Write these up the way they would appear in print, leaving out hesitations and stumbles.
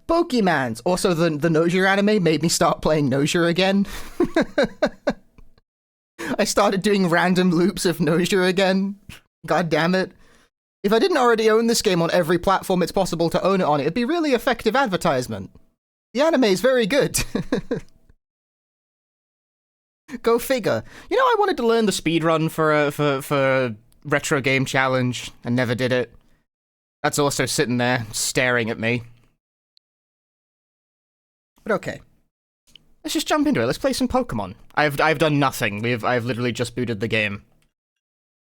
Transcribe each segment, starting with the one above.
Pokemans. Also, the Noja anime made me start playing Noja again. I started doing random loops of Noja again. God damn it. If I didn't already own this game on every platform it's possible to own it on, it'd be really effective advertisement. The anime is very good. Go figure. You know, I wanted to learn the speedrun for Retro Game Challenge and never did it. That's also sitting there, staring at me. But okay. Let's just jump into it. Let's play some Pokemon. I've done nothing. I've literally just booted the game.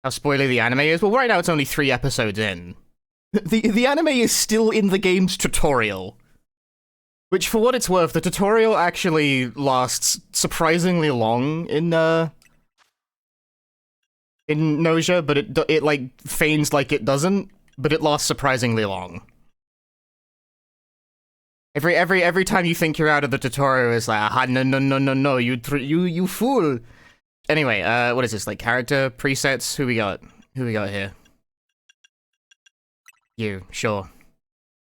How spoilery the anime is? Well, right now it's only 3 episodes in. The anime is still in the game's tutorial. Which, for what it's worth, the tutorial actually lasts surprisingly long in Noja, but it like feigns like it doesn't, but it lasts surprisingly long. Every time you think you're out of the tutorial, it's like, ah, no, you fool. Anyway, what is this, like, character presets? Who we got here? You, sure.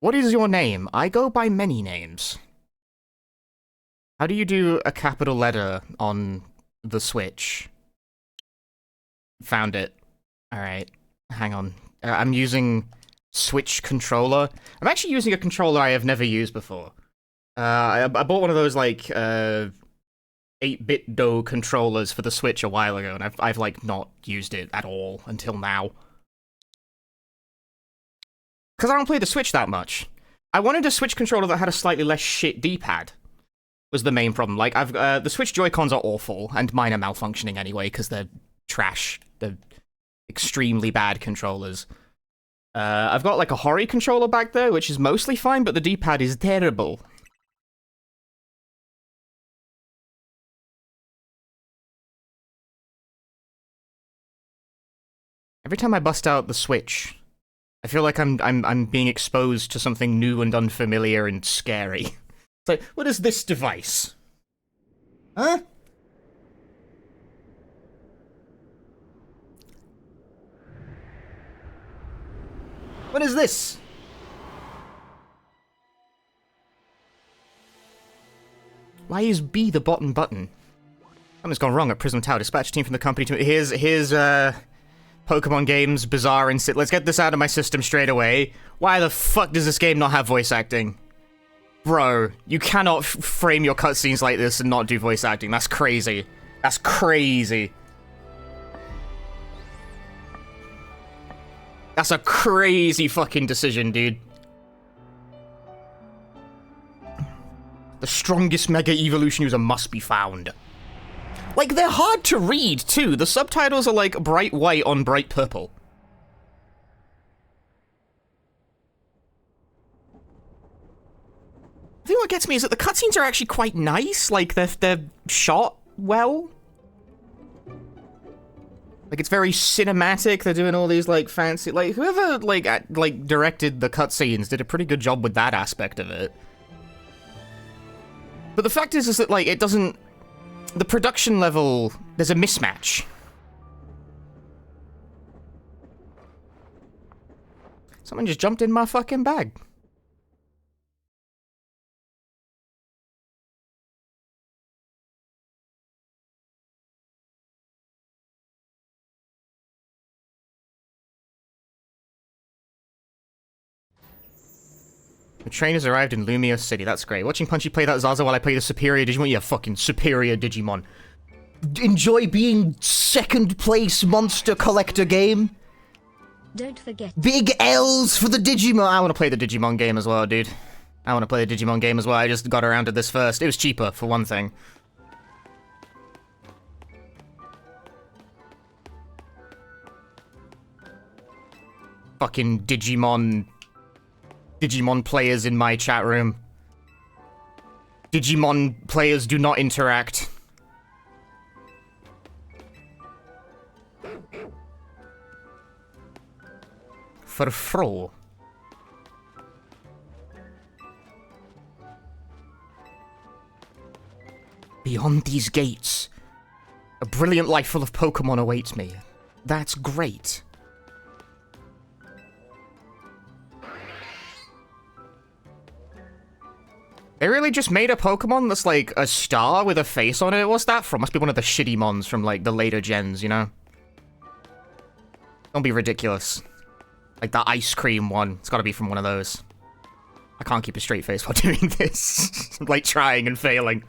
What is your name? I go by many names. How do you do a capital letter on the Switch? Found it. Alright, hang on. I'm using Switch controller. I'm actually using a controller I have never used before. I bought one of those, like, 8-bit DOE controllers for the Switch a while ago, and I've like, not used it at all until now. Because I don't play the Switch that much. I wanted a Switch controller that had a slightly less shit D-pad, was the main problem. Like, the Switch Joy-Cons are awful, and mine are malfunctioning anyway, because they're trash. They're extremely bad controllers. I've got, like, a Hori controller back there, which is mostly fine, but the D-pad is terrible. Every time I bust out the Switch, I feel like I'm being exposed to something new and unfamiliar and scary. It's like, what is this device? Huh? What is this? Why is B the bottom button? Something's gone wrong at Prism Tower. Dispatch a team from the company to... Here's Pokemon games, bizarre and... Let's get this out of my system straight away. Why the fuck does this game not have voice acting? Bro, you cannot frame your cutscenes like this and not do voice acting. That's crazy. That's crazy. That's a crazy fucking decision, dude. The strongest Mega Evolution user must be found. Like, they're hard to read, too. The subtitles are, like, bright white on bright purple. I think what gets me is that the cutscenes are actually quite nice. Like, they're shot well. Like, it's very cinematic. They're doing all these, like, fancy... Like, whoever, like directed the cutscenes did a pretty good job with that aspect of it. But the fact is that, like, it doesn't... The production level, there's a mismatch. Someone just jumped in my fucking bag. The train has arrived in Lumia City. That's great. Watching Punchy play that Zaza while I play the superior Digimon. Yeah, fucking superior Digimon. Enjoy being second place monster collector game. Don't forget. Big L's for the Digimon. I want to play the Digimon game as well, dude. I want to play the Digimon game as well. I just got around to this first. It was cheaper, for one thing. Fucking Digimon players in my chat room. Digimon players do not interact. Furfro. Beyond these gates, a brilliant life full of Pokemon awaits me. That's great. They really just made a Pokemon that's like a star with a face on it? What's that from? Must be one of the shitty mons from like the later gens, you know? Don't be ridiculous. Like the ice cream one. It's gotta be from one of those. I can't keep a straight face while doing this. I'm like trying and failing.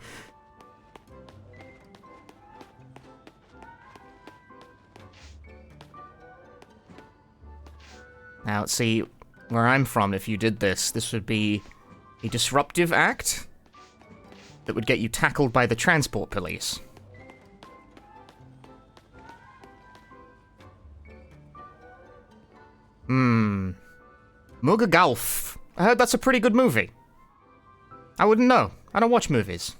Now, let's see, where I'm from, if you did this, this would be a disruptive act that would get you tackled by the transport police. Muga Golf. I heard that's a pretty good movie. I wouldn't know. I don't watch movies.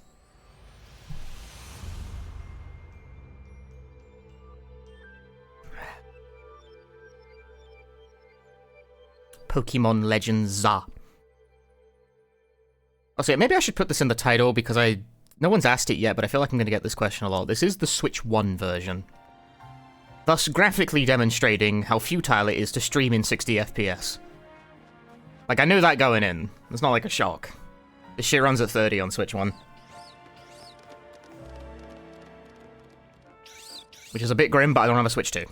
Pokemon Legends ZA. Oh, so maybe I should put this in the title because no one's asked it yet, but I feel like I'm going to get this question a lot. This is the Switch 1 version. Thus graphically demonstrating how futile it is to stream in 60 FPS. Like, I knew that going in. It's not like a shock. This shit runs at 30 on Switch 1. Which is a bit grim, but I don't have a Switch 2.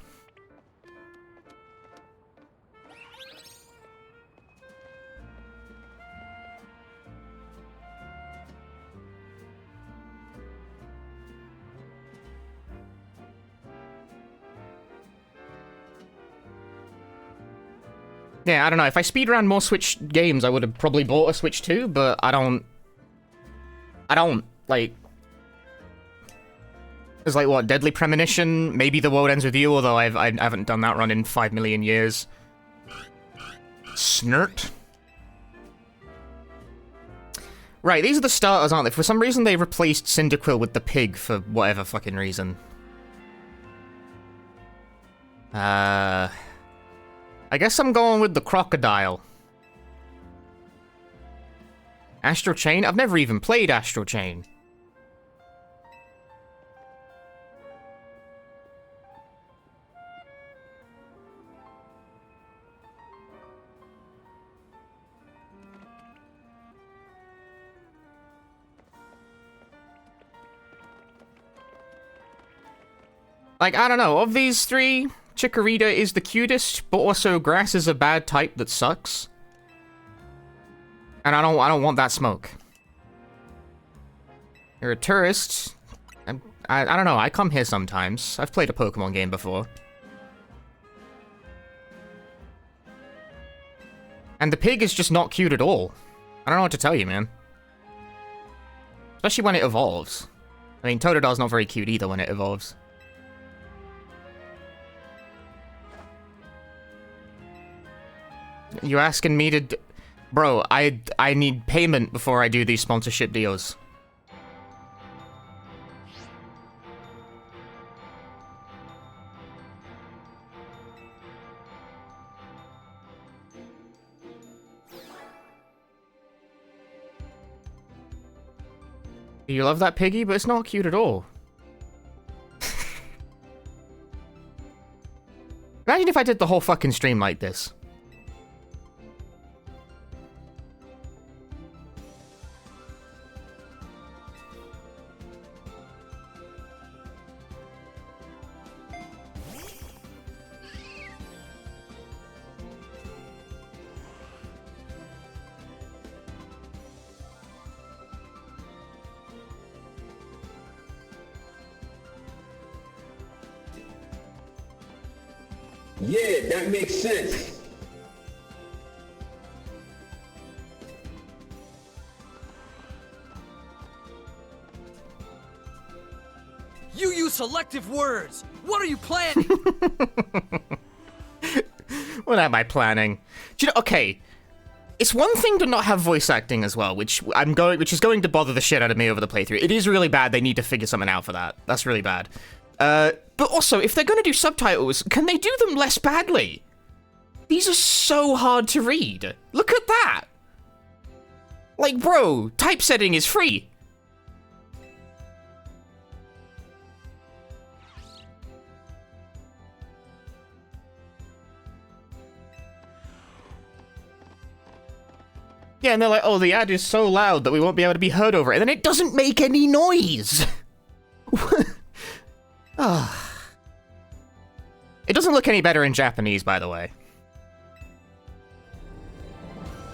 Yeah, I don't know. If I speedran more Switch games, I would have probably bought a Switch 2, but I don't, like... There's like, what, Deadly Premonition? Maybe The World Ends With You, although I haven't done that run in 5 million years. Snert? Right, these are the starters, aren't they? For some reason, they replaced Cyndaquil with the pig for whatever fucking reason. I guess I'm going with the crocodile. Astral Chain? I've never even played Astral Chain. Like, I don't know, of these three, Chikorita is the cutest, but also Grass is a bad type that sucks. And I don't want that smoke. You're a tourist. I don't know, I come here sometimes. I've played a Pokemon game before. And the pig is just not cute at all. I don't know what to tell you, man. Especially when it evolves. I mean, Totodil's not very cute either when it evolves. You asking me to bro, I need payment before I do these sponsorship deals. You love that piggy, but it's not cute at all. Imagine if I did the whole fucking stream like this. Yeah, that makes sense. You use selective words. What are you planning? What am I planning? Do you know, okay. It's one thing to not have voice acting as well, which is going to bother the shit out of me over the playthrough. It is really bad. They need to figure something out for that. That's really bad. But also, if they're going to do subtitles, can they do them less badly? These are so hard to read. Look at that. Like, bro, typesetting is free. Yeah, and they're like, oh, the ad is so loud that we won't be able to be heard over it. And then it doesn't make any noise! Ah. It doesn't look any better in Japanese, by the way.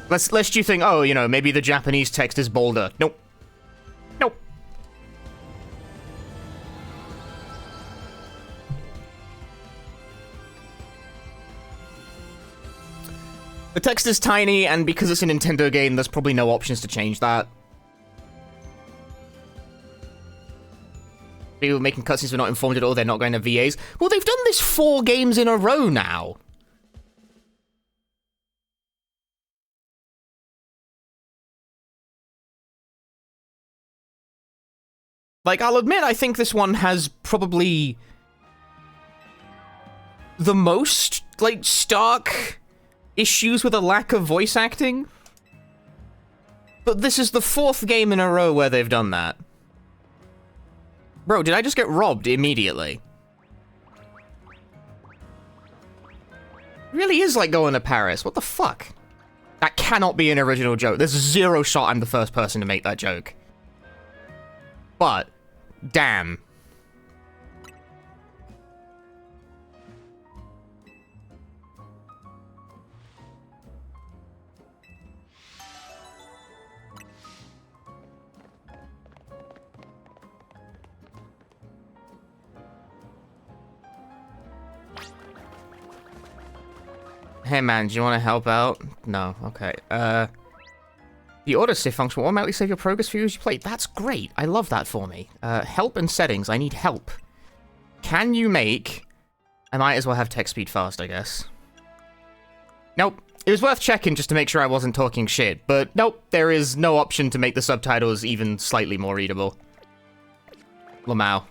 Lest you think, oh, you know, maybe the Japanese text is bolder. Nope. Nope. The text is tiny, and because it's a Nintendo game, there's probably no options to change that. People making cutscenes were not informed at all, they're not going to VAs. Well, they've done this 4 games in a row now. Like, I'll admit, I think this one has probably the most, like, stark issues with a lack of voice acting. But this is the 4th game in a row where they've done that. Bro, did I just get robbed immediately? It really is like going to Paris. What the fuck? That cannot be an original joke. There's 0 shot I'm the first person to make that joke. But, damn. Hey man, do you want to help out? No, okay. The autosave function will automatically save your progress for you as you play. That's great. I love that for me. Help and settings. I need help. Can you make... I might as well have text speed fast, I guess. Nope. It was worth checking just to make sure I wasn't talking shit, but nope, there is no option to make the subtitles even slightly more readable. Lamau.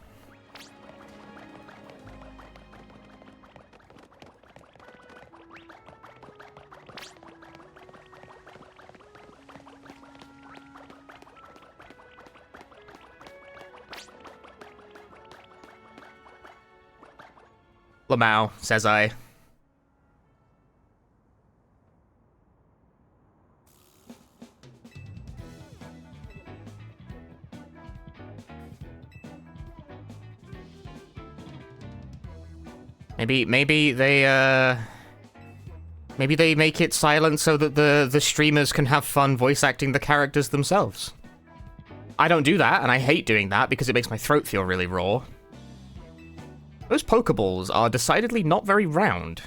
Lamau, says I. Maybe they make it silent so that the streamers can have fun voice acting the characters themselves. I don't do that, and I hate doing that because it makes my throat feel really raw. Those Pokeballs are decidedly not very round.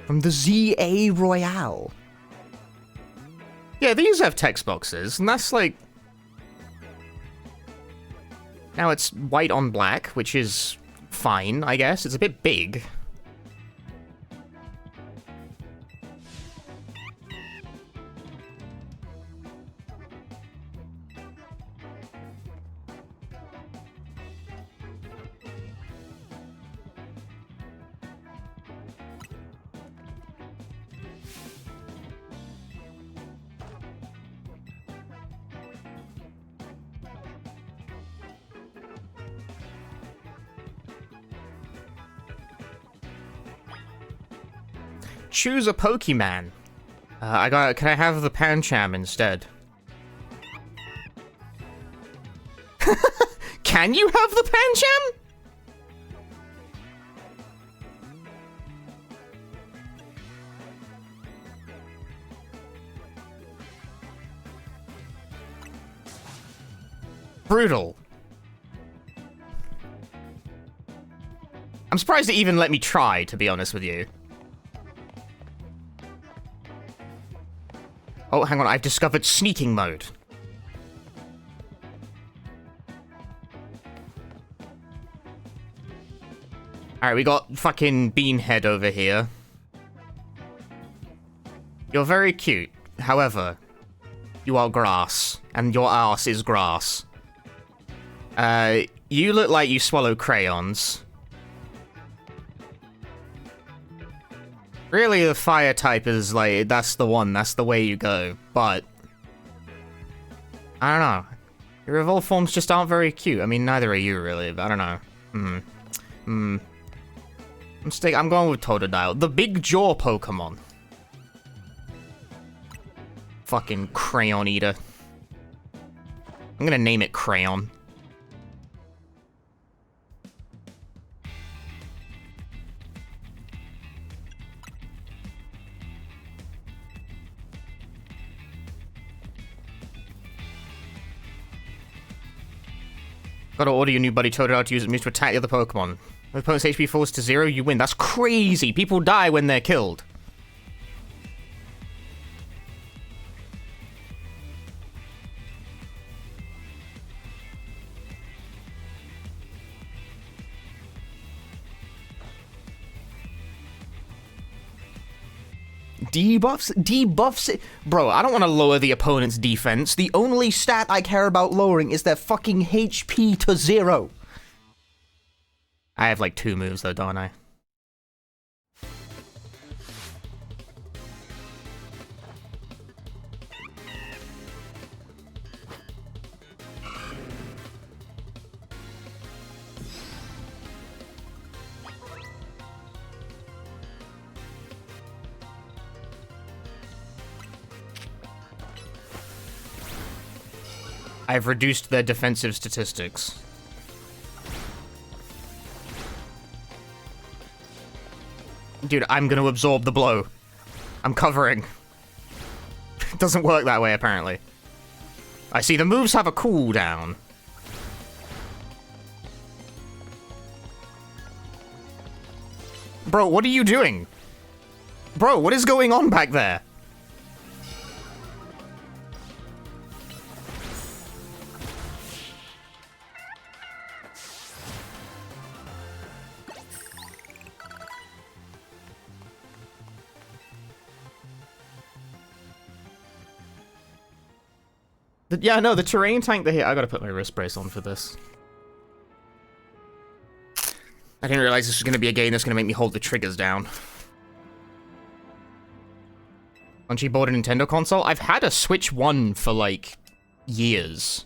From the ZA Royale. Yeah, these have text boxes, and that's like... Now it's white on black, which is fine, I guess. It's a bit big. Choose a Pokemon. Can I have the Pancham instead? Can you have the Pancham? Brutal. I'm surprised it even let me try, to be honest with you. Oh, hang on, I've discovered sneaking mode. Alright, we got fucking Beanhead over here. You're very cute. However, you are grass, and your ass is grass. You look like you swallow crayons. Really, the fire type is like, that's the one, that's the way you go, but... I don't know. Your evolved forms just aren't very cute. I mean, neither are you, really, but I don't know. I'm going with Totodile. The Big Jaw Pokemon. Fucking Crayon Eater. I'm gonna name it Crayon. Gotta order your new buddy Totodile to use it moves to attack the other Pokemon. When the opponent's HP falls to 0, you win. That's crazy! People die when they're killed. Debuffs it. Bro, I don't want to lower the opponent's defense. The only stat I care about lowering is their fucking HP to 0. I have like 2 moves though, don't I? I've reduced their defensive statistics. Dude, I'm gonna absorb the blow. I'm covering. It doesn't work that way, apparently. I see the moves have a cooldown. Bro, what are you doing? Bro, what is going on back there? Yeah, no, the terrain tank they hit. I gotta put my wrist brace on for this. I didn't realize this was gonna be a game that's gonna make me hold the triggers down. Once you bought a Nintendo console? I've had a Switch 1 for, like, years.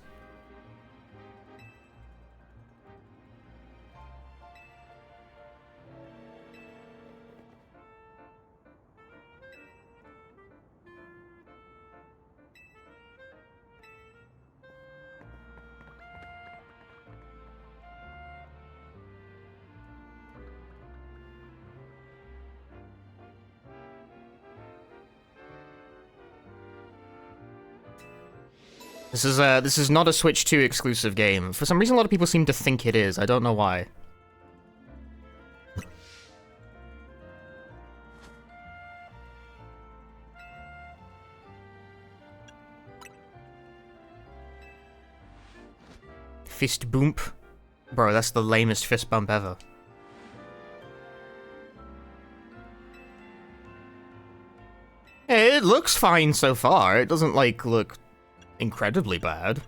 This is not a Switch 2 exclusive game. For some reason, a lot of people seem to think it is. I don't know why. Fist bump. Bro, that's the lamest fist bump ever. It looks fine so far. It doesn't, like, look incredibly bad.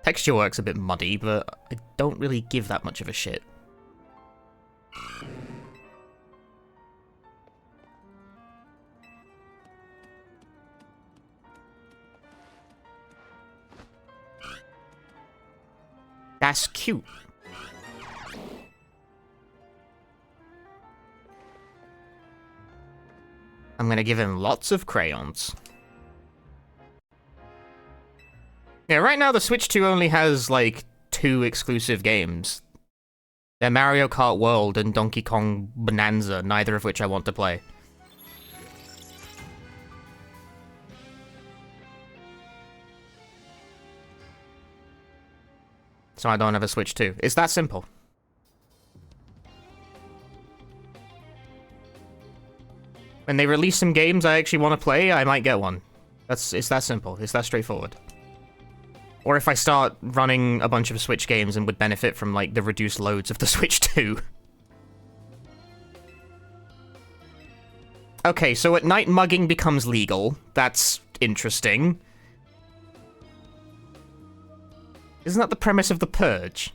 Texture work's a bit muddy, but I don't really give that much of a shit. That's cute. I'm gonna give him lots of crayons. Yeah, right now the Switch 2 only has, like, 2 exclusive games. They're Mario Kart World and Donkey Kong Bonanza, neither of which I want to play. So I don't have a Switch 2. It's that simple. When they release some games I actually want to play, I might get one. It's that simple. It's that straightforward. Or if I start running a bunch of Switch games and would benefit from, like, the reduced loads of the Switch 2. Okay, so at night mugging becomes legal. That's interesting. Isn't that the premise of The Purge?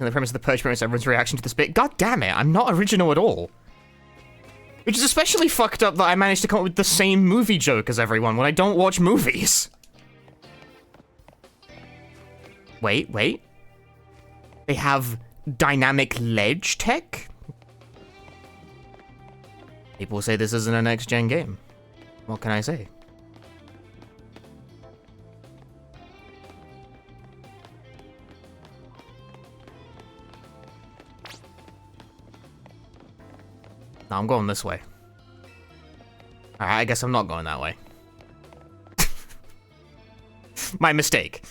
And the premise of The Purge promotes everyone's reaction to this bit. God damn it, I'm not original at all. Which is especially fucked up that I managed to come up with the same movie joke as everyone when I don't watch movies. Wait. They have dynamic ledge tech? People say this isn't a next-gen game. What can I say? No, I'm going this way. Alright, I guess I'm not going that way. My mistake.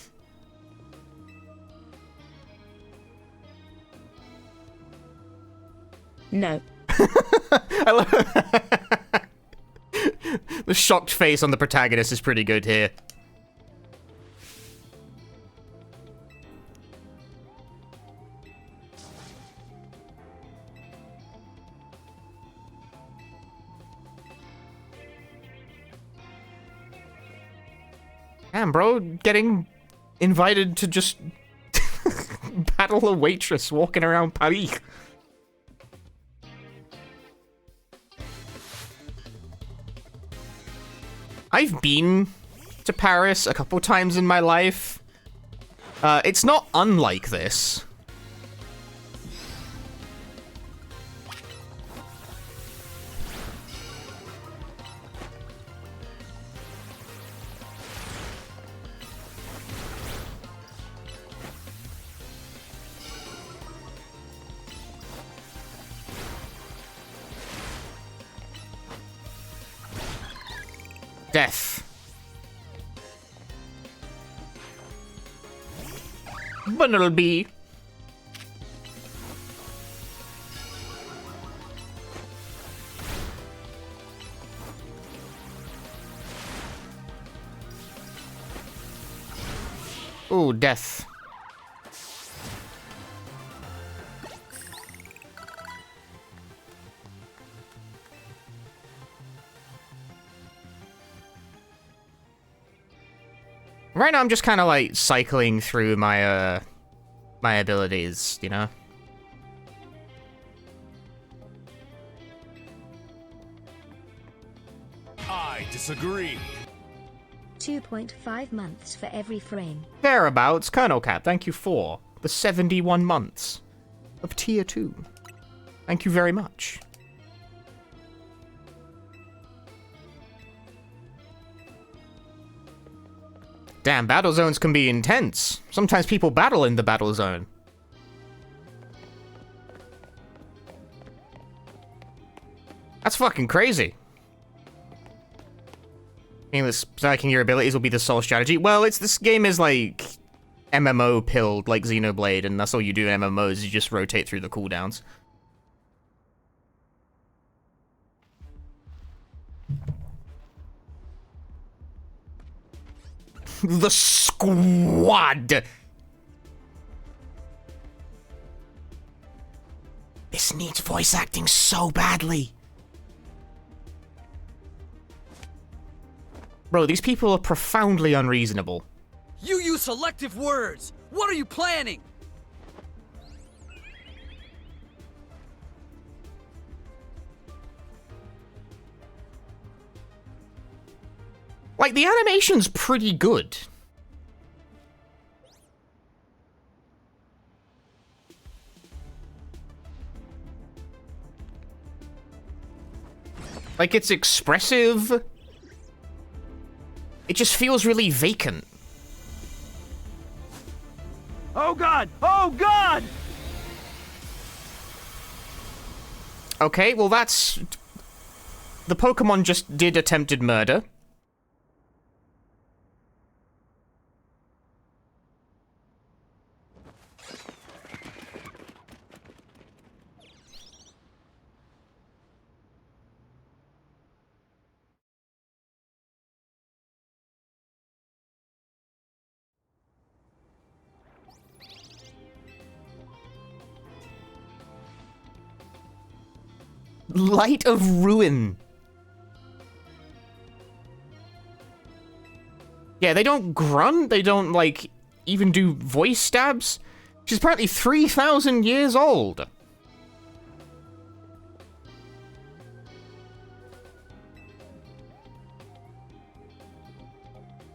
No. I love the shocked face on the protagonist is pretty good here. Damn, bro, getting invited to just battle a waitress walking around Paris. I've been to Paris a couple times in my life. It's not unlike this. Death. Bunnelby. Ooh, death. Right now I'm just kind of like cycling through my my abilities, you know? I disagree. 2.5 months for every frame. Thereabouts, Colonel Cap, thank you for the 71 months of Tier 2. Thank you very much. Damn, battle zones can be intense. Sometimes people battle in the battle zone. That's fucking crazy. Striking your abilities will be the sole strategy. Well, this game is like MMO pilled like Xenoblade, and that's all you do in MMOs, you just rotate through the cooldowns. The squad! This needs voice acting so badly. Bro, these people are profoundly unreasonable. You use selective words! What are you planning? Like, the animation's pretty good. Like, it's expressive. It just feels really vacant. Oh god! Oh god! Okay, well that's... The Pokemon just did attempted murder. Light of Ruin. Yeah, they don't grunt, they don't, like, even do voice stabs. She's apparently 3,000 years old.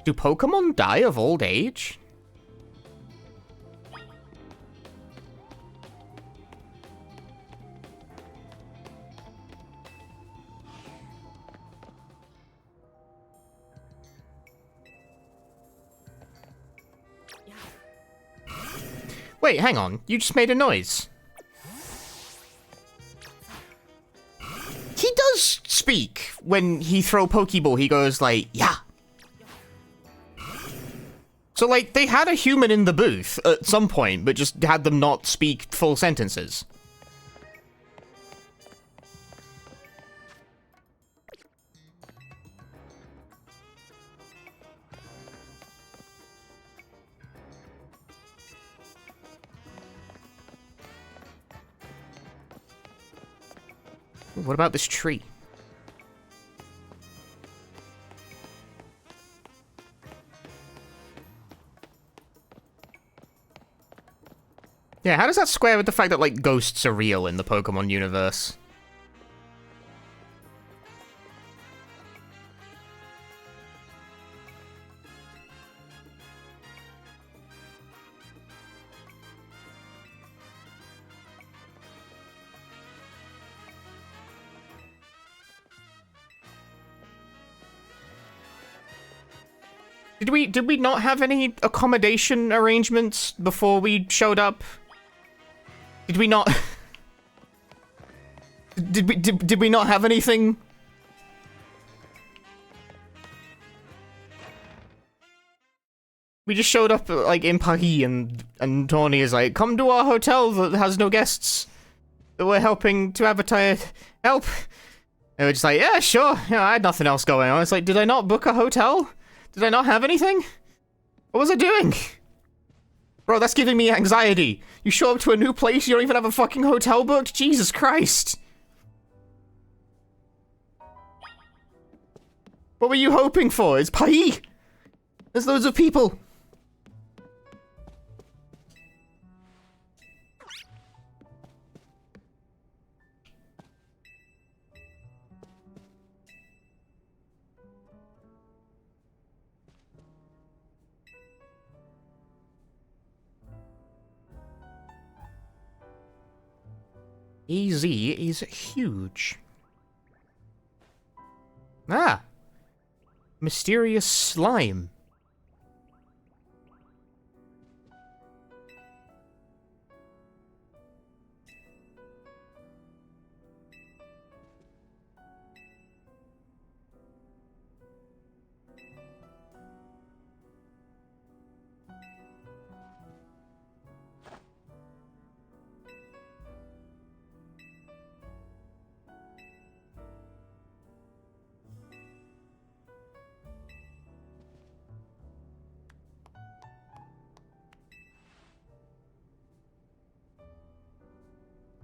Do Pokemon die of old age? Wait, hang on. You just made a noise. He does speak when he throw Pokeball. He goes like, yeah. So, like, they had a human in the booth at some point, but just had them not speak full sentences. What about this tree? Yeah, how does that square with the fact that, like, ghosts are real in the Pokemon universe? Did we not have any accommodation arrangements before we showed up? Did we not? Did we not have anything? We just showed up like in Paris, and Tawny is like, "Come to our hotel that has no guests. That we're helping to advertise. Help!" And we're just like, "Yeah, sure. Yeah, I had nothing else going on." It's like, did I not book a hotel? Did I not have anything? What was I doing? Bro, that's giving me anxiety. You show up to a new place, you don't even have a fucking hotel booked? Jesus Christ. What were you hoping for? It's Paris. There's loads of people. AZ is huge. Ah. Mysterious slime.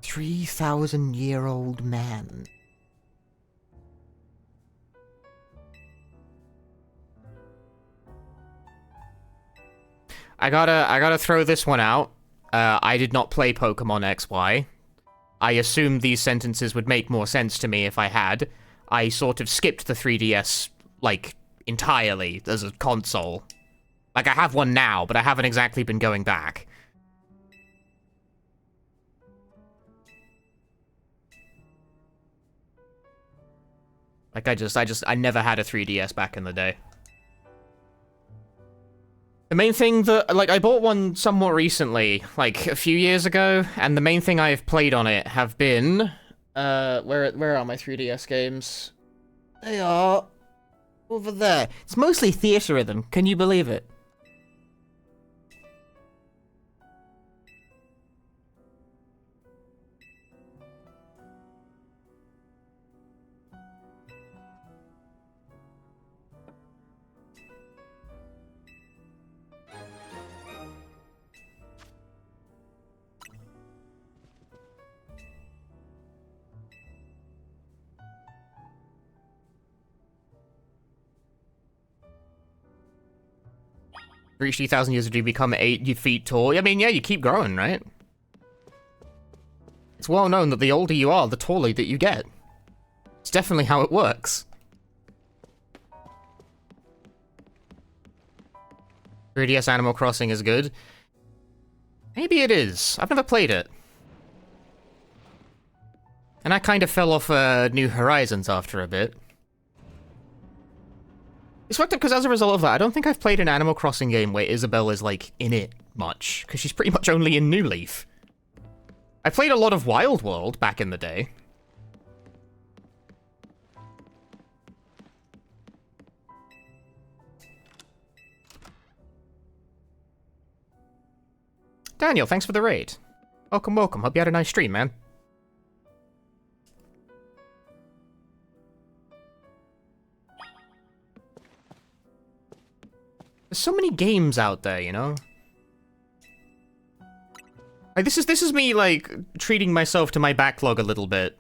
$3,000-year-old man. I gotta throw this one out. I did not play Pokemon XY. I assumed these sentences would make more sense to me if I had. I sort of skipped the 3DS, like, entirely as a console. Like, I have one now, but I haven't exactly been going back. Like, I never had a 3DS back in the day. The main thing that, like, I bought one somewhat recently, like, a few years ago, and the main thing I've played on it have been, where are my 3DS games? They are over there. It's mostly Theatrhythm, can you believe it? Reach 3,000 years old, you become 8 feet tall. I mean, yeah, you keep growing, right? It's well known that the older you are, the taller that you get. It's definitely how it works. 3DS Animal Crossing is good. Maybe it is. I've never played it. And I kind of fell off New Horizons after a bit. It's fucked up because as a result of that, I don't think I've played an Animal Crossing game where Isabelle is, like, in it much. Because she's pretty much only in New Leaf. I played a lot of Wild World back in the day. Daniel, thanks for the raid. Welcome, welcome. Hope you had a nice stream, man. There's so many games out there, you know? Like, this is me, like, treating myself to my backlog a little bit.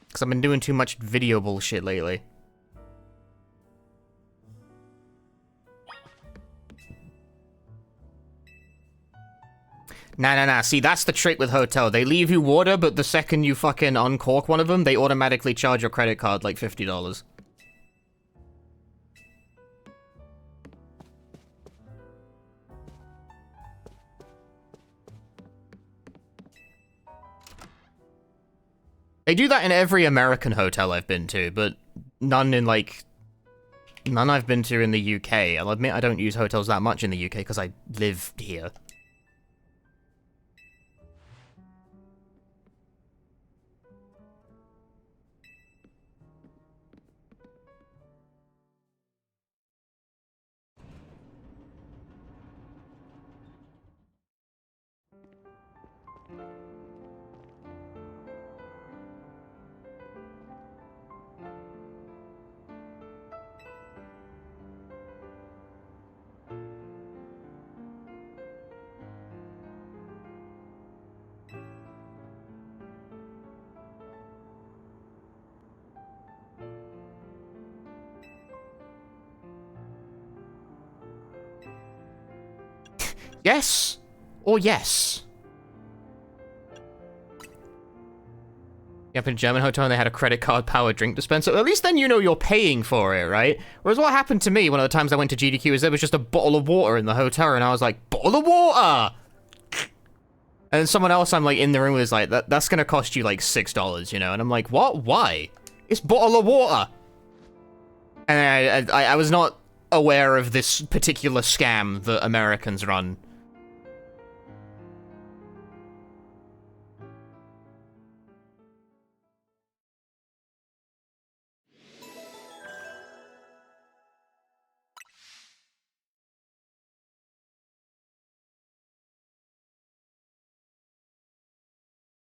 Because I've been doing too much video bullshit lately. Nah. See, that's the trick with Hotel. They leave you water, but the second you fucking uncork one of them, they automatically charge your credit card like $50. They do that in every American hotel I've been to, but none in, like... None I've been to in the UK. I'll admit I don't use hotels that much in the UK because I live here. Yes or yes? Up in a German hotel and they had a credit card powered drink dispenser. At least then you know you're paying for it, right? Whereas what happened to me one of the times I went to GDQ is there was just a bottle of water in the hotel and I was like, bottle of water! And then someone else I'm like in the room was like, that's gonna cost you like $6, you know? And I'm like, what? Why? It's bottle of water! And I was not aware of this particular scam that Americans run.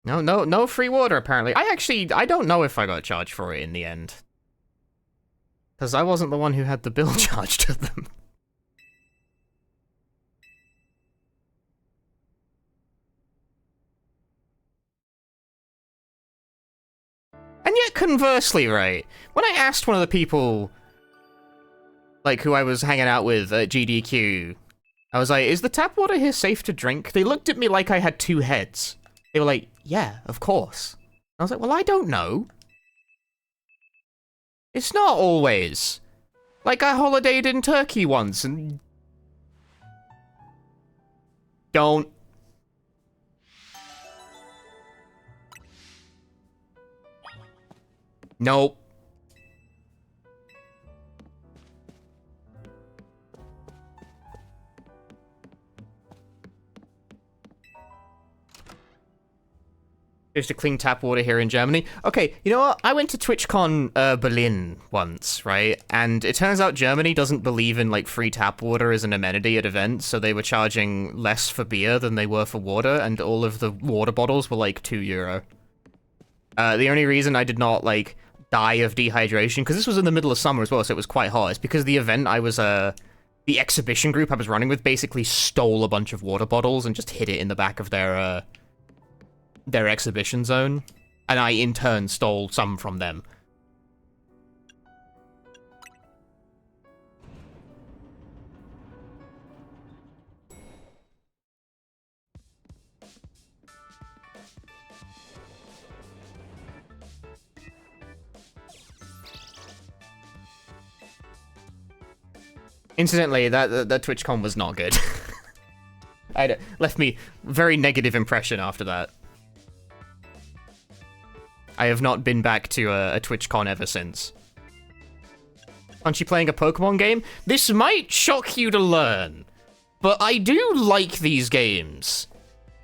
No free water, apparently. I don't know if I got charged for it in the end. Because I wasn't the one who had the bill charged to them. And yet, conversely, right, when I asked one of the people, like, who I was hanging out with at GDQ, I was like, is the tap water here safe to drink? They looked at me like I had two heads. They were like, yeah, of course. I was like, well, I don't know. It's not always. Like, I holidayed in Turkey once, and... Don't. Nope. Just to clean tap water here in Germany. Okay, you know what? I went to TwitchCon Berlin once, right? And it turns out Germany doesn't believe in, like, free tap water as an amenity at events, so they were charging less for beer than they were for water, and all of the water bottles were, like, €2. The only reason I did not, like, die of dehydration, because this was in the middle of summer as well, so it was quite hot, is because the event I was, the exhibition group I was running with basically stole a bunch of water bottles and just hid it in the back of their exhibition zone. and I in turn stole some from them. Incidentally, that TwitchCon was not good. It left me very negative impression after that. I have not been back to a TwitchCon ever since. Aren't you playing a Pokemon game? This might shock you to learn, but I do like these games.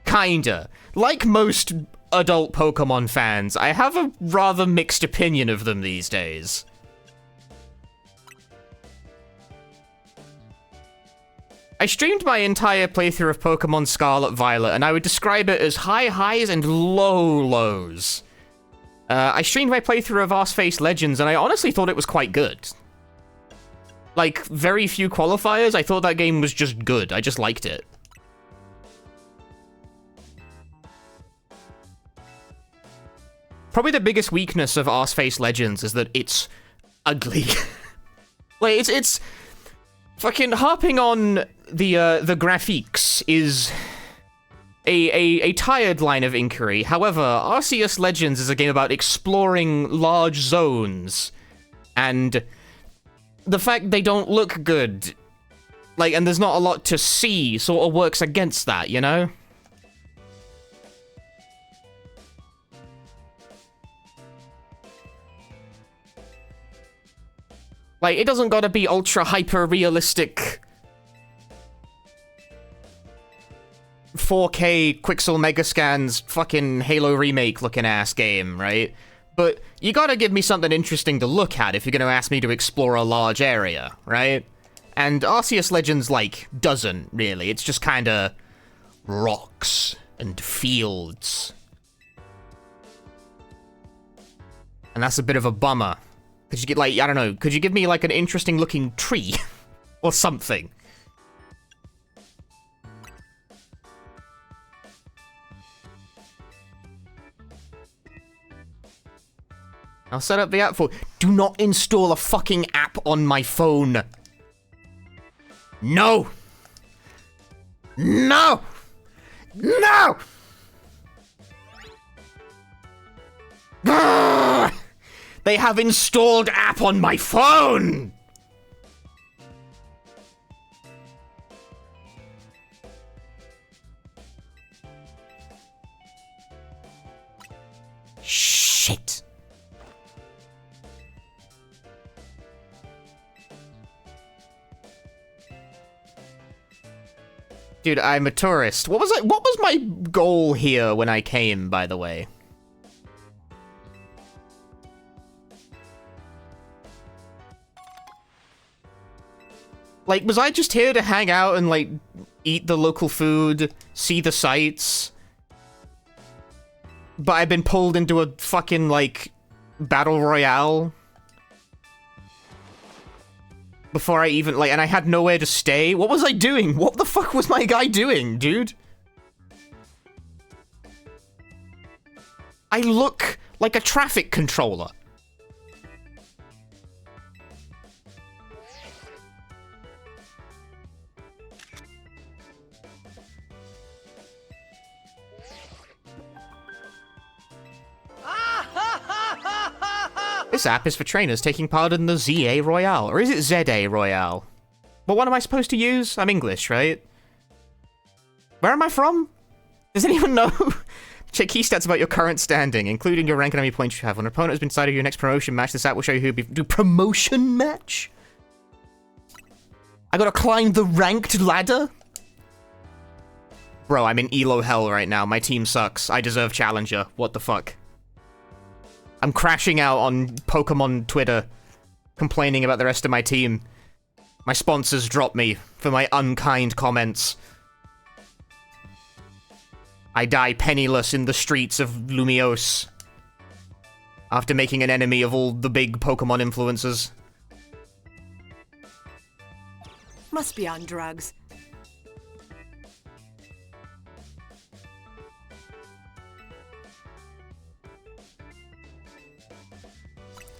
Kinda. Like most adult Pokemon fans, I have a rather mixed opinion of them these days. I streamed my entire playthrough of Pokemon Scarlet Violet, and I would describe it as high highs and low lows. I streamed my playthrough of Arceus Legends, and I honestly thought it was quite good. Like, very few qualifiers, I thought that game was just good. I just liked it. Probably the biggest weakness of Arceus Legends is that it's ugly. Like, it's fucking harping on the graphics is a tired line of inquiry. However, Arceus Legends is a game about exploring large zones, and the fact they don't look good, like, and there's not a lot to see, sort of works against that, you know? Like, it doesn't gotta be ultra hyper realistic 4K Quixel Megascans fucking Halo remake looking ass game, right? But you gotta give me something interesting to look at if you're gonna ask me to explore a large area, right? And Arceus Legends, like, doesn't really. It's just kinda rocks and fields. And that's a bit of a bummer. Could you get, like, I don't know, could you give me, like, an interesting looking tree? Or something? I'll set up the app for... Do not install a fucking app on my phone. No! No! No! Grrr! They have installed app on my phone! Shit. Dude, I'm a tourist. What was my goal here when I came, by the way? Like, was I just here to hang out and, like, eat the local food, see the sights? But I've been pulled into a fucking, like, battle royale? Before I even, like, and I had nowhere to stay? What was I doing? What the fuck was my guy doing, dude? I look like a traffic controller. This app is for trainers taking part in the ZA Royale. Or is it ZA Royale? But what am I supposed to use? I'm English, right? Where am I from? Does anyone know? Check key stats about your current standing, including your rank and how many points you have. When an opponent has been decided your next promotion match, this app will show you who will do promotion match? I gotta climb the ranked ladder? Bro, I'm in Elo hell right now. My team sucks. I deserve challenger. What the fuck? I'm crashing out on Pokemon Twitter, complaining about the rest of my team. My sponsors dropped me for my unkind comments. I die penniless in the streets of Lumiose after making an enemy of all the big Pokemon influencers. Must be on drugs.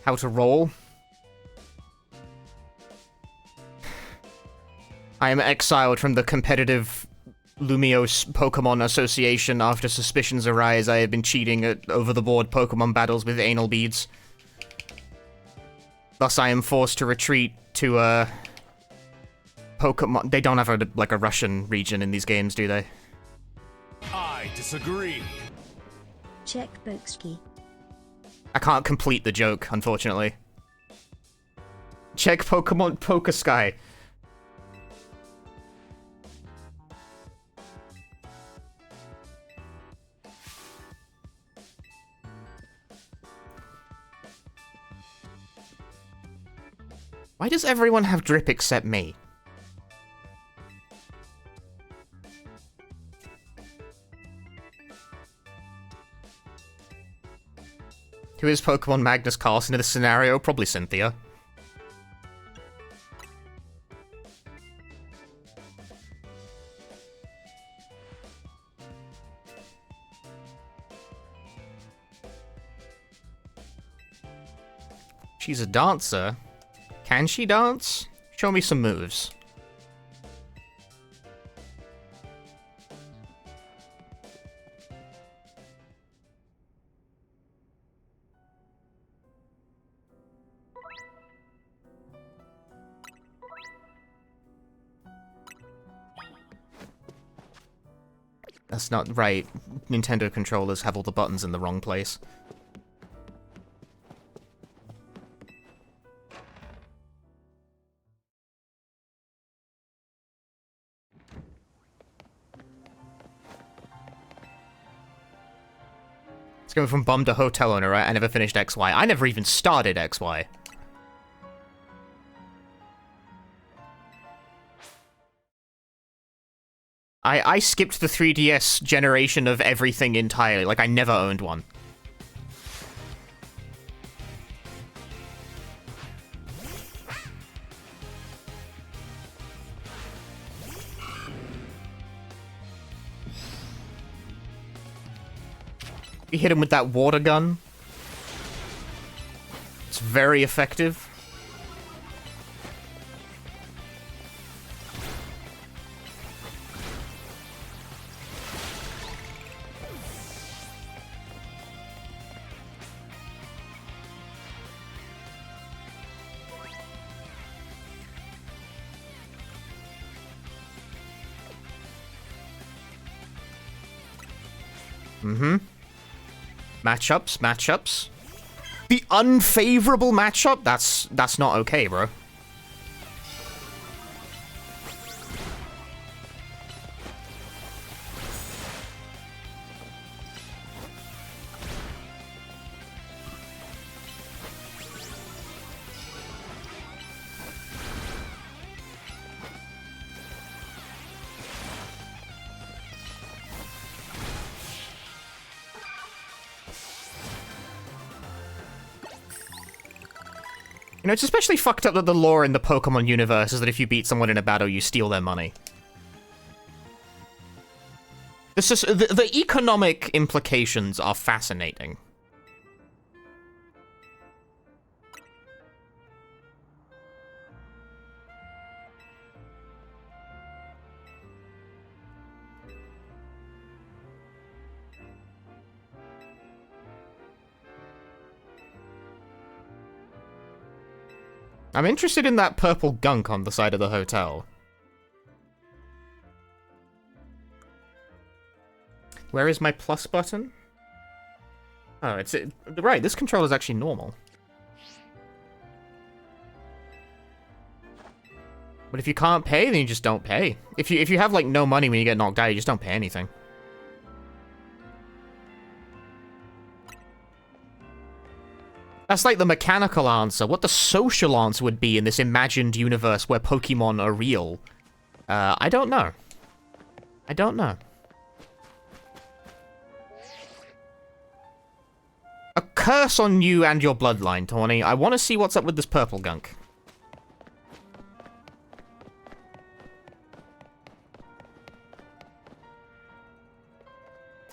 how to roll. I am exiled from the competitive Lumiose Pokemon Association after suspicions arise I have been cheating at over-the-board Pokemon battles with anal beads. Thus I am forced to retreat to, Pokemon... They don't have, a Russian region in these games, do they? I disagree. Check Bokeski. I can't complete the joke, unfortunately. Check Pokemon Pokesky. Why does everyone have drip except me? Who is Pokemon Magnus Carlsen in this scenario? Probably Cynthia. She's a dancer. Can she dance? Show me some moves. That's not right. Nintendo controllers have all the buttons in the wrong place. It's going from bum to hotel owner, right? I never finished XY. I never even started XY. I skipped the 3DS generation of everything entirely. Like, I never owned one. You hit him with that water gun. It's very effective. Matchups. The unfavorable matchup? That's not okay, bro. You know, it's especially fucked up that the lore in the Pokemon universe is that if you beat someone in a battle, you steal their money. This is, the economic implications are fascinating. I'm interested in that purple gunk on the side of the hotel. Where is my plus button? Oh, it's... right, this controller is actually normal. But if you can't pay, then you just don't pay. If you have, like, no money when you get knocked out, you just don't pay anything. That's like the mechanical answer. What the social answer would be in this imagined universe where Pokemon are real. I don't know. I don't know. A curse on you and your bloodline, Tawny. I want to see what's up with this purple gunk.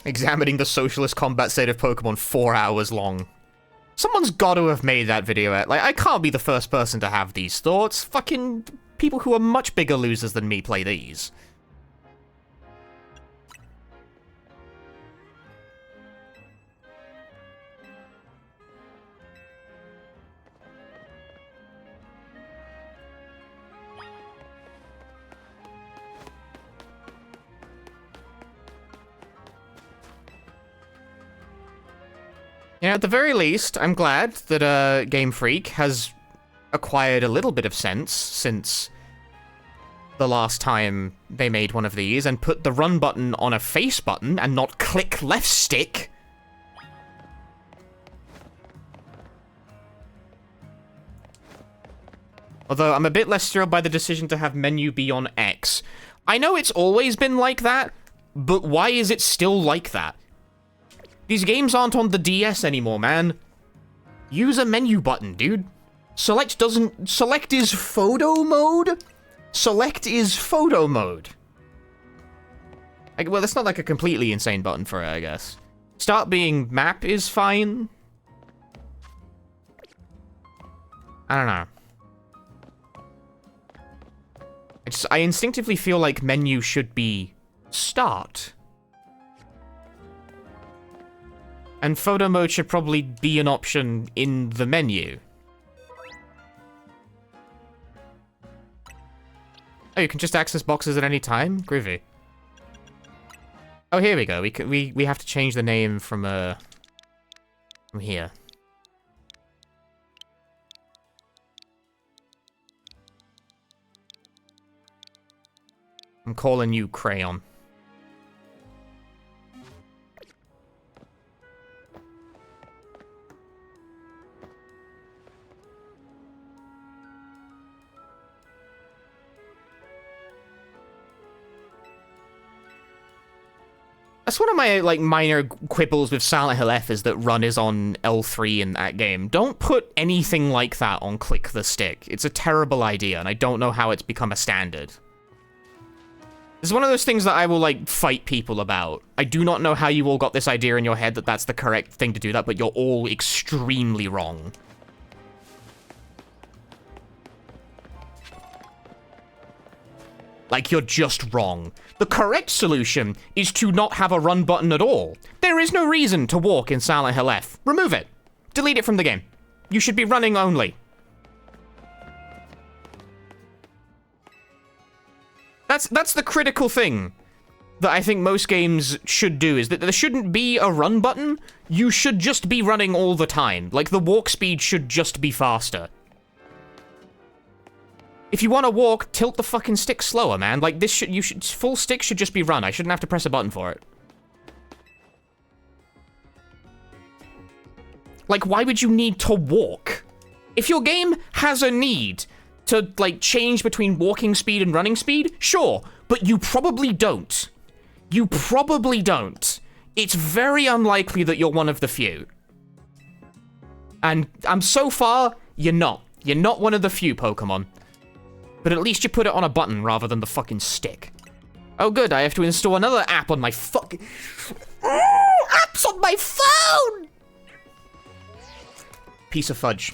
Examining the socialist combat state of Pokemon 4 hours long. Someone's got to have made that video. Like, I can't be the first person to have these thoughts. Fucking people who are much bigger losers than me play these. You know, at the very least, I'm glad that Game Freak has acquired a little bit of sense since the last time they made one of these and put the run button on a face button and not click left stick. Although I'm a bit less thrilled by the decision to have menu be on X. I know it's always been like that, but why is it still like that? These games aren't on the DS anymore, man. Use a menu button, dude. Select is photo mode? Select is photo mode. Like, well, that's not like a completely insane button for it, I guess. Start being map is fine. I don't know. I instinctively feel like menu should be start. And photo mode should probably be an option in the menu. Oh, you can just access boxes at any time? Groovy. Oh, here we go. We have to change the name from here. I'm calling you Crayon. That's one of my, like, minor quibbles with Silent Hill F is that run is on L3 in that game. Don't put anything like that on click the stick. It's a terrible idea, and I don't know how it's become a standard. It's one of those things that I will, like, fight people about. I do not know how you all got this idea in your head that that's the correct thing to do that, but you're all extremely wrong. Like, you're just wrong. The correct solution is to not have a run button at all. There is no reason to walk in Silent Hill F. Remove it. Delete it from the game. You should be running only. That's the critical thing that I think most games should do, is that there shouldn't be a run button. You should just be running all the time. Like, the walk speed should just be faster. If you want to walk, tilt the fucking stick slower, man. Like, full stick should just be run. I shouldn't have to press a button for it. Like, why would you need to walk? If your game has a need to, like, change between walking speed and running speed, sure, but you probably don't. You probably don't. It's very unlikely that you're one of the few. And so far, you're not. You're not one of the few, Pokemon. But at least you put it on a button rather than the fucking stick. Oh good, I have to install another app on my fucking... Oh, apps on my phone! Piece of fudge.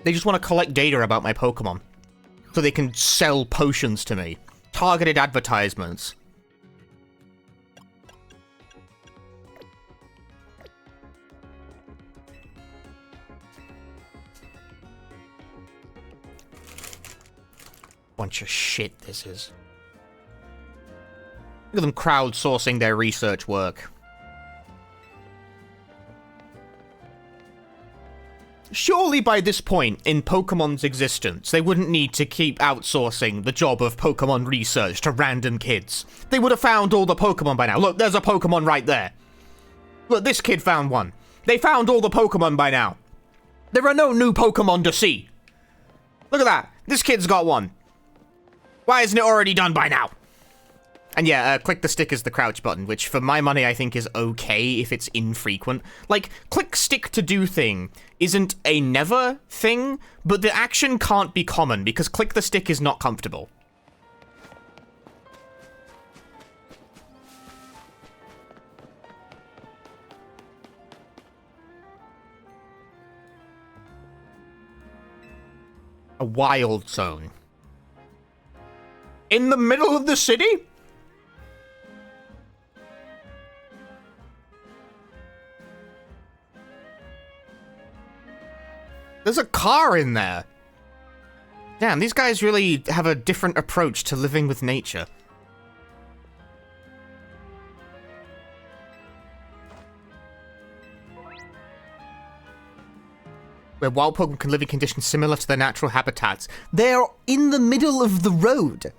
They just want to collect data about my Pokemon, so they can sell potions to me. Targeted advertisements. Bunch of shit this is. Look at them crowdsourcing their research work. Surely by this point in Pokemon's existence, they wouldn't need to keep outsourcing the job of Pokemon research to random kids. They would have found all the Pokemon by now. Look, there's a Pokemon right there. Look, this kid found one. They found all the Pokemon by now. There are no new Pokemon to see. Look at that. This kid's got one. Why isn't it already done by now? And yeah, click the stick as the crouch button, which for my money I think is okay if it's infrequent. Like, click stick to do thing isn't a never thing, but the action can't be common because click the stick is not comfortable. A wild zone. In the middle of the city? There's a car in there. Damn, these guys really have a different approach to living with nature. Where wild Pokemon can live in conditions similar to their natural habitats. They're in the middle of the road.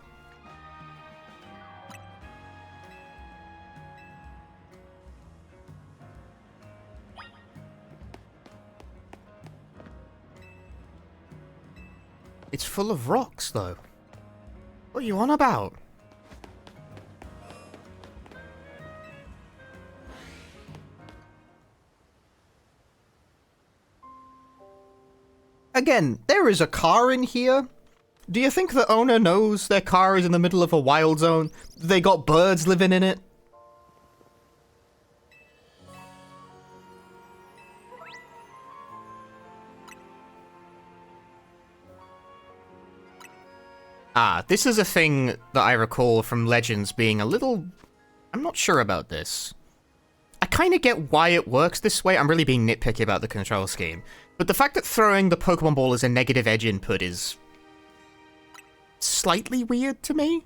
It's full of rocks, though. What are you on about? Again, there is a car in here. Do you think the owner knows their car is in the middle of a wild zone? They got birds living in it? Ah, this is a thing that I recall from Legends being a little... I'm not sure about this. I kind of get why it works this way. I'm really being nitpicky about the control scheme. But the fact that throwing the Pokemon Ball as a negative edge input is... slightly weird to me.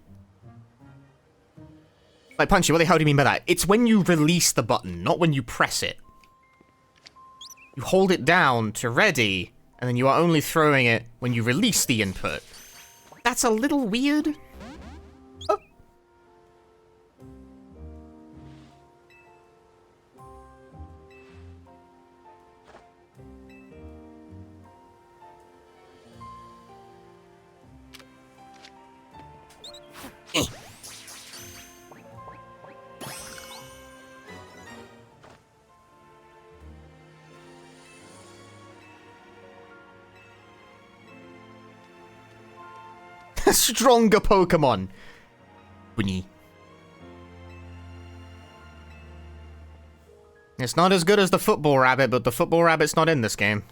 Like, Punchy, what the hell do you mean by that? It's when you release the button, not when you press it. You hold it down to ready, and then you are only throwing it when you release the input. That's a little weird. Oh. Stronger Pokemon. Bunny. It's not as good as the football rabbit, but the football rabbit's not in this game.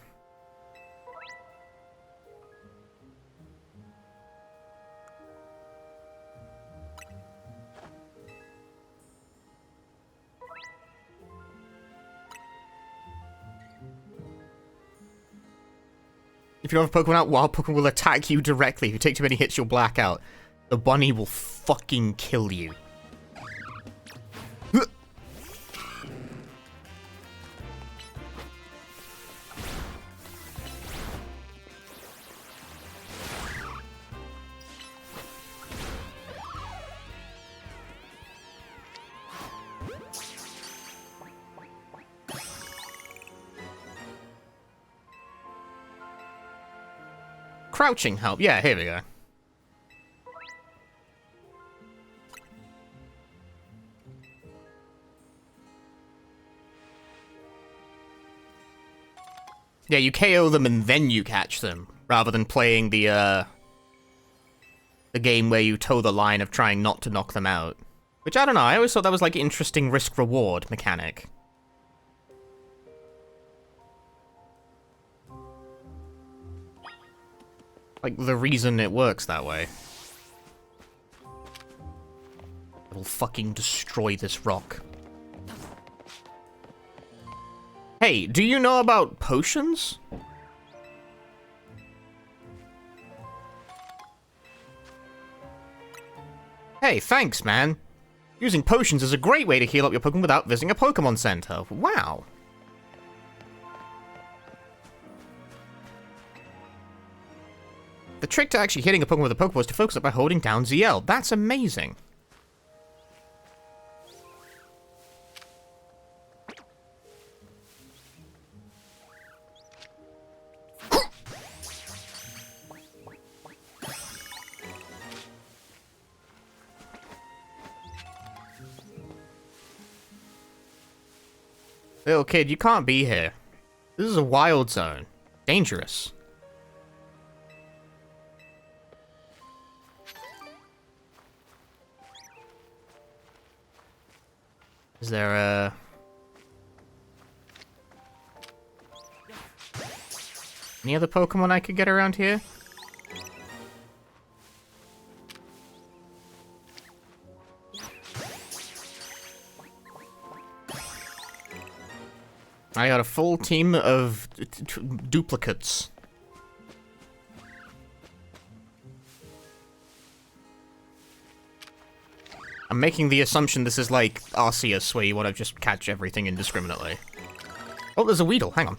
If you don't have Pokemon out, wild Pokemon will attack you directly. If you take too many hits, you'll black out. The bunny will fucking kill you. Crouching help. Yeah, here we go. Yeah, you KO them and then you catch them, rather than playing the game where you toe the line of trying not to knock them out. Which, I don't know, I always thought that was like an interesting risk-reward mechanic. Like, the reason it works that way. I will fucking destroy this rock. Hey, do you know about potions? Hey, thanks, man. Using potions is a great way to heal up your Pokemon without visiting a Pokemon Center. Wow. The trick to actually hitting a Pokemon with a Pokeball is to focus it by holding down ZL. That's amazing. Little kid, you can't be here. This is a wild zone. Dangerous. Is there a... any other Pokemon I could get around here? I got a full team of duplicates. I'm making the assumption this is like Arceus, where you want to just catch everything indiscriminately. Oh, there's a Weedle. Hang on.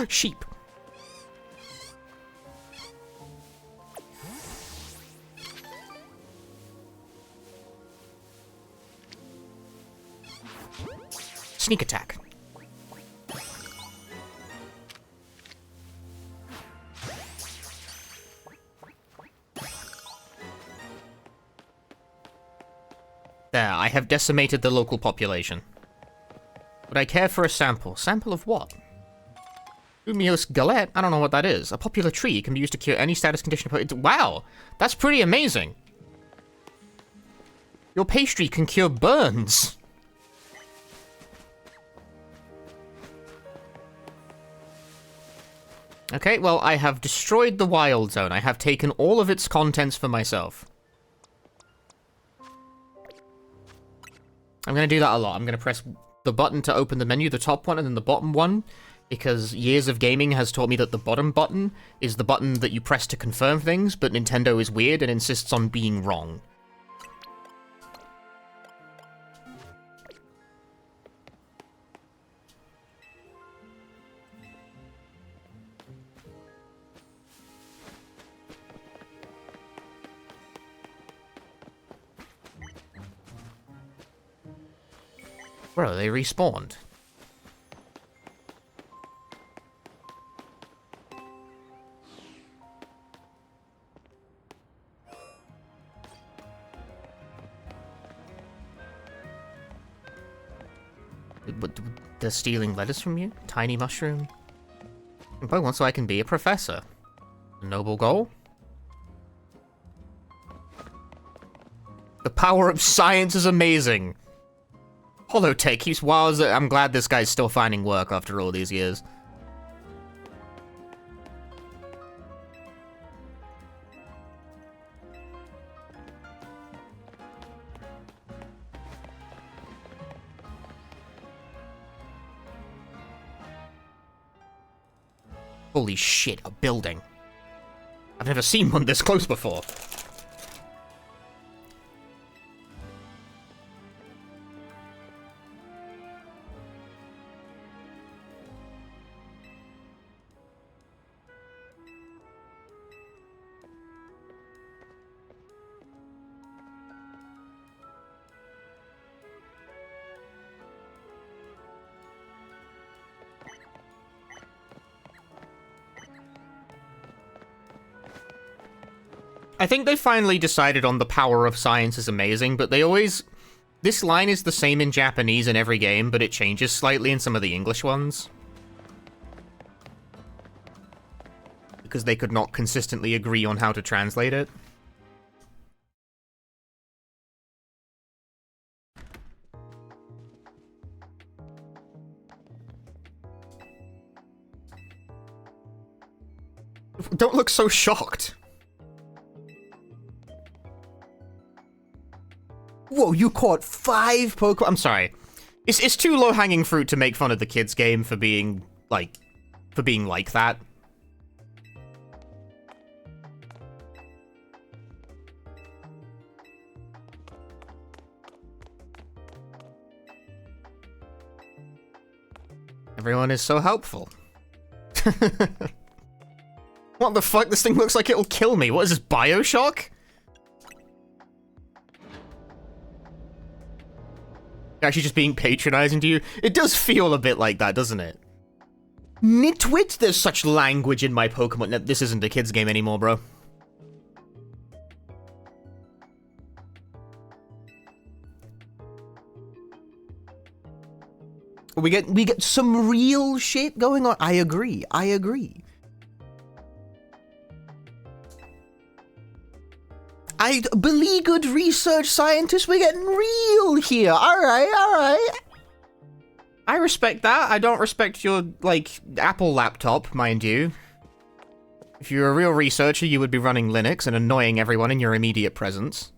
Sheep. Sneak attack. There, I have decimated the local population. Would I care for a sample? Sample of what? Umios Galette? I don't know what that is. A popular tree can be used to cure any status condition. Wow! That's pretty amazing! Your pastry can cure burns! Okay, well, I have destroyed the Wild Zone. I have taken all of its contents for myself. I'm gonna do that a lot. I'm gonna press the button to open the menu, the top one, and then the bottom one, because years of gaming has taught me that the bottom button is the button that you press to confirm things, but Nintendo is weird and insists on being wrong. Bro, they respawned. They're stealing letters from you? Tiny mushroom? Pokemon so I can be a professor. A noble goal? The power of science is amazing! Holotech keeps wild. I'm glad this guy's still finding work after all these years. Holy shit, a building. I've never seen one this close before. I think they finally decided on the power of science is amazing, but they always... This line is the same in Japanese in every game, but it changes slightly in some of the English ones. Because they could not consistently agree on how to translate it. Don't look so shocked. Whoa, you caught 5 Pokemon. I'm sorry. It's too low-hanging fruit to make fun of the kids' game for being like that. Everyone is so helpful. What the fuck? This thing looks like it'll kill me. What is this, Bioshock? Actually just being patronizing to you? It does feel a bit like that, doesn't it? Nitwit? There's such language in my Pokemon. No, this isn't a kid's game anymore, bro. We get some real shit going on. I agree. I beleaguered research scientists. We're getting real here. All right. I respect that. I don't respect your, like, Apple laptop, mind you. If you're a real researcher, you would be running Linux and annoying everyone in your immediate presence.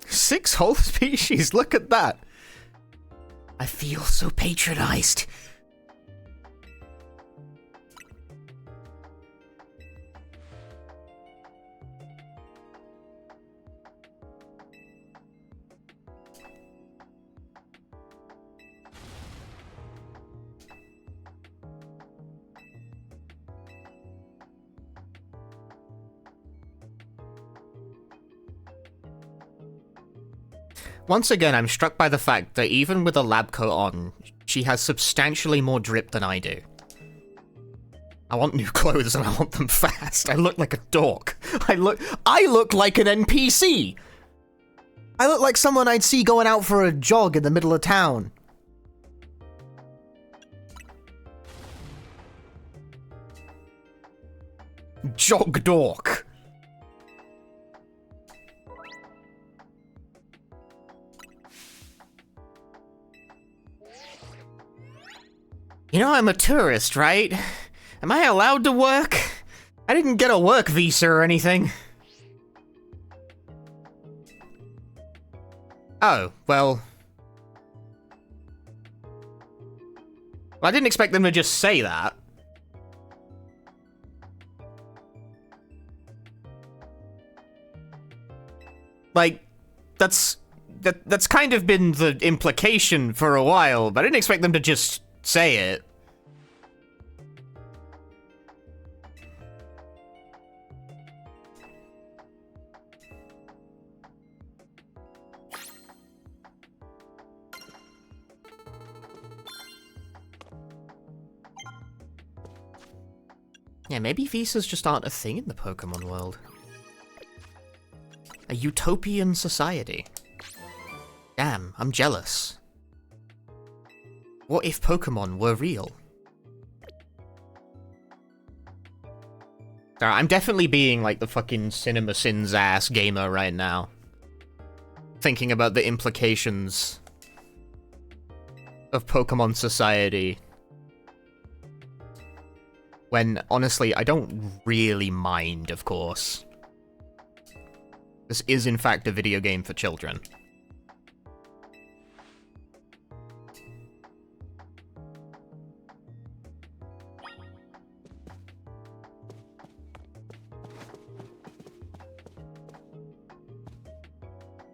Six whole species, look at that. I feel so patronized. Once again, I'm struck by the fact that even with a lab coat on, she has substantially more drip than I do. I want new clothes and I want them fast. I look like a dork. I look like an NPC! I look like someone I'd see going out for a jog in the middle of town. Jog dork. You know, I'm a tourist, right? Am I allowed to work? I didn't get a work visa or anything. Oh, well... I didn't expect them to just say that. Like, that's kind of been the implication for a while, but I didn't expect them to just say it. Yeah, maybe visas just aren't a thing in the Pokemon world. A utopian society. Damn, I'm jealous. What if Pokemon were real? Sorry, I'm definitely being like the fucking CinemaSins ass gamer right now. Thinking about the implications of Pokemon society. When, honestly, I don't really mind, of course. This is, in fact, a video game for children.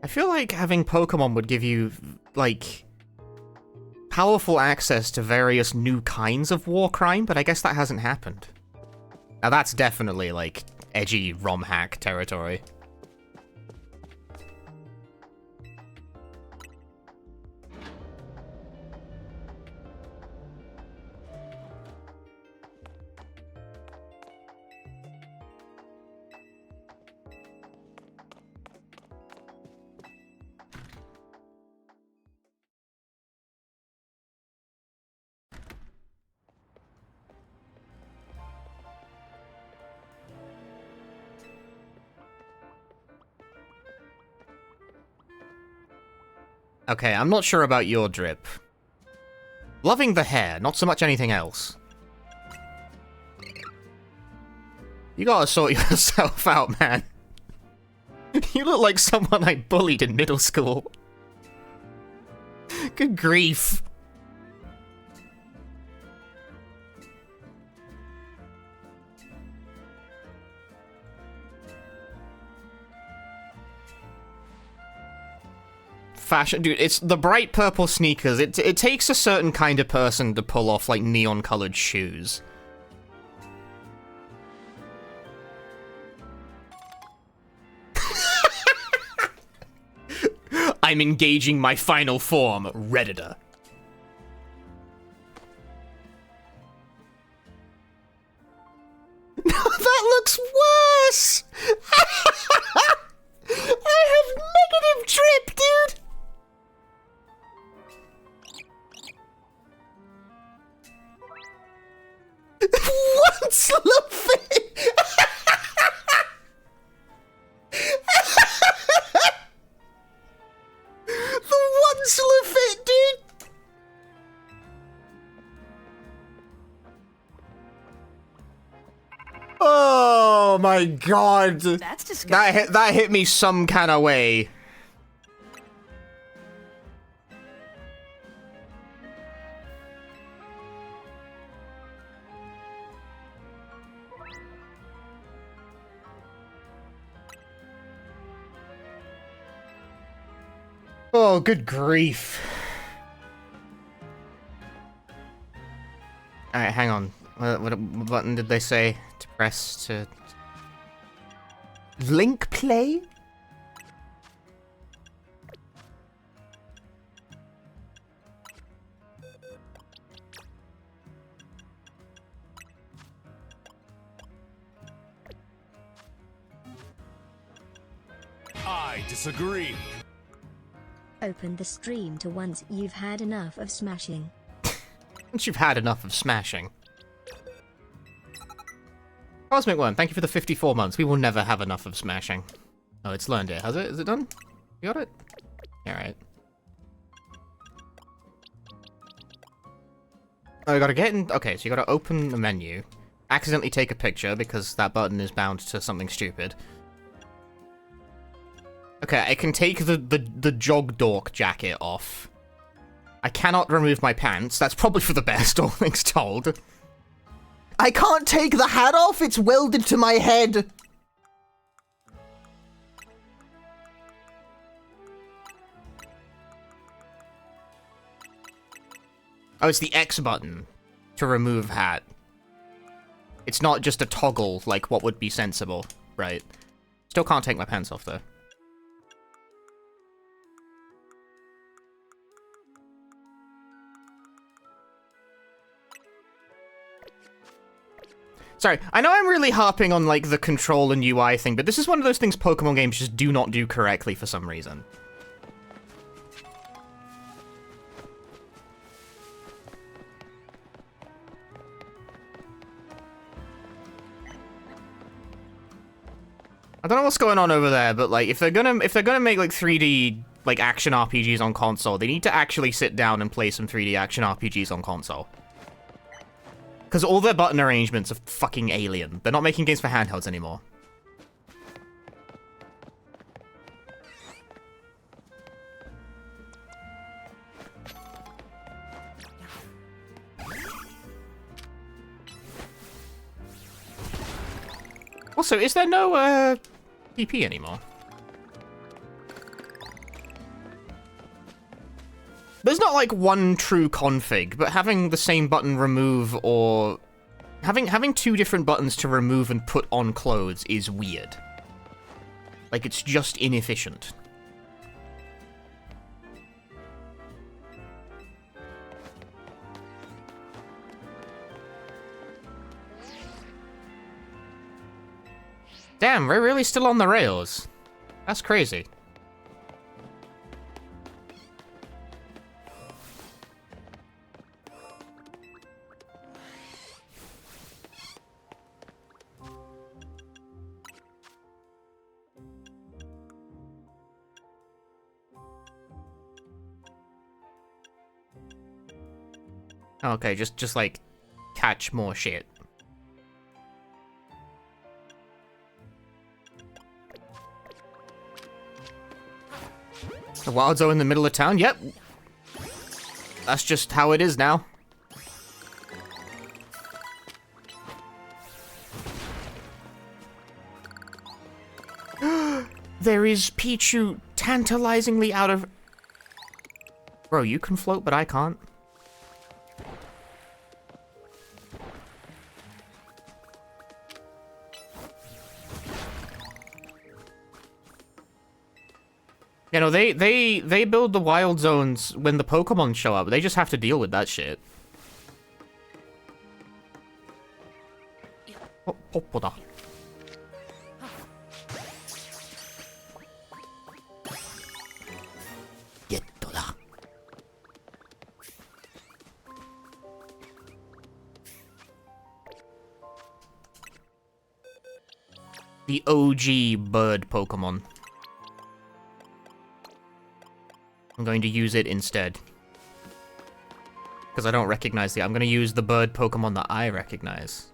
I feel like having Pokemon would give you, like, powerful access to various new kinds of war crime, but I guess that hasn't happened. Now that's definitely, like, edgy ROM hack territory. Okay, I'm not sure about your drip. Loving the hair, not so much anything else. You gotta sort yourself out, man. You look like someone I bullied in middle school. Good grief. Fashion, dude, it's the bright purple sneakers. It takes a certain kind of person to pull off, like, neon-colored shoes. I'm engaging my final form, Redditor. That looks worse! I have negative drip, dude! Once Luffy! The once Luffy, dude! Oh my god! That's disgusting. That hit me some kind of way. Oh, good grief. Alright, hang on. What button did they say to press to... Link play? I disagree. Open the stream to once you've had enough of smashing. Once you've had enough of smashing. Cosmic Worm, thank you for the 54 months. We will never have enough of smashing. Oh, it's learned it, has it? Is it done? You got it? Alright. Oh, you gotta get in... Okay, so you gotta open the menu. Accidentally take a picture, because that button is bound to something stupid. Okay, I can take the Jog Dork jacket off. I cannot remove my pants. That's probably for the best, all things told. I can't take the hat off! It's welded to my head! Oh, it's the X button to remove hat. It's not just a toggle like what would be sensible, right? Still can't take my pants off, though. Sorry, I know I'm really harping on, like, the control and UI thing, but this is one of those things Pokemon games just do not do correctly for some reason. I don't know what's going on over there, but, like, if they're gonna make, like, 3D, like, action RPGs on console, they need to actually sit down and play some 3D action RPGs on console. Because all their button arrangements are fucking alien. They're not making games for handhelds anymore. Also, is there no, PP anymore? There's not, like, one true config, but having the same button remove or... Having two different buttons to remove and put on clothes is weird. Like, it's just inefficient. Damn, we're really still on the rails. That's crazy. Okay, just like, catch more shit. wild zone in the middle of town? Yep. That's just how it is now. There is Pichu tantalizingly out of... Bro, you can float, but I can't. You know, they build the wild zones when the Pokemon show up. They just have to deal with that shit. Oh, Popoda. Gettoda. The OG bird Pokemon. I'm going to use it instead. Because I don't recognize I'm going to use the bird Pokemon that I recognize.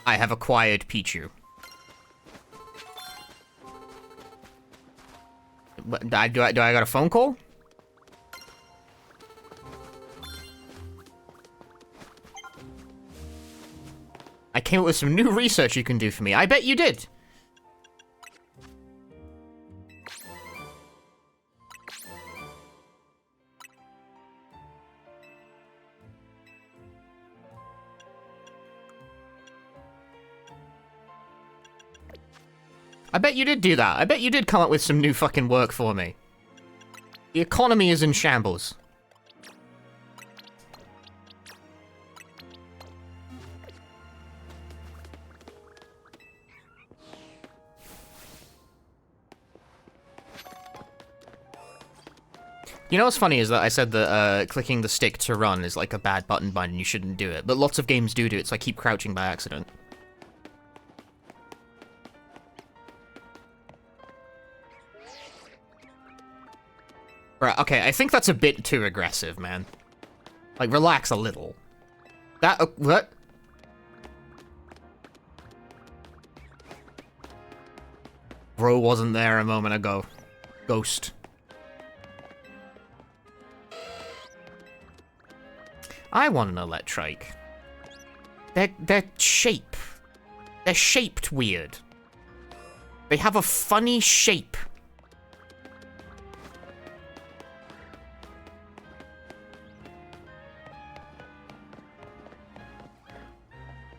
I have acquired Pichu. Do I got a phone call? I came up with some new research you can do for me. I bet you did. I bet you did do that. I bet you did come up with some new fucking work for me. The economy is in shambles. You know what's funny is that I said that clicking the stick to run is like a bad button bind and you shouldn't do it, but lots of games do it, so I keep crouching by accident. Right, okay, I think that's a bit too aggressive, man. Like, relax a little. That, what? Bro wasn't there a moment ago. Ghost. I want an Electrike. They're shaped weird. They have a funny shape.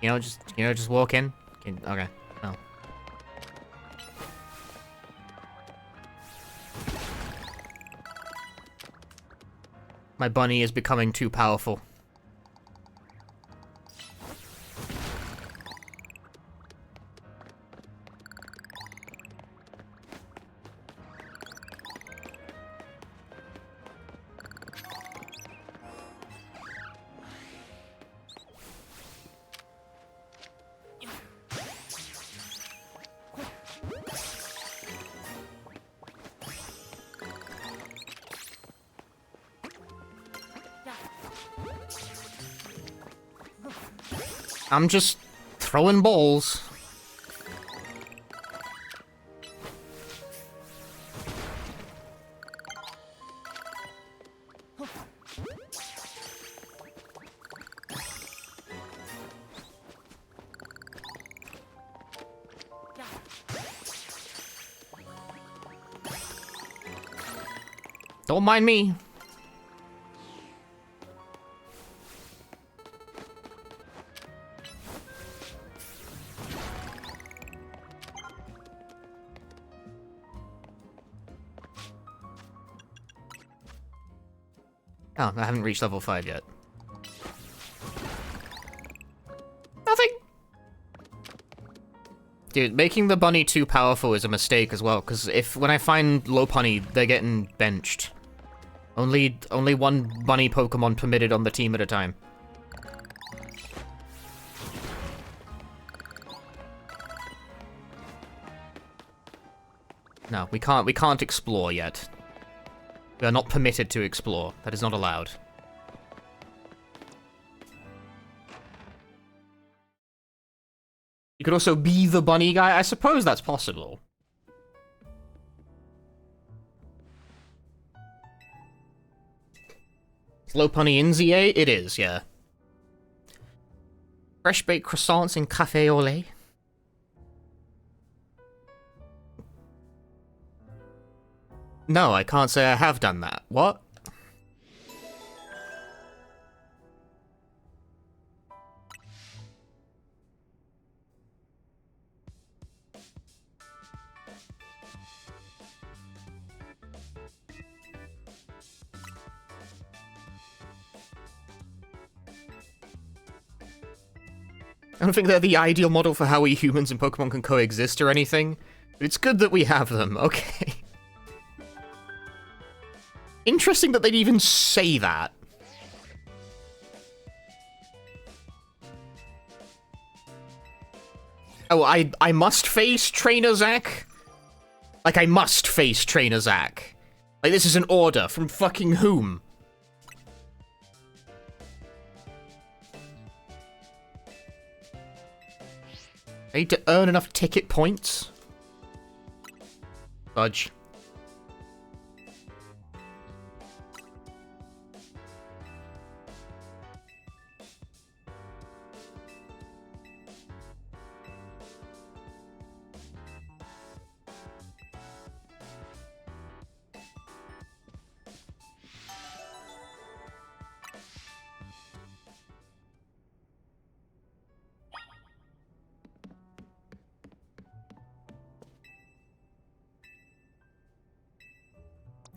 Just walk in. Okay, no. My bunny is becoming too powerful. I'm just throwing balls. Don't mind me. Oh, I haven't reached level 5 yet. Nothing! Dude, making the bunny too powerful is a mistake as well, because when I find Lopunny, they're getting benched. Only one bunny Pokemon permitted on the team at a time. No, we can't explore yet. We are not permitted to explore. That is not allowed. You could also be the bunny guy. I suppose that's possible. Slow punny in ZA? It is, yeah. Fresh baked croissants in cafe au lait. No, I can't say I have done that. What? I don't think they're the ideal model for how we humans and Pokemon can coexist or anything, but it's good that we have them, okay. Interesting that they'd even say that. Oh, I must face Trainer Zack? Like, I must face Trainer Zack. Like, this is an order from fucking whom? I need to earn enough ticket points. Fudge.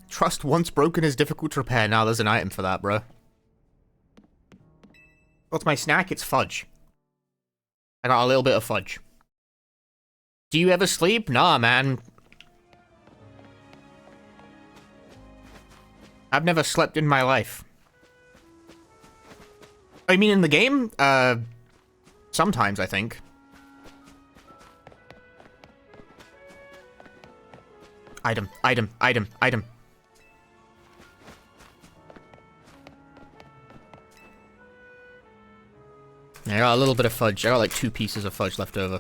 Trust once broken is difficult to repair. Now there's an item for that, bro. What's my snack? It's fudge. I got a little bit of fudge. Do you ever sleep? Nah, man. I've never slept in my life. I mean, in the game? Sometimes, I think. Item, item, item, item. I got a little bit of fudge. I got like 2 pieces of fudge left over.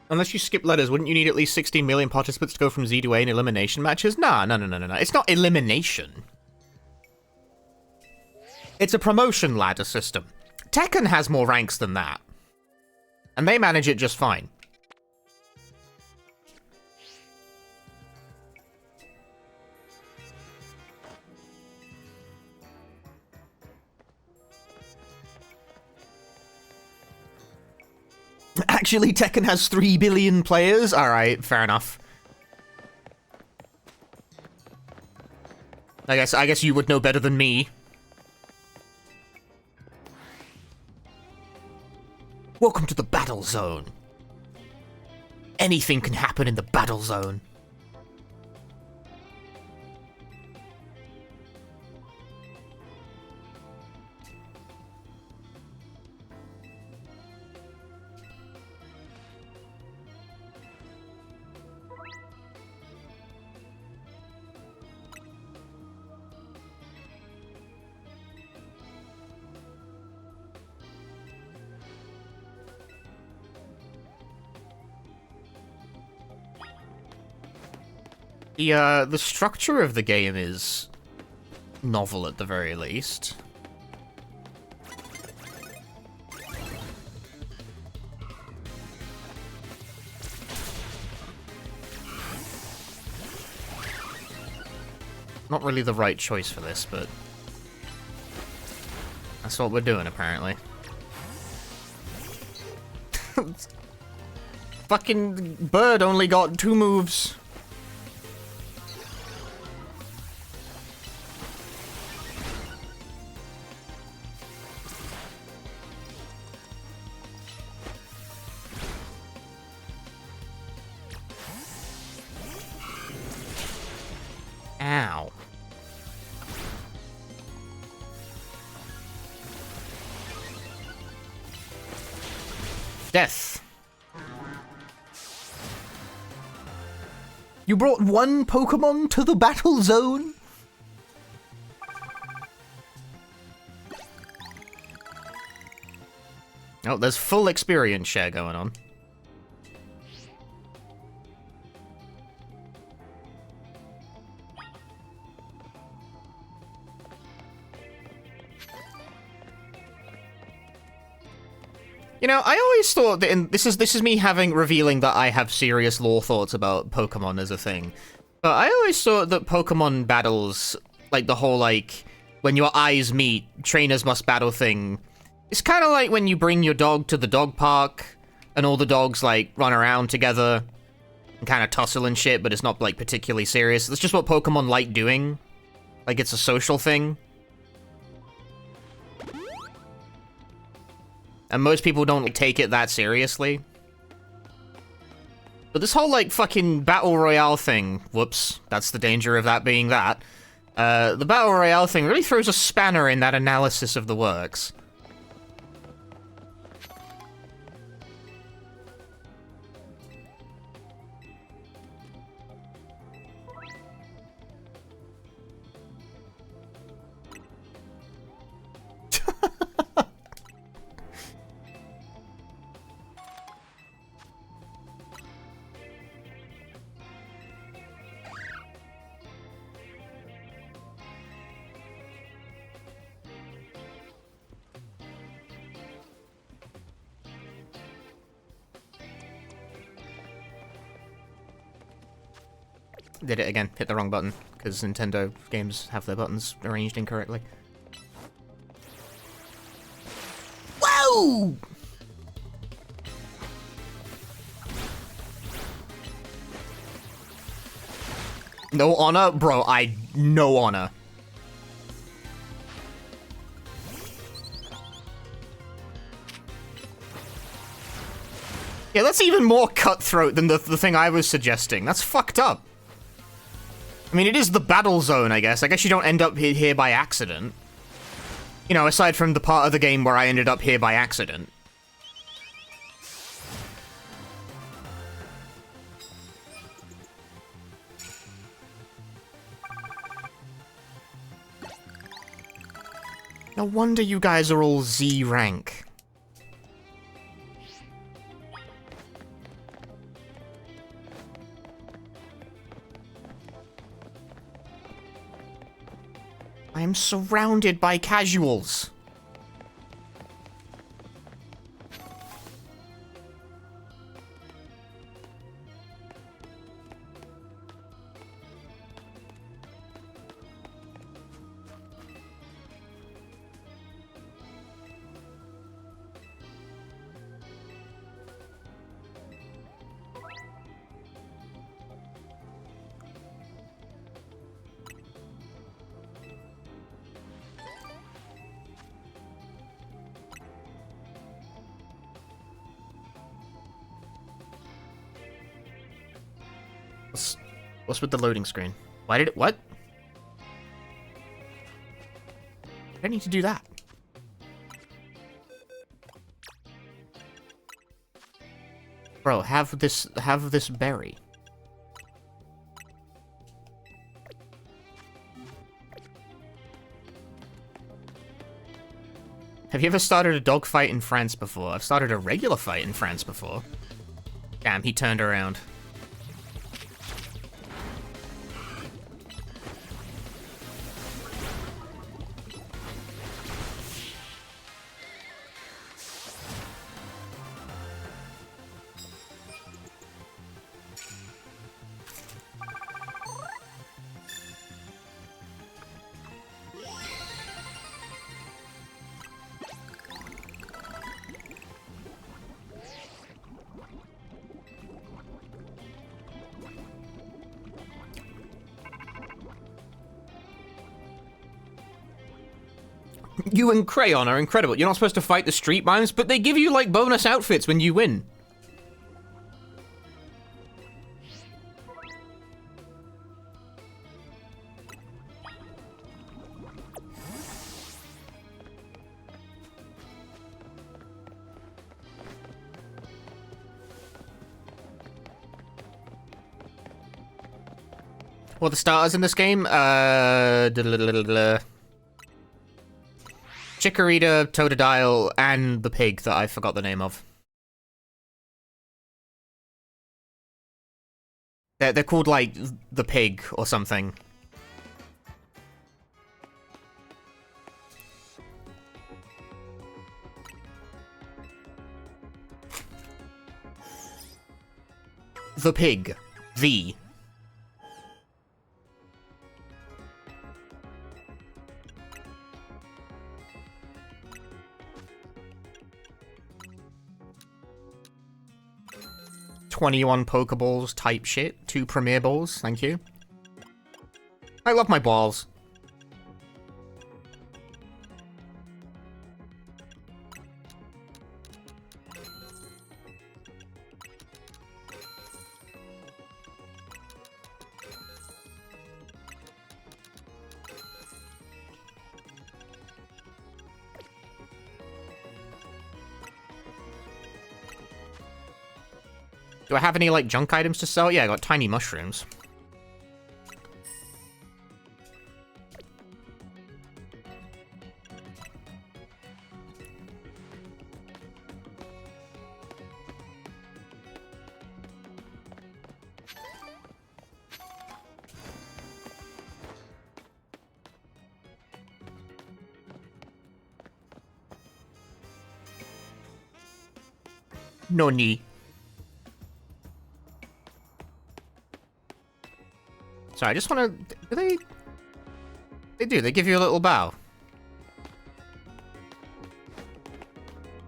Unless you skip letters, wouldn't you need at least 16 million participants to go from Z to A in elimination matches? Nah, no. It's not elimination. It's a promotion ladder system. Tekken has more ranks than that. And they manage it just fine. Actually, Tekken has 3 billion players? Alright, fair enough. I guess you would know better than me. Welcome to the battle zone. Anything can happen in the battle zone. The structure of the game is novel at the very least. Not really the right choice for this, but that's what we're doing, apparently. Fucking bird only got 2 moves. Ow. Death. You brought one Pokemon to the battle zone? Oh, there's full experience share going on. You know, I always thought that, and this is me revealing that I have serious lore thoughts about Pokemon as a thing. But I always thought that Pokemon battles, like the whole, like, when your eyes meet, trainers must battle thing, it's kind of like when you bring your dog to the dog park, and all the dogs, like, run around together, and kind of tussle and shit, but it's not, like, particularly serious. That's just what Pokemon like doing. Like, it's a social thing. And most people don't take it that seriously. But this whole, like, fucking Battle Royale thing... Whoops, that's the danger of that being that. The Battle Royale thing really throws a spanner in that analysis of the works. Did it again. Hit the wrong button, because Nintendo games have their buttons arranged incorrectly. Whoa! No honor? Bro, no honor. Yeah, that's even more cutthroat than the thing I was suggesting. That's fucked up. I mean, it is the battle zone, I guess. I guess you don't end up here by accident. You know, aside from the part of the game where I ended up here by accident. No wonder you guys are all Z rank. I am surrounded by casuals. What's with the loading screen? Why did it... What? I need to do that. Bro, have this berry. Have you ever started a dog fight in France before? I've started a regular fight in France before. Damn, he turned around. You and Crayon are incredible. You're not supposed to fight the street mimes, but they give you, like, bonus outfits when you win. What are the starters in this game? Chikorita, Totodile, and the pig that I forgot the name of. They're called, like, the pig or something. The pig. The. "21 Pokeballs type shit. 2 Premier Balls, thank you. I love my balls. Do I have any, like, junk items to sell? Yeah, I got tiny mushrooms. Noni. Sorry, I just want to... Do they... They do. They give you a little bow.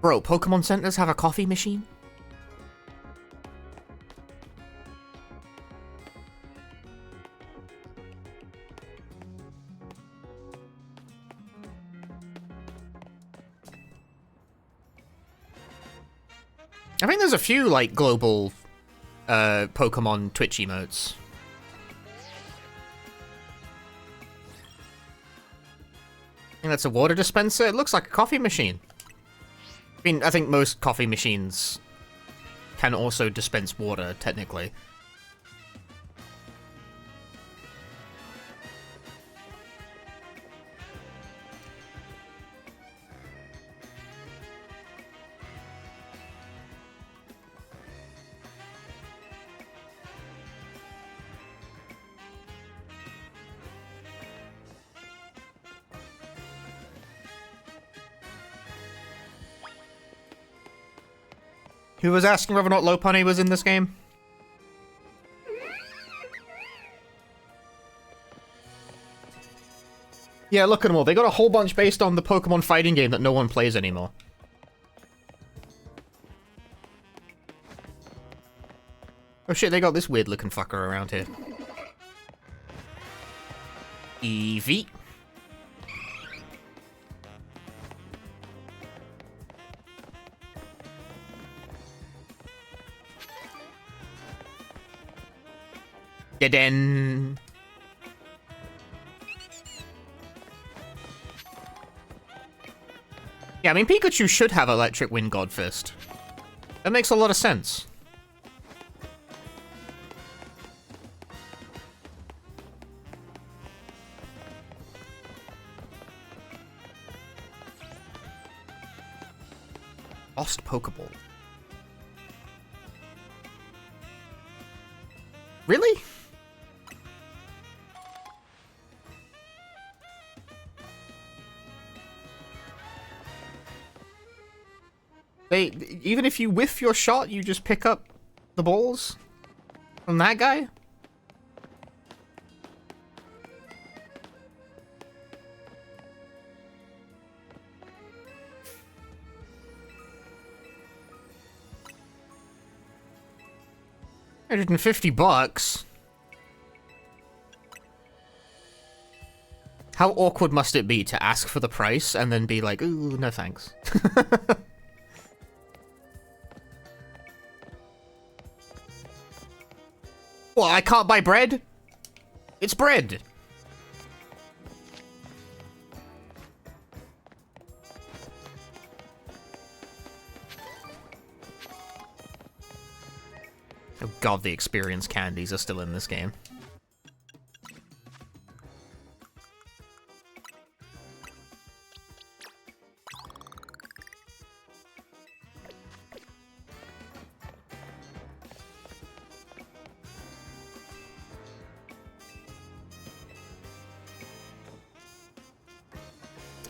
Bro, Pokemon centers have a coffee machine? I think there's a few, like, global Pokemon Twitch emotes. I think that's a water dispenser. It looks like a coffee machine. I mean, I think most coffee machines can also dispense water, technically. Who was asking whether or not Lopunny was in this game? Yeah, look at them all. They got a whole bunch based on the Pokemon fighting game that no one plays anymore. Oh shit, they got this weird looking fucker around here. Eevee. Dead. Yeah, I mean, Pikachu should have Electric Wind God Fist. That makes a lot of sense. Lost Pokeball. Really? Even if you whiff your shot, you just pick up the balls from that guy? $150. How awkward must it be to ask for the price and then be like, ooh, no thanks. What, I can't buy bread? It's bread. Oh god, the experience candies are still in this game.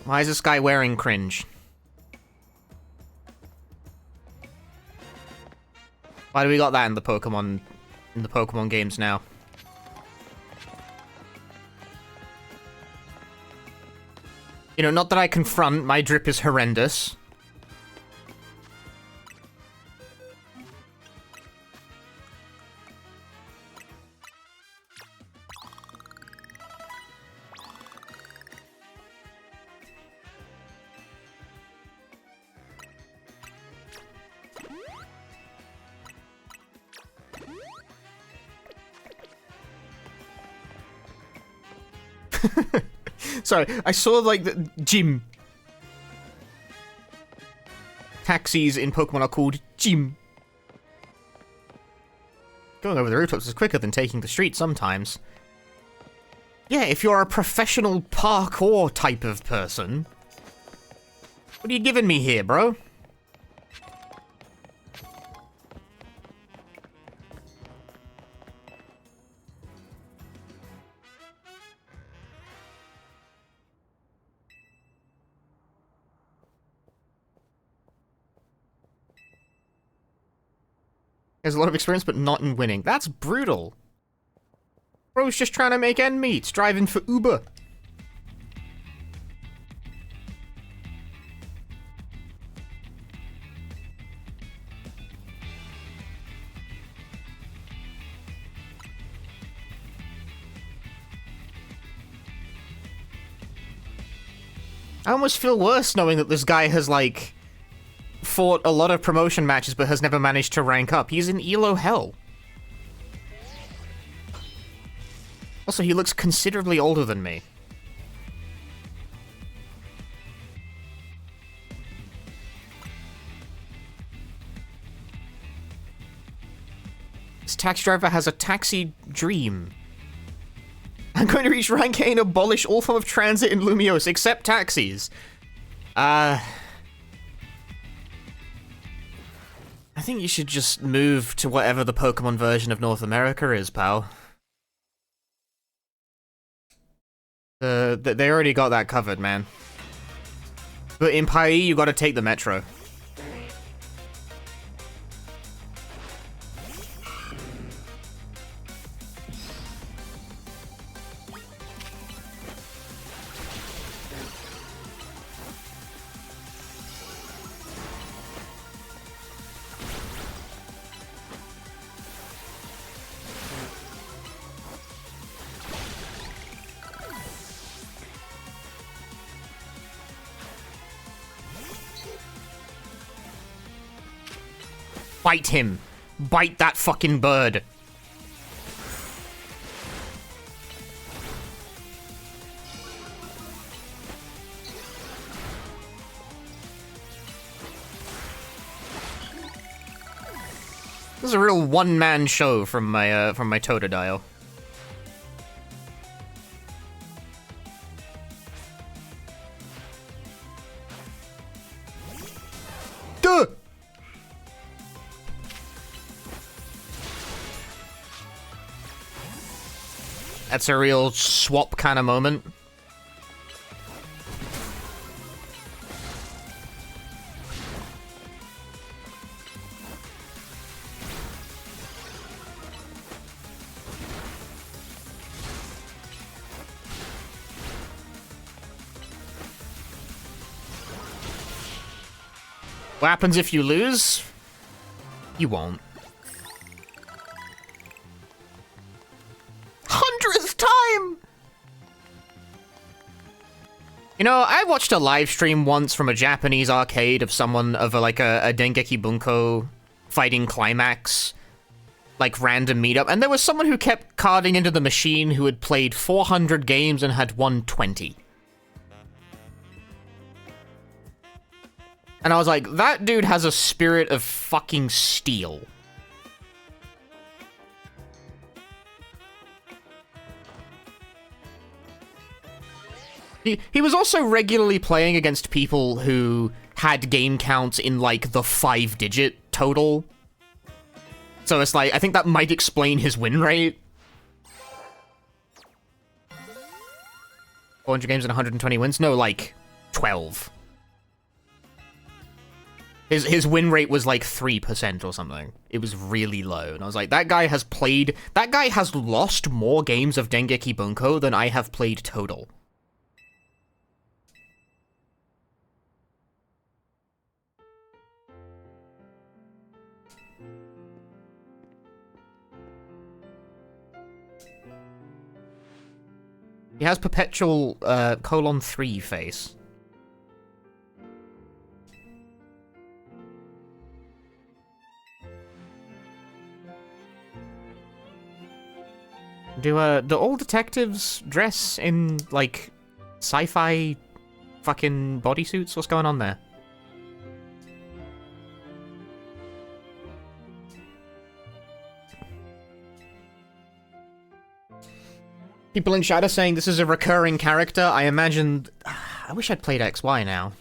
Why is this guy wearing cringe? Why do we got that in the Pokemon games now? You know, not that I confront, my drip is horrendous. Sorry, I saw, like, the gym. Taxis in Pokemon are called gym. Going over the rooftops is quicker than taking the street sometimes. Yeah, if you're a professional parkour type of person. What are you giving me here, bro? Has a lot of experience, but not in winning. That's brutal. Bro's just trying to make ends meet, driving for Uber. I almost feel worse knowing that this guy has, like, fought a lot of promotion matches but has never managed to rank up. He's in Elo hell. Also, he looks considerably older than me. This taxi driver has a taxi dream. I'm going to reach rank A and abolish all form of transit in Lumiose, except taxis. I think you should just move to whatever the Pokemon version of North America is, pal. They already got that covered, man. But in Pai, you gotta take the metro. Bite him. Bite that fucking bird. This is a real one-man show from my Totodile. Duh! That's a real swap kind of moment. What happens if you lose? You won't. 100th time! You know, I watched a live stream once from a Japanese arcade of someone of a Dengeki Bunko fighting Climax, like random meetup, and there was someone who kept carding into the machine who had played 400 games and had won 20. And I was like, that dude has a spirit of fucking steel. He was also regularly playing against people who had game counts in, like, the 5-digit total. So it's like, I think that might explain his win rate. 400 games and 120 wins? No, like, 12. His win rate was like 3% or something. It was really low. And I was like, that guy has lost more games of Dengeki Bunko than I have played total. He has perpetual :3 face. Do all detectives dress in, like, sci-fi fucking bodysuits? What's going on there? People in chat are saying this is a recurring character. I imagined... I wish I'd played XY now.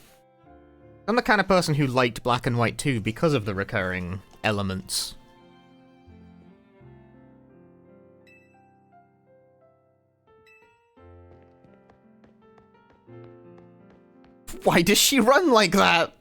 I'm the kind of person who liked Black and White 2 because of the recurring elements. Why does she run like that?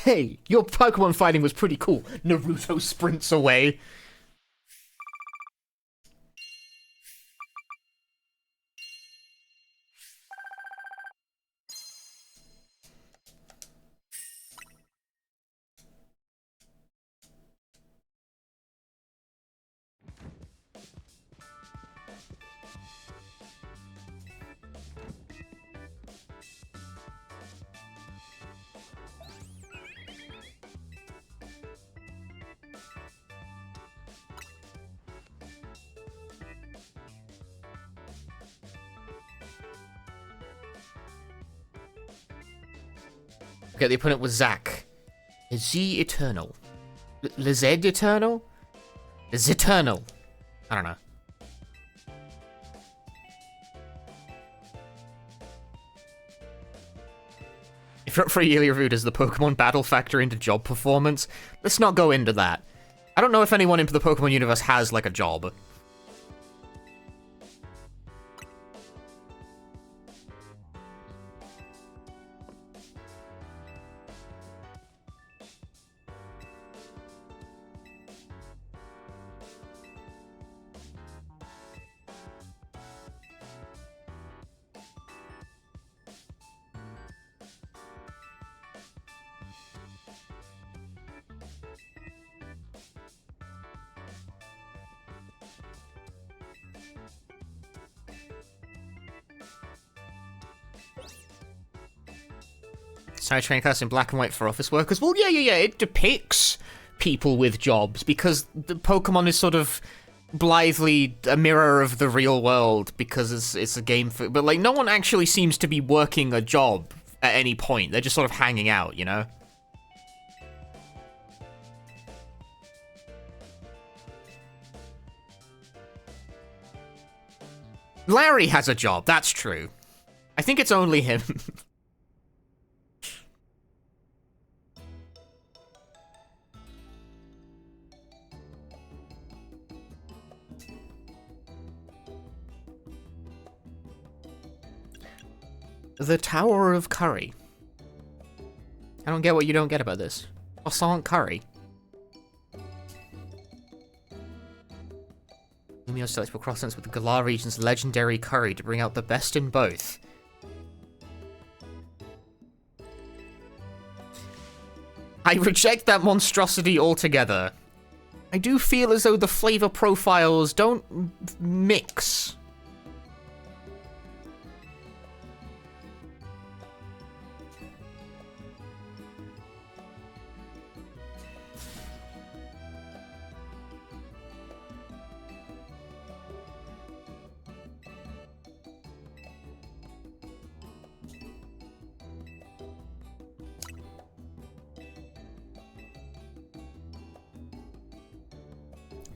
Hey, your Pokemon fighting was pretty cool. Naruto sprints away. Okay, the opponent was Zack. Z Eternal. The Z Eternal? The Z Eternal. I don't know. If you're up for a yearly review, does the Pokemon battle factor into job performance? Let's not go into that. I don't know if anyone in the Pokemon universe has, like, a job. Train class in black and white for office workers. Well, yeah. It depicts people with jobs because the Pokemon is sort of blithely a mirror of the real world because it's a game for. But like, no one actually seems to be working a job at any point. They're just sort of hanging out, you know. Larry has a job. That's true. I think it's only him. The Tower of Curry. I don't get what you don't get about this. Croissant curry. Lumio selects for croissants with the Galar region's legendary curry to bring out the best in both. I reject that monstrosity altogether. I do feel as though the flavor profiles don't mix.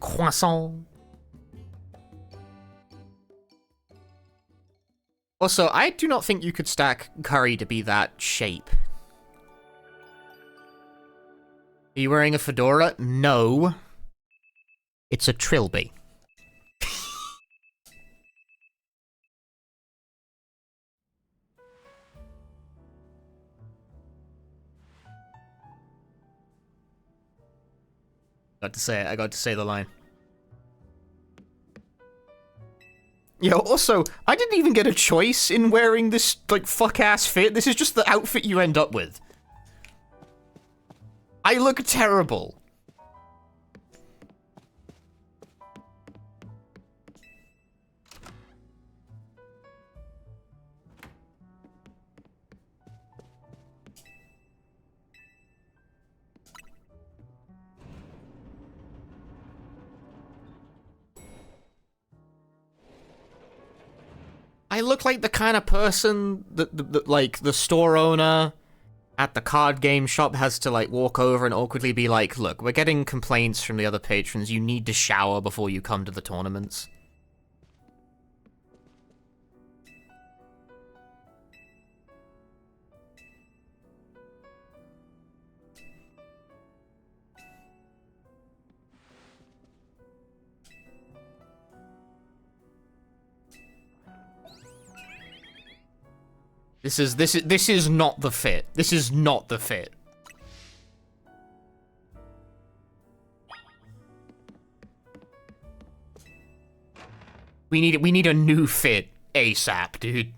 Croissant. Also, I do not think you could stack curry to be that shape. Are you wearing a fedora? No. It's a trilby. Got to say it. I got to say the line. Yeah, also, I didn't even get a choice in wearing this, like, fuck-ass fit. This is just the outfit you end up with. I look terrible. I look like the kind of person that like, the store owner at the card game shop has to, like, walk over and awkwardly be like, look, we're getting complaints from the other patrons, you need to shower before you come to the tournaments. This is not the fit. This is not the fit. We need a new fit ASAP, dude.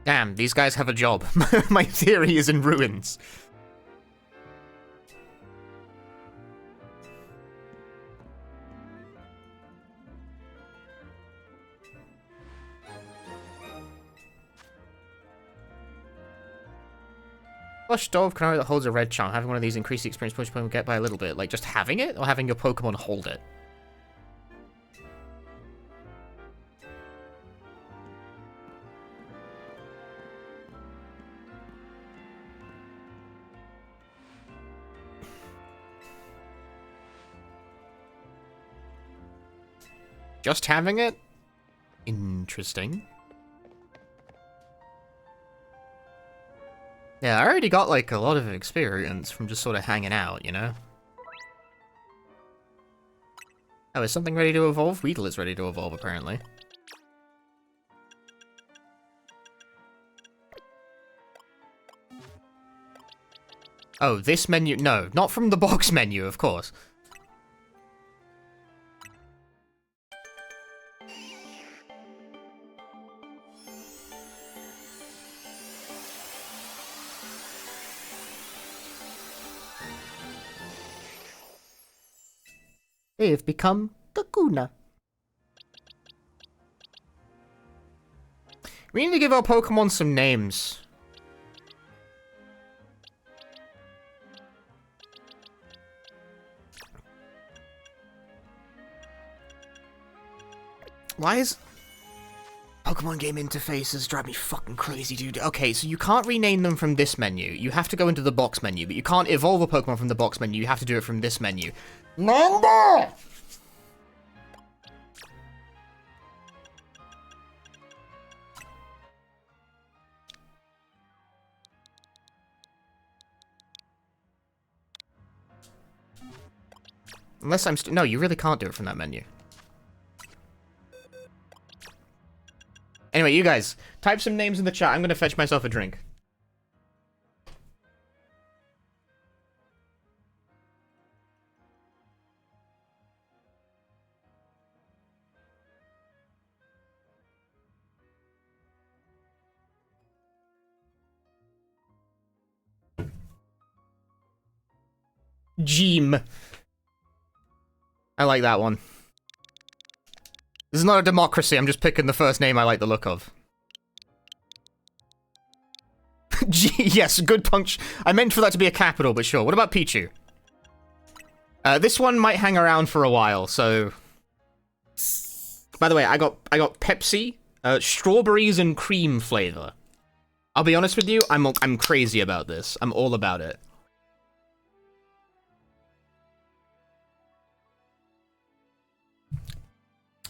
Damn, these guys have a job. My theory is in ruins. Plush Dove Canary that holds a red charm. Having one of these increase the experience push point will get by a little bit. Like, just having it, or having your Pokemon hold it? Just having it? Interesting. Yeah, I already got, like, a lot of experience from just sort of hanging out, you know? Oh, is something ready to evolve? Weedle is ready to evolve, apparently. Oh, this menu? No, not from the box menu, of course. They have become Kakuna. We need to give our Pokemon some names. Why is... Pokemon game interfaces drive me fucking crazy, dude. Okay, so you can't rename them from this menu. You have to go into the box menu, but you can't evolve a Pokemon from the box menu. You have to do it from this menu. Number! Unless I'm no, you really can't do it from that menu. Anyway, you guys, type some names in the chat. I'm gonna fetch myself a drink. Jeem. I like that one. This is not a democracy, I'm just picking the first name I like the look of. Yes, good punch. I meant for that to be a capital, but sure. What about Pichu? This one might hang around for a while, so... By the way, I got Pepsi, strawberries and cream flavor. I'll be honest with you, I'm crazy about this. I'm all about it.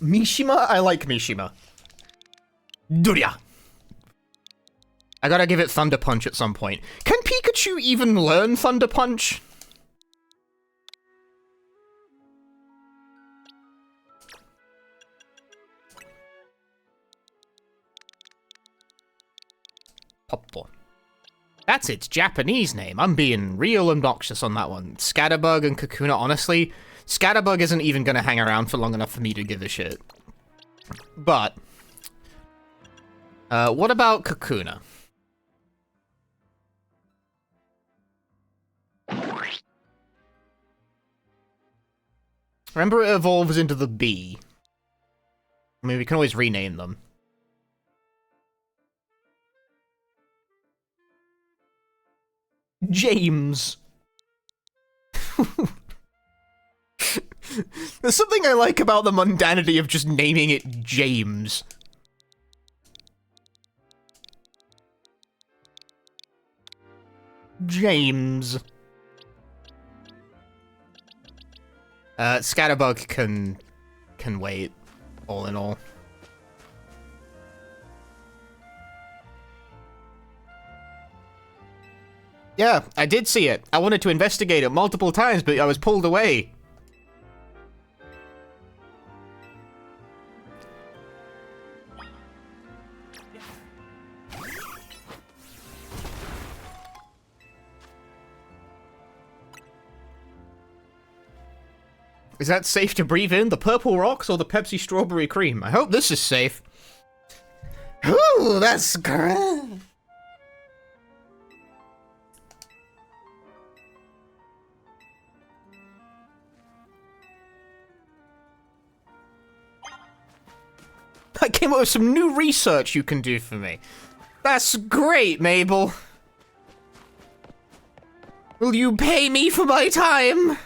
Mishima? I like Mishima. Durya! I gotta give it Thunder Punch at some point. Can Pikachu even learn Thunder Punch? Poppo. That's its Japanese name. I'm being real obnoxious on that one. Scatterbug and Kakuna, honestly, Scatterbug isn't even gonna hang around for long enough for me to give a shit. But, what about Kakuna? Remember it evolves into the bee. I mean, we can always rename them. James. There's something I like about the mundanity of just naming it James. James. Scatterbug can wait, all in all. Yeah, I did see it. I wanted to investigate it multiple times, but I was pulled away. Is that safe to breathe in? The purple rocks or the Pepsi strawberry cream? I hope this is safe. Ooh, that's great. I came up with some new research you can do for me. That's great, Mabel. Will you pay me for my time?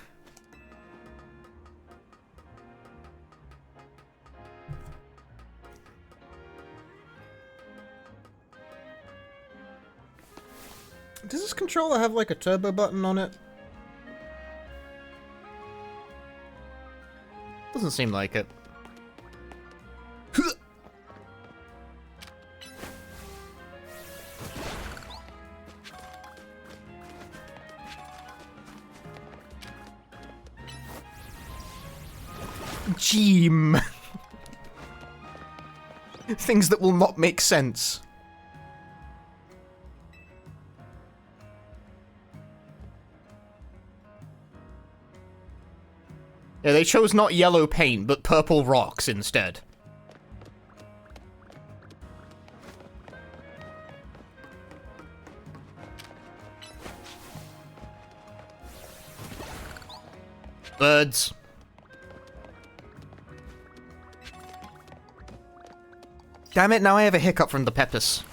Does this controller have like a turbo button on it? Doesn't seem like it. Gym. Things that will not make sense. Yeah, they chose not yellow paint, but purple rocks instead. Birds. Damn it, now I have a hiccup from the peppers.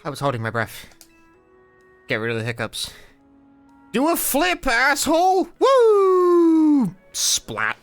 I was holding my breath. Get rid of the hiccups. Do a flip, asshole! Woo! Splat.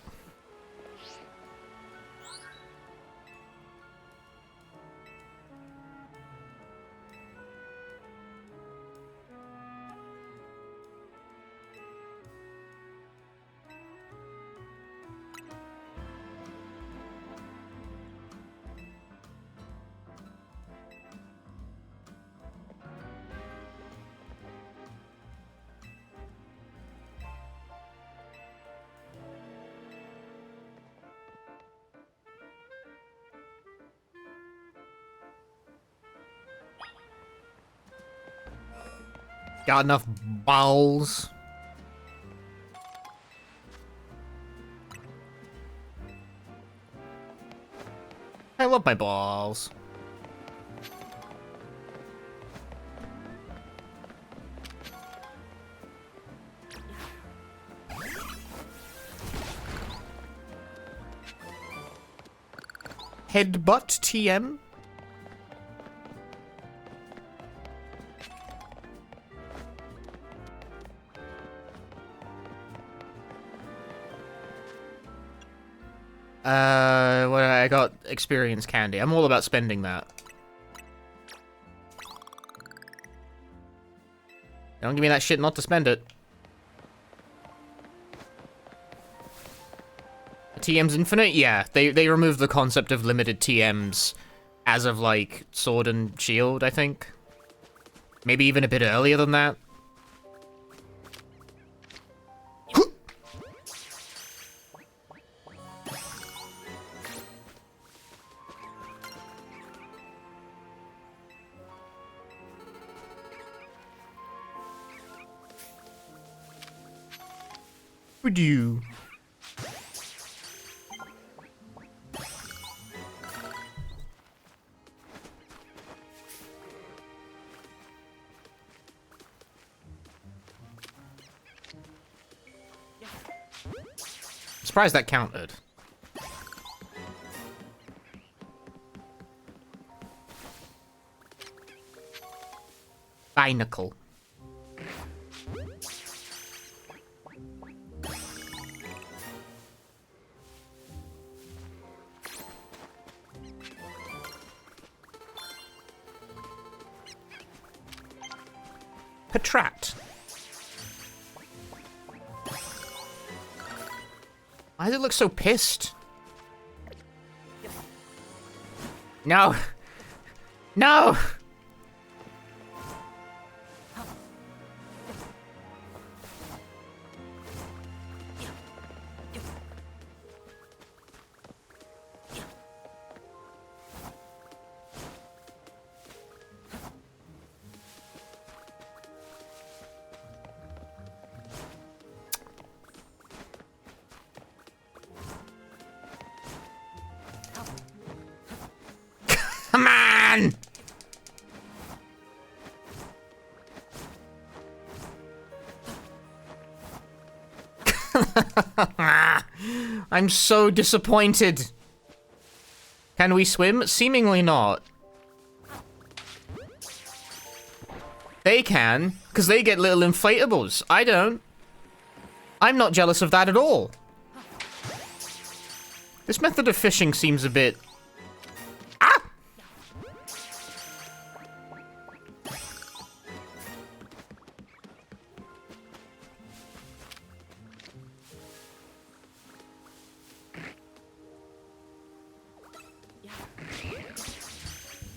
Got enough balls. I love my balls. Headbutt TM? Well, I got experience candy. I'm all about spending that. Don't give me that shit not to spend it. TM's infinite? Yeah, they removed the concept of limited TMs as of, like, Sword and Shield, I think. Maybe even a bit earlier than that. Would you? Surprised that counted. Binacle. Patrat. Why does it look so pissed? No. No! Come on! I'm so disappointed. Can we swim? Seemingly not. They can, because they get little inflatables. I don't. I'm not jealous of that at all. This method of fishing seems a bit... Ah!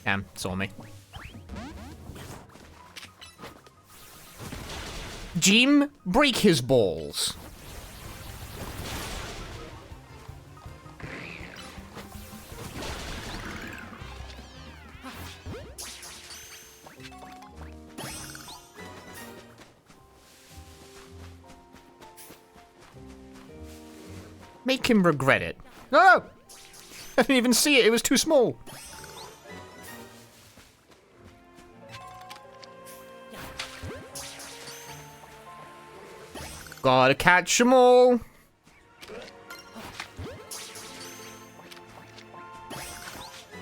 Damn, saw me. Jim, break his balls. Make him regret it. No! I didn't even see it, it was too small. Gotta catch 'em all.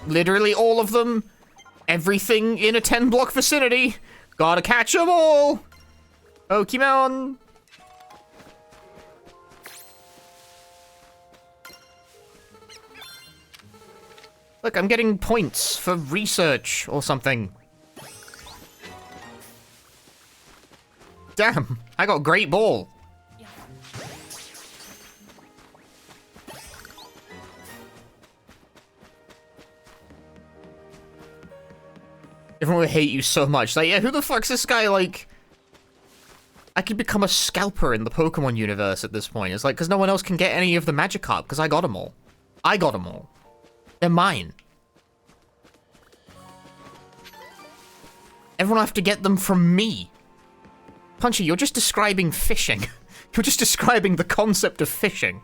Literally all of them. Everything in a 10-block vicinity. Gotta catch 'em all. Pokemon. Look, I'm getting points for research or something. Damn, I got Great Ball. Everyone would hate you so much. Like, yeah, who the fuck's this guy, like... I could become a scalper in the Pokemon universe at this point. It's like, because no one else can get any of the Magikarp, because I got them all. I got them all. They're mine. Everyone will have to get them from me. Punchy, you're just describing fishing. You're just describing the concept of fishing.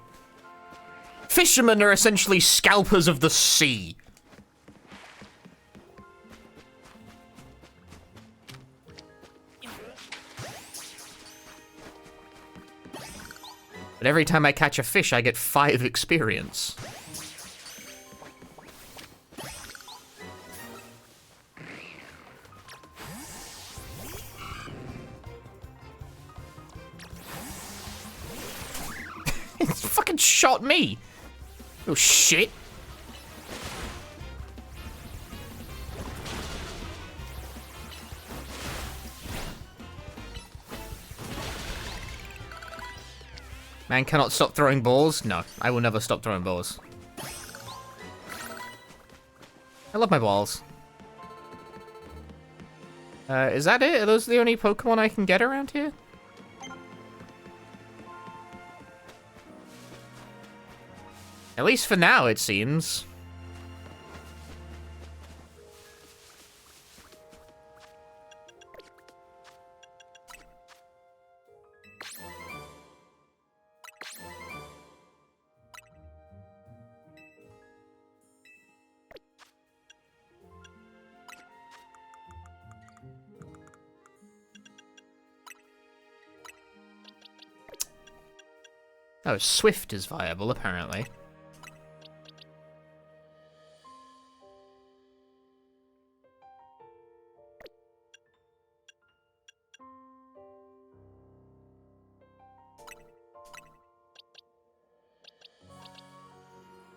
Fishermen are essentially scalpers of the sea. But every time I catch a fish, I get 5 experience. It fucking shot me. Oh shit. Man cannot stop throwing balls? No, I will never stop throwing balls. I love my balls. Is that it? Are those the only Pokemon I can get around here? At least for now, it seems. Oh, Swift is viable, apparently.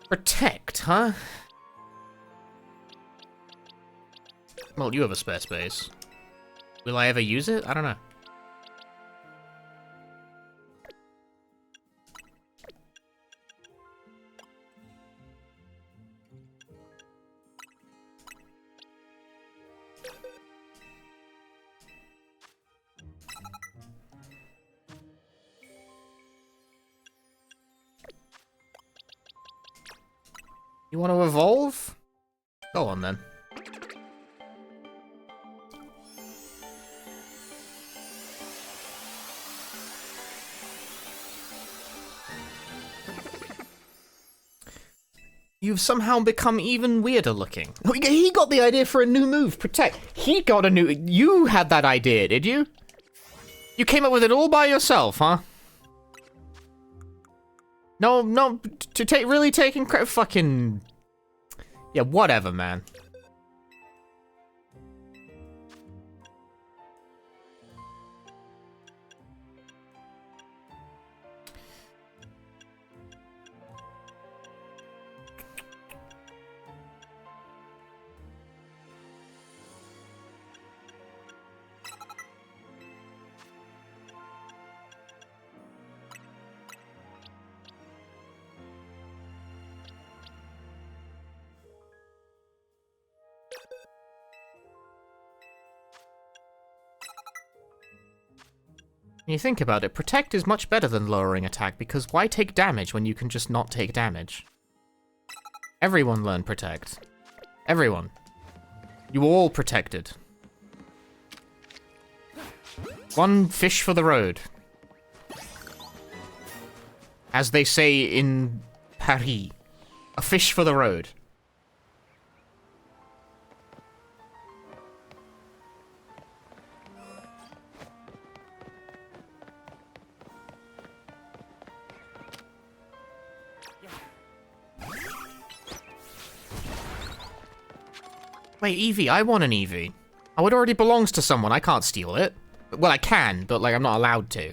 Protect, huh? Well, you have a spare space. Will I ever use it? I don't know. You want to evolve? Go on then. You've somehow become even weirder looking. He got the idea for a new move, Protect. He got a new... You had that idea, did you? You came up with it all by yourself, huh? No, really taking credit, fucking... Yeah, whatever, man. When you think about it, Protect is much better than lowering attack, because why take damage when you can just not take damage? Everyone learn Protect. Everyone. You were all protected. One fish for the road. As they say in Paris. A fish for the road. Wait, Eevee, I want an Eevee. Oh, it already belongs to someone, I can't steal it. Well, I can, but, like, I'm not allowed to.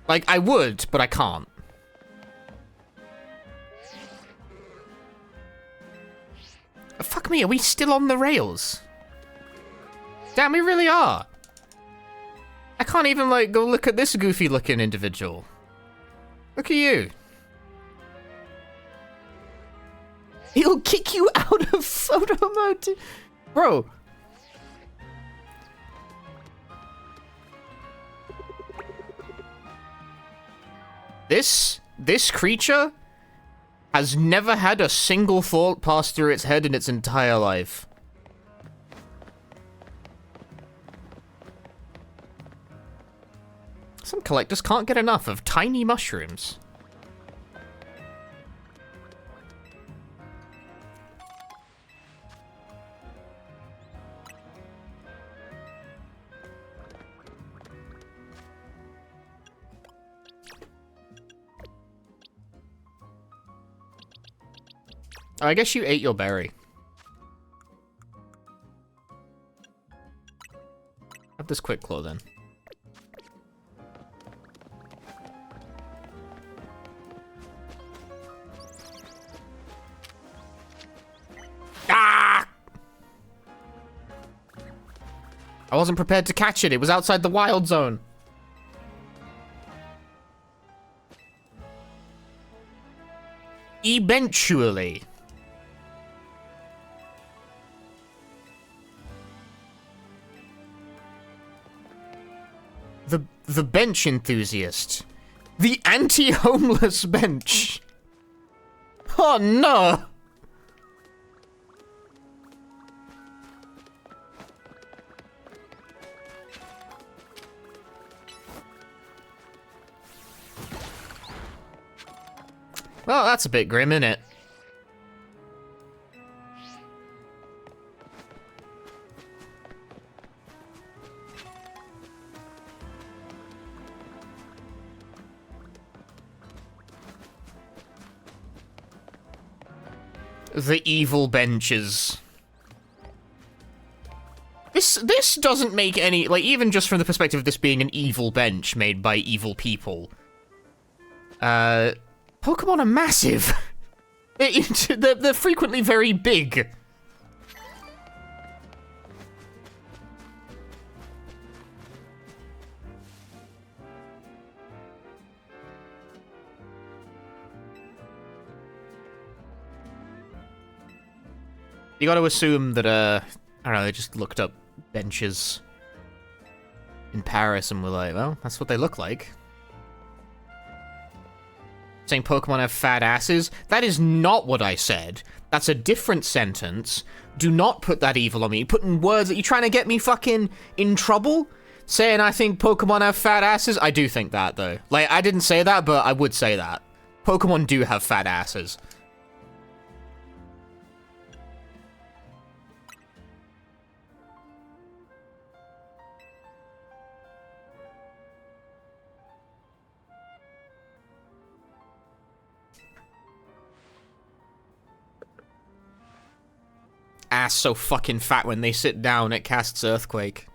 Like, I would, but I can't. Fuck me, are we still on the rails? Damn, we really are. I can't even, like, go look at this goofy-looking individual. Look at you. He'll kick you out of photo mode. Bro. This creature has never had a single thought pass through its head in its entire life. collectors can't get enough of tiny mushrooms. Oh, I guess you ate your berry. Have this quick claw then. Ah! I wasn't prepared to catch it. It was outside the wild zone. Eventually. The bench enthusiast. The anti-homeless bench. Oh no! Well, that's a bit grim, isn't it? The evil benches. This doesn't make any, like, even just from the perspective of this being an evil bench made by evil people. Pokemon are massive. They're frequently very big. You gotta assume that, I don't know, they just looked up benches in Paris and were like, well, that's what they look like. Saying Pokemon have fat asses? That is not what I said. That's a different sentence. Do not put that evil on me. You're putting words that you're trying to get me fucking in trouble? Saying I think Pokemon have fat asses? I do think that, though. Like, I didn't say that, but I would say that. Pokemon do have fat asses. Ass so fucking fat when they sit down, it casts Earthquake.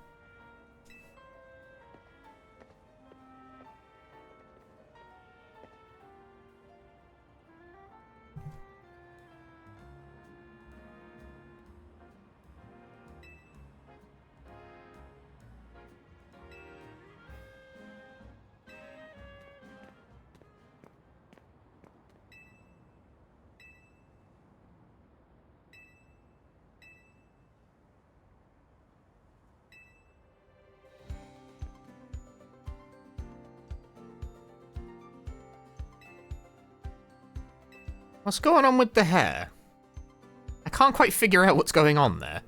What's going on with the hair? I can't quite figure out what's going on there.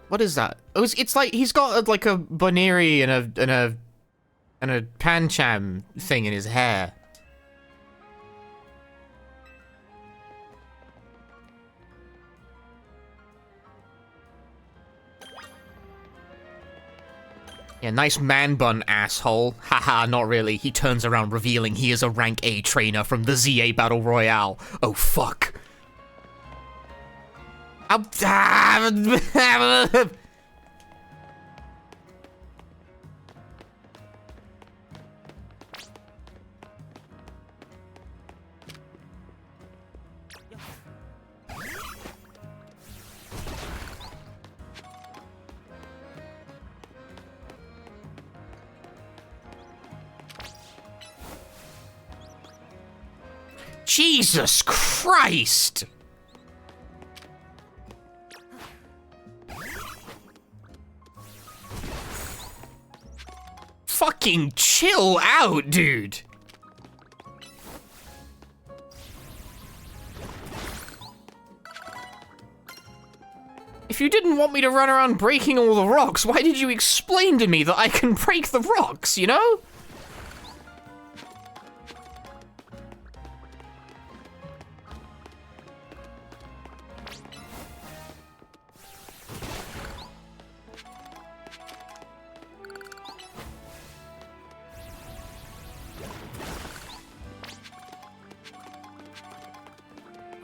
What is that? It's like he's got like a Boneri and a Pancham thing in his hair. Yeah, nice man bun, asshole. Haha, not really. He turns around revealing he is a rank A trainer from the ZA Battle Royale. Oh, fuck. Jesus Christ! fucking chill out, dude. If you didn't want me to run around breaking all the rocks, why did you explain to me that I can break the rocks, you know?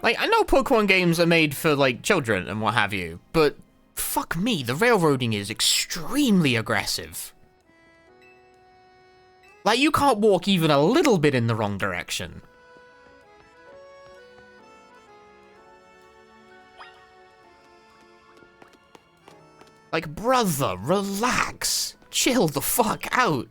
Like, I know Pokemon games are made for, like, children and what have you, but fuck me, the railroading is extremely aggressive. Like, you can't walk even a little bit in the wrong direction. Like, brother, relax. Chill the fuck out.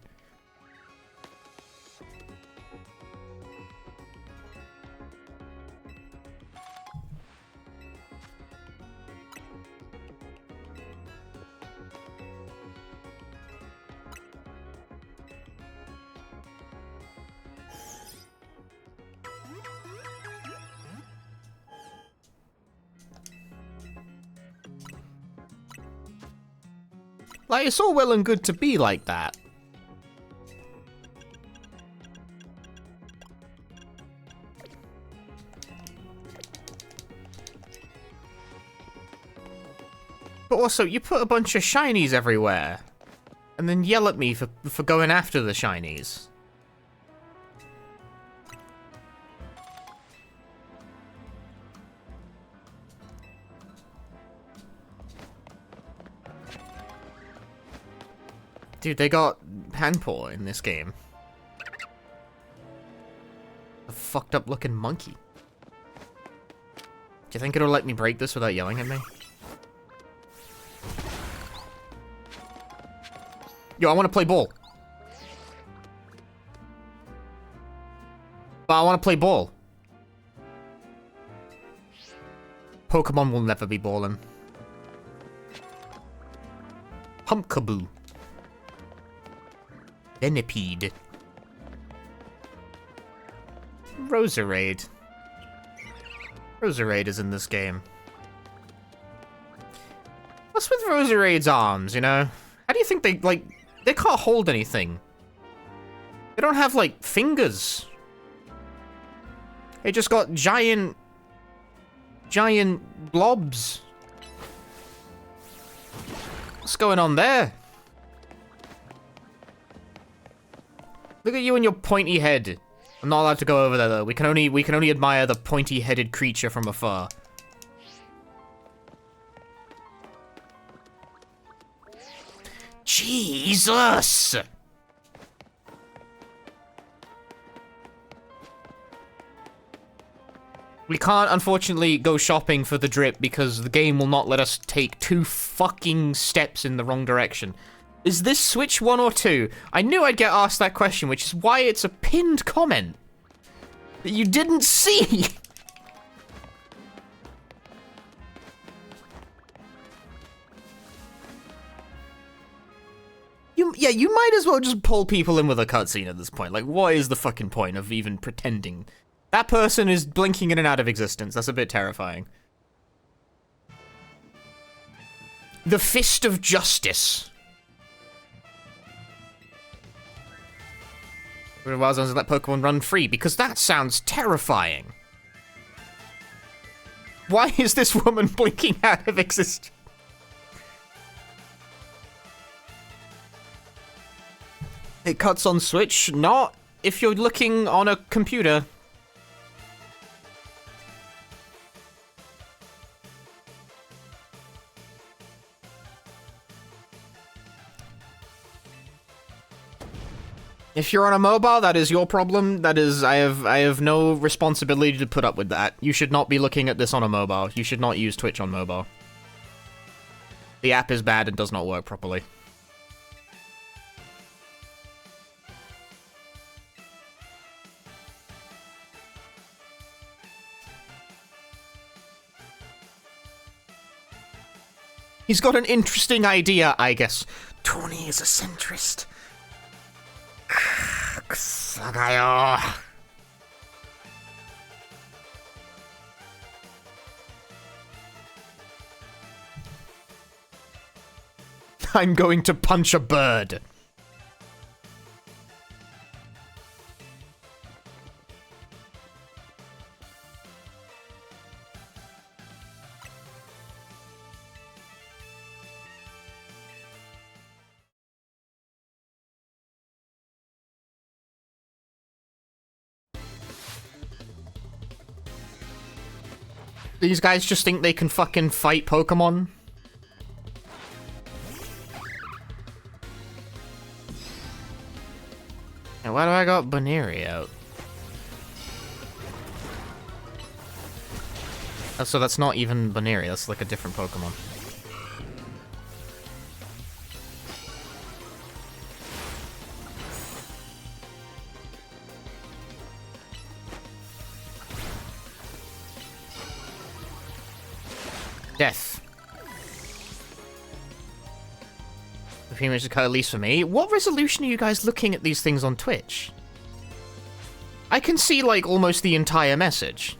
Like, it's all well and good to be like that. But also, you put a bunch of shinies everywhere, and then yell at me for going after the shinies. Dude, they got Panpour in this game. A fucked up looking monkey. Do you think it'll let me break this without yelling at me? Yo, I want to play ball. But I want to play ball. Pokemon will never be ballin'. Pumpkaboo. Venipede. Roserade. Roserade is in this game. What's with Roserade's arms, you know? How do you think they, like, they can't hold anything. They don't have, like, fingers. They just got giant blobs. What's going on there? Look at you and your pointy head. I'm not allowed to go over there though. We can only admire the pointy-headed creature from afar. Jesus! We can't, unfortunately, go shopping for the drip because the game will not let us take 2 fucking steps in the wrong direction. Is this Switch 1 or 2? I knew I'd get asked that question, which is why it's a pinned comment that you didn't see. You might as well just pull people in with a cutscene at this point. Like, what is the fucking point of even pretending? That person is blinking in and out of existence. That's a bit terrifying. The Fist of Justice. Wild Zones let Pokemon run free, because that sounds terrifying. Why is this woman blinking out of existence? It cuts on Switch, not if you're looking on a computer. If you're on a mobile, that is your problem. That is, I have no responsibility to put up with that. You should not be looking at this on a mobile. You should not use Twitch on mobile. The app is bad and does not work properly. He's got an interesting idea, I guess. Tony is a centrist. Sagayo. I'm going to punch a bird. These guys just think they can fucking fight Pokemon? And why do I got Baneri out? Oh, so that's not even Baneri, that's like a different Pokemon. Death. The female should cut at least for me. What resolution are you guys looking at these things on Twitch? I can see, like, almost the entire message.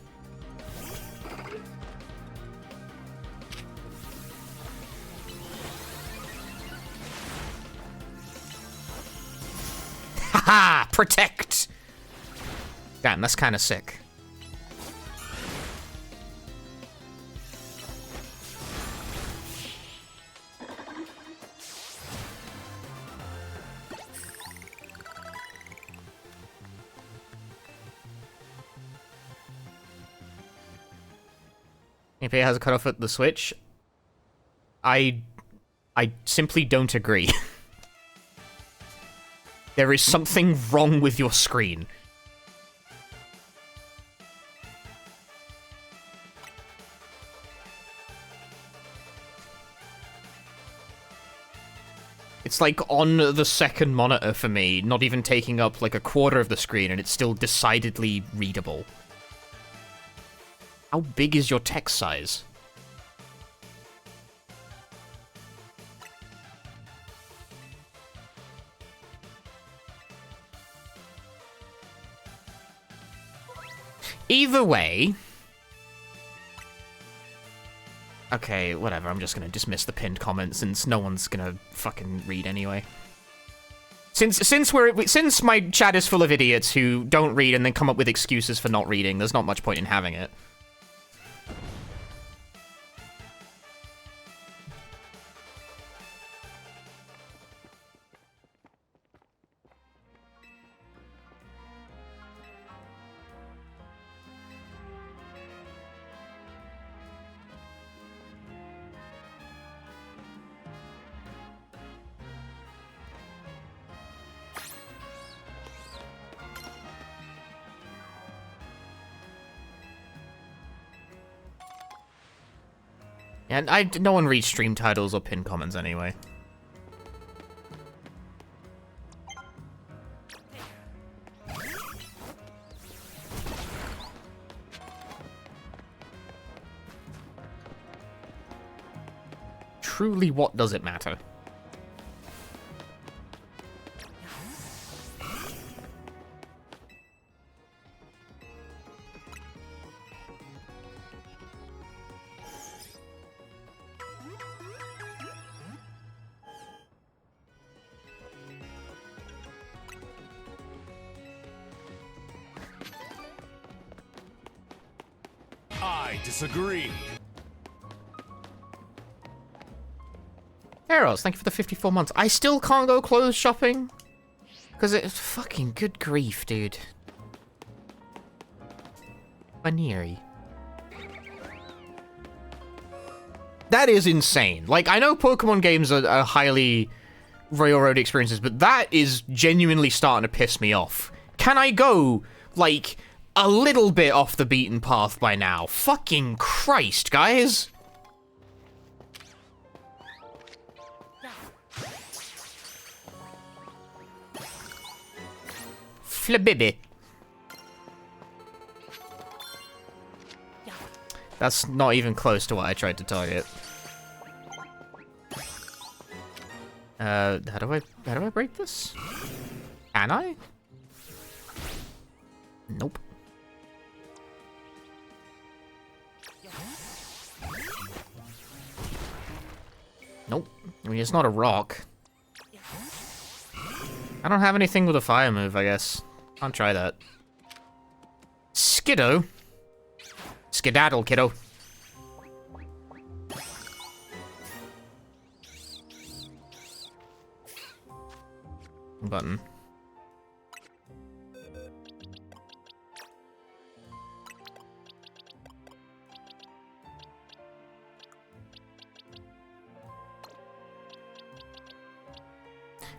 Haha! Protect! Damn, that's kind of sick. If it has a cutoff at the Switch, I simply don't agree. There is something wrong with your screen. It's like on the second monitor for me, not even taking up like a quarter of the screen, and it's still decidedly readable. How big is your text size? Either way... Okay, whatever, I'm just gonna dismiss the pinned comment since no one's gonna fucking read anyway. Since my chat is full of idiots who don't read and then come up with excuses for not reading, there's not much point in having it. And no one reads stream titles or pin comments anyway. Truly, what does it matter? I disagree. Eros, thank you for the 54 months. I still can't go clothes shopping? Because it's fucking good grief, dude. Baneri. That is insane. Like, I know Pokemon games are highly railroad experiences, but that is genuinely starting to piss me off. Can I go, like, a little bit off the beaten path by now? Fucking Christ, guys. Flabibby. That's not even close to what I tried to target. How do I break this? Can I? Nope. Nope. I mean, it's not a rock. I don't have anything with a fire move, I guess. Can't try that. Skiddo? Skedaddle, kiddo. Button.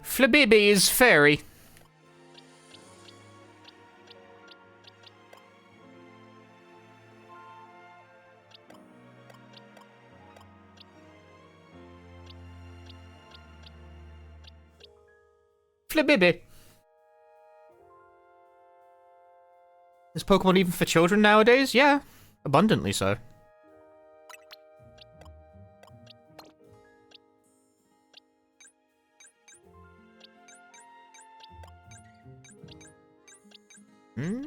Flabibi is fairy. Flabibi. Is Pokemon even for children nowadays? Yeah, abundantly so. Hmm?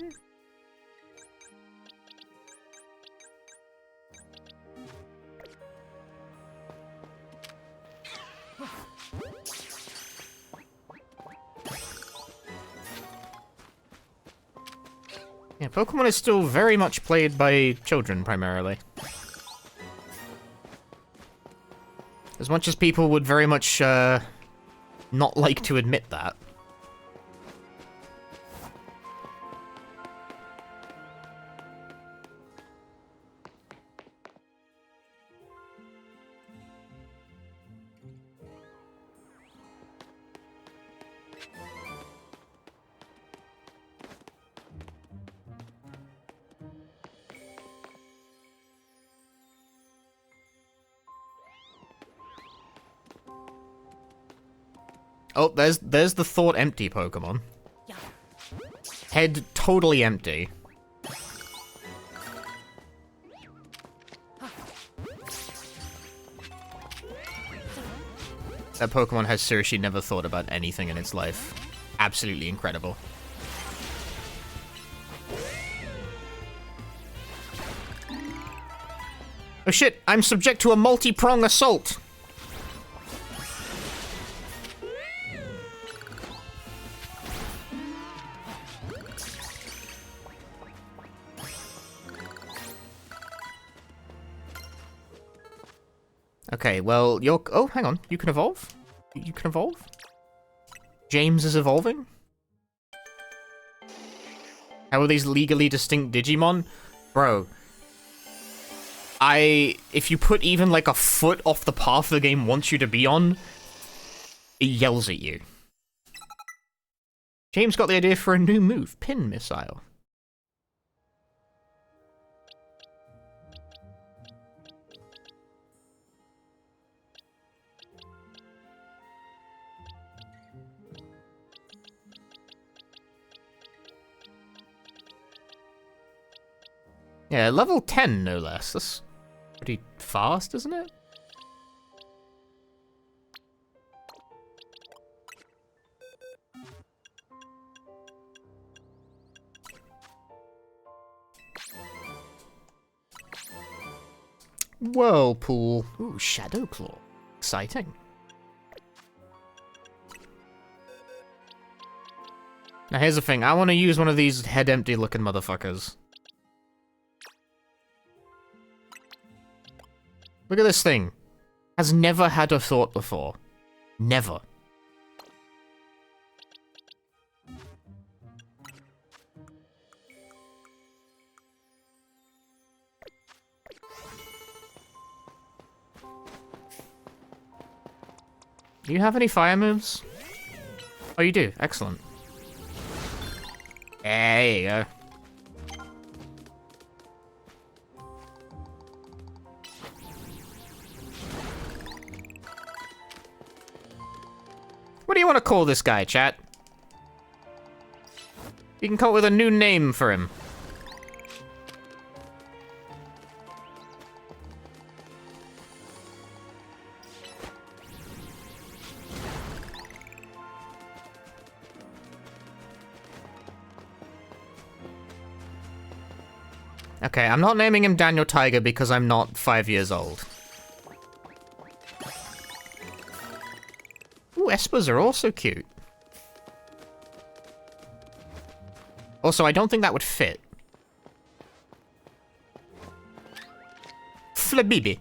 Yeah, Pokemon is still very much played by children, primarily. As much as people would very much, not like to admit that. Oh, there's the thought empty Pokemon. Head totally empty. That Pokemon has seriously never thought about anything in its life. Absolutely incredible. Oh shit, I'm subject to a multi-prong assault! Okay, well, you're... Oh, hang on. You can evolve? You can evolve? James is evolving? How are these legally distinct Digimon? Bro. If you put even, like, a foot off the path the game wants you to be on, it yells at you. James got the idea for a new move. Pin Missile. Yeah, level 10, no less. That's pretty fast, isn't it? Whirlpool. Ooh, Shadow Claw. Exciting. Now here's the thing. I want to use one of these head-empty looking motherfuckers. Look at this thing. Has never had a thought before. Never. Do you have any fire moves? Oh, you do. Excellent. There you go. What do you want to call this guy, chat? You can come up with a new name for him. Okay, I'm not naming him Daniel Tiger because I'm not 5 years old. Ooh, Espers are also cute. Also, I don't think that would fit. Flabibi.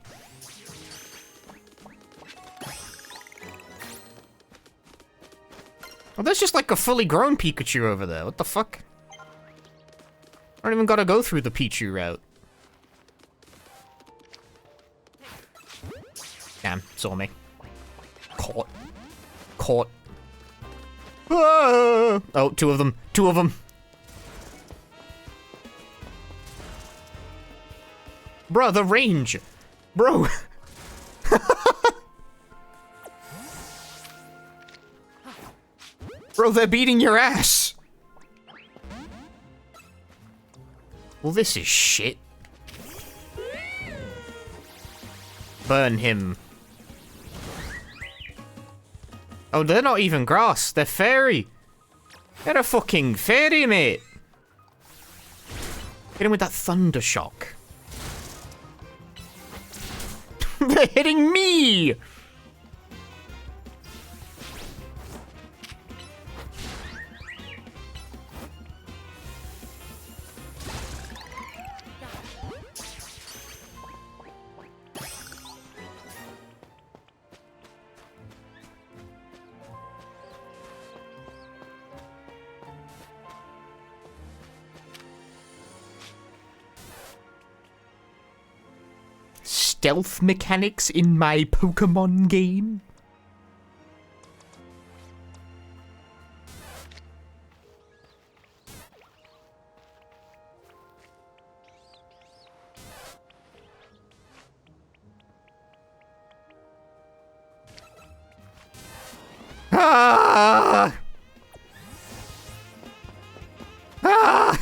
Oh, there's just like a fully grown Pikachu over there. What the fuck? I don't even gotta go through the Pichu route. Damn, saw me. Caught. Caught. Ah! Oh, two of them. Two of them. Bro, the range. Bro. Bro, they're beating your ass. Well, this is shit. Burn him. Oh, they're not even grass. They're fairy. They're a fucking fairy, mate. Hit him with that thunder shock. They're hitting me! Stealth mechanics in my Pokemon game? Ah! Ah!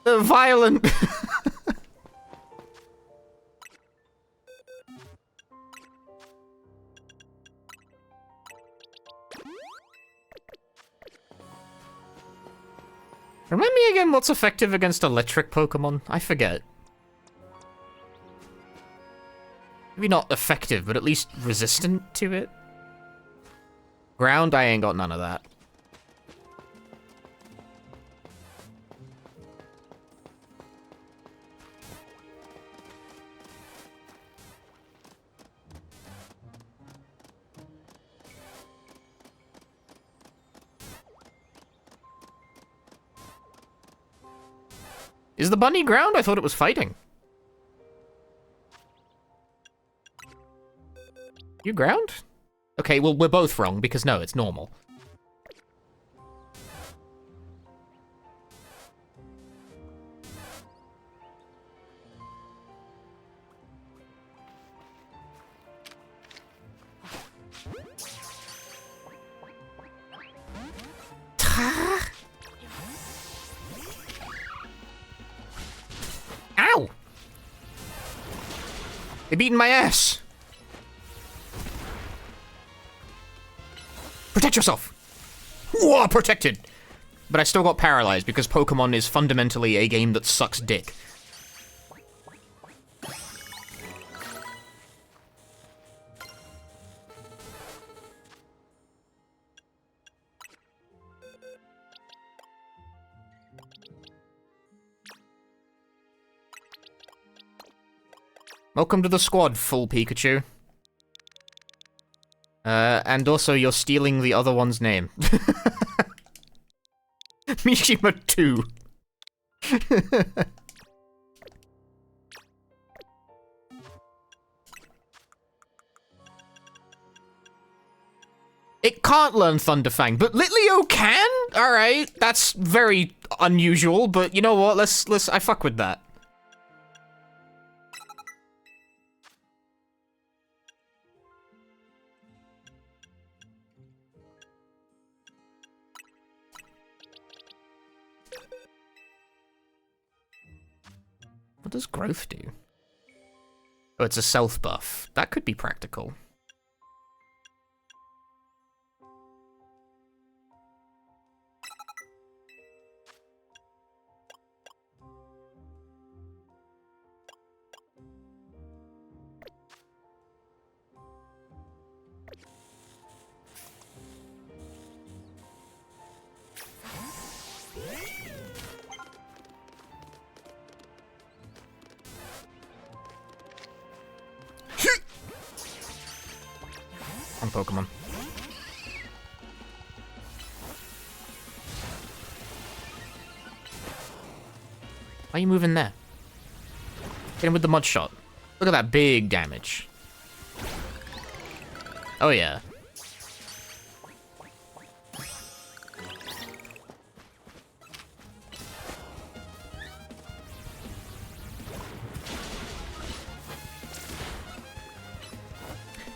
Violent. Remind me again what's effective against electric Pokemon? I forget. Maybe not effective, but at least resistant to it. Ground, I ain't got none of that. Is the bunny ground? I thought it was fighting. You ground? Okay, well, we're both wrong, because no, it's normal. Ow! They're beating my ass! Protect yourself! Whoa, protected! But I still got paralyzed because Pokemon is fundamentally a game that sucks dick. Welcome to the squad, full Pikachu. And also you're stealing the other one's name. Mishima 2. It can't learn Thunderfang, but Litleo can? Alright, that's very unusual, but you know what, I fuck with that. What does growth do? Oh, it's a self buff. That could be practical. On Pokemon. Why are you moving there? Get him with the mud shot. Look at that big damage. Oh yeah.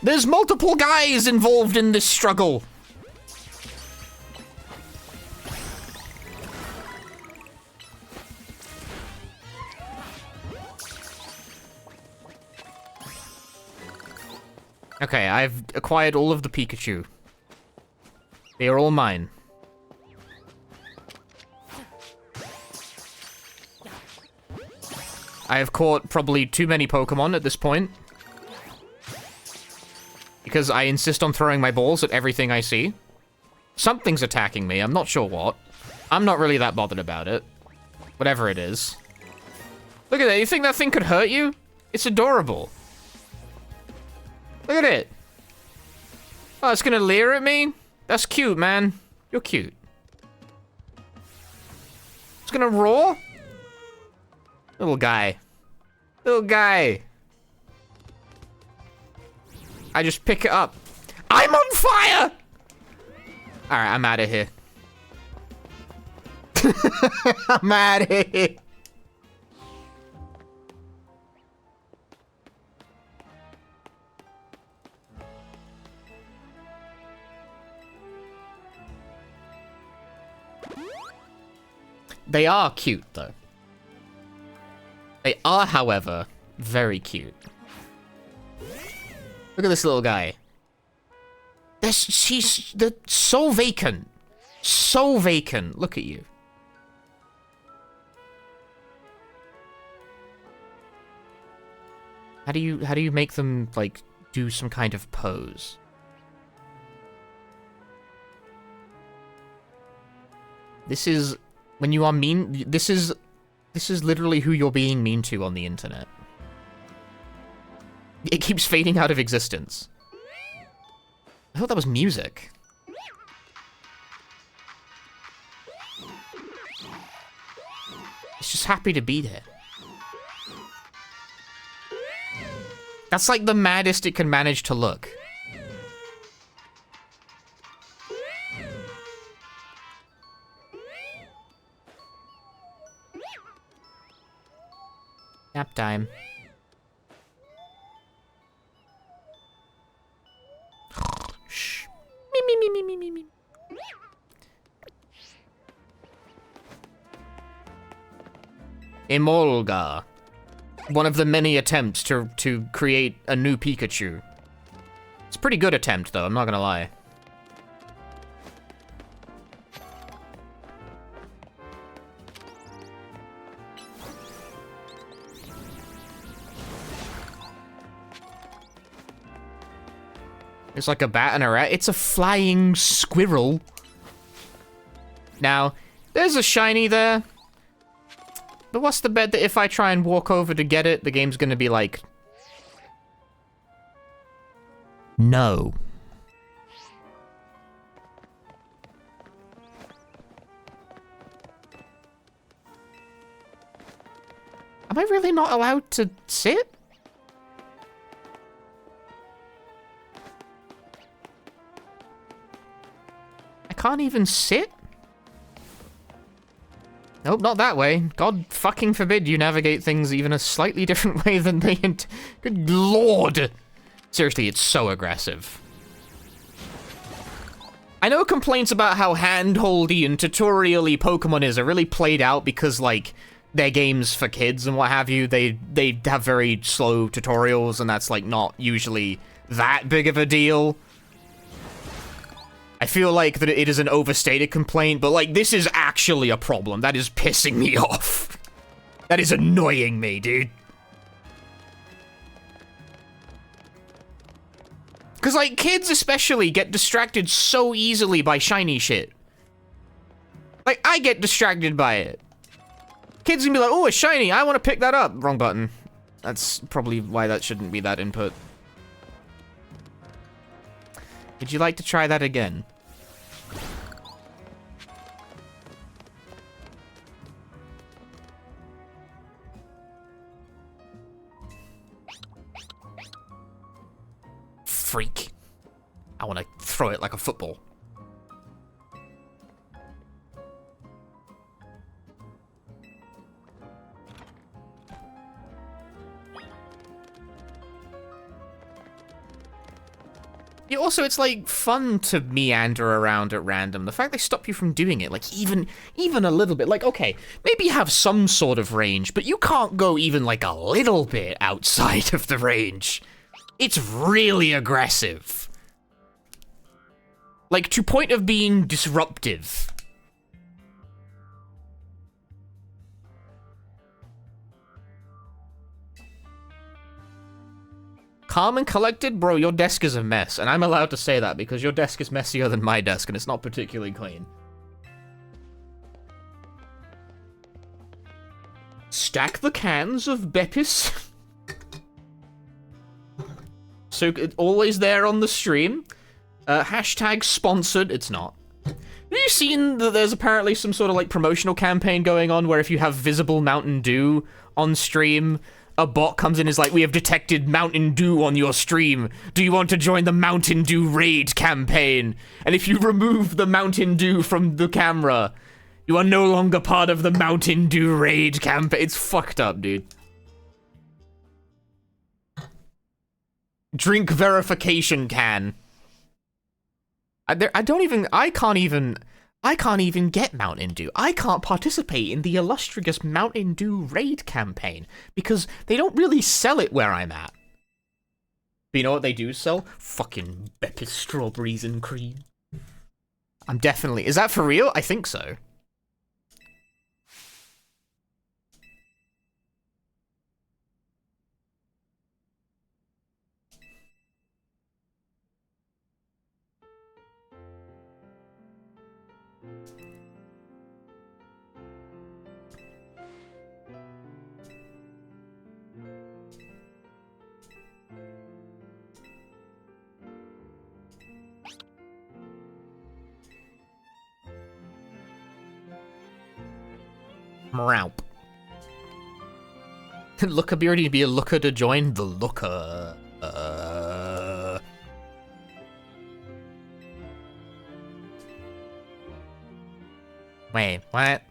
There's multiple guys involved in this struggle. Okay, I've acquired all of the Pikachu. They are all mine. I have caught probably too many Pokemon at this point. Because I insist on throwing my balls at everything I see. Something's attacking me, I'm not sure what. I'm not really that bothered about it. Whatever it is. Look at that, you think that thing could hurt you? It's adorable. Look at it. Oh, it's gonna leer at me? That's cute, man. You're cute. It's gonna roar? Little guy. Little guy. I just pick it up. I'm on fire! Alright, I'm out of here. I'm out of here. They are cute, though. They are, however, very cute. Look at this little guy. She's so vacant. So vacant. Look at you. How do you make them, like, do some kind of pose? This is when you are mean. This is literally who you're being mean to on the internet. It keeps fading out of existence. I thought that was music. It's just happy to be there. That's like the maddest it can manage to look. Nap time. Shh. Me. Emolga. One of the many attempts to create a new Pikachu. It's a pretty good attempt, though, I'm not gonna lie. It's like a bat and a rat. It's a flying squirrel. Now, there's a shiny there. But what's the bet that if I try and walk over to get it, the game's gonna be like... No. Am I really not allowed to sit? I can't even sit? Nope, not that way. God fucking forbid you navigate things even a slightly different way than they... Good lord! Seriously, it's so aggressive. I know complaints about how hand-holdy and tutorial-y Pokemon is are really played out because, like, they're games for kids and what have you. They have very slow tutorials, and that's like not usually that big of a deal. I feel like that it is an overstated complaint, but like this is actually a problem. That is pissing me off. That is annoying me, dude. Because, like, kids especially get distracted so easily by shiny shit. Like, I get distracted by it. Kids can be like, oh, it's shiny, I want to pick that up. Wrong button. That's probably why that shouldn't be that input. Would you like to try that again? Freak. I want to throw it like a football. Yeah, also, it's like fun to meander around at random. The fact they stop you from doing it, like even a little bit, like okay, maybe you have some sort of range, but you can't go even like a little bit outside of the range. It's really aggressive. Like, to point of being disruptive. Calm and collected? Bro, your desk is a mess. And I'm allowed to say that because your desk is messier than my desk and it's not particularly clean. Stack the cans of Beppis. So, always there on the stream. Hashtag sponsored. It's not. Have you seen that there's apparently some sort of, like, promotional campaign going on where if you have visible Mountain Dew on stream, a bot comes in and is like, we have detected Mountain Dew on your stream. Do you want to join the Mountain Dew raid campaign? And if you remove the Mountain Dew from the camera, you are no longer part of the Mountain Dew raid campaign. It's fucked up, dude. Drink verification can. I can't even get Mountain Dew. I can't participate in the illustrious Mountain Dew raid campaign because they don't really sell it where I'm at. But you know what they do sell? Fucking Beppis strawberries and cream. I'm definitely... Is that for real? I think so. Mraup. Looker be ready to be a looker to join the looker. Wait, what?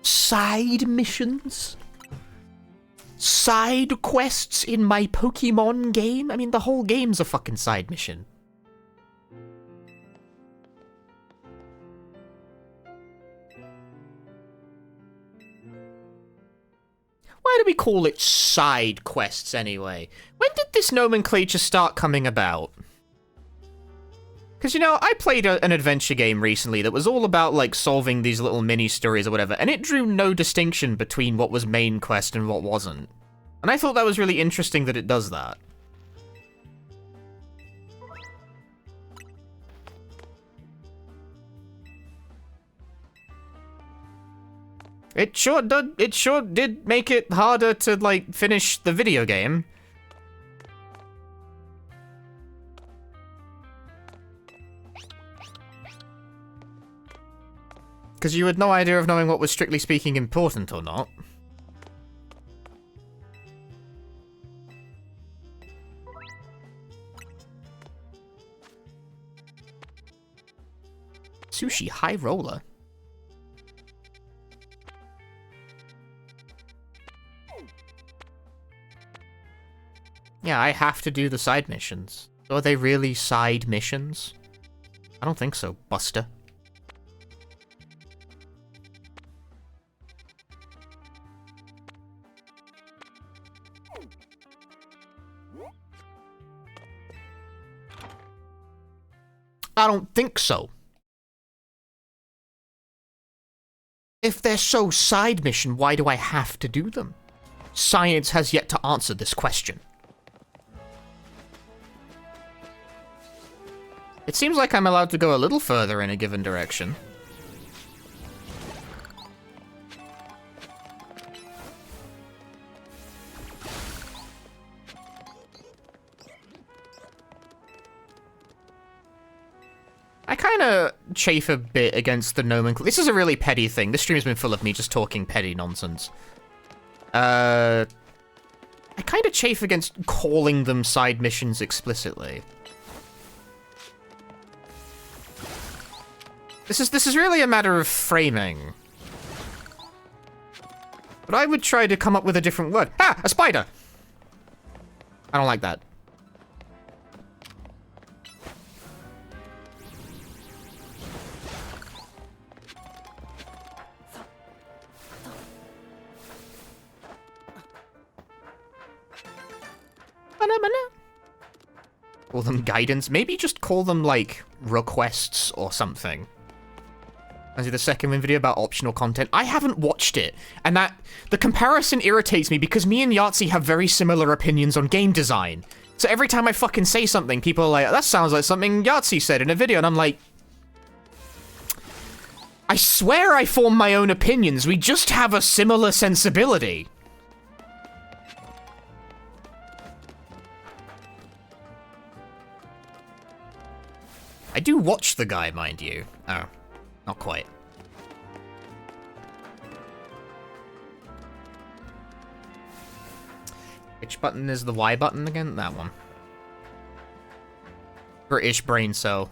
Side missions? Side quests in my Pokemon game? I mean, the whole game's a fucking side mission. Why do we call it side quests anyway? When did this nomenclature start coming about? Because, you know, I played an adventure game recently that was all about, like, solving these little mini-stories or whatever, and it drew no distinction between what was main quest and what wasn't. And I thought that was really interesting that it does that. It sure did make it harder to, like, finish the video game. Because you had no idea of knowing what was strictly speaking important or not. Sushi High Roller. Yeah, I have to do the side missions. So are they really side missions? I don't think so, Buster. I don't think so. If they're so side mission, why do I have to do them? Science has yet to answer this question. It seems like I'm allowed to go a little further in a given direction. I kind of chafe a bit against the nomenclature. This is a really petty thing. This stream has been full of me just talking petty nonsense. I kind of chafe against calling them side missions explicitly. This is really a matter of framing. But I would try to come up with a different word. Ah, a spider! I don't like that. Call them guidance. Maybe just call them, like, requests or something. I see the second win video about optional content. I haven't watched it, and the comparison irritates me because me and Yahtzee have very similar opinions on game design. So every time I fucking say something, people are like, that sounds like something Yahtzee said in a video, and I'm like, I swear I form my own opinions, we just have a similar sensibility. I do watch the guy, mind you. Oh, not quite. Which button is the Y button again? That one. British brain cell.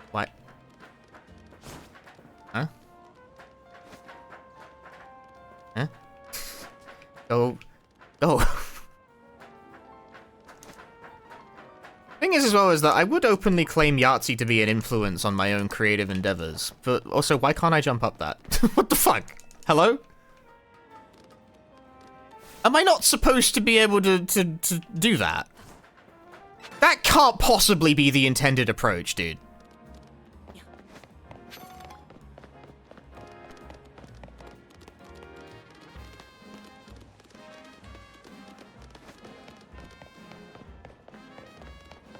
What? Huh? Huh? Go. Go. Thing is, as well, is that I would openly claim Yahtzee to be an influence on my own creative endeavors, but also, why can't I jump up that? What the fuck? Hello? Am I not supposed to be able to do that? That can't possibly be the intended approach, dude.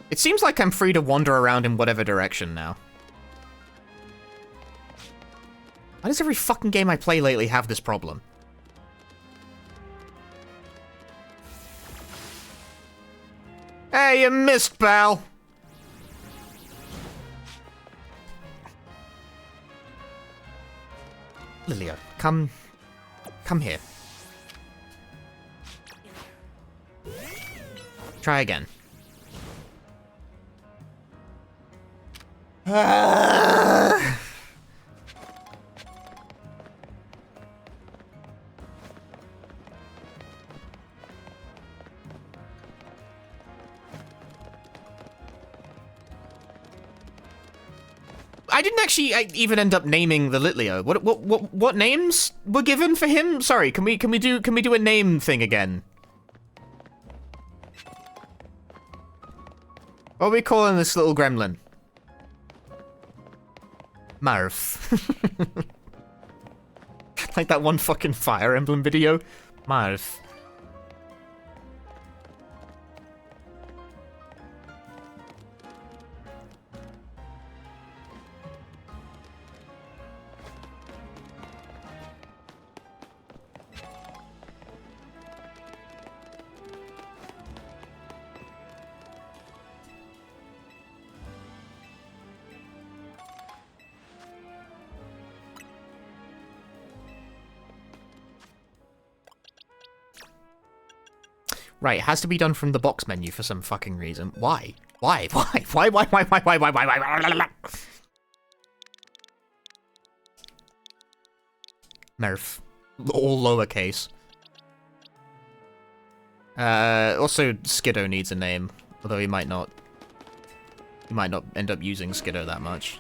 It seems like I'm free to wander around in whatever direction now. Why does every fucking game I play lately have this problem? Hey, you missed, pal! Lilia, come here. Try again. I didn't actually even end up naming the Litleo. What names were given for him? Sorry, can we do a name thing again? What are we calling this little gremlin? Marv. Like that one fucking Fire Emblem video. Marv. Right, it has to be done from the box menu for some fucking reason. Why? Why? Merf. All lowercase. Also, Skiddo needs a name, although he might not. He might not end up using Skiddo that much.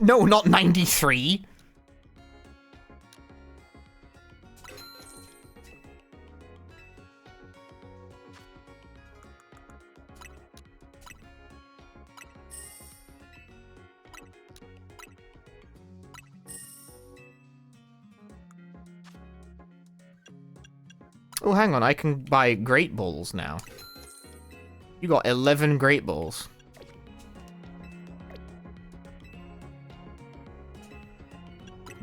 No, not 93. Oh, hang on, I can buy Great Balls now. You got 11 Great Balls.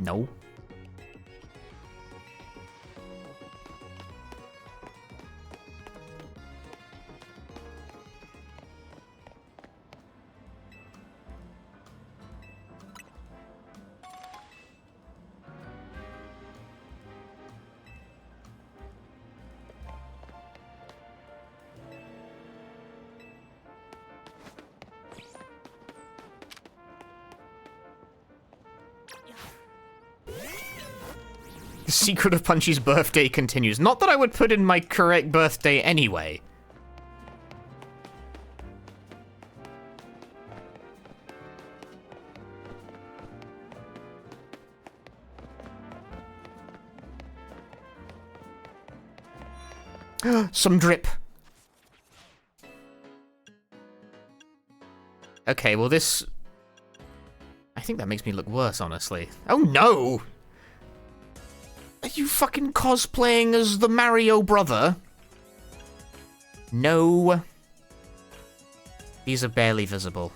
No. The secret of Punchy's birthday continues. Not that I would put in my correct birthday anyway. Some drip. Okay, well this... I think that makes me look worse, honestly. Oh no! Are you fucking cosplaying as the Mario brother? No. These are barely visible.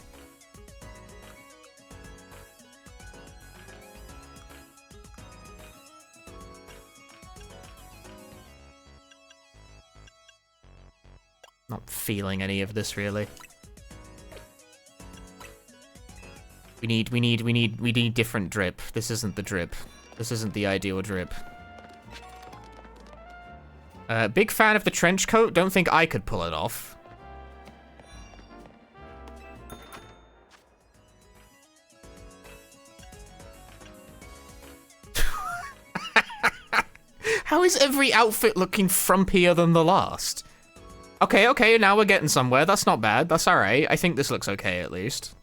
Not feeling any of this, really. We need different drip. This isn't the drip. This isn't the ideal drip. Big fan of the trench coat. Don't think I could pull it off. How is every outfit looking frumpier than the last? Okay, now we're getting somewhere. That's not bad. That's alright. I think this looks okay, at least.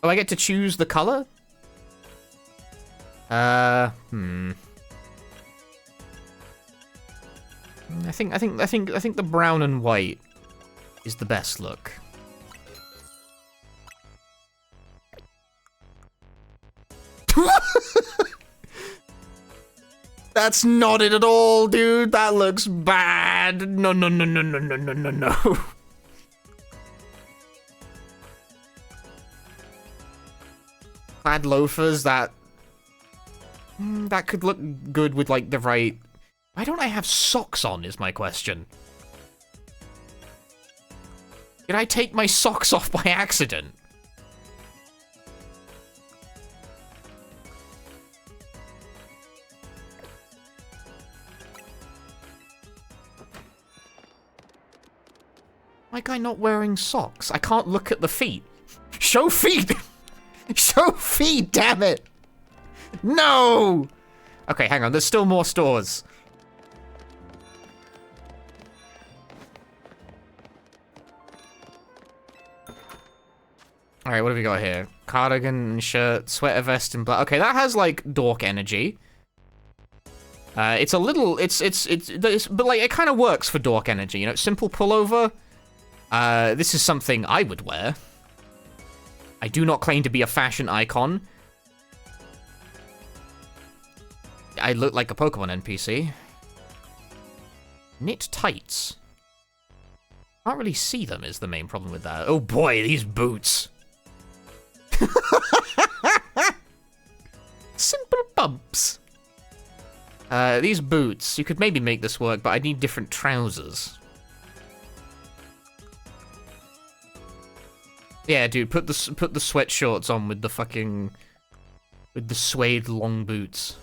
Oh, I get to choose the color? I think the brown and white is the best look. That's not it at all, dude. That looks bad. No. Plaid loafers, that could look good with, like, the right... Why don't I have socks on, is my question. Did I take my socks off by accident? Why am I not wearing socks? I can't look at the feet. Show feet! Show feet, damn it! No! Okay, hang on, there's still more stores. Alright, what have we got here? Cardigan, shirt, sweater vest, and black. Okay, that has, like, dork energy. It's a little, but, like, it kind of works for dork energy, you know? Simple pullover. This is something I would wear. I do not claim to be a fashion icon. I look like a Pokemon NPC. Knit tights. Can't really see them is the main problem with that. Oh boy, these boots. Simple bumps. These boots. You could maybe make this work, but I need different trousers. Yeah, dude, put the sweatshorts on with the fucking with the suede long boots.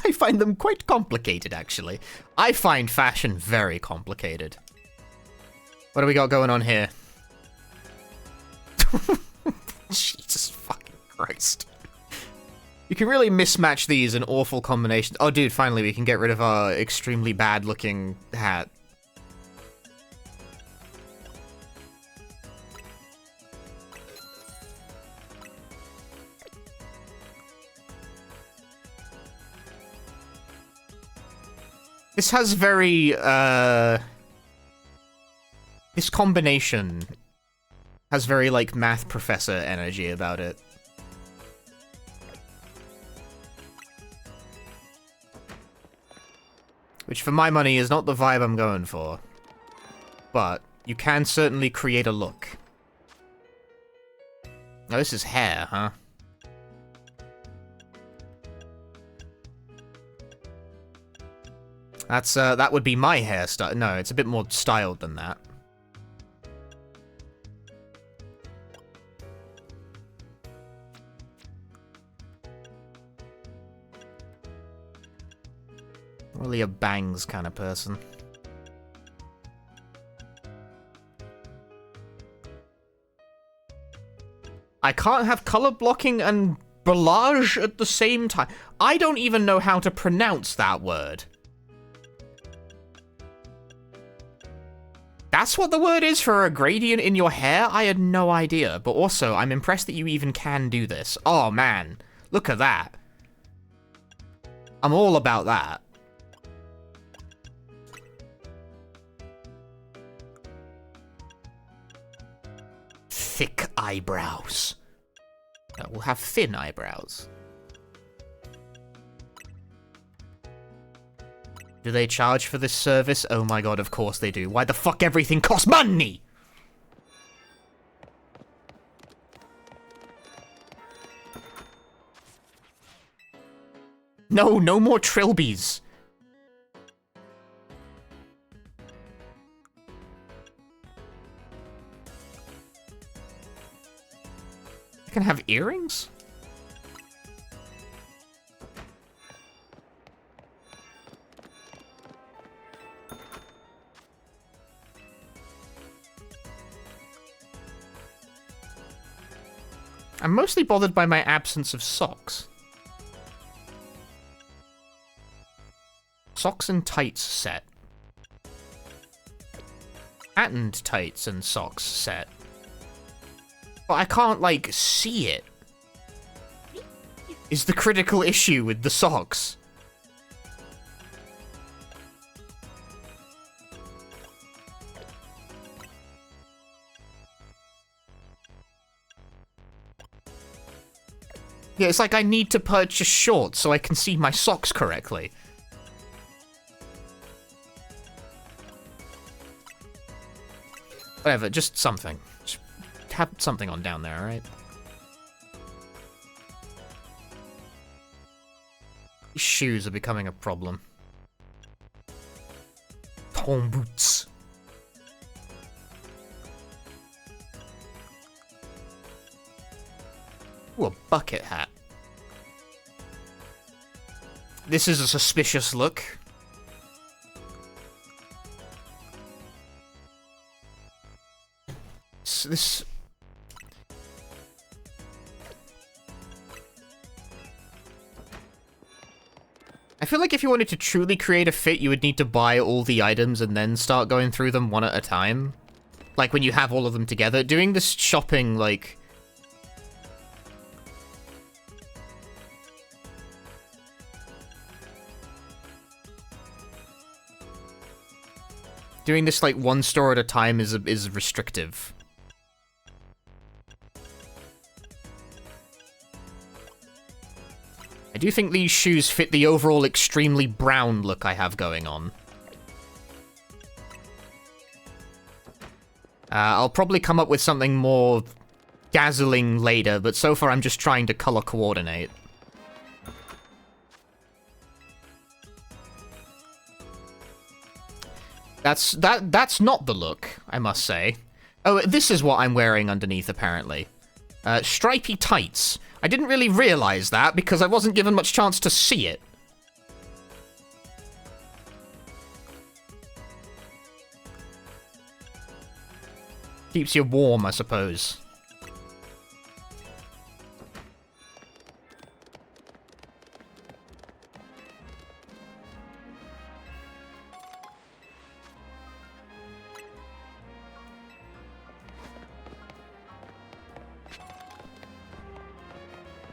I find them quite complicated, actually. I find fashion very complicated. What do we got going on here? Jesus fucking Christ. You can really mismatch these in awful combinations. Oh, dude, finally we can get rid of our extremely bad-looking hat. This has very, this combination has very, like, math professor energy about it. Which, for my money, is not the vibe I'm going for. But, you can certainly create a look. Now, this is hair, huh? That's, that would be my hairstyle. No, it's a bit more styled than that. Really a bangs kind of person. I can't have color blocking and balayage at the same time. I don't even know how to pronounce that word. That's what the word is for a gradient in your hair? I had no idea. But also, I'm impressed that you even can do this. Oh, man. Look at that. I'm all about that. Thick eyebrows. We'll have thin eyebrows. Do they charge for this service? Oh my god, of course they do. Why the fuck everything costs money? No, no more trilbies. I can have earrings? I'm mostly bothered by my absence of socks. Socks and tights set. Patterned tights and socks set. But I can't, like, see it. Is the critical issue with the socks. Yeah, it's like I need to purchase shorts so I can see my socks correctly. Whatever, just something. Just have something on down there, alright? These shoes are becoming a problem. Tom boots. Ooh, a bucket hat. This is a suspicious look. This... I feel like if you wanted to truly create a fit, you would need to buy all the items and then start going through them one at a time. Like, when you have all of them together. Doing this shopping, like... Doing this, like, one store at a time is restrictive. I do think these shoes fit the overall extremely brown look I have going on. I'll probably come up with something more dazzling later, but so far I'm just trying to color coordinate. That's not the look, I must say. Oh, this is what I'm wearing underneath, apparently. Stripy tights. I didn't really realize that because I wasn't given much chance to see it. Keeps you warm, I suppose.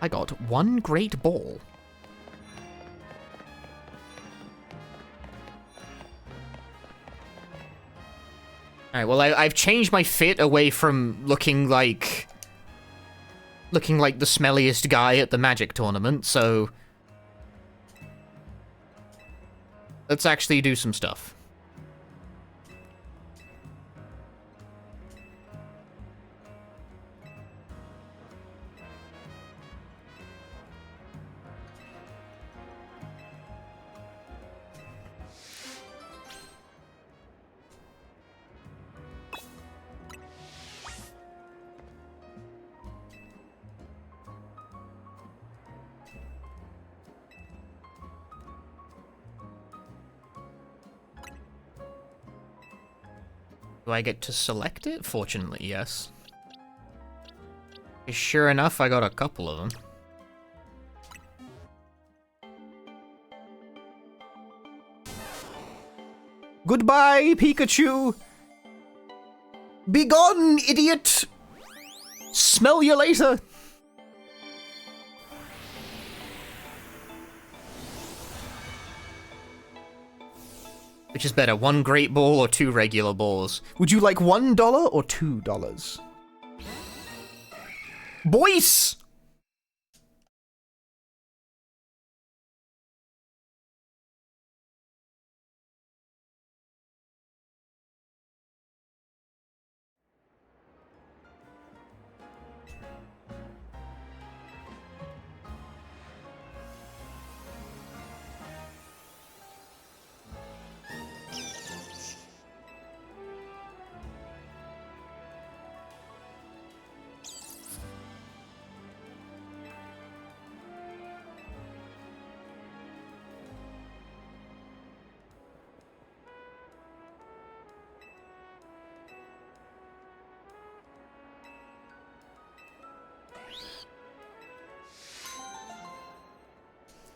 I got one great ball. Alright, well, I've changed my fit away from looking like the smelliest guy at the Magic tournament, so let's actually do some stuff. Do I get to select it? Fortunately, yes. Sure enough, I got a couple of them. Goodbye, Pikachu! Begone, idiot! Smell you later! Which is better, one great ball or two regular balls? Would you like $1 or $2? Boys!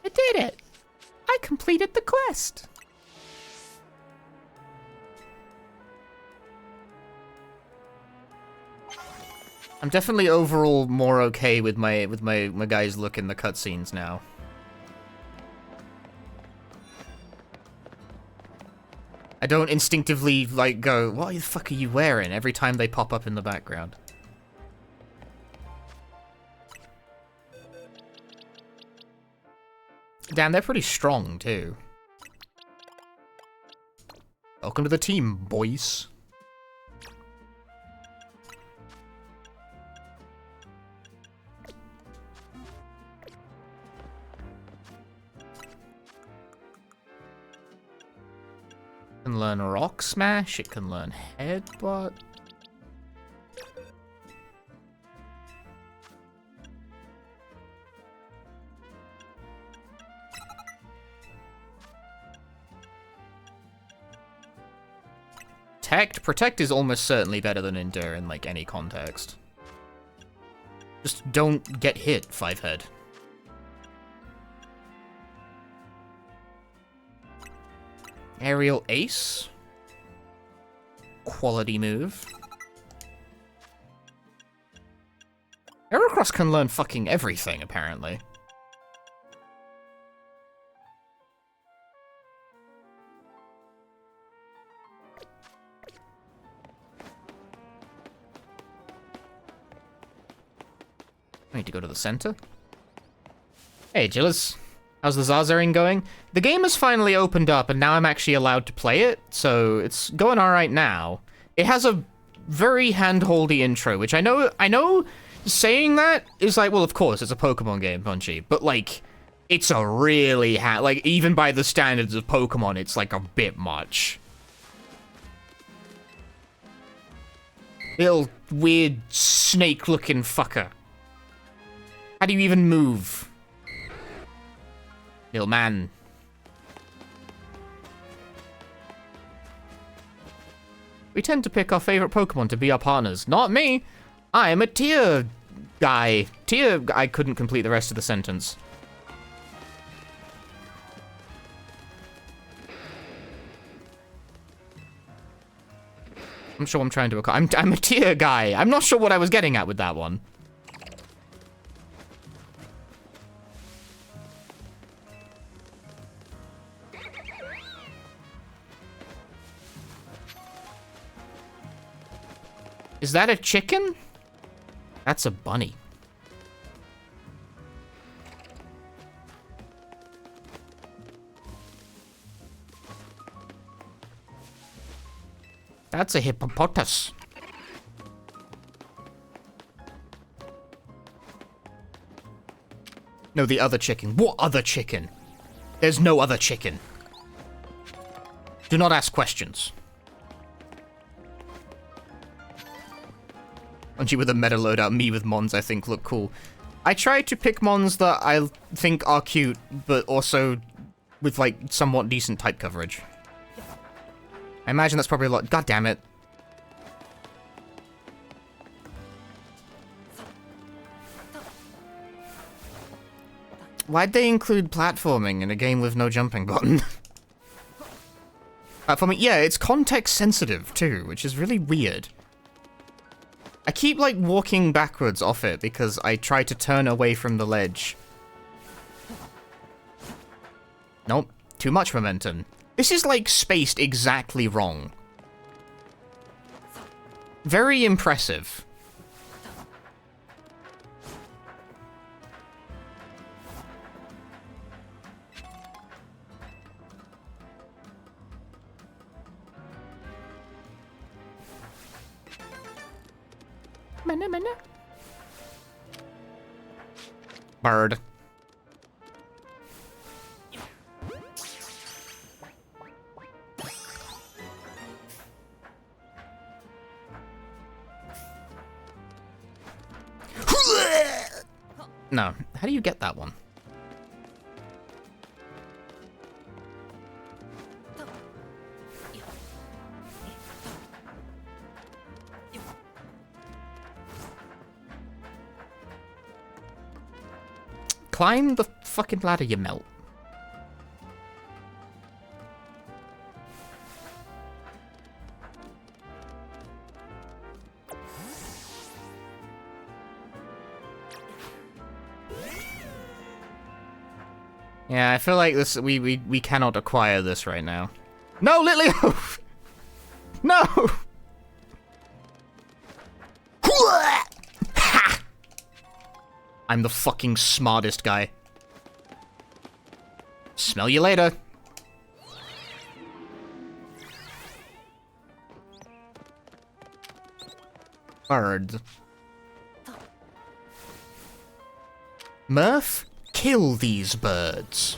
I did it! I completed the quest! I'm definitely overall more okay with my guy's look in the cutscenes now. I don't instinctively, like, go, what the fuck are you wearing every time they pop up in the background. Damn, they're pretty strong, too. Welcome to the team, boys. It can learn Rock Smash, it can learn Headbutt. Protect is almost certainly better than Endure in, like, any context. Just don't get hit, Fivehead. Aerial Ace. Quality move. Heracross can learn fucking everything, apparently. I need to go to the center. Hey, Gillis. How's the Zazaring going? The game has finally opened up, and now I'm actually allowed to play it, so it's going alright now. It has a very hand-holdy intro, which I know saying that is like, well, of course, it's a Pokemon game, Bungie, but, like, it's a really like, even by the standards of Pokemon, it's, like, a bit much. Little weird snake-looking fucker. How do you even move? Little man. We tend to pick our favorite Pokemon to be our partners. Not me. I am a tier guy. I couldn't complete the rest of the sentence. I'm sure I'm trying to... I'm a tier guy. I'm not sure what I was getting at with that one. Is that a chicken? That's a bunny. That's a hippopotamus. No, the other chicken. What other chicken? There's no other chicken. Do not ask questions. Bungie with a meta loadout, me with mons I think look cool. I try to pick mons that I think are cute, but also with, like, somewhat decent type coverage. I imagine that's probably a lot. God damn it. Why'd they include platforming in a game with no jumping button? Platforming, yeah, it's context sensitive too, which is really weird. I keep, like, walking backwards off it because I try to turn away from the ledge. Nope, too much momentum. This is, like, spaced exactly wrong. Very impressive. Bird. No. How do you get that one? Climb the fucking ladder, you melt. Yeah, I feel like this we cannot acquire this right now. No, Litleo! No! Ha! I'm the fucking smartest guy. Smell you later. Bird. Murph, kill these birds.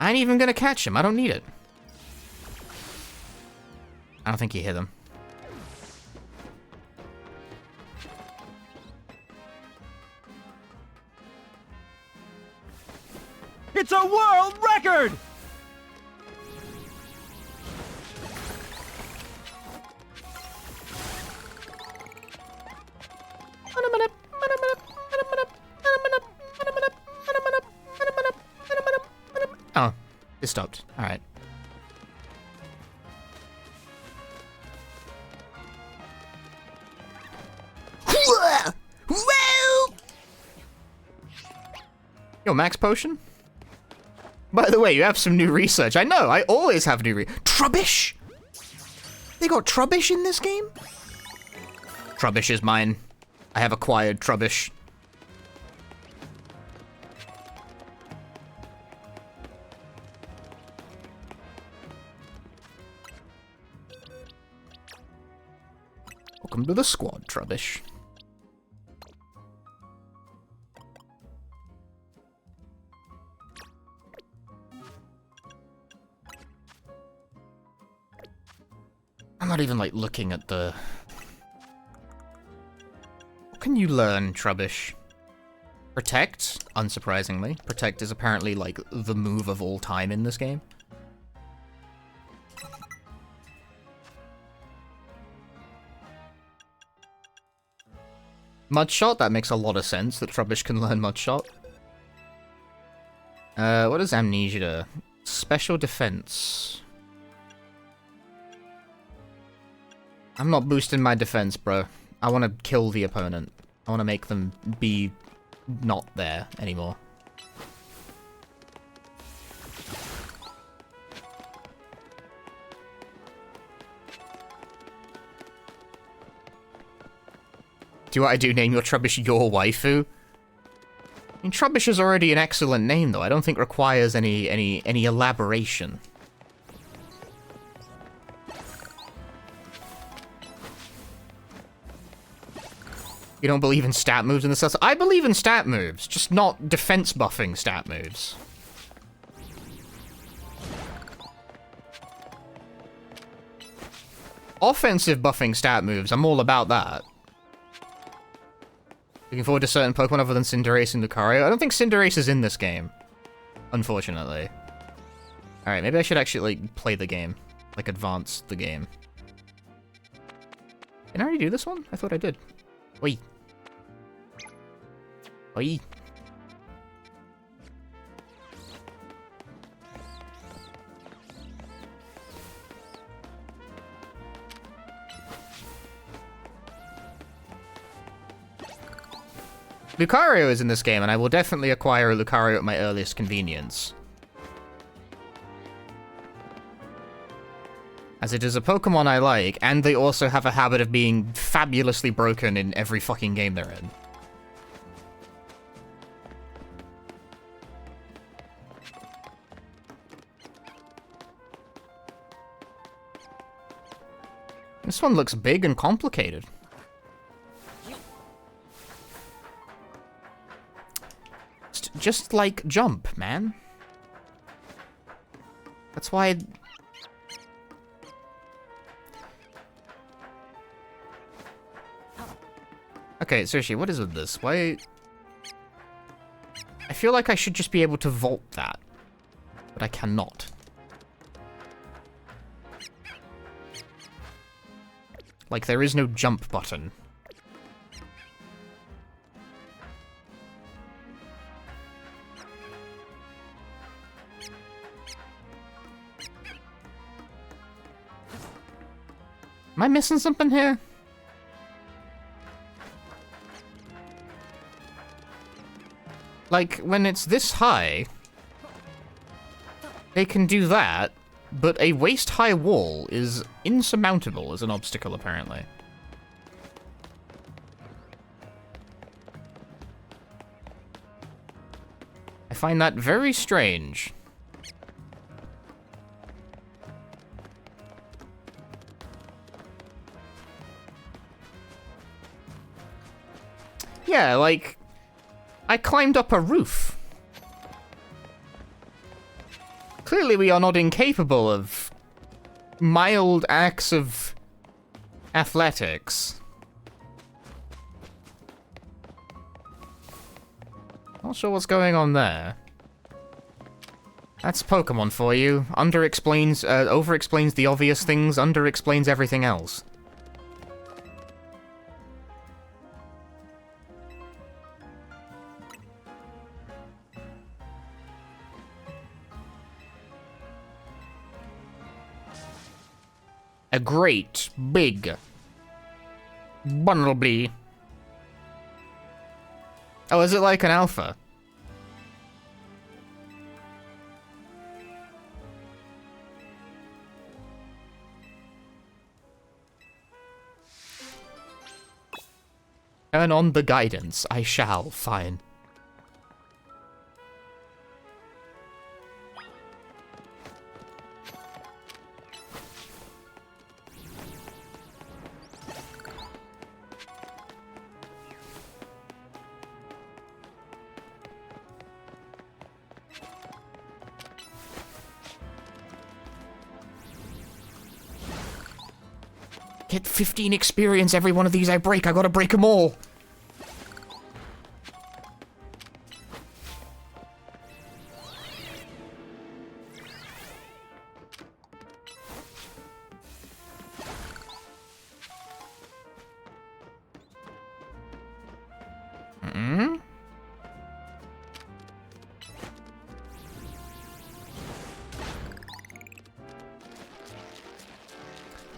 I ain't even gonna catch him. I don't need it. I don't think you hit them. It's a world record! Oh, it stopped. All right. Yo, max potion? By the way, you have some new research. I know, I always have new Trubbish? They got Trubbish in this game? Trubbish is mine. I have acquired Trubbish. Welcome to the squad, Trubbish. I'm not even, like, looking at the... What can you learn, Trubbish? Protect, unsurprisingly. Protect is apparently, like, the move of all time in this game. Mudshot, that makes a lot of sense that Trubbish can learn Mudshot. What is Amnesia? Special defense. I'm not boosting my defense, bro. I want to kill the opponent. I want to make them be not there anymore. Do what I do, name your Trubbish your waifu? I mean, Trubbish is already an excellent name, though. I don't think requires any elaboration. You don't believe in stat moves in the stuff? I believe in stat moves, just not defense buffing stat moves. Offensive buffing stat moves, I'm all about that. Looking forward to certain Pokemon other than Cinderace and Lucario. I don't think Cinderace is in this game, unfortunately. Alright, maybe I should actually, like, play the game. Like, advance the game. Did I already do this one? I thought I did. Oi. Oi. Lucario is in this game, and I will definitely acquire a Lucario at my earliest convenience. As it is a Pokemon I like, and they also have a habit of being fabulously broken in every fucking game they're in. This one looks big and complicated. Just like jump, man. That's why... Okay, seriously, what is with this? Why... I feel like I should just be able to vault that. But I cannot. Like, there is no jump button. Am I missing something here? Like, when it's this high, they can do that, but a waist-high wall is insurmountable as an obstacle, apparently. I find that very strange. Yeah, like, I climbed up a roof. Clearly we are not incapable of mild acts of athletics. Not sure what's going on there. That's Pokemon for you. Over-explains the obvious things, under-explains everything else. A great, big, Bunnelby. Oh, is it like an alpha? Turn on the guidance. I shall. Fine. Get 15 experience every one of these I break. I gotta break them all.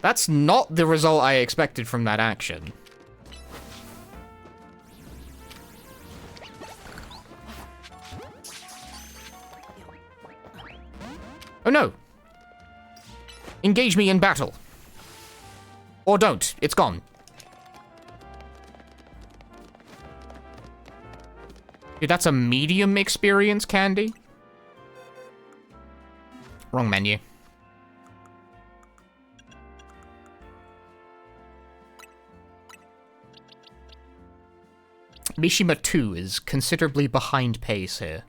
That's not the result I expected from that action. Oh no! Engage me in battle. Or don't. It's gone. Dude, that's a medium experience candy? Wrong menu. Mishima 2 is considerably behind pace here.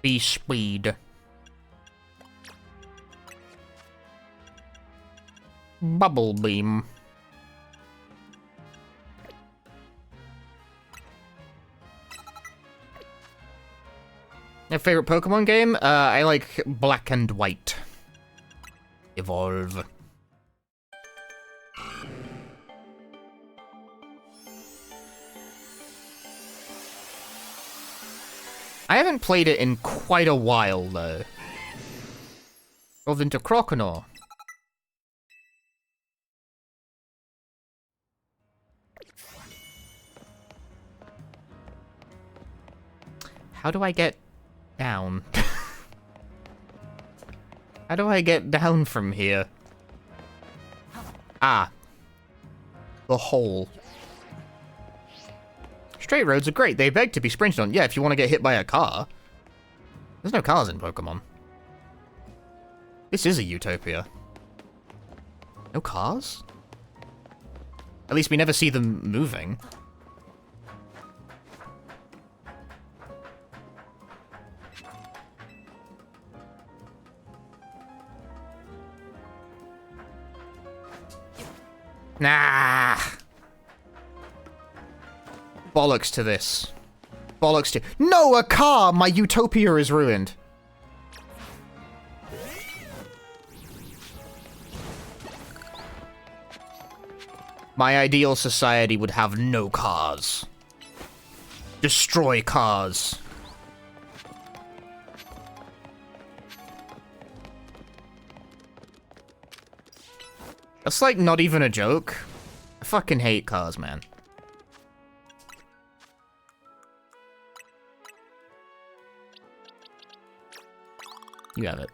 Be speed. Bubble beam. My favorite Pokemon game? I like Black and White. Evolve. I haven't played it in quite a while, though. Evolved into Croconaw. How do I get down? How do I get down from here? Ah. The hole. Straight roads are great. They beg to be sprinted on. Yeah, if you want to get hit by a car. There's no cars in Pokemon. This is a utopia. No cars? At least we never see them moving. Nah. Bollocks to this. Bollocks to... No, a car! My utopia is ruined. My ideal society would have no cars. Destroy cars. That's like not even a joke. I fucking hate cars, man. You have it.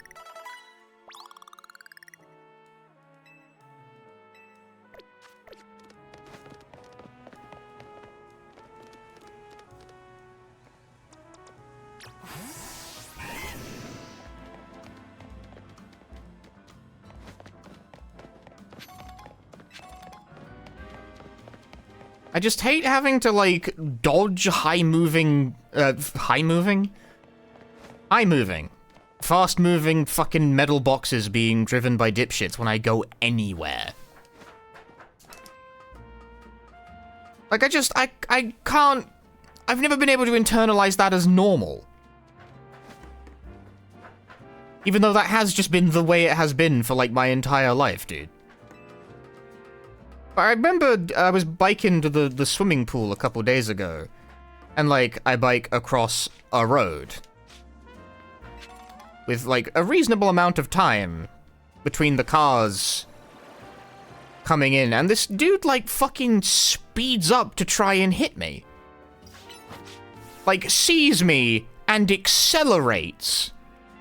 I just hate having to, like, dodge high-moving, fast-moving fucking metal boxes being driven by dipshits when I go anywhere. Like, I can't... I've never been able to internalize that as normal. Even though that has just been the way it has been for, like, my entire life, dude. I remember I was biking to the swimming pool a couple days ago, and, like, I bike across a road with, like, a reasonable amount of time between the cars coming in, and this dude, like, fucking speeds up to try and hit me. Like, sees me and accelerates.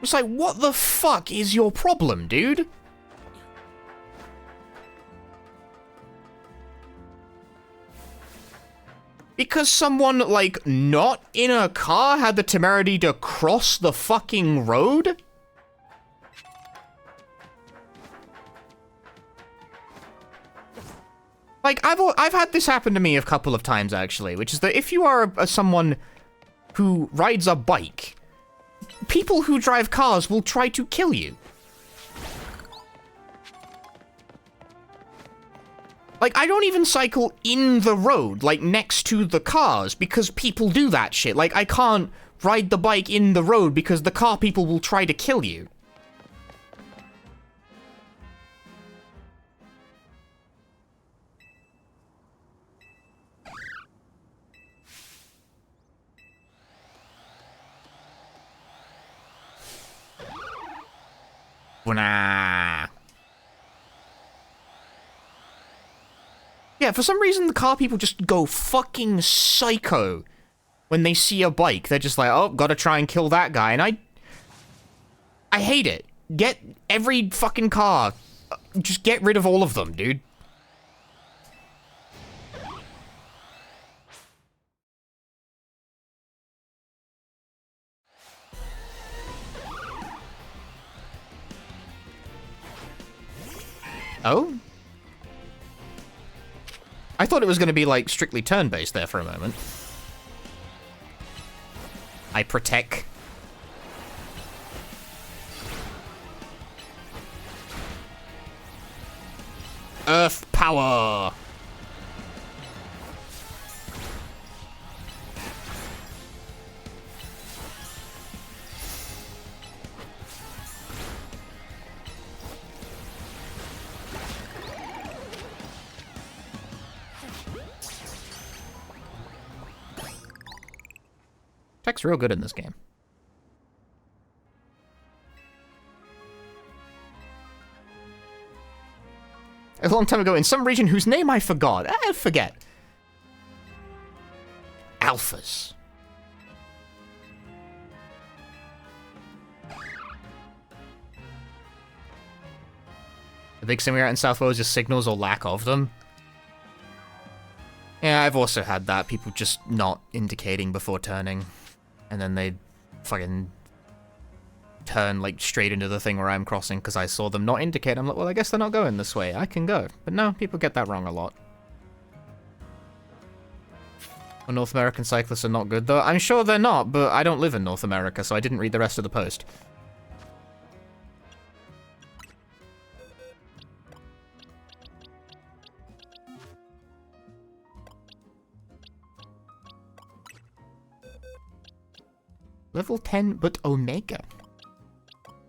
It's like, what the fuck is your problem, dude? Because someone, like, not in a car had the temerity to cross the fucking road? Like, I've had this happen to me a couple of times, actually, which is that if you are someone who rides a bike, people who drive cars will try to kill you. Like, I don't even cycle in the road, like, next to the cars, because people do that shit. Like, I can't ride the bike in the road because the car people will try to kill you. Nah. Yeah, for some reason the car people just go fucking psycho when they see a bike. They're just like, oh, gotta try and kill that guy. And I hate it. Get every fucking car. Just get rid of all of them, dude. Oh? I thought it was going to be, like, strictly turn-based there for a moment. I protect. Earth power! Tech's real good in this game. A long time ago, in some region whose name I forgot. I forget. Alphas. The big thing we are in South Wales is signals or lack of them. Yeah, I've also had that. People just not indicating before turning. And then they fucking turn, like, straight into the thing where I'm crossing because I saw them not indicate. I'm like, well, I guess they're not going this way. I can go. But no, people get that wrong a lot. Well, North American cyclists are not good, though. I'm sure they're not, but I don't live in North America, so I didn't read the rest of the post. Level 10, but Omega.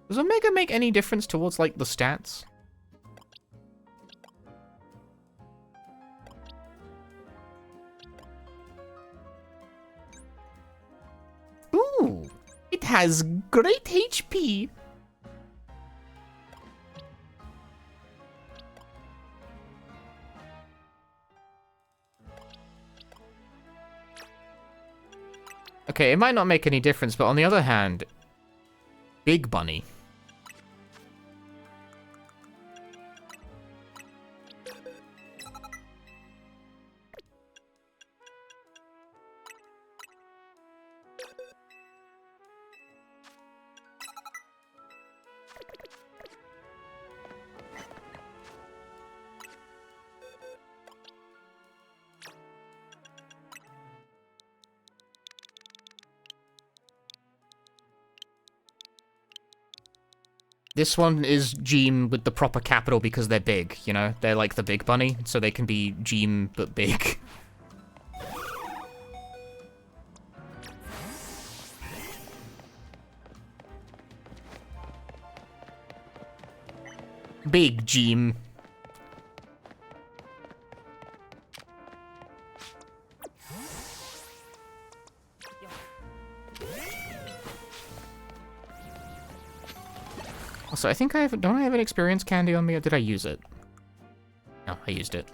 Does Omega make any difference towards, like, the stats? Ooh, it has great HP. Okay, it might not make any difference, but on the other hand, Big Bunny. This one is Geem with the proper capital because they're big, you know? They're like the Big Bunny, so they can be Geem but big. Big Geem. Also, I think don't I have an experience candy on me, or did I use it? No, I used it.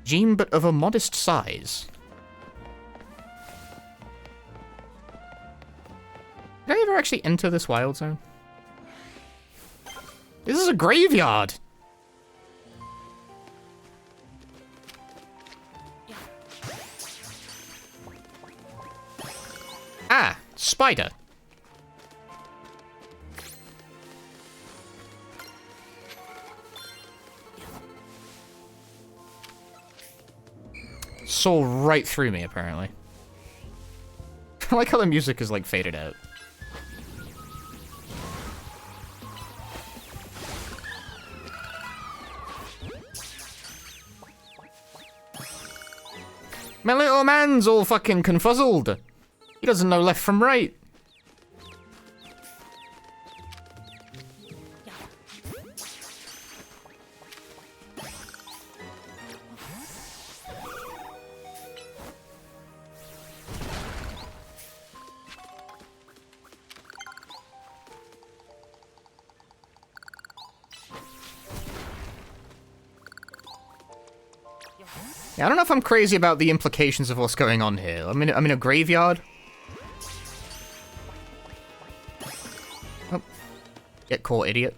Gene, but of a modest size. Did I ever actually enter this wild zone? This is a graveyard! Ah, spider. Saw right through me, apparently. I like how the music is, like, faded out. My little man's all fucking confuzzled. He doesn't know left from right. Yeah, I don't know if I'm crazy about the implications of what's going on here. I'm in a graveyard. Oh. Get caught, idiot.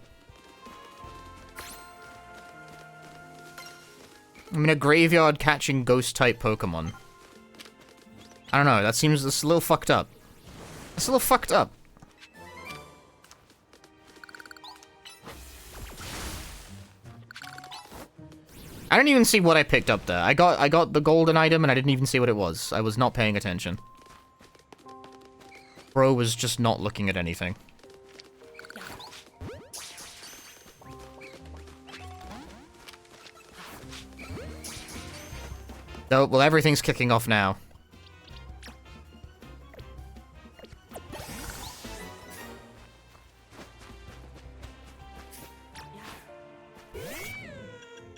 I'm in a graveyard catching ghost-type Pokemon. I don't know, that's a little fucked up. That's a little fucked up. I didn't even see what I picked up there. I got the golden item and I didn't even see what it was. I was not paying attention. Bro was just not looking at anything. Oh, well, everything's kicking off now.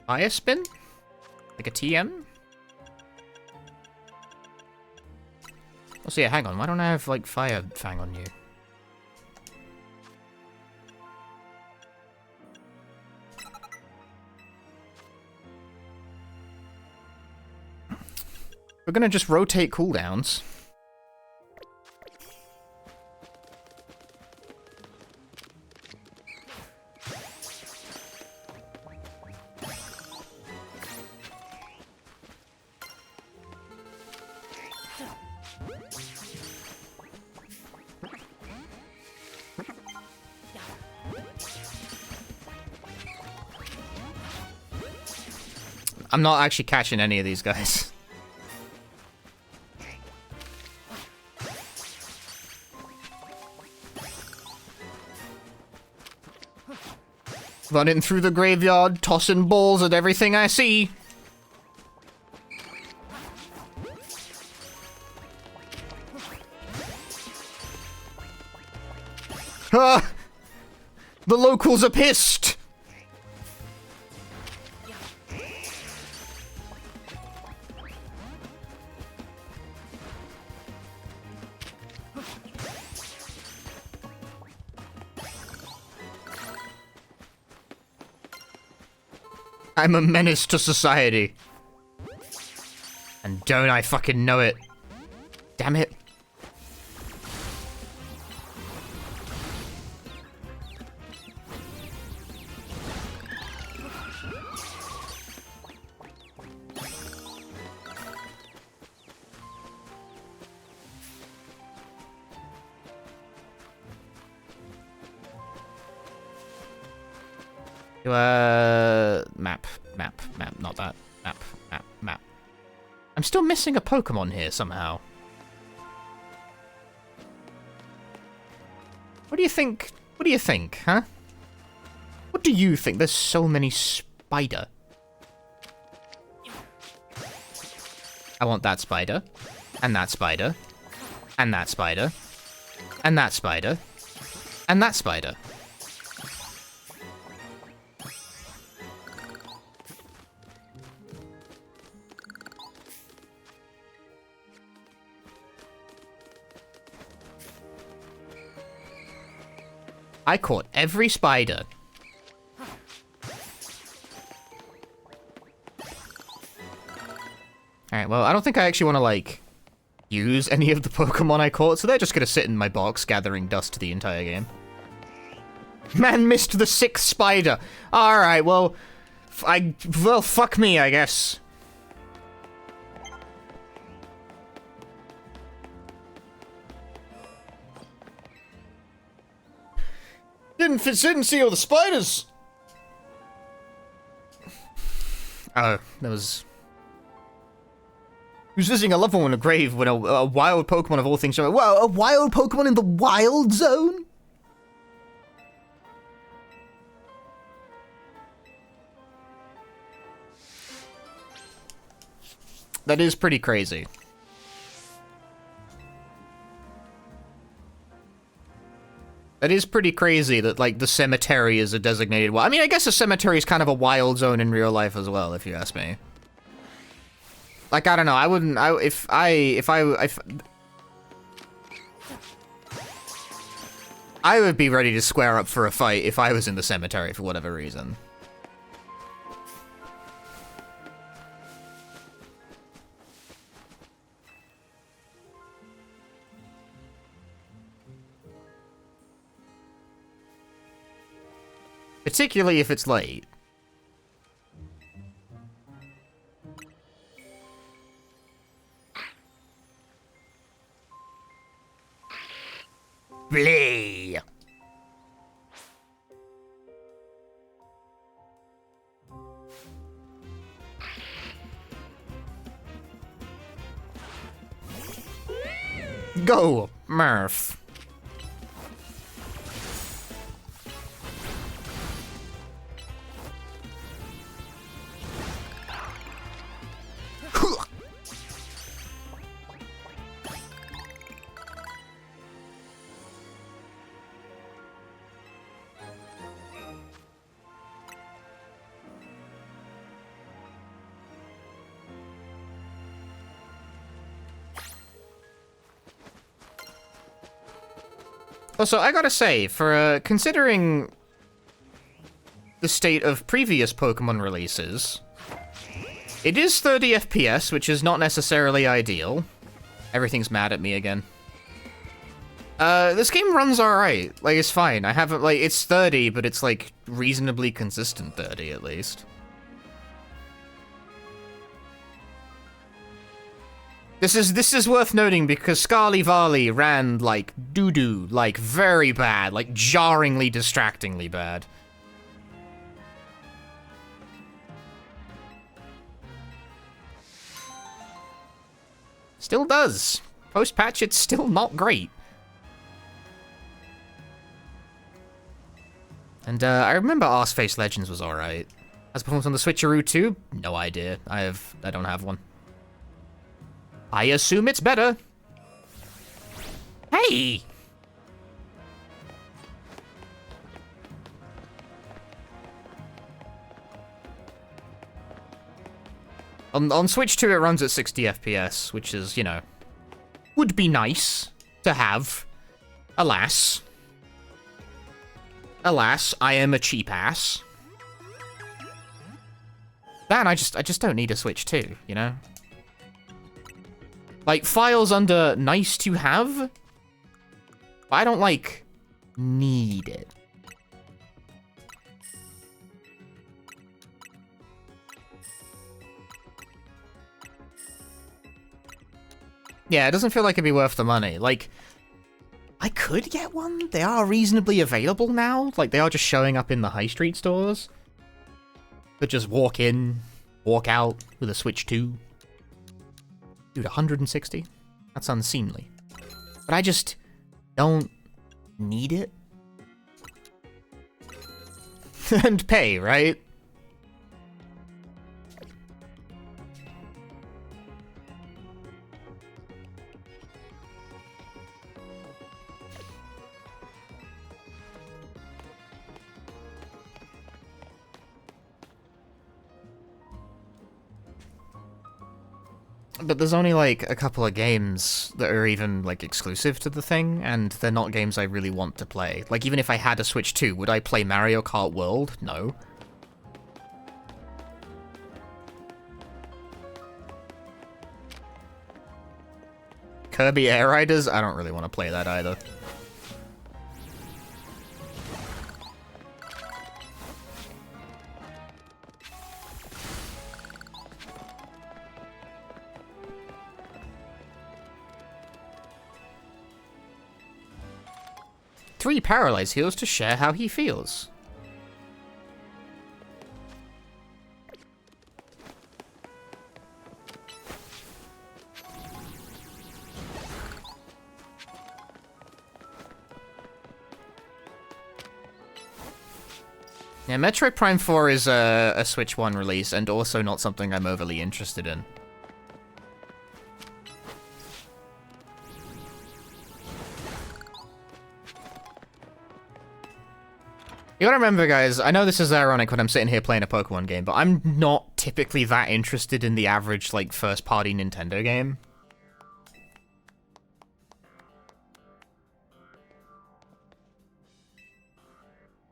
Fire spin? Like a TM? Oh, so yeah, hang on. Why don't I have, like, Fire Fang on you? We're gonna just rotate cooldowns. I'm not actually catching any of these guys. Running through the graveyard, tossing balls at everything I see. Ah! The locals are pissed! I'm a menace to society. And don't I fucking know it. Damn it. Map, not that. Map. I'm still missing a Pokemon here somehow. What do you think? What do you think, huh? What do you think? There's so many spider. I want that spider. And that spider. And that spider. And that spider. And that spider. I caught every spider. Alright, well, I don't think I actually want to, like, use any of the Pokemon I caught, so they're just gonna sit in my box gathering dust the entire game. Man missed the 6th spider. Alright, well, fuck me, I guess. Didn't see all the spiders. Oh, that was... He was visiting a loved one in a grave when a wild Pokemon of all things... Wow, a wild Pokemon in the wild zone? That is pretty crazy. That is pretty crazy that, like, the cemetery is a designated... Well, I mean, I guess a cemetery is kind of a wild zone in real life as well, if you ask me. Like, I don't know, I wouldn't... I would be ready to square up for a fight if I was in the cemetery for whatever reason. Particularly if it's late. Bleh. Go, Murph. Also, I gotta say, for considering the state of previous Pokemon releases, it is 30 FPS, which is not necessarily ideal. Everything's mad at me again. This game runs alright. Like, it's fine. I haven't, like, it's 30, but it's, like, reasonably consistent 30, at least. This is worth noting because Scarly ran, like, doo-doo, like, very bad, like, jarringly, distractingly bad. Still does. Post-patch, it's still not great. And, I remember Arseface Legends was alright. Has performed on the Switcheroo too? No idea. I don't have one. I assume it's better. Hey! On Switch 2 it runs at 60 FPS, which is, you know, would be nice to have. Alas. Alas, I am a cheap ass. Man, I just don't need a Switch 2, you know? Like, files under nice to have? I don't, like, need it. Yeah, it doesn't feel like it'd be worth the money. Like, I could get one. They are reasonably available now. Like, they are just showing up in the high street stores. But just walk in, walk out with a Switch 2. Dude, 160? That's unseemly. But I just don't need it. And pay, right? But there's only, like, a couple of games that are even, like, exclusive to the thing, and they're not games I really want to play. Like, even if I had a Switch 2, would I play Mario Kart World? No. Kirby Air Riders? I don't really want to play that either. Three Paralyze Heals to share how he feels. Yeah, Metroid Prime 4 is a Switch 1 release, and also not something I'm overly interested in. You gotta remember, guys, I know this is ironic when I'm sitting here playing a Pokemon game, but I'm not typically that interested in the average, like, first-party Nintendo game.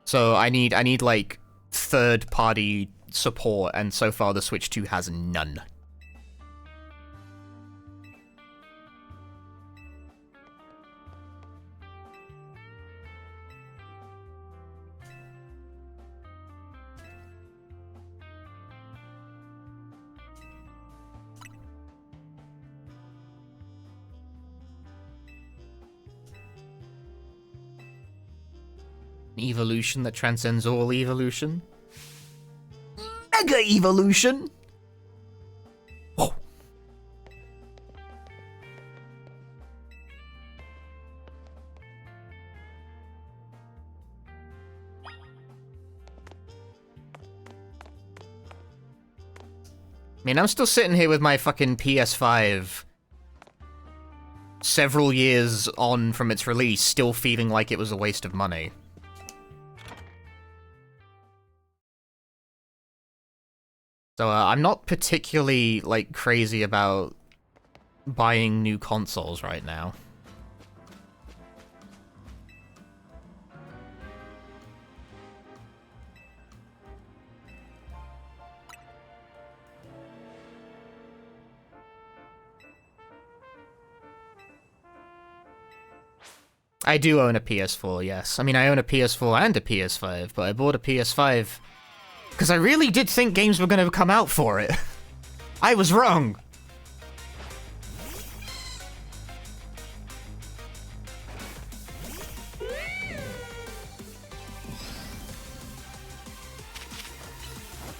So I need like, third-party support, and so far the Switch 2 has none. Evolution that transcends all evolution. Mega Evolution! Whoa. I mean, I'm still sitting here with my fucking PS5 several years on from its release, still feeling like it was a waste of money. So, I'm not particularly, like, crazy about buying new consoles right now. I do own a PS4, yes. I mean, I own a PS4 and a PS5, but I bought a PS5 because I really did think games were going to come out for it. I was wrong.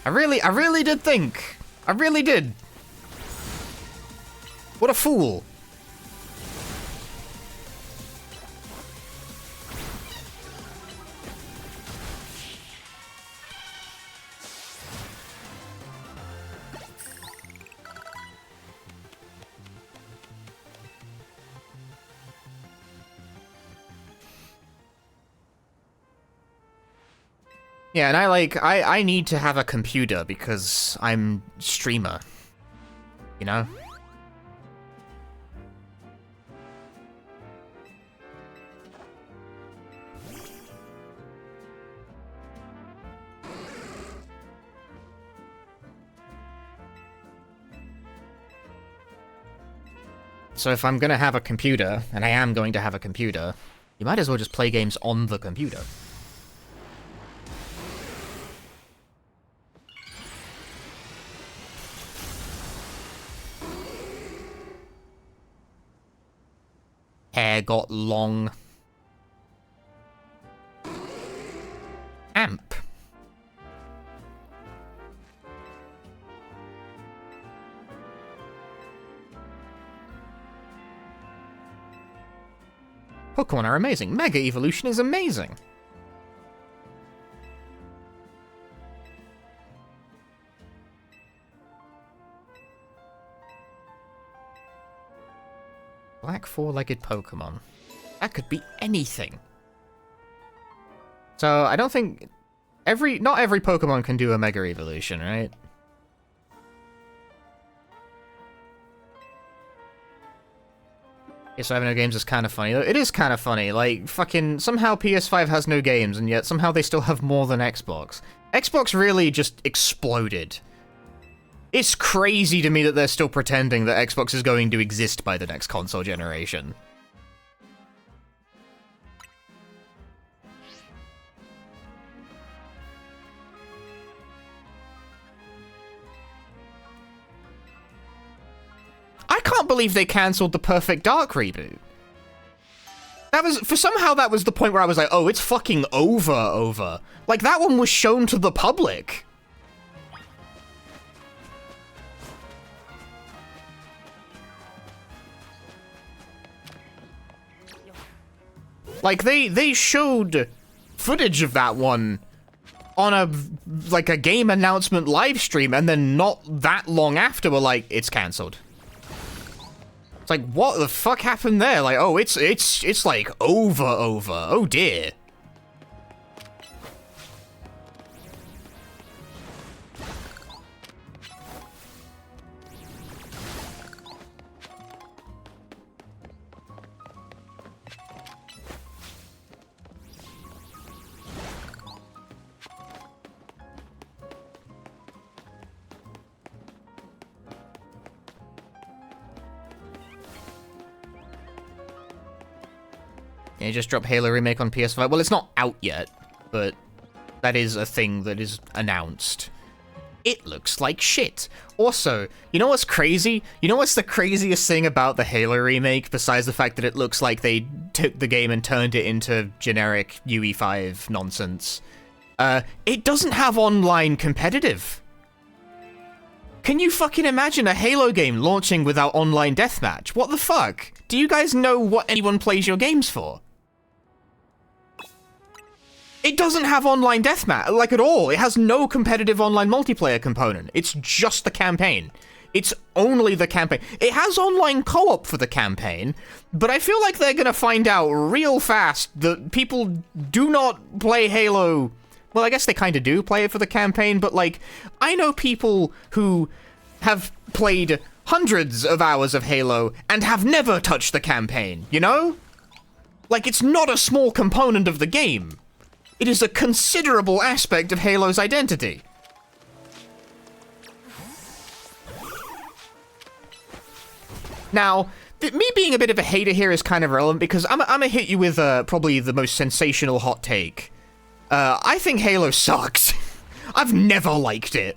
I really did think. I really did. What a fool. Yeah, and I need to have a computer because I'm streamer. You know? So if I'm gonna have a computer, and I am going to have a computer, you might as well just play games on the computer. Hair got long. Amp. Pokemon are amazing. Mega Evolution is amazing. Black four-legged Pokemon. That could be anything. So, I don't think... not every Pokemon can do a Mega Evolution, right? PS5 no games is kind of funny. It is kind of funny. Like, fucking, somehow PS5 has no games, and yet somehow they still have more than Xbox. Xbox really just exploded. It's crazy to me that they're still pretending that Xbox is going to exist by the next console generation. I can't believe they cancelled the Perfect Dark reboot. That was, somehow that was the point where I was like, oh, it's fucking over. Like, that one was shown to the public. Like, they showed footage of that one on a game announcement live stream, and then not that long after were like, it's cancelled. It's like, what the fuck happened there? Like, oh, it's like over. Oh dear. Yeah, just drop Halo Remake on PS5. Well, it's not out yet, but that is a thing that is announced. It looks like shit. Also, you know what's crazy? You know what's the craziest thing about the Halo Remake, besides the fact that it looks like they took the game and turned it into generic UE5 nonsense? It doesn't have online competitive. Can you fucking imagine a Halo game launching without online deathmatch? What the fuck? Do you guys know what anyone plays your games for? It doesn't have online deathmatch, like, at all. It has no competitive online multiplayer component. It's just the campaign. It's only the campaign. It has online co-op for the campaign, but I feel like they're gonna find out real fast that people do not play Halo. Well, I guess they kind of do play it for the campaign, but, like, I know people who have played hundreds of hours of Halo and have never touched the campaign, you know? Like, it's not a small component of the game. It is a considerable aspect of Halo's identity. Now, me being a bit of a hater here is kind of relevant because I'm gonna hit you with probably the most sensational hot take. I think Halo sucks. I've never liked it.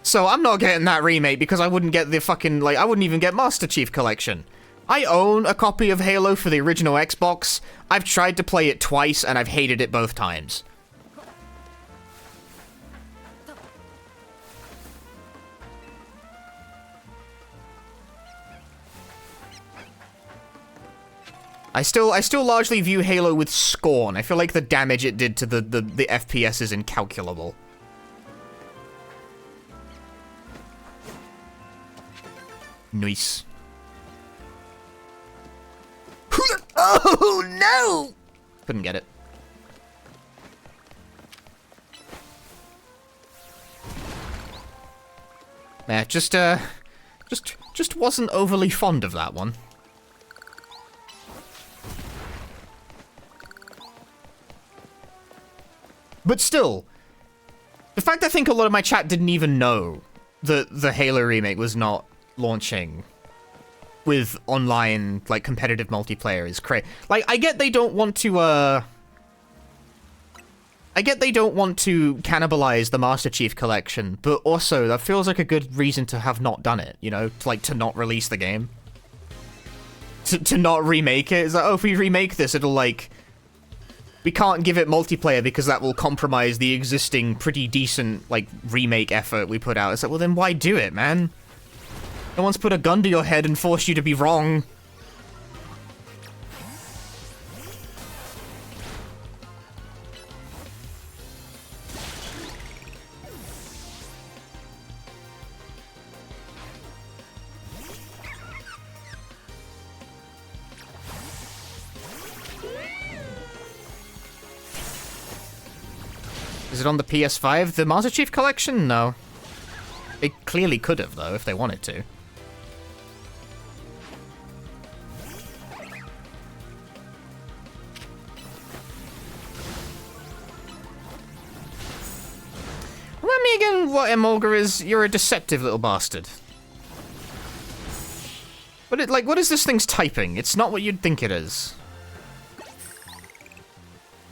So I'm not getting that remake because I wouldn't get the fucking, like, I wouldn't even get Master Chief Collection. I own a copy of Halo for the original Xbox. I've tried to play it twice, and I've hated it both times. I still largely view Halo with scorn. I feel like the damage it did to the FPS is incalculable. Nice. Oh no! Couldn't get it. Yeah, just wasn't overly fond of that one. But still, the fact I think a lot of my chat didn't even know that the Halo remake was not launching with online, like, competitive multiplayer is crazy. Like, I get they don't want to, cannibalize the Master Chief Collection, but also, that feels like a good reason to have not done it, you know? To not release the game. To not remake it. It's like, oh, if we remake this, it'll, like... We can't give it multiplayer because that will compromise the existing pretty decent, like, remake effort we put out. It's like, well, then why do it, man? No one's put a gun to your head and forced you to be wrong. Is it on the PS5? The Master Chief Collection? No. It clearly could have, though, if they wanted to. got, Emolga, is you're a deceptive little bastard. But what is this thing's typing? It's not what you'd think it is.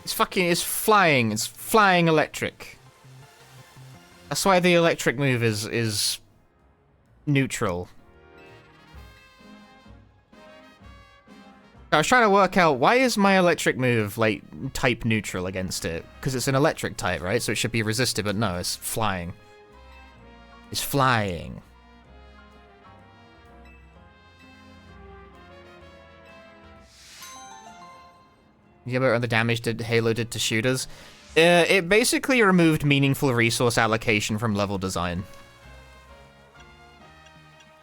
It's flying. It's flying electric. That's why the electric move is neutral. I was trying to work out, why is my electric move, like, type neutral against it? Because it's an electric type, right? So it should be resisted, but no, it's flying. It's flying. Yeah, but the damage that Halo did to shooters? It basically removed meaningful resource allocation from level design.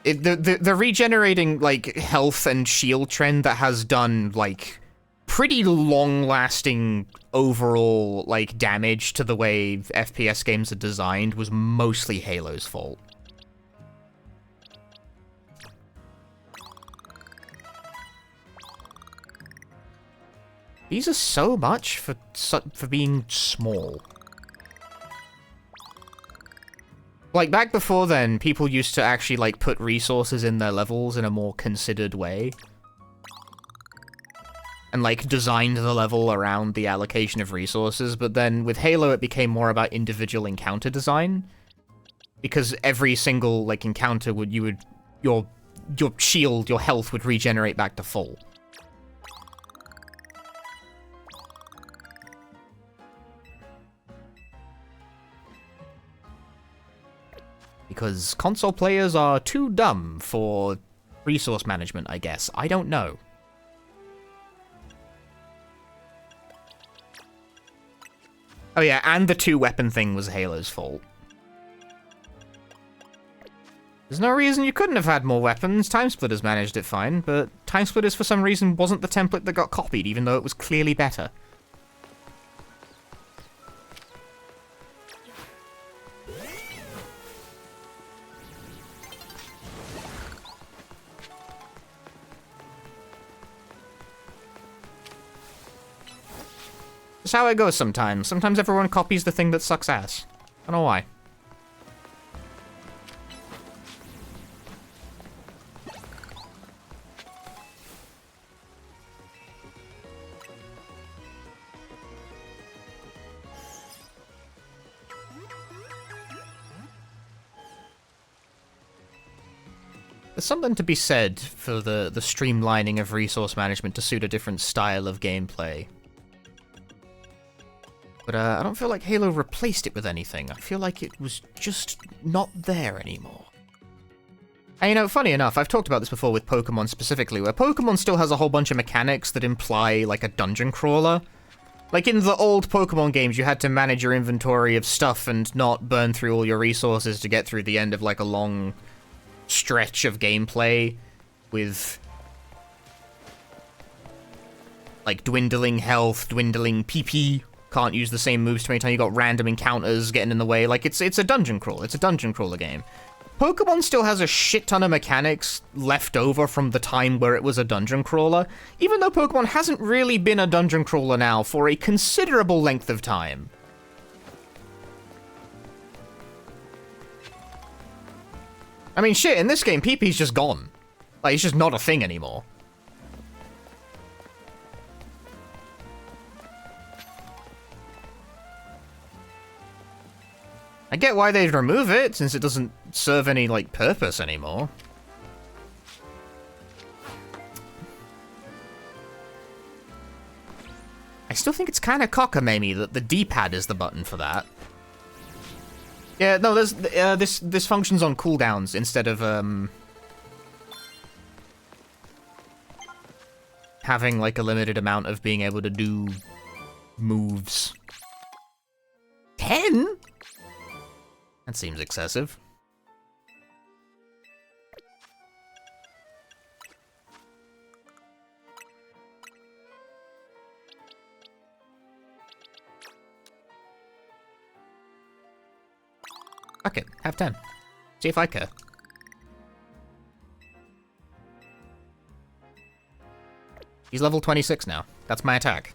The regenerating, like, health and shield trend that has done, like, pretty long-lasting overall, like, damage to the way FPS games are designed was mostly Halo's fault. These are so much for being small. Like, back before then, people used to actually, like, put resources in their levels in a more considered way. And, like, designed the level around the allocation of resources, but then with Halo it became more about individual encounter design. Because every single, like, encounter your shield, your health would regenerate back to full. Because console players are too dumb for resource management, I guess. I don't know. Oh yeah, and the two-weapon thing was Halo's fault. There's no reason you couldn't have had more weapons. Timesplitters managed it fine, but Timesplitters for some reason wasn't the template that got copied, even though it was clearly better. That's how it goes sometimes. Sometimes everyone copies the thing that sucks ass. I don't know why. There's something to be said for the streamlining of resource management to suit a different style of gameplay. But I don't feel like Halo replaced it with anything. I feel like it was just not there anymore. And, you know, funny enough, I've talked about this before with Pokemon specifically, where Pokemon still has a whole bunch of mechanics that imply, like, a dungeon crawler. Like, in the old Pokemon games, you had to manage your inventory of stuff and not burn through all your resources to get through the end of, like, a long stretch of gameplay with, like, dwindling health, dwindling PP. Can't use the same moves too many times. You got random encounters getting in the way. Like, it's a dungeon crawl. It's a dungeon crawler game. Pokemon still has a shit ton of mechanics left over from the time where it was a dungeon crawler, even though Pokemon hasn't really been a dungeon crawler now for a considerable length of time. I mean, shit, in this game, PP's just gone. Like, it's just not a thing anymore. I get why they'd remove it, since it doesn't serve any, like, purpose anymore. I still think it's kind of cockamamie that the D-pad is the button for that. Yeah, no, there's this functions on cooldowns instead of having like a limited amount of being able to do moves. 10? That seems excessive. Fuck it, have 10. See if I care. He's level 26 now. That's my attack.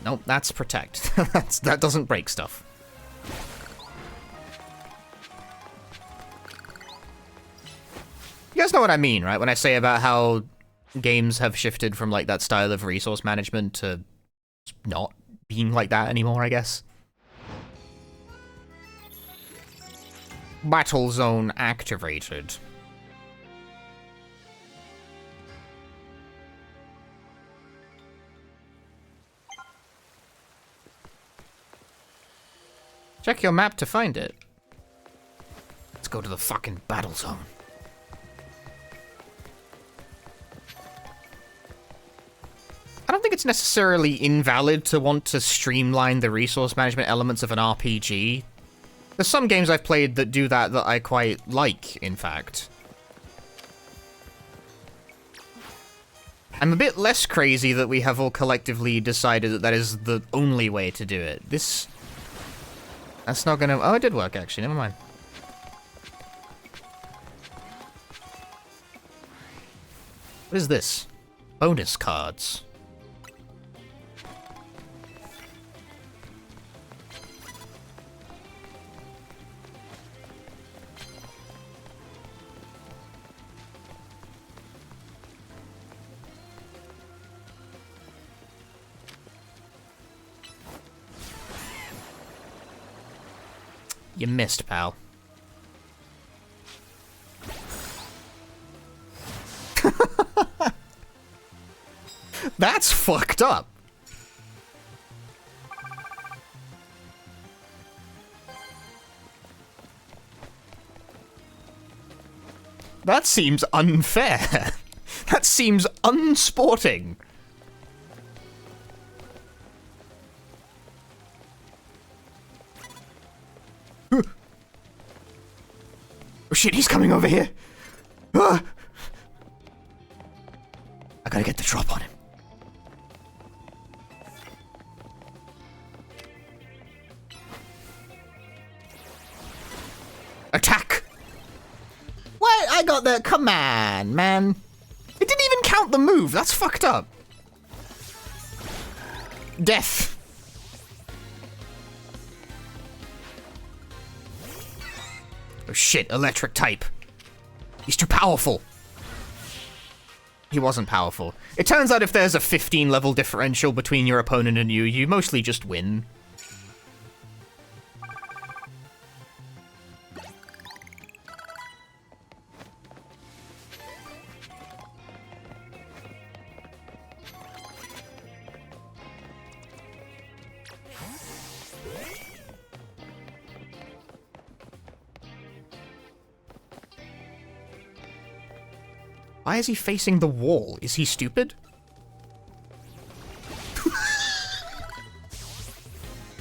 Nope, that's protect. That doesn't break stuff. You guys know what I mean, right? When I say about how games have shifted from, like, that style of resource management to not being like that anymore, I guess. Battle zone activated. Check your map to find it. Let's go to the fucking battle zone. I don't think it's necessarily invalid to want to streamline the resource management elements of an RPG. There's some games I've played that do that I quite like, in fact. I'm a bit less crazy that we have all collectively decided that that is the only way to do it. That's not gonna... Oh, it did work, actually. Never mind. What is this? Bonus cards. You missed, pal. That's fucked up. That seems unfair. That seems unsporting. Oh shit, he's coming over here. Ah! I gotta get the drop on him. Attack! What? I got the... Come on, man. It didn't even count the move. That's fucked up. Death. Oh shit, electric type. He's too powerful. He wasn't powerful. It turns out if there's a 15 level differential between your opponent and you mostly just win. Why is he facing the wall? Is he stupid?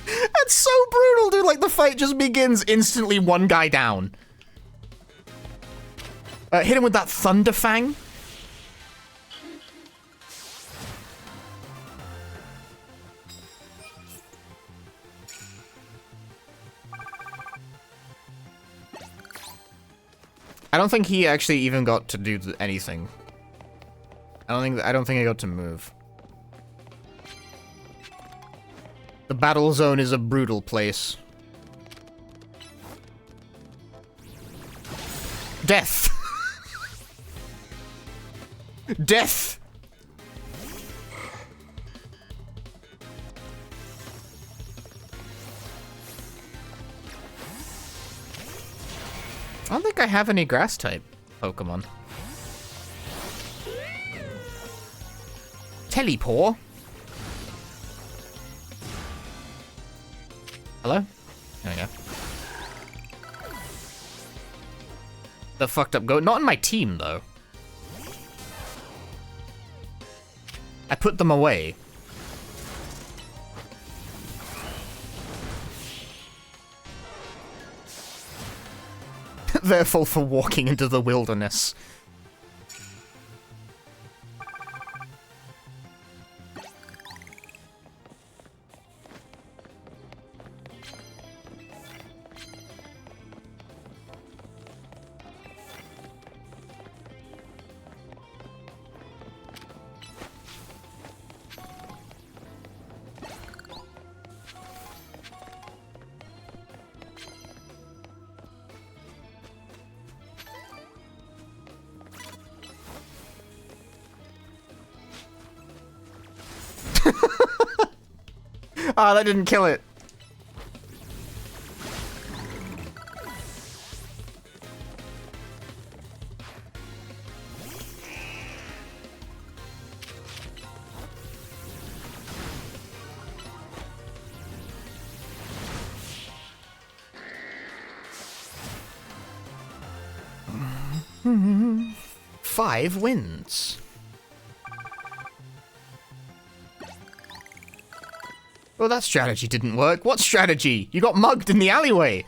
That's so brutal, dude. Like, the fight just begins instantly, one guy down. Hit him with that Thunder Fang. I don't think he actually even got to do anything. I don't think he got to move. The battle zone is a brutal place. Death. Death. I don't think I have any grass type Pokemon. Telepaw. Hello? There we go. The fucked up goat. Not in my team, though. I put them away. Therefore, for walking into the wilderness. Ah, that didn't kill it. Five wins. Well, that strategy didn't work. What strategy? You got mugged in the alleyway.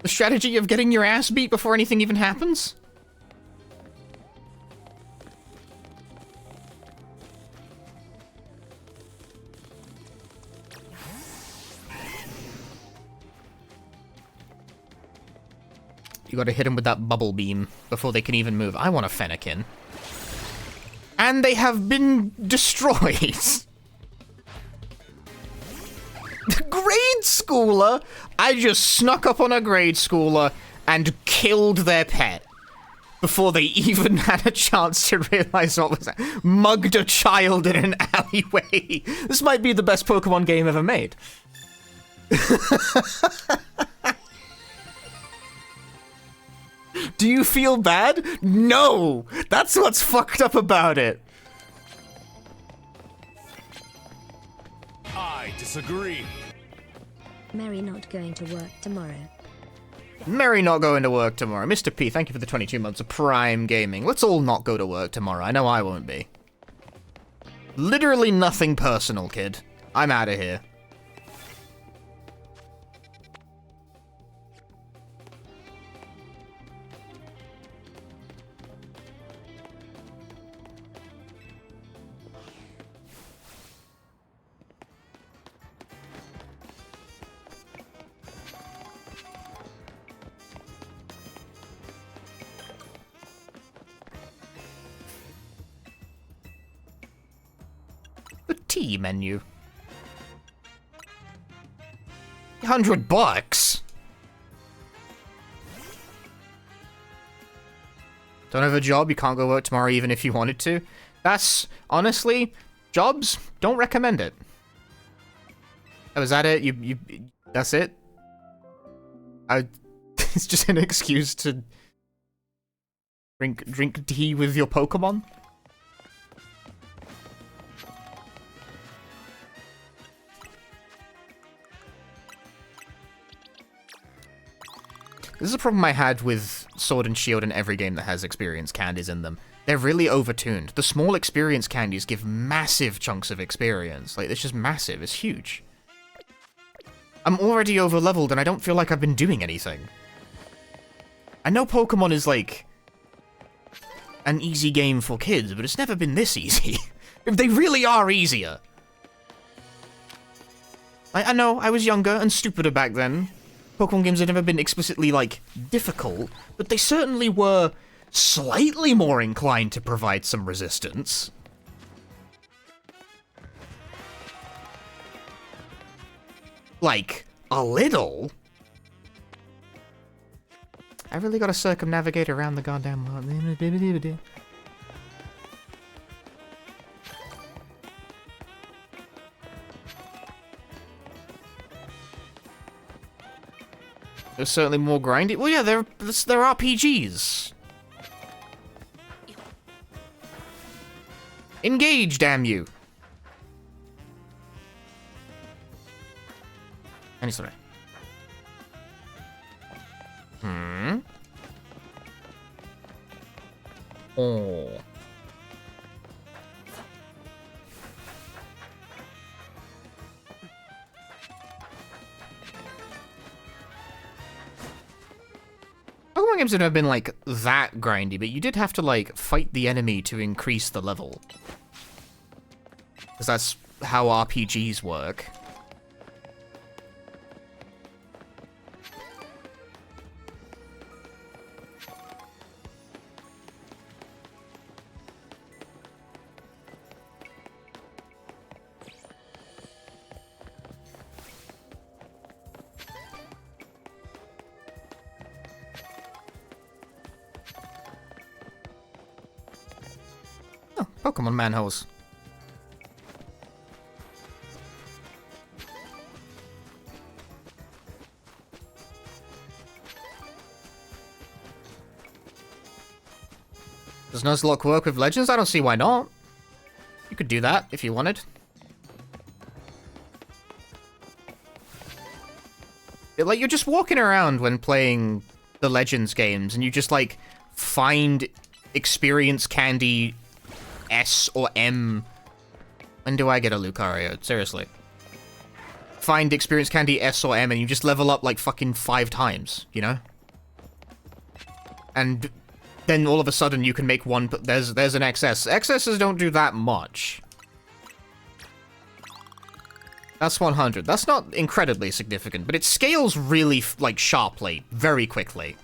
The strategy of getting your ass beat before anything even happens? You gotta hit them with that bubble beam before they can even move. I want a Fennekin. And they have been destroyed. Grade schooler? I just snuck up on a grade schooler and killed their pet before they even had a chance to realize what was that. Mugged a child in an alleyway. This might be the best Pokemon game ever made. Do you feel bad? No! That's what's fucked up about it. I disagree. Mary not going to work tomorrow. Mary not going to work tomorrow. Mr. P, thank you for the 22 months of Prime Gaming. Let's all not go to work tomorrow. I know I won't be. Literally nothing personal, kid. I'm out of here. The tea menu. $100. Don't have a job, you can't go work tomorrow even if you wanted to. That's, honestly, jobs, don't recommend it. Oh, is that it? That's it? It's just an excuse to drink tea with your Pokemon? This is a problem I had with Sword and Shield in every game that has experience candies in them. They're really overtuned. The small experience candies give massive chunks of experience. Like, it's just massive. It's huge. I'm already over-leveled and I don't feel like I've been doing anything. I know Pokemon is, like, an easy game for kids, but it's never been this easy. If they really are easier. I know, I was younger and stupider back then. Pokemon games had never been explicitly, like, difficult, but they certainly were slightly more inclined to provide some resistance. Like, a little. I really gotta circumnavigate around the goddamn world. There's certainly more grinding. Well, yeah, they're RPGs. Engage, damn you. Any sorry. Oh. Pokemon games have never been, like, that grindy, but you did have to, like, fight the enemy to increase the level. Because that's how RPGs work. Pokemon manholes. Does Nuzlocke work with Legends? I don't see why not. You could do that if you wanted. Like, you're just walking around when playing the Legends games, and you just, like, find experience candy S or M. When do I get a Lucario? Seriously. Find experience candy S or M, and you just level up, like, fucking 5 times, you know? And then all of a sudden you can make one, but there's an XS. XSs don't do that much. That's 100. That's not incredibly significant, but it scales really, like, sharply, very quickly.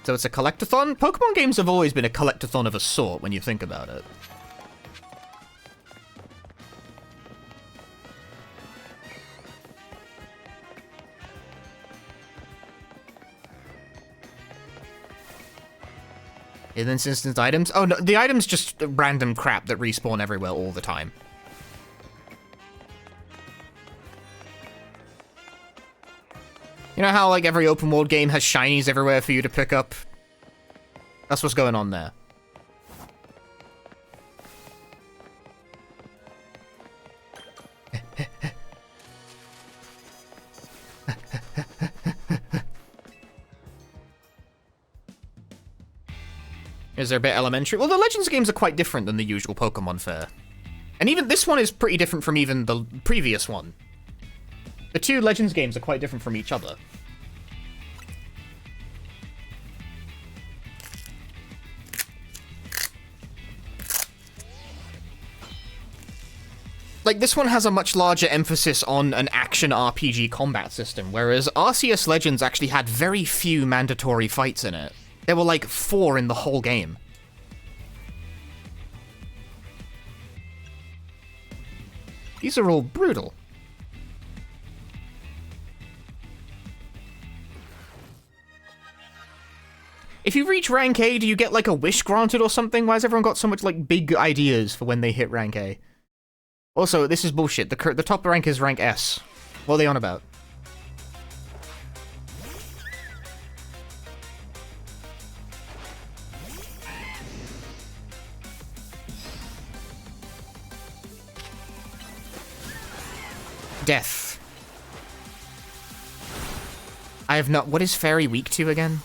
So it's a collectathon? Pokemon games have always been a collectathon of a sort when you think about it. In this instance, items? Oh, no, the items just random crap that respawn everywhere all the time. You know how, like, every open world game has shinies everywhere for you to pick up? That's what's going on there. Is there a bit elementary? Well, the Legends games are quite different than the usual Pokemon fare. And even this one is pretty different from even the previous one. The two Legends games are quite different from each other. Like, this one has a much larger emphasis on an action RPG combat system, whereas Arceus Legends actually had very few mandatory fights in it. There were like 4 in the whole game. These are all brutal. If you reach rank A, do you get like a wish granted or something? Why has everyone got so much like big ideas for when they hit rank A? Also, this is bullshit. The top rank is rank S. What are they on about? Death. I have not... What is Fairy weak to again?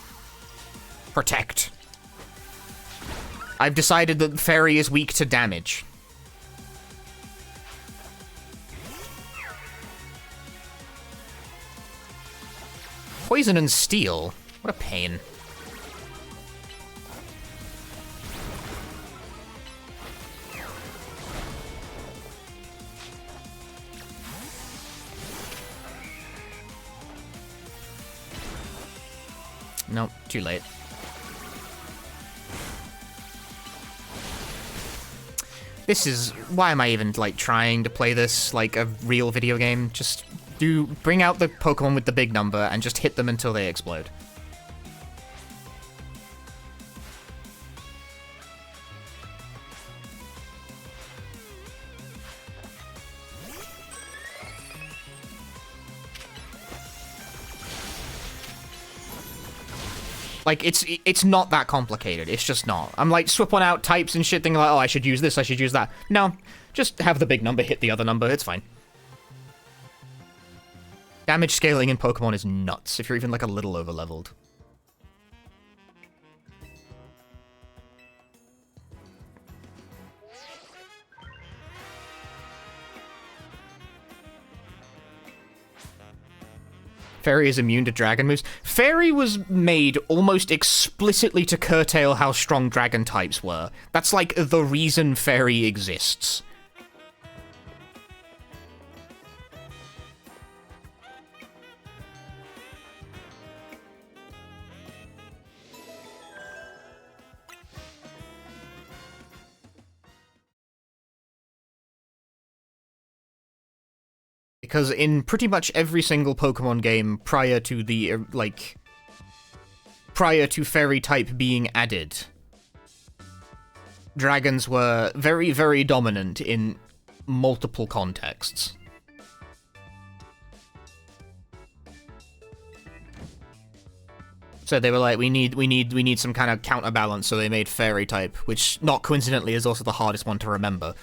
Protect. I've decided that Fairy is weak to damage. Poison and Steel? What a pain. Nope, too late. This is... Why am I even, like, trying to play this like a real video game? Just bring out the Pokemon with the big number and just hit them until they explode. Like, it's not that complicated. It's just not. I'm like, swap one out types and shit, thinking like, oh, I should use this, I should use that. No, just have the big number hit the other number, it's fine. Damage scaling in Pokemon is nuts, if you're even like a little over-leveled. Fairy is immune to dragon moves. Fairy was made almost explicitly to curtail how strong dragon types were. That's like the reason Fairy exists. Because in pretty much every single Pokemon game prior to the, prior to Fairy type being added, dragons were very, very dominant in multiple contexts. So they were like, we need some kind of counterbalance, so they made fairy type, which, not coincidentally, is also the hardest one to remember.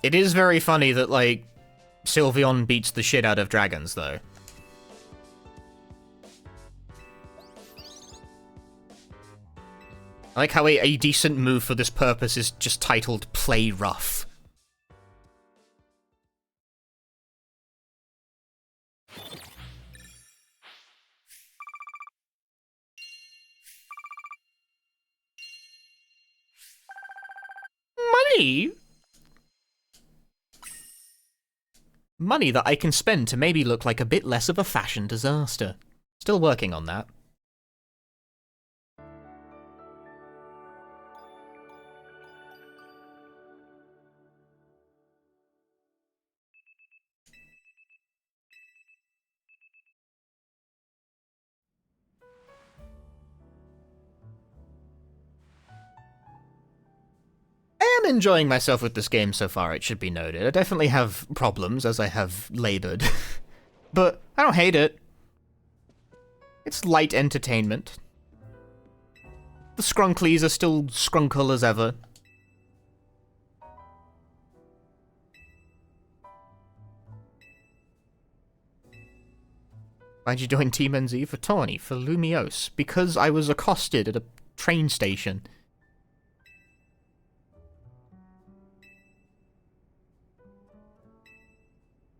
It is very funny that, like, Sylveon beats the shit out of dragons, though. I like how a decent move for this purpose is just titled Play Rough. Money? Money that I can spend to maybe look like a bit less of a fashion disaster. Still working on that. I am enjoying myself with this game so far, it should be noted. I definitely have problems, as I have labored. But I don't hate it. It's light entertainment. The Skrunklies are still skrunkle as ever. Why'd you join Team NZ? For Tawny, for Lumiose. Because I was accosted at a train station.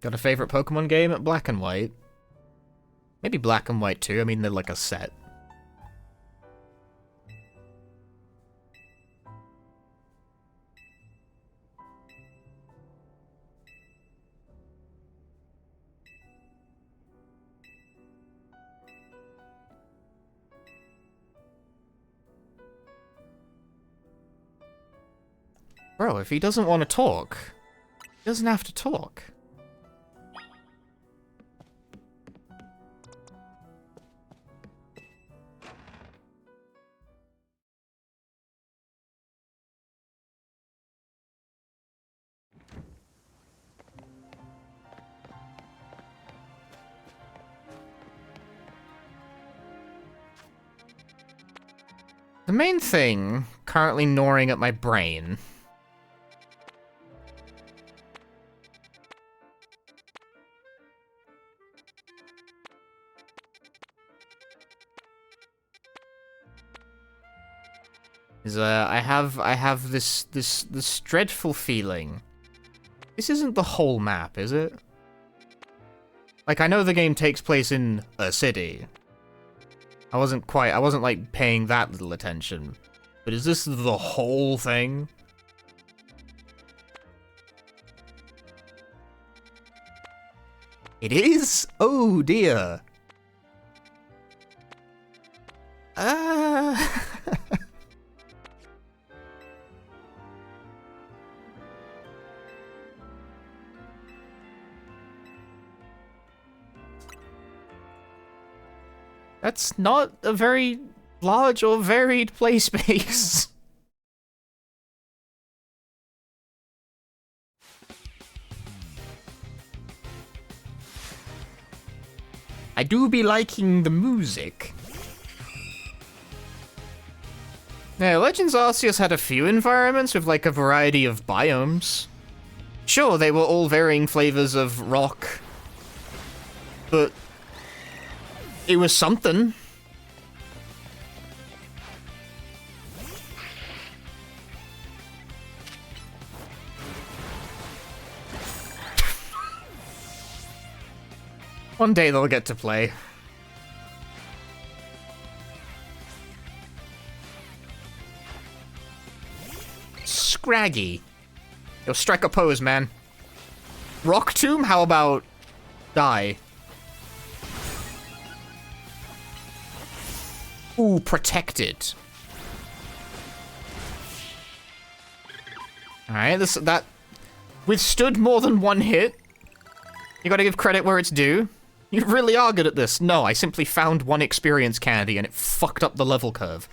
Got a favorite Pokemon game? Black and White. Maybe Black and White too, I mean they're like a set. Bro, if he doesn't want to talk, he doesn't have to talk. The main thing currently gnawing at my brain is I have this dreadful feeling. This isn't the whole map, is it? Like, I know the game takes place in a city. I wasn't like paying that little attention. But is this the whole thing? It is? Oh dear. That's not a very large or varied play space. I do be liking the music. Yeah, Legends Arceus had a few environments with like a variety of biomes. Sure, they were all varying flavors of rock, but it was something. One day they'll get to play. Scraggy. Yo, strike a pose, man. Rock Tomb? How about die? Ooh, protected. Alright, that withstood more than one hit. You gotta give credit where it's due. You really are good at this. No, I simply found one experience candy and it fucked up the level curve.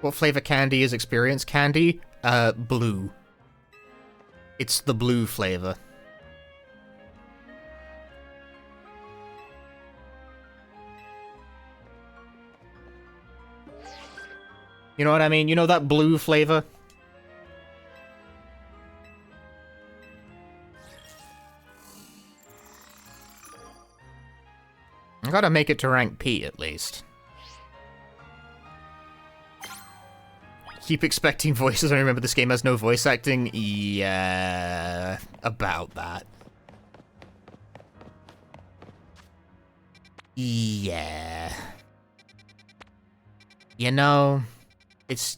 What flavor candy is experience candy? Blue. It's the blue flavor. You know what I mean? You know that blue flavor? I gotta make it to rank P at least. Keep expecting voices. I remember this game has no voice acting. Yeah, about that. Yeah. You know, it's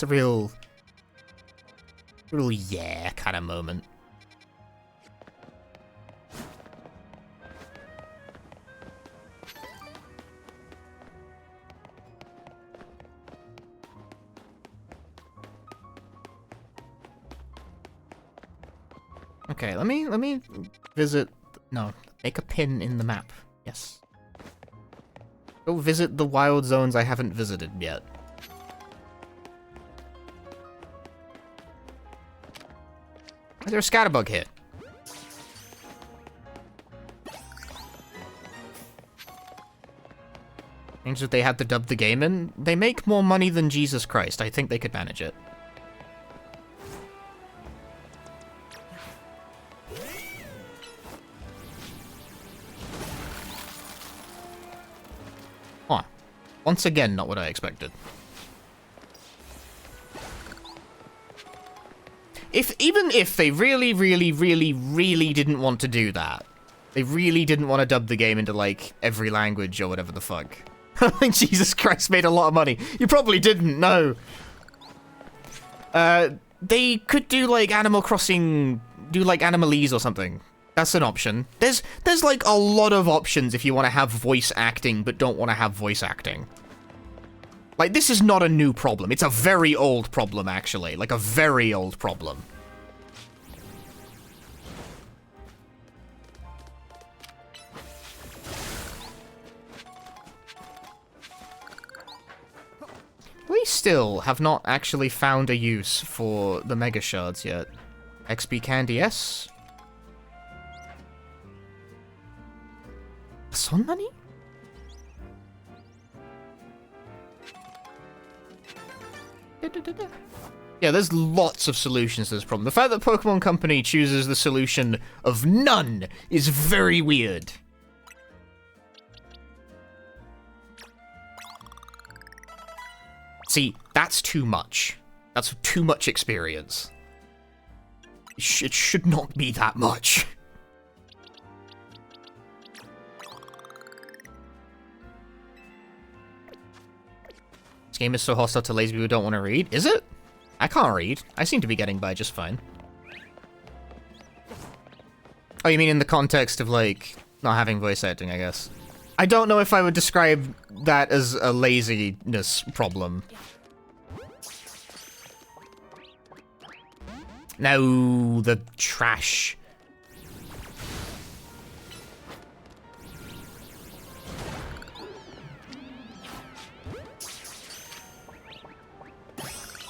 a real yeah kind of moment. Okay, let me visit. No, make a pin in the map. Yes. Go visit the wild zones I haven't visited yet. Is there a scatterbug here? Means that they had to dub the game in. They make more money than Jesus Christ. I think they could manage it. Huh. Once again, not what I expected. Even if they really didn't want to do that, they really didn't want to dub the game into, like, every language or whatever the fuck. I think Jesus Christ made a lot of money. You probably didn't, no. They could do, like, Animal Crossing, do, like, Animalese or something. That's an option. There's like, a lot of options if you want to have voice acting but don't want to have voice acting. Like, this is not a new problem. It's a very old problem, actually. Like, a very old problem. We still have not actually found a use for the Mega Shards yet. XP Candy S? そんなに? Yeah, there's lots of solutions to this problem. The fact that Pokemon Company chooses the solution of none is very weird. See, that's too much. That's too much experience. It should not be that much. This game is so hostile to lazy people who don't want to read. Is it? I can't read. I seem to be getting by just fine. Oh, you mean in the context of, like, not having voice acting, I guess. I don't know if I would describe that as a laziness problem. No, the trash.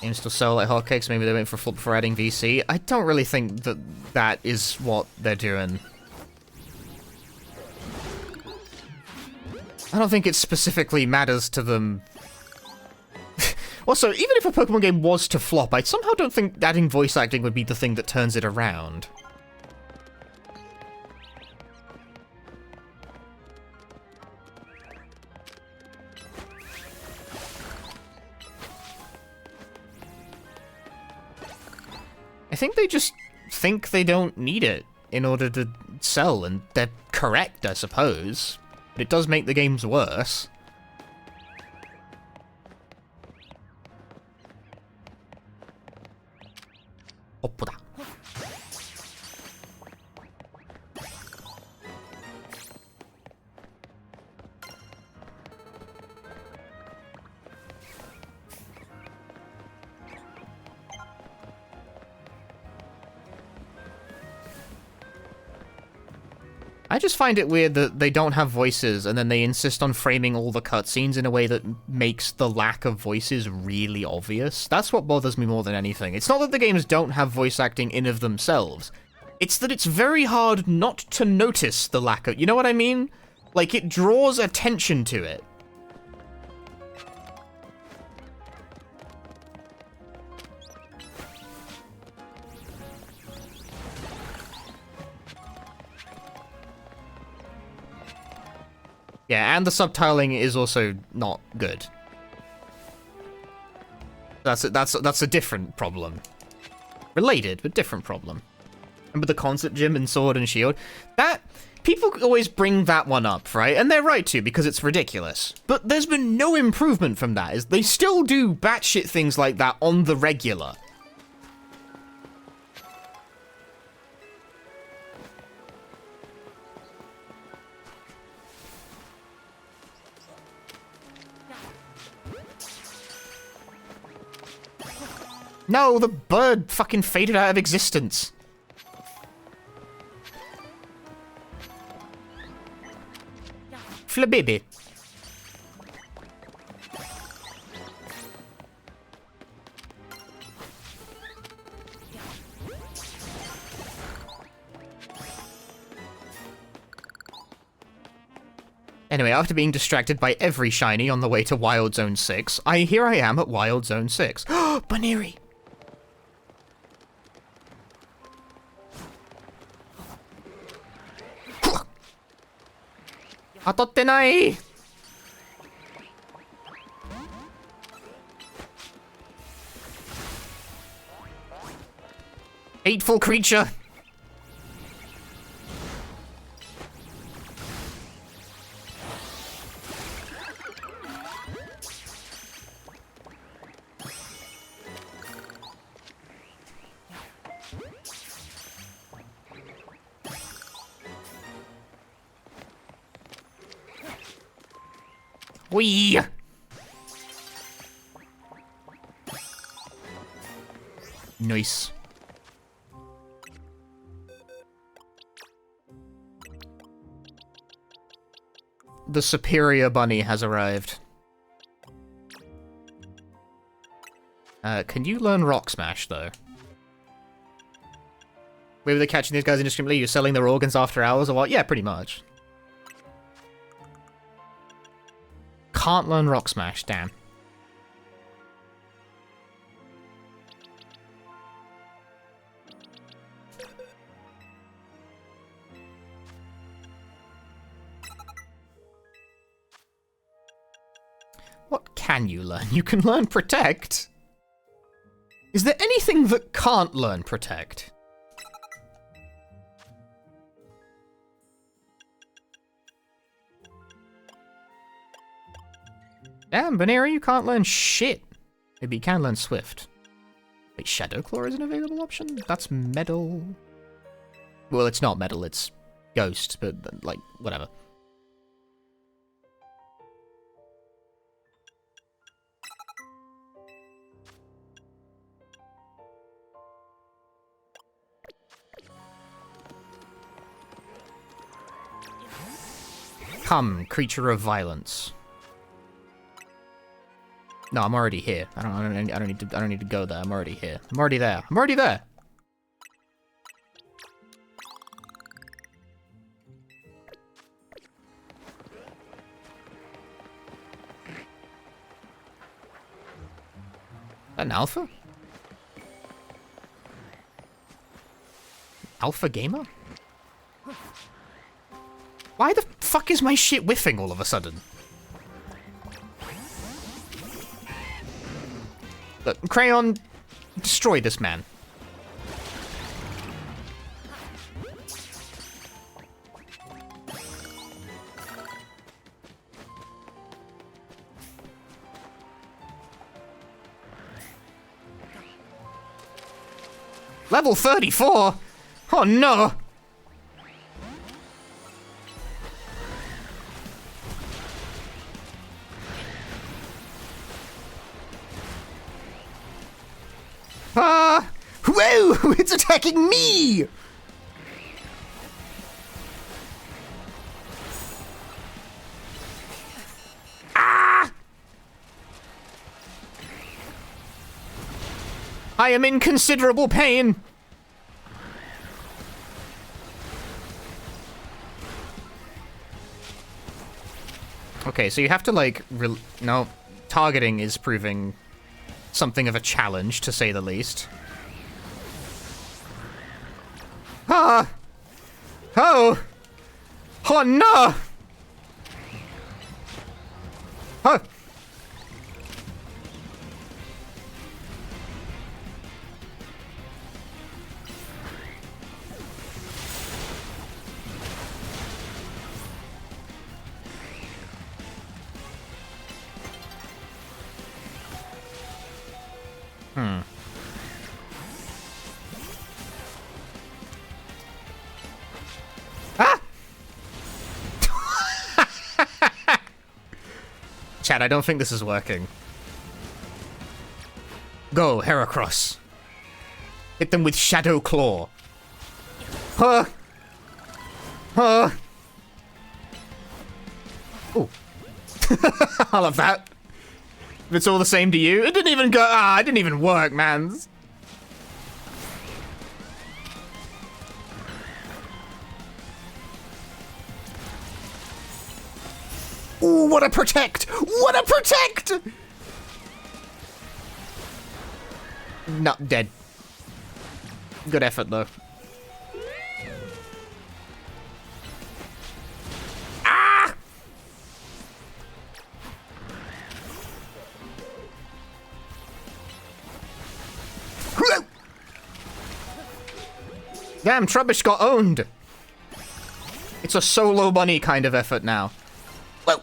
Games still sell like hotcakes, maybe they're waiting for a flip before adding VC. I don't really think that that is what they're doing. I don't think it specifically matters to them. Also, even if a Pokemon game was to flop, I somehow don't think adding voice acting would be the thing that turns it around. I think they just think they don't need it in order to sell, and they're correct, I suppose. But it does make the games worse. Oppoda. I just find it weird that they don't have voices, and then they insist on framing all the cutscenes in a way that makes the lack of voices really obvious. That's what bothers me more than anything. It's not that the games don't have voice acting in of themselves. It's that it's very hard not to notice the lack of... You know what I mean? Like, it draws attention to it. Yeah, and the subtitling is also not good. That's a different problem. Related, but different problem. Remember the concept gym in Sword and Shield? That... People always bring that one up, right? And they're right to, because it's ridiculous. But there's been no improvement from that. They still do batshit things like that on the regular. No, the bird fucking faded out of existence. Flabibi. Anyway, after being distracted by every shiny on the way to Wild Zone 6, here I am at Wild Zone 6. Baneri! Atotte nai! Hateful creature! Whee! Nice. The superior bunny has arrived. Can you learn Rock Smash, though? Wait, were they catching these guys indiscriminately? You're selling their organs after hours or what? Yeah, pretty much. Can't learn Rock Smash, damn. What can you learn? You can learn Protect. Is there anything that can't learn Protect? Damn, Baneri, you can't learn shit. Maybe you can learn Swift. Wait, Shadow Claw is an available option? That's Metal. Well, it's not Metal, it's Ghost, but, like, whatever. Come, creature of violence. No, I'm already here. I don't need to go there. I'm already here. I'm already there. I'm already there. An alpha? Alpha gamer? Why the fuck is my shit whiffing all of a sudden? Look, Crayon, destroy this man. Level 34? Oh no! Ah! Whoa! It's attacking me! Ah! I am in considerable pain. Okay, so you have to, like, no, targeting is proving something of a challenge, to say the least. Ah! Oh! Oh no! Huh! Ah! Chad, I don't think this is working. Go, Heracross. Hit them with Shadow Claw. Huh! Huh! Ooh. I love that. If it's all the same to you, it didn't even go. Ah, it didn't even work, man. Ooh, what a protect! What a protect! Not dead. Good effort, though. Ah! Damn, Trubbish got owned. It's a solo bunny kind of effort now. Whoa.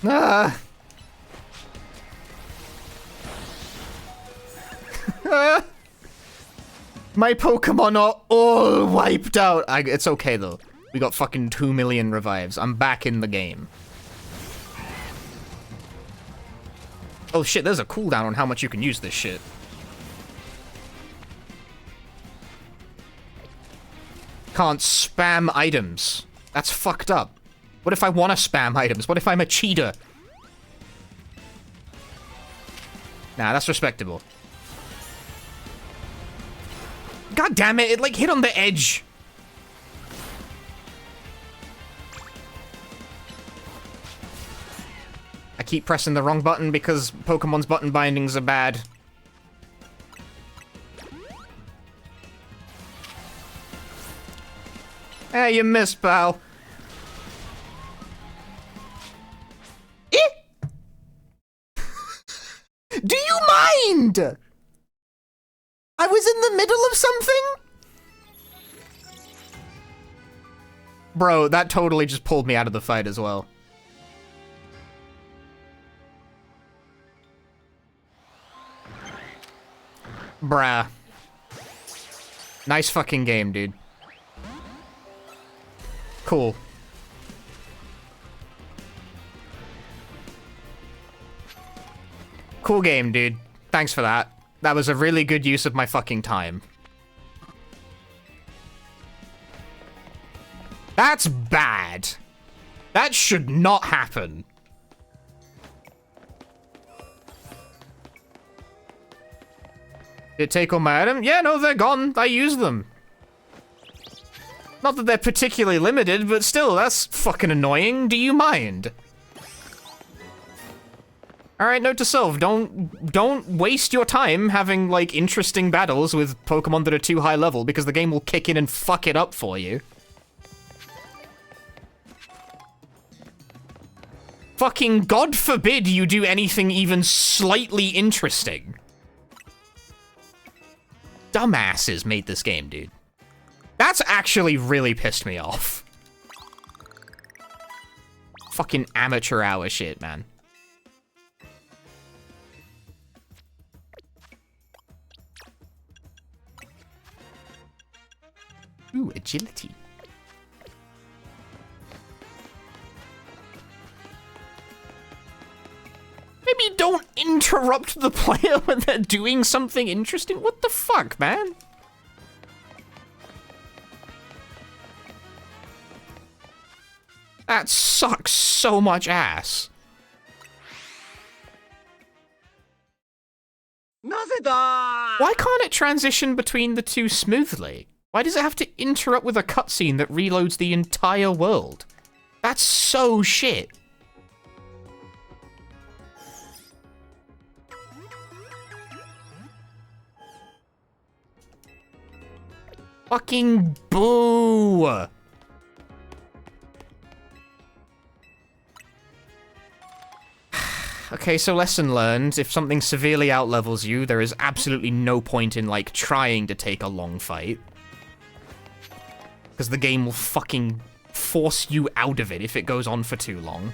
Ah. My Pokemon are all wiped out. It's okay, though. We got fucking 2 million revives. I'm back in the game. Oh shit, there's a cooldown on how much you can use this shit. Can't spam items. That's fucked up. What if I want to spam items? What if I'm a cheater? Nah, that's respectable. God damn it, it like hit on the edge. I keep pressing the wrong button because Pokemon's button bindings are bad. Hey, you missed, pal. Do you mind? I was in the middle of something? Bro, that totally just pulled me out of the fight as well. Bruh. Nice fucking game, dude. Cool. Cool game, dude. Thanks for that. That was a really good use of my fucking time. That's bad. That should not happen. Did it take all my items? Yeah, no, they're gone. I used them. Not that they're particularly limited, but still, that's fucking annoying. Do you mind? Alright, note to self, don't waste your time having, like, interesting battles with Pokemon that are too high level, because the game will kick in and fuck it up for you. Fucking God forbid you do anything even slightly interesting. Dumbasses made this game, dude. That's actually really pissed me off. Fucking amateur hour shit, man. Ooh, agility. Maybe don't interrupt the player when they're doing something interesting. What the fuck, man? That sucks so much ass. Why can't it transition between the two smoothly? Why does it have to interrupt with a cutscene that reloads the entire world? That's so shit. Fucking boo! Okay, so lesson learned. If something severely outlevels you, there is absolutely no point in, like, trying to take a long fight. Because the game will fucking force you out of it if it goes on for too long.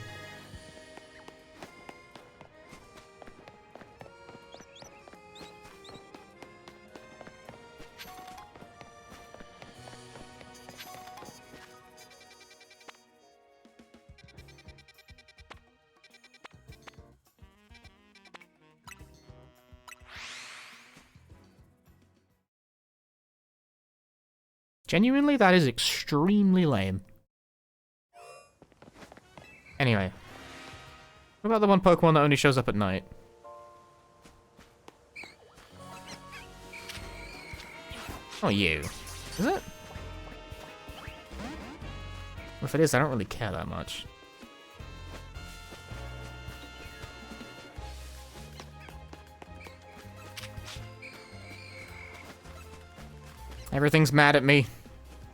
Genuinely, that is extremely lame. Anyway. What about the one Pokemon that only shows up at night? Oh, you. Is it? If it is, I don't really care that much. Everything's mad at me.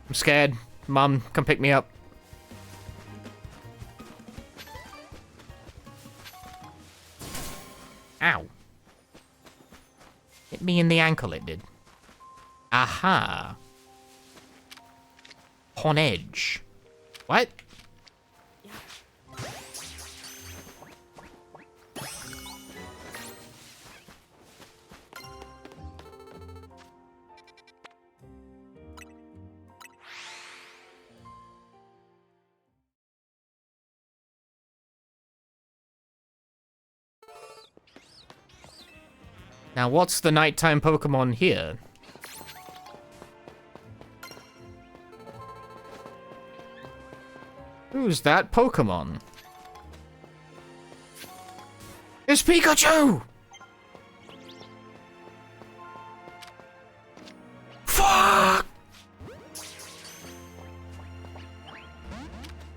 I'm scared. Mom, come pick me up. Ow. Hit me in the ankle, it did. Aha. On edge. What? Now, what's the nighttime Pokemon here? Who's that Pokemon? It's Pikachu! Fuck!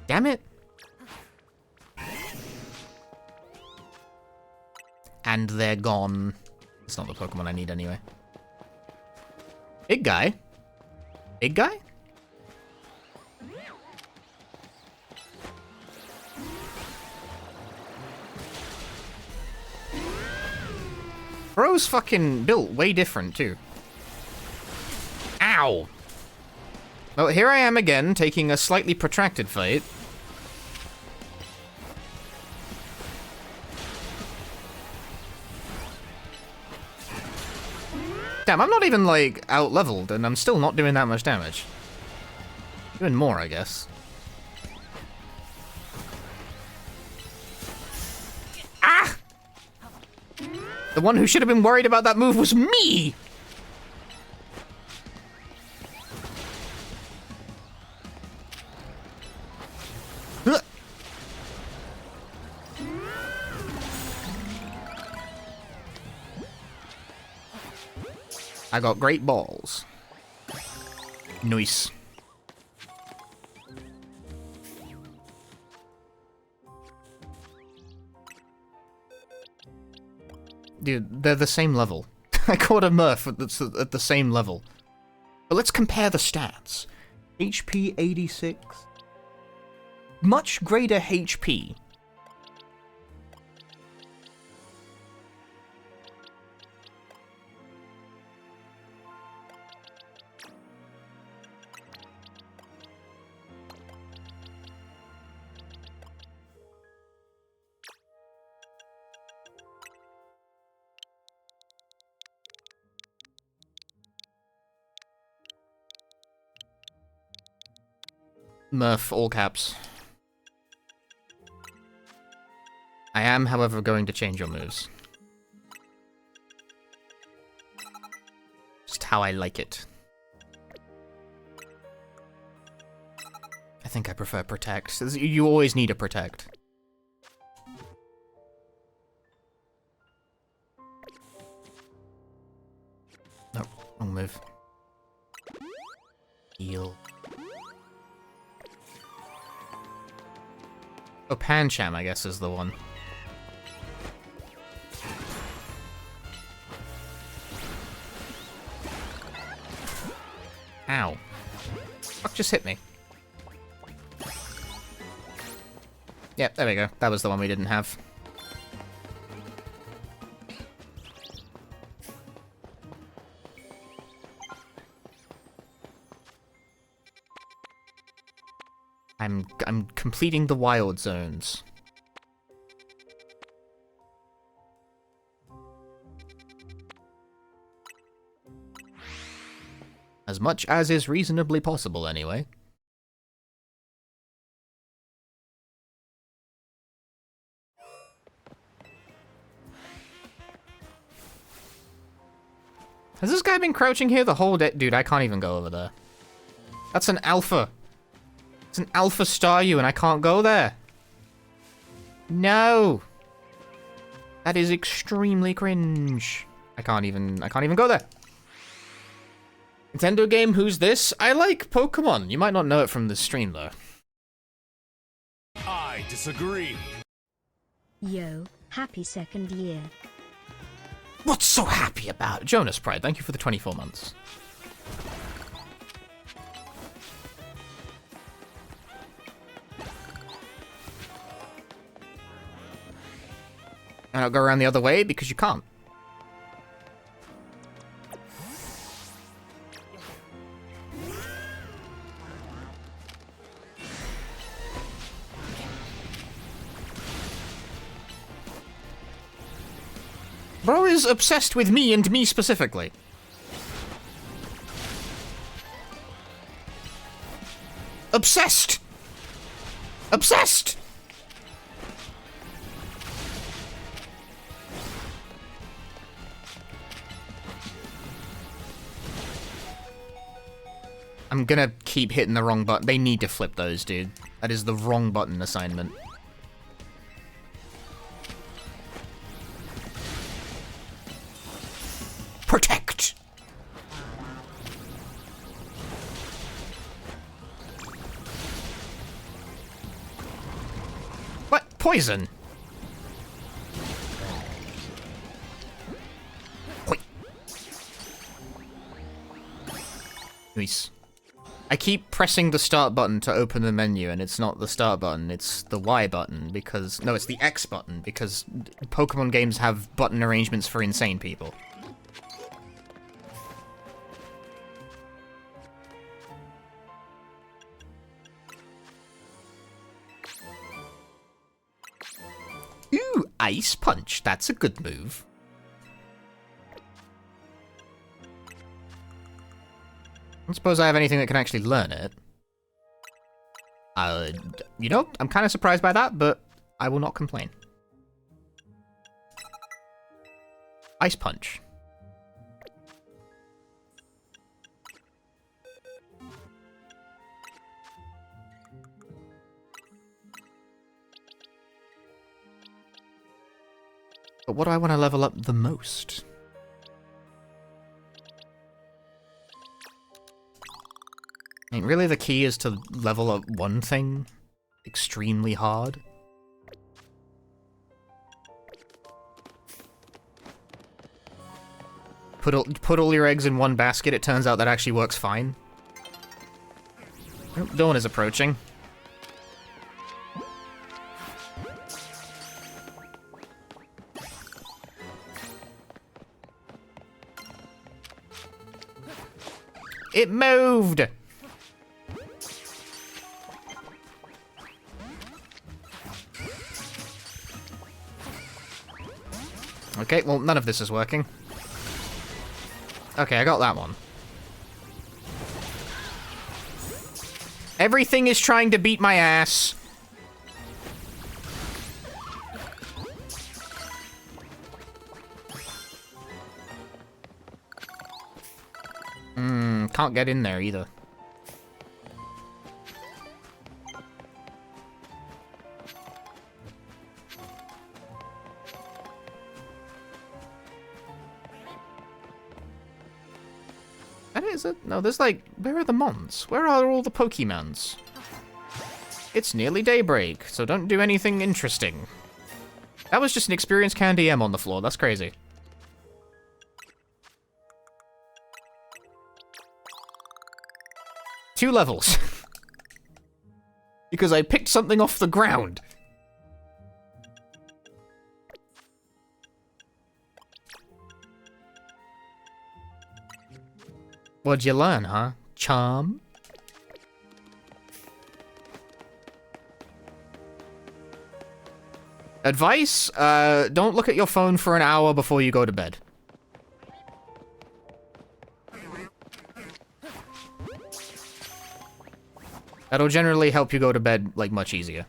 Damn it. And they're gone. It's not the Pokemon I need anyway. Big guy? Big guy? Bro's fucking built way different, too. Ow! Well, here I am again, taking a slightly protracted fight. Damn, I'm not even, like, out-leveled, and I'm still not doing that much damage. Doing more, I guess. Ah! The one who should have been worried about that move was me! Huh. I got great balls. Nice. Dude, they're the same level. I caught a Murph that's at the same level. But let's compare the stats. HP 86. Much greater HP. Murph, all caps. I am, however, going to change your moves. Just how I like it. I think I prefer protect. You always need a protect. No, wrong move. Heal. Oh, Pancham, I guess, is the one. Ow. Fuck, just hit me. Yep, there we go. That was the one we didn't have. I'm completing the wild zones. As much as is reasonably possible, anyway. Has this guy been crouching here the whole day? Dude, I can't even go over there. That's an alpha. It's an alpha Staryu and I can't go there. No. That is extremely cringe. I can't even go there. Nintendo game, who's this? I like Pokemon. You might not know it from the stream, though. I disagree. Yo, happy second year. What's so happy about it? Jonas Pride, thank you for the 24 months. And I'll go around the other way because you can't. Bro is obsessed with me and me specifically. Obsessed! Obsessed! I'm gonna keep hitting the wrong button. They need to flip those, dude. That is the wrong button assignment. Protect! What? Poison? Oi. Nice. I keep pressing the start button to open the menu, and it's not the start button, it's the Y button, because... No, it's the X button, because Pokemon games have button arrangements for insane people. Ooh, Ice Punch. That's a good move. I don't suppose I have anything that can actually learn it. You know, I'm kind of surprised by that, but I will not complain. Ice Punch. But what do I want to level up the most? I mean, really the key is to level up one thing extremely hard. Put all your eggs in one basket, it turns out that actually works fine. Oh, dawn is approaching. It moved! Okay, well, none of this is working. Okay, I got that one. Everything is trying to beat my ass. Can't get in there either. That is it? No, there's like... Where are the mons? Where are all the Pokemons? It's nearly daybreak, so don't do anything interesting. That was just an experienced Candy M on the floor. That's crazy. Two levels. Because I picked something off the ground. What'd you learn, huh? Charm? Advice? Don't look at your phone for an hour before you go to bed. That'll generally help you go to bed, like, much easier.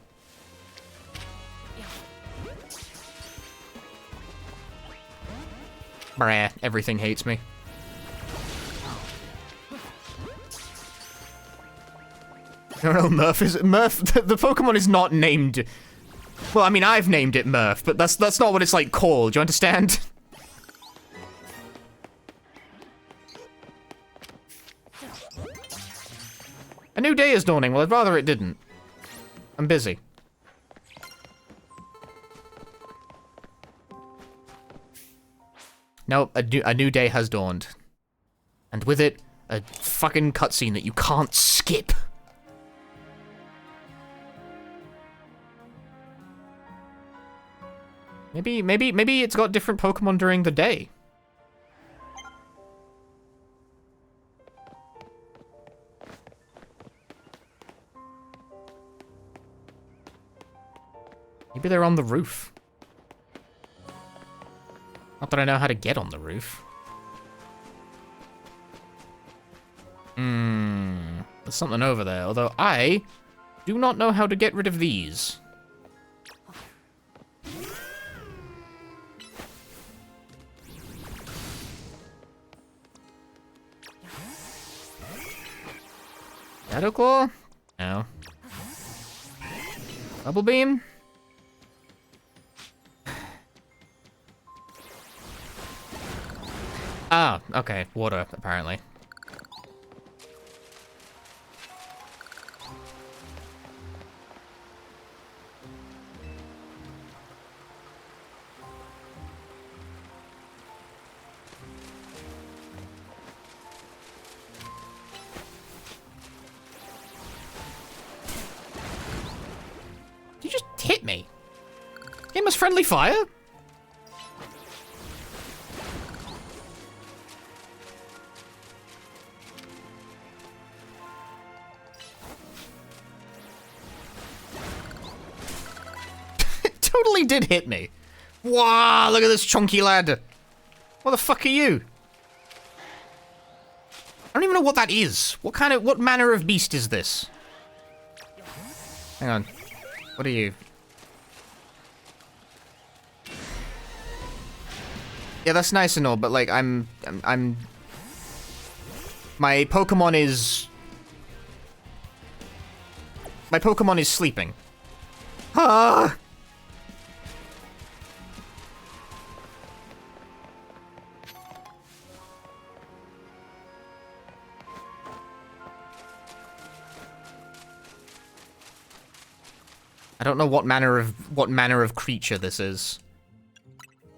Brah, everything hates me. No, Murph is... Murph, the Pokemon is not named... Well, I mean, I've named it Murph, but that's not what it's, like, called. Do you understand? A new day is dawning. Well, I'd rather it didn't. I'm busy. Nope, a new day has dawned. And with it, a fucking cutscene that you can't skip. Maybe it's got different Pokemon during the day. Maybe they're on the roof. Not that I know how to get on the roof. There's something over there, although I do not know how to get rid of these. Shadow Claw? No. Bubble Beam? Ah, okay. Water, apparently. You just hit me. Game was friendly fire? Totally did hit me. Wow, look at this chunky lad. What the fuck are you? I don't even know what that is. What manner of beast is this? Hang on. What are you? Yeah, that's nice and all, but like, I'm my Pokemon is sleeping. Ah! I don't know what manner of creature this is.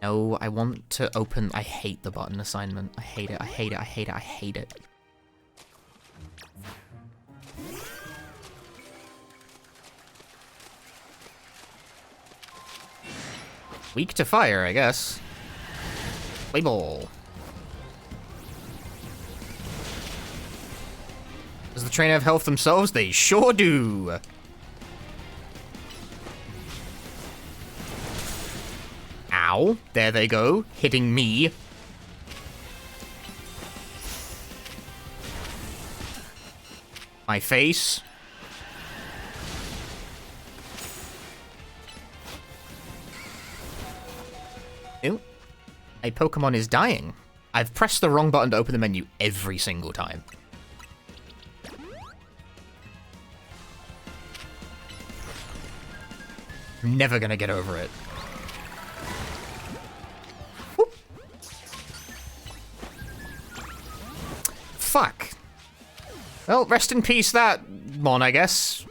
No, I want to open... I hate the button assignment. I hate it, I hate it, I hate it, I hate it. Weak to fire, I guess. Play ball. Does the trainer have health themselves? They sure do! Ow. There they go, hitting me. My face. Ew. A Pokemon is dying. I've pressed the wrong button to open the menu every single time. I'm never gonna get over it. Whoop. Fuck. Well, rest in peace that Mon, I guess.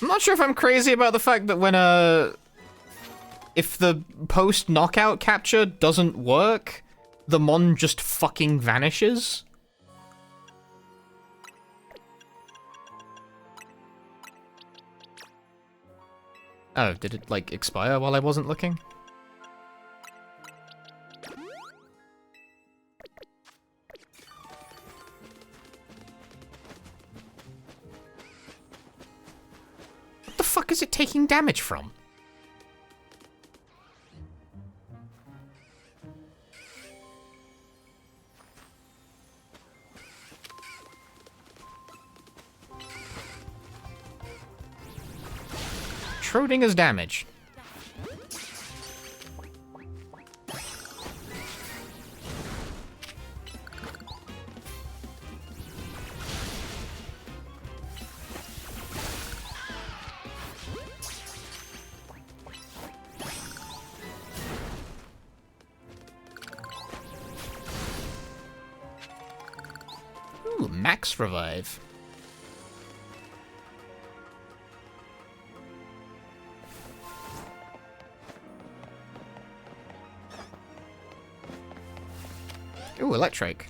I'm not sure if I'm crazy about the fact that when, if the post-knockout capture doesn't work, the Mon just fucking vanishes. Oh, did it, like, expire while I wasn't looking? What the fuck is it taking damage from? Schrodinger's damage. Ooh, max revive. Ooh, electric.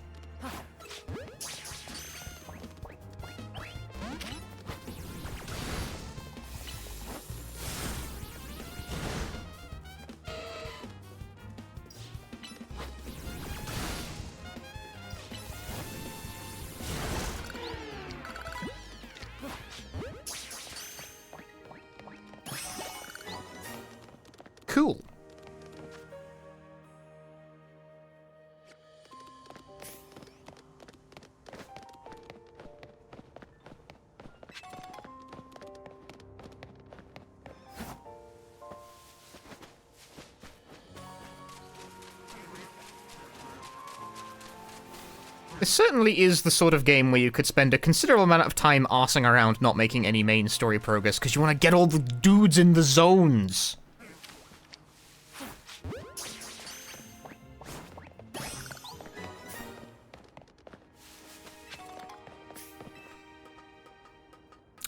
Cool. This certainly is the sort of game where you could spend a considerable amount of time arsing around not making any main story progress because you want to get all the dudes in the zones.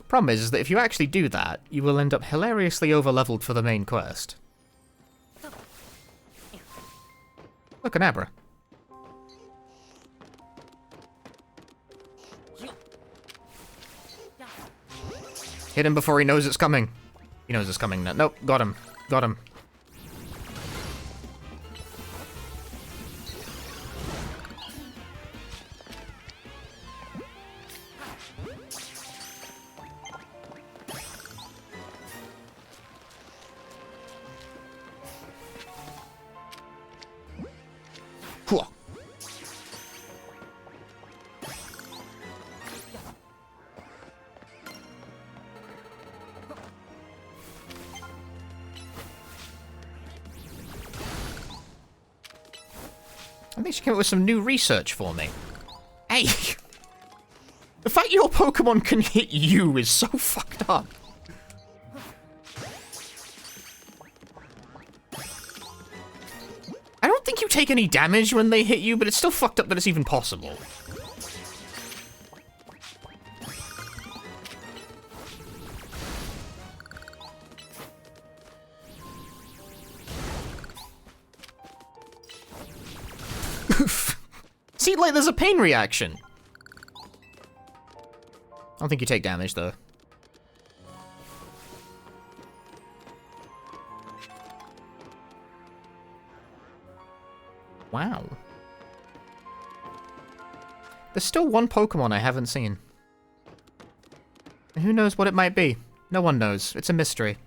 Problem is that if you actually do that, you will end up hilariously overleveled for the main quest. Look, an Abra. Hit him before he knows it's coming. He knows it's coming now. Nope, got him. Got him. Whew. I think she came up with some new research for me. Hey! The fact your Pokemon can hit you is so fucked up. I don't think you take any damage when they hit you, but it's still fucked up that it's even possible. See, like, there's a pain reaction. I don't think you take damage, though. Wow. There's still one Pokemon I haven't seen. And who knows what it might be? No one knows. It's a mystery.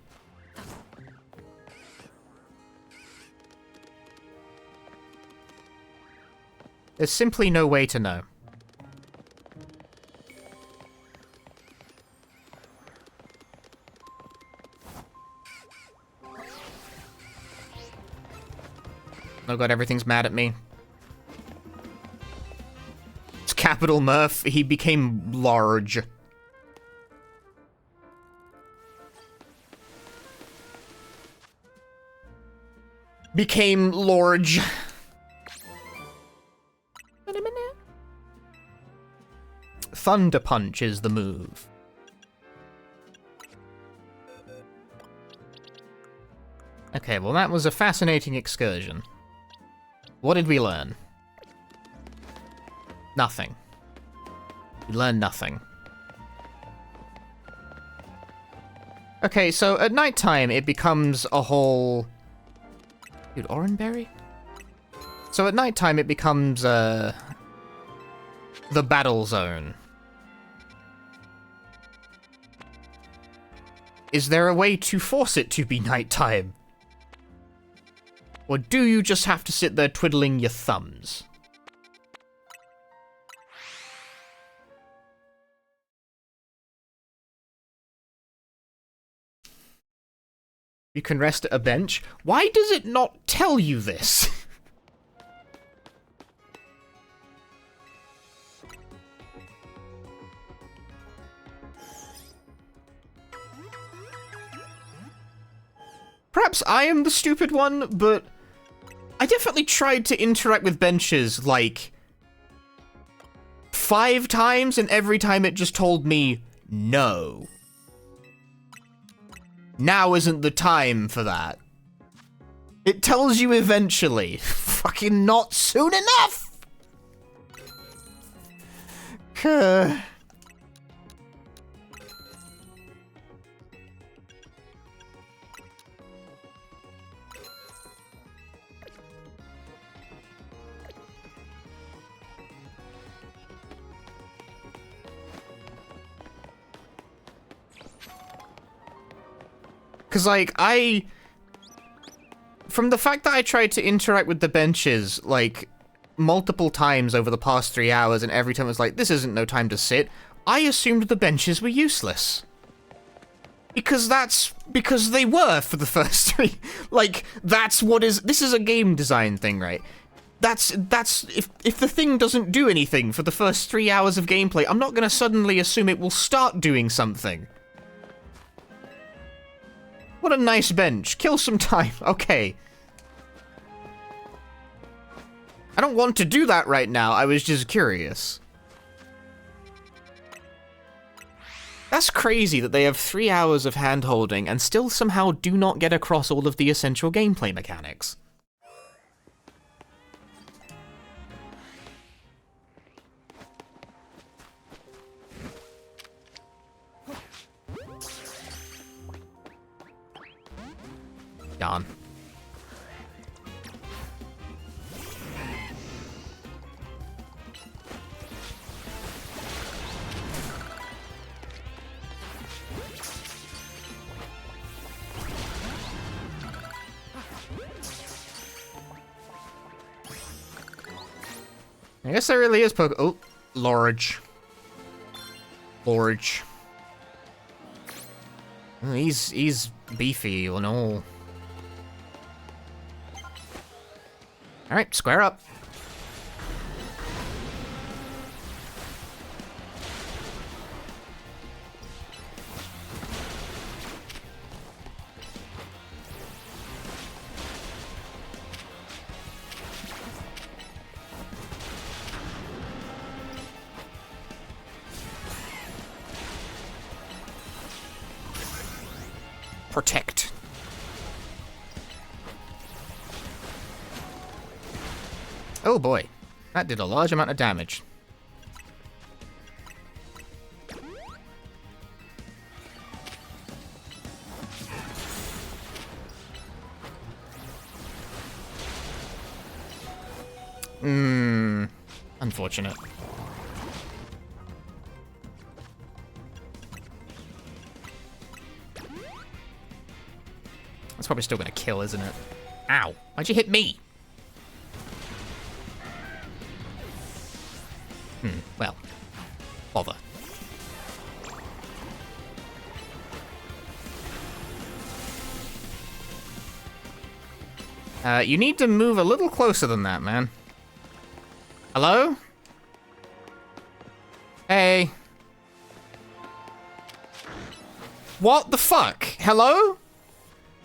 There's simply no way to know. Oh god, everything's mad at me. It's Capital Murph. He became large. Became large. Wait a minute. Thunder Punch is the move. Okay, well that was a fascinating excursion. What did we learn? Nothing. We learned nothing. Okay, so at nighttime it becomes a whole... Dude, Oranberry? So at nighttime it becomes, the battle zone. Is there a way to force it to be nighttime? Or do you just have to sit there twiddling your thumbs? You can rest at a bench? Why does it not tell you this? Perhaps I am the stupid one, but I definitely tried to interact with benches, like, 5 times, and every time it just told me, no. Now isn't the time for that. It tells you eventually. Fucking not soon enough! Because, like, from the fact that I tried to interact with the benches, like, multiple times over the past 3 hours, and every time it was like, this isn't no time to sit, I assumed the benches were useless. Because they were for the first 3. Like, this is a game design thing, right? If the thing doesn't do anything for the first 3 hours of gameplay, I'm not gonna suddenly assume it will start doing something. What a nice bench. Kill some time. Okay. I don't want to do that right now. I was just curious. That's crazy that they have 3 hours of hand-holding and still somehow do not get across all of the essential gameplay mechanics. Darn. I guess there really is oh, large. Large. Oh, he's beefy and all. Alright, square up. Protect. Oh boy, that did a large amount of damage. Unfortunate. That's probably still gonna kill, isn't it? Ow, why'd you hit me? Well, bother. You need to move a little closer than that, man. Hello? Hey. What the fuck? Hello?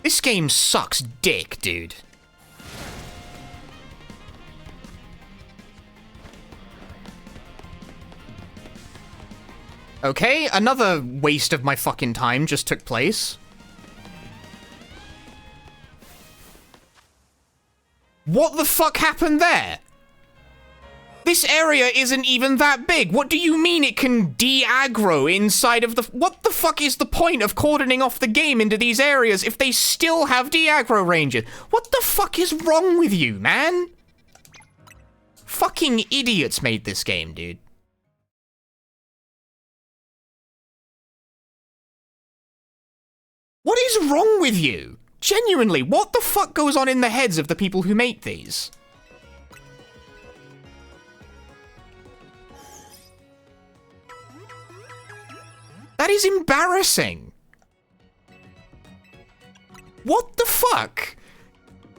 This game sucks dick, dude. Okay, another waste of my fucking time just took place. What the fuck happened there? This area isn't even that big. What do you mean it can de-aggro inside of the... What the fuck is the point of cordoning off the game into these areas if they still have de-aggro ranges? What the fuck is wrong with you, man? Fucking idiots made this game, dude. What is wrong with you? Genuinely, what the fuck goes on in the heads of the people who make these? That is embarrassing. What the fuck?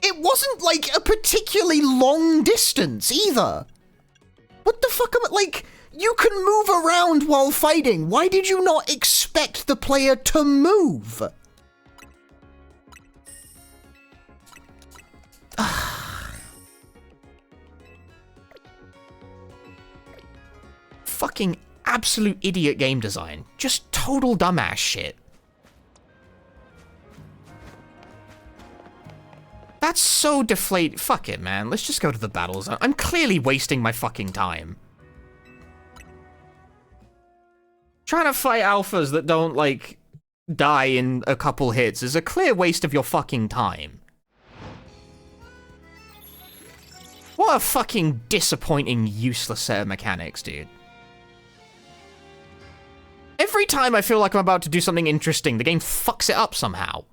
It wasn't like a particularly long distance either. What the fuck am I, like, you can move around while fighting. Why did you not expect the player to move? Fucking absolute idiot game design. Just total dumbass shit. That's so deflate. Fuck it, man. Let's just go to the battle zone. I'm clearly wasting my fucking time. Trying to fight alphas that don't, like, die in a couple hits is a clear waste of your fucking time. What a fucking disappointing, useless set of mechanics, dude. Every time I feel like I'm about to do something interesting, the game fucks it up somehow.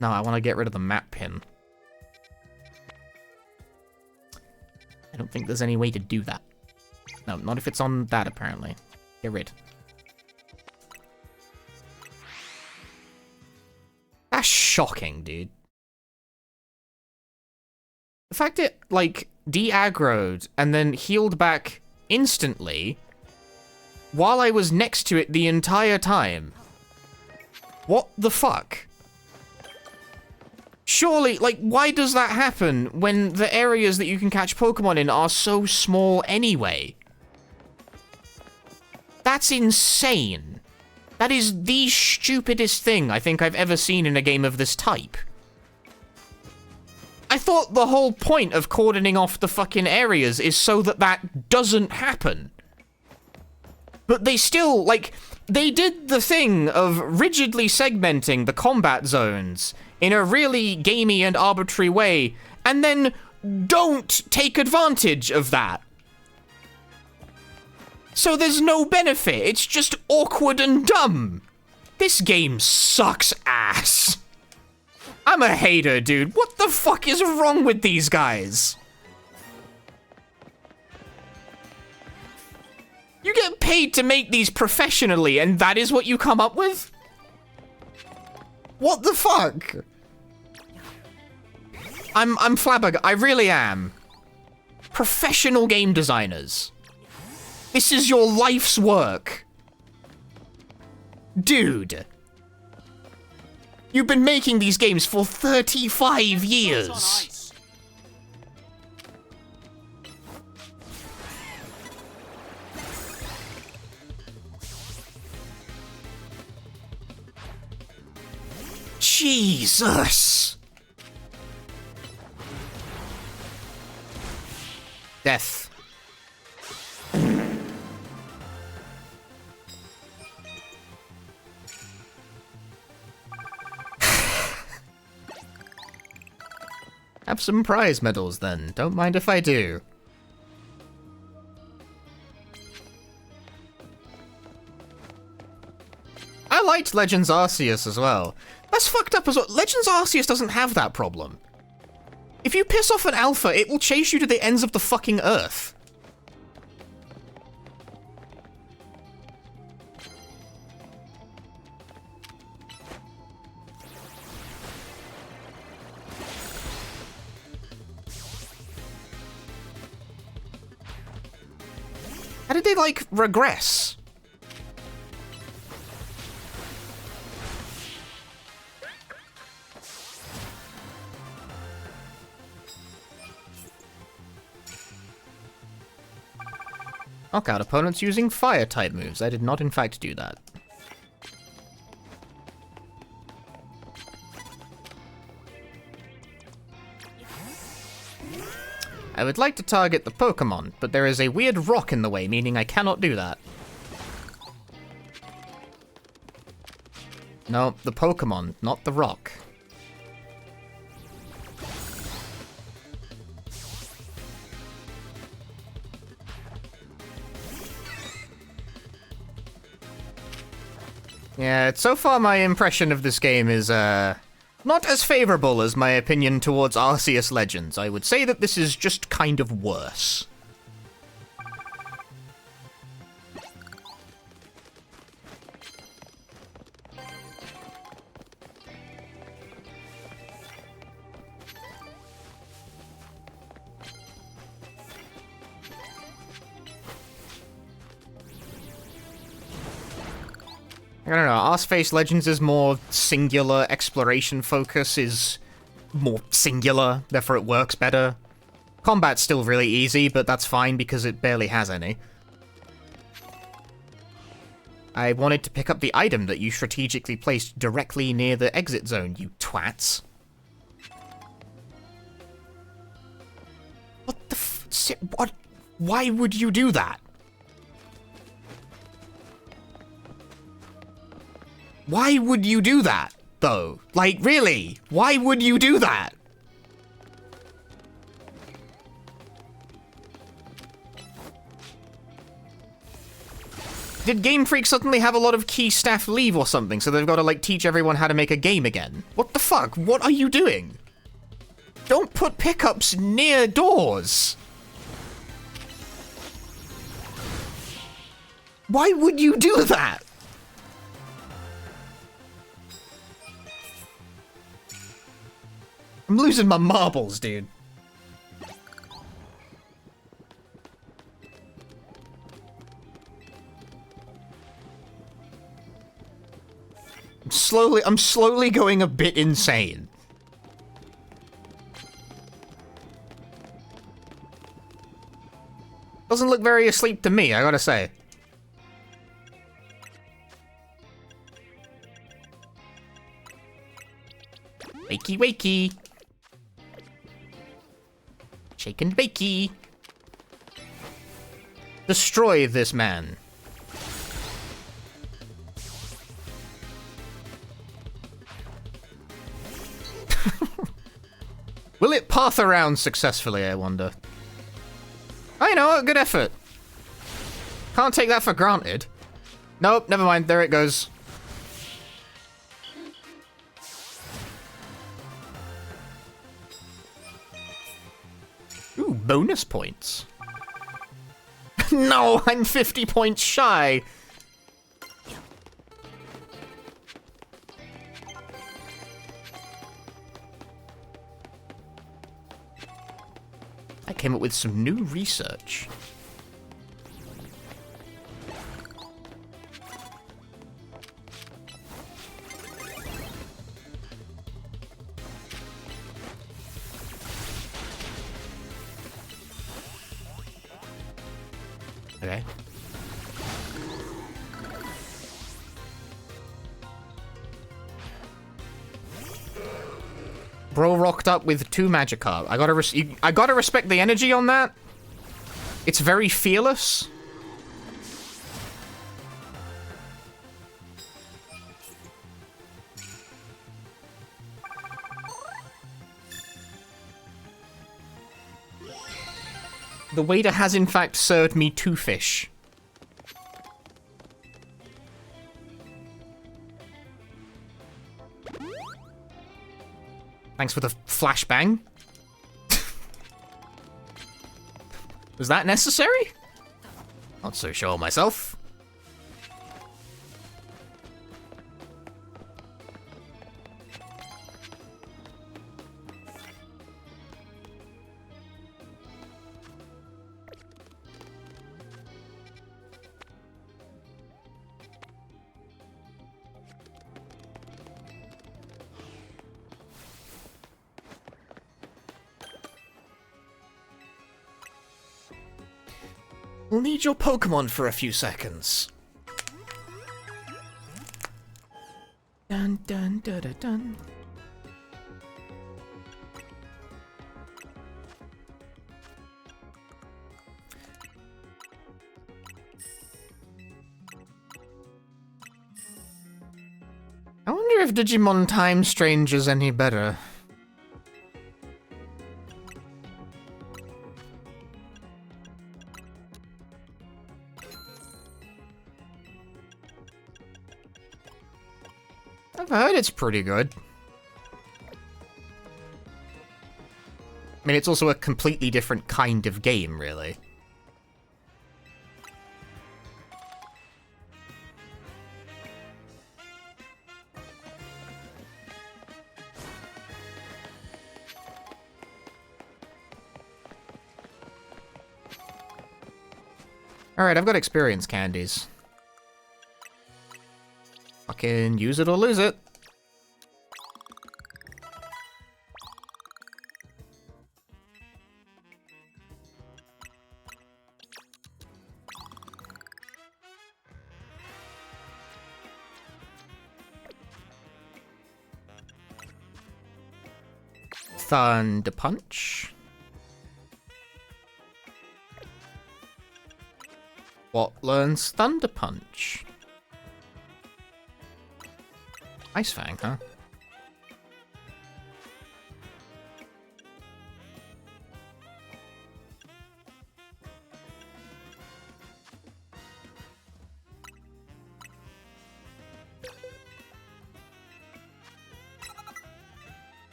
No, I want to get rid of the map pin. I don't think there's any way to do that. No, not if it's on that, apparently. Get rid. That's shocking, dude. The fact it, like, de-aggroed and then healed back instantly while I was next to it the entire time. What the fuck? Surely, like, why does that happen when the areas that you can catch Pokemon in are so small anyway? That's insane. That is the stupidest thing I think I've ever seen in a game of this type. I thought the whole point of cordoning off the fucking areas is so that that doesn't happen. But they still, like, they did the thing of rigidly segmenting the combat zones in a really gamey and arbitrary way, and then don't take advantage of that. So there's no benefit, it's just awkward and dumb. This game sucks ass. I'm a hater, dude. What the fuck is wrong with these guys? You get paid to make these professionally, and that is what you come up with? What the fuck? I'm flabbergasted. I really am. Professional game designers. This is your life's work. Dude. You've been making these games for 35 years. Jesus. Death. Have some prize medals then. Don't mind if I do. I liked Legends Arceus as well. That's fucked up as well. Legends Arceus doesn't have that problem. If you piss off an alpha, it will chase you to the ends of the fucking earth. How did they, like, regress? Knockout opponents using fire-type moves. I did not, in fact, do that. I would like to target the Pokemon, but there is a weird rock in the way, meaning I cannot do that. No, the Pokemon, not the rock. Yeah, so far my impression of this game is, not as favorable as my opinion towards Arceus Legends. I would say that this is just kind of worse. I don't know, Arceus Legends is more singular, exploration focus is more singular, therefore it works better. Combat's still really easy, but that's fine because it barely has any. I wanted to pick up the item that you strategically placed directly near the exit zone, you twats. What the what? Why would you do that? Why would you do that, though? Like, really? Why would you do that? Did Game Freak suddenly have a lot of key staff leave or something, so they've got to, like, teach everyone how to make a game again? What the fuck? What are you doing? Don't put pickups near doors! Why would you do that? I'm losing my marbles, dude. I'm slowly going a bit insane. Doesn't look very asleep to me, I gotta say. Wakey wakey. Shake and bakey. Destroy this man. Will it path around successfully, I wonder? Oh, you know what? Good effort. Can't take that for granted. Nope, never mind. There it goes. Ooh, bonus points. No, I'm 50 points shy. I came up with some new research. Okay. Bro rocked up with 2 Magikarp. I gotta respect the energy on that. It's very fearless. The waiter has in fact served me 2 fish. Thanks for the flashbang. Was that necessary? Not so sure myself. We'll need your Pokemon for a few seconds. Dun dun dun dun dun. I wonder if Digimon Time Strange is any better. I've heard it's pretty good. I mean, it's also a completely different kind of game, really. Alright, I've got experience candies. Fucking use it or lose it. Thunder Punch. What learns Thunder Punch? Ice Fang, huh?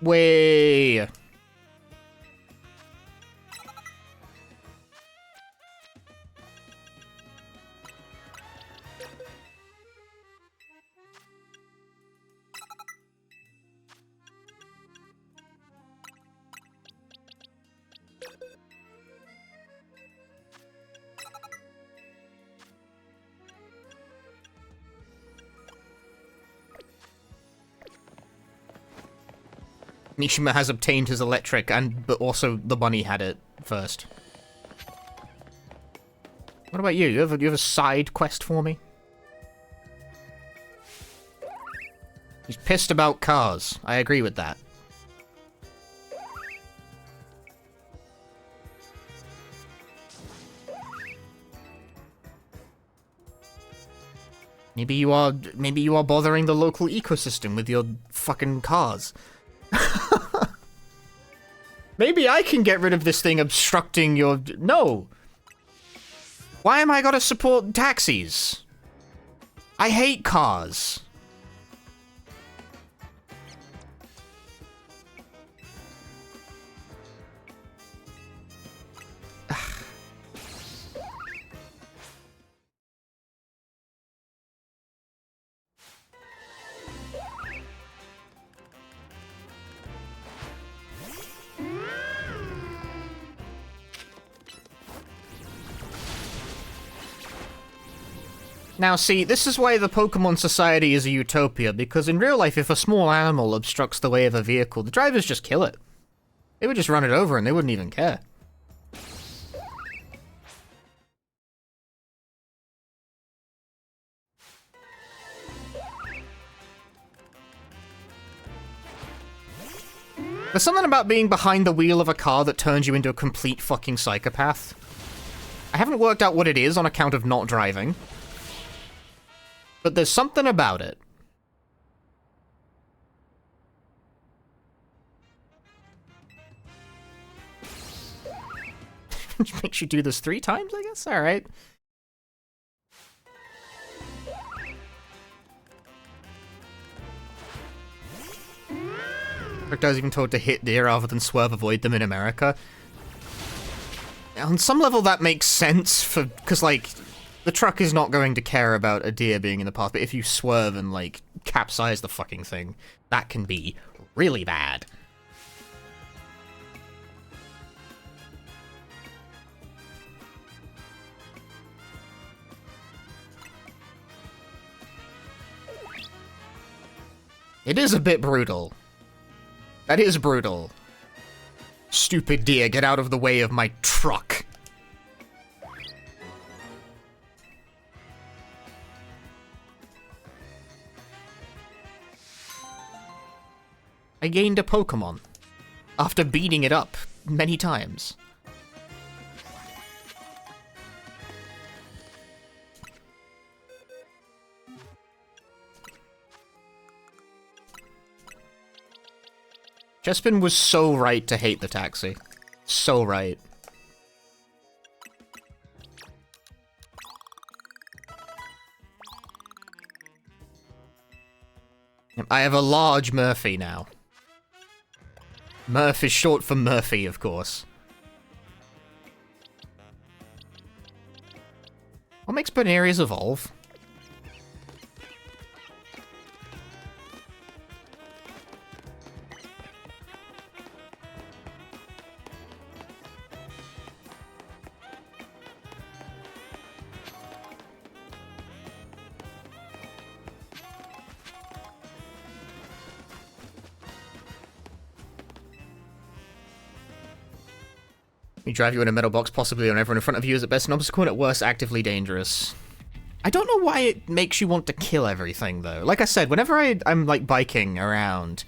Way. Mishima has obtained his electric, but also the bunny had it first. What about you? You have a side quest for me? He's pissed about cars. I agree with that. Maybe you are bothering the local ecosystem with your fucking cars. Maybe I can get rid of this thing obstructing your... No! Why am I gotta support taxis? I hate cars. Now see, this is why the Pokemon Society is a utopia, because in real life if a small animal obstructs the way of a vehicle, the drivers just kill it. They would just run it over and they wouldn't even care. There's something about being behind the wheel of a car that turns you into a complete fucking psychopath. I haven't worked out what it is on account of not driving. But there's something about it. Which makes you do this 3 times, I guess? Alright. Projectiles even told to hit deer rather than swerve avoid them in America. On some level that makes sense, because, like, the truck is not going to care about a deer being in the path, but if you swerve and, like, capsize the fucking thing, that can be really bad. It is a bit brutal. That is brutal. Stupid deer, get out of the way of my truck. I gained a Pokemon after beating it up many times. Chespin was so right to hate the taxi. So right. I have a large Murphy now. Murph is short for Murphy, of course. What makes Banerias evolve? We drive you in a metal box, possibly on everyone in front of you is at best an obstacle and at worst actively dangerous. I don't know why it makes you want to kill everything, though. Like I said, whenever I'm like biking around,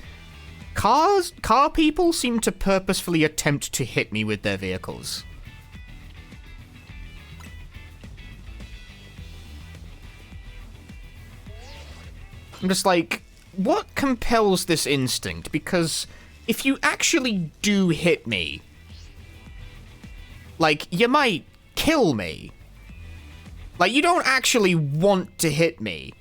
car people seem to purposefully attempt to hit me with their vehicles. I'm just like, what compels this instinct? Because if you actually do hit me, like, you might kill me. Like, you don't actually want to hit me.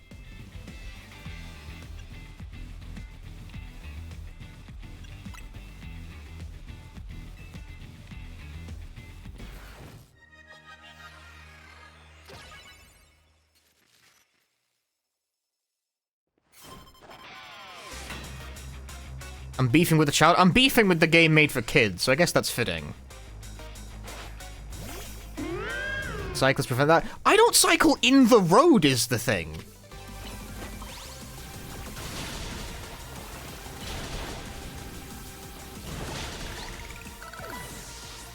I'm beefing with the child. I'm beefing with the game made for kids, so I guess that's fitting. Cyclists prevent that. I don't cycle in the road is the thing.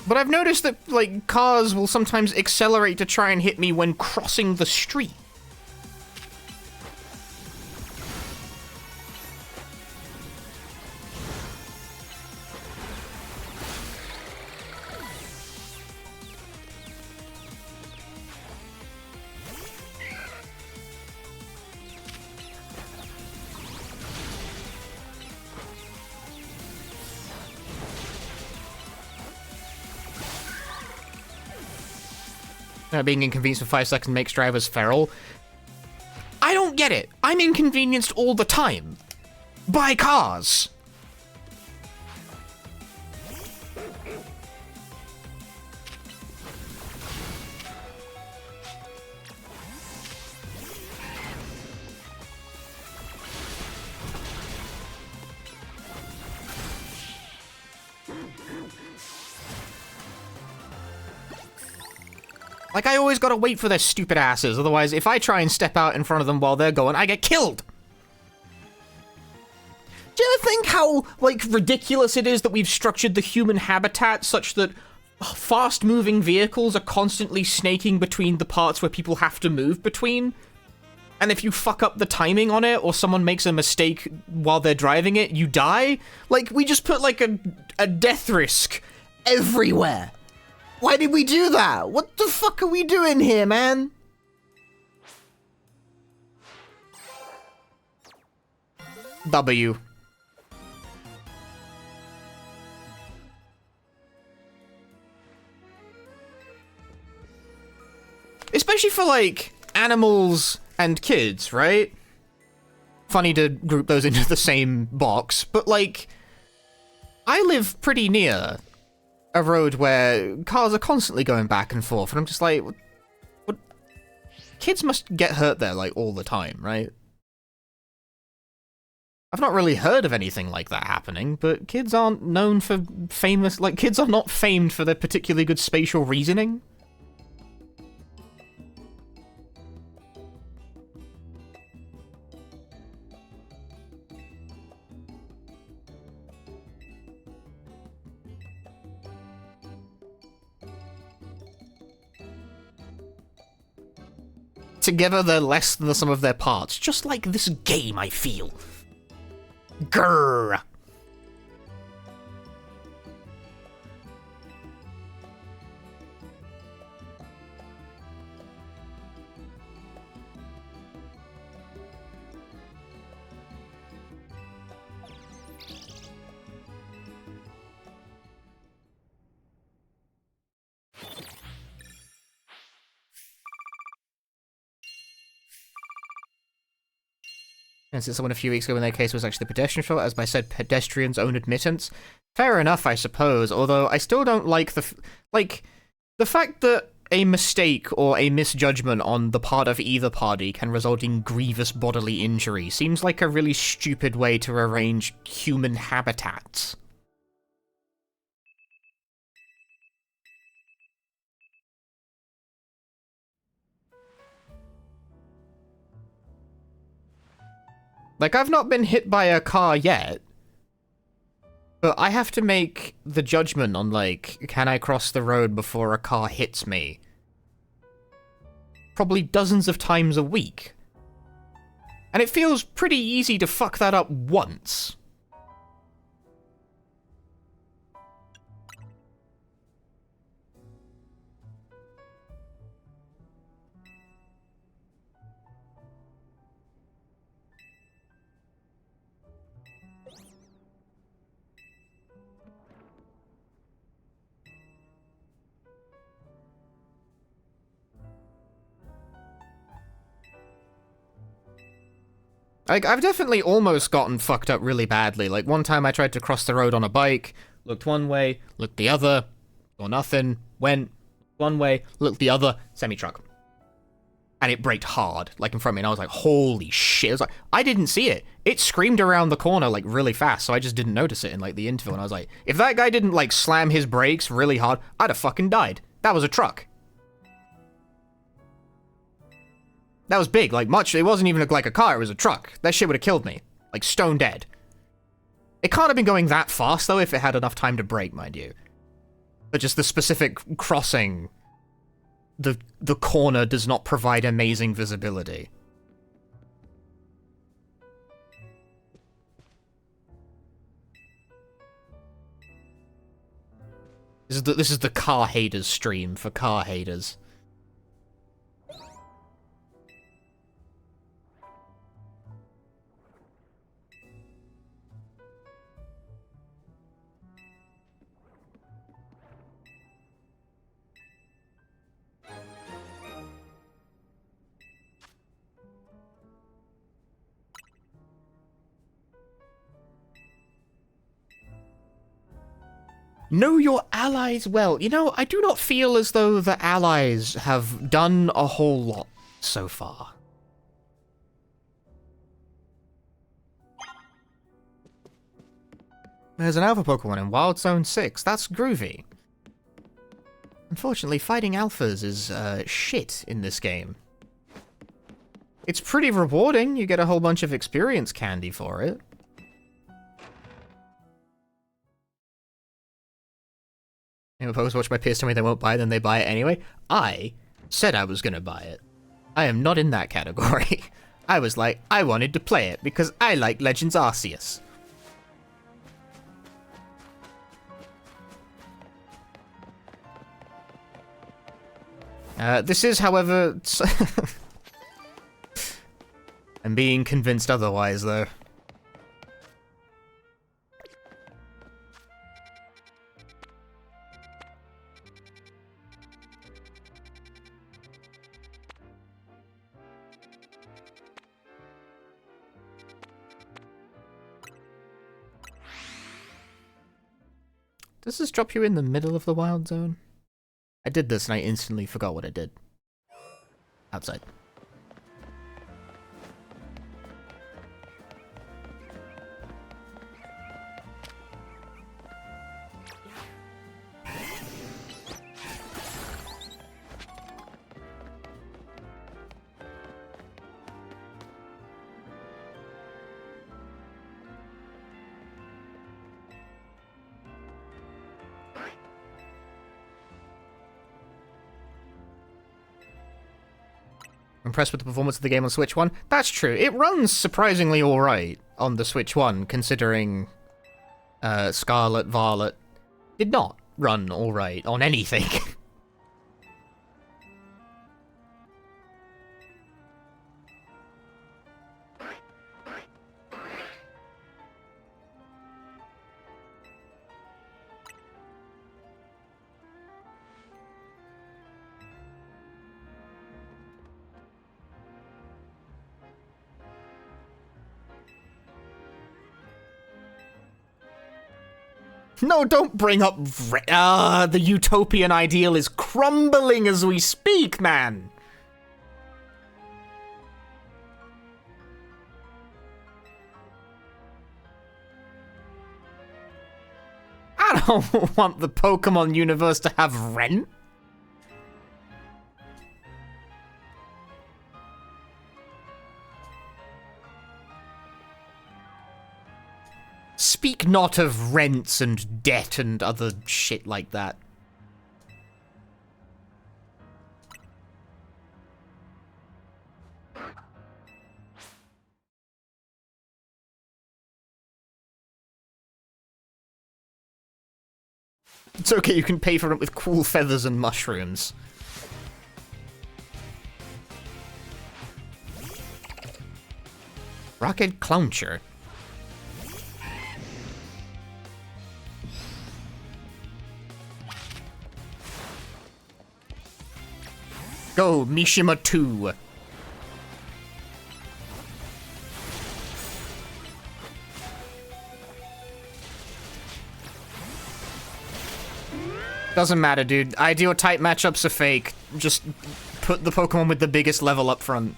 But I've noticed that, like, cars will sometimes accelerate to try and hit me when crossing the street. Being inconvenienced for 5 seconds makes drivers feral. I don't get it. I'm inconvenienced all the time. By cars. Like, I always gotta wait for their stupid asses, otherwise if I try and step out in front of them while they're going, I get killed! Do you ever think how, like, ridiculous it is that we've structured the human habitat such that fast-moving vehicles are constantly snaking between the parts where people have to move between? And if you fuck up the timing on it, or someone makes a mistake while they're driving it, you die? Like, we just put, like, a death risk everywhere. Why did we do that? What the fuck are we doing here, man? W. Especially for, like, animals and kids, right? Funny to group those into the same box, but, like, I live pretty near a road where cars are constantly going back and forth, and I'm just like, what? Kids must get hurt there, like, all the time, right? I've not really heard of anything like that happening, but kids aren't known for kids are not famed for their particularly good spatial reasoning. Together they're less than the sum of their parts, just like this game, I feel. Grrr. And since someone a few weeks ago in their case was actually the pedestrian fault, as by said pedestrian's own admittance. Fair enough, I suppose, although I still don't like the fact that a mistake or a misjudgment on the part of either party can result in grievous bodily injury seems like a really stupid way to arrange human habitats. Like, I've not been hit by a car yet, but I have to make the judgment on, like, can I cross the road before a car hits me? Probably dozens of times a week. And it feels pretty easy to fuck that up once. Like, I've definitely almost gotten fucked up really badly. Like, one time I tried to cross the road on a bike, looked one way, looked the other, saw nothing, went one way, looked the other, semi-truck. And it braked hard, like, in front of me, and I was like, holy shit. I was like, I didn't see it. It screamed around the corner, like, really fast, so I just didn't notice it in, like, the interval, and I was like, if that guy didn't, like, slam his brakes really hard, I'd have fucking died. That was a truck. That was big, like, it wasn't even like a car, it was a truck. That shit would have killed me. Like, stone dead. It can't have been going that fast, though, if it had enough time to brake, mind you. But just the specific crossing, the corner does not provide amazing visibility. This is the car haters stream for car haters. Know your allies well. You know, I do not feel as though the allies have done a whole lot so far. There's an alpha Pokemon in Wild Zone 6. That's groovy. Unfortunately, fighting alphas is, shit in this game. It's pretty rewarding. You get a whole bunch of experience candy for it. If I was watching my peers tell me they won't buy it, then they buy it anyway. I said I was gonna buy it. I am not in that category. I was like, I wanted to play it because I like Legends Arceus. This is, however... I'm being convinced otherwise, though. Does this drop you in the middle of the wild zone? I did this and I instantly forgot what I did. Outside. Impressed with the performance of the game on Switch 1? That's true. It runs surprisingly alright on the Switch 1, considering Scarlet Violet did not run alright on anything. No, don't bring up the utopian ideal is crumbling as we speak, man! I don't want the Pokemon universe to have rent. Speak not of rents and debt and other shit like that. It's okay, you can pay for it with cool feathers and mushrooms. Rocket Clowncher. Go, Mishima 2. Doesn't matter, dude. Ideal type matchups are fake. Just put the Pokemon with the biggest level up front.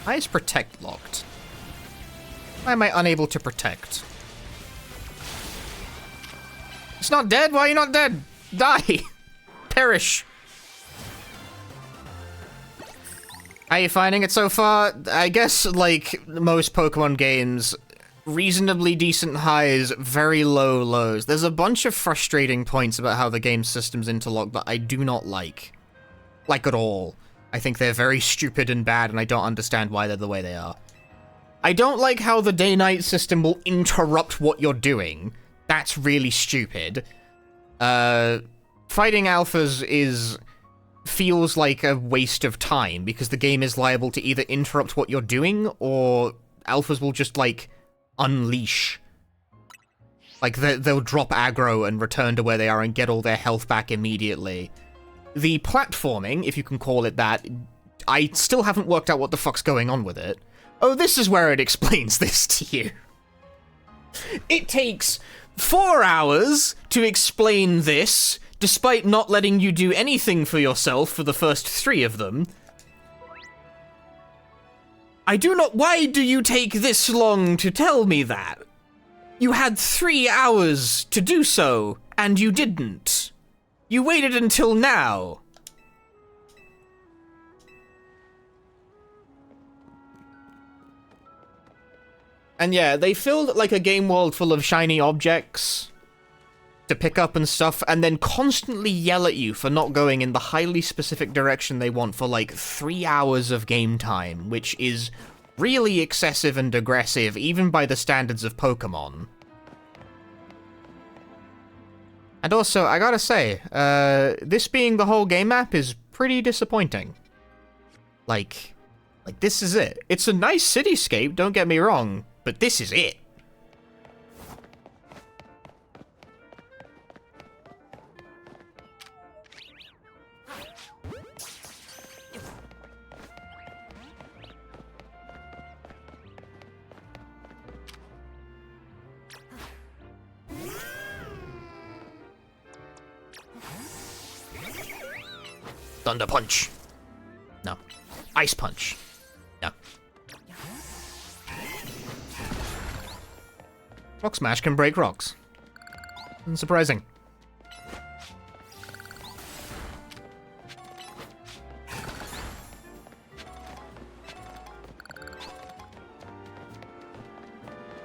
Why is Protect locked? Why am I unable to protect? It's not dead? Why are you not dead? Die! Perish! How are you finding it so far? I guess, like most Pokemon games, reasonably decent highs, very low lows. There's a bunch of frustrating points about how the game system's interlocked that I do not like. Like at all. I think they're very stupid and bad, and I don't understand why they're the way they are. I don't like how the day-night system will interrupt what you're doing. That's really stupid. Fighting alphas feels like a waste of time, because the game is liable to either interrupt what you're doing, or alphas will just, like, unleash. Like, they'll drop aggro and return to where they are and get all their health back immediately. The platforming, if you can call it that, I still haven't worked out what the fuck's going on with it. Oh, this is where it explains this to you. It takes 4 hours to explain this, despite not letting you do anything for yourself for the first 3 of them. Why do you take this long to tell me that? You had 3 hours to do so, and you didn't. You waited until now. And yeah, they filled like a game world full of shiny objects to pick up and stuff, and then constantly yell at you for not going in the highly specific direction they want for like 3 hours of game time, which is really excessive and aggressive, even by the standards of Pokemon. And also, I gotta say, this being the whole game map is pretty disappointing. Like this is it. It's a nice cityscape, don't get me wrong, but this is it. Thunder Punch. No. Ice Punch. No. Rock Smash can break rocks. Unsurprising.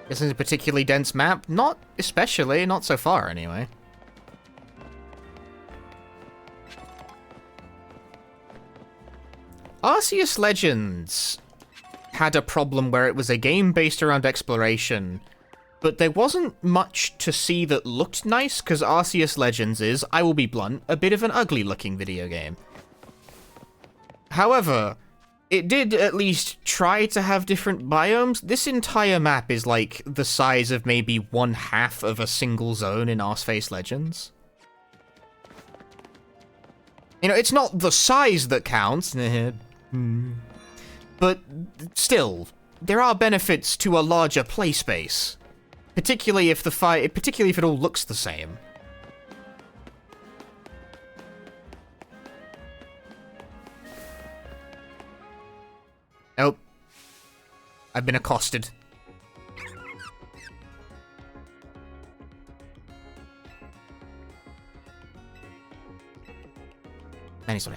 This is a particularly dense map? Not especially, not so far anyway. Arceus Legends had a problem where it was a game based around exploration, but there wasn't much to see that looked nice, because Arceus Legends is, I will be blunt, a bit of an ugly-looking video game. However, it did at least try to have different biomes. This entire map is like the size of maybe 1/2 of a single zone in Arceus Legends. You know, it's not the size that counts, but still, there are benefits to a larger play space. Particularly if it all looks the same. Oh. I've been accosted. Sorry.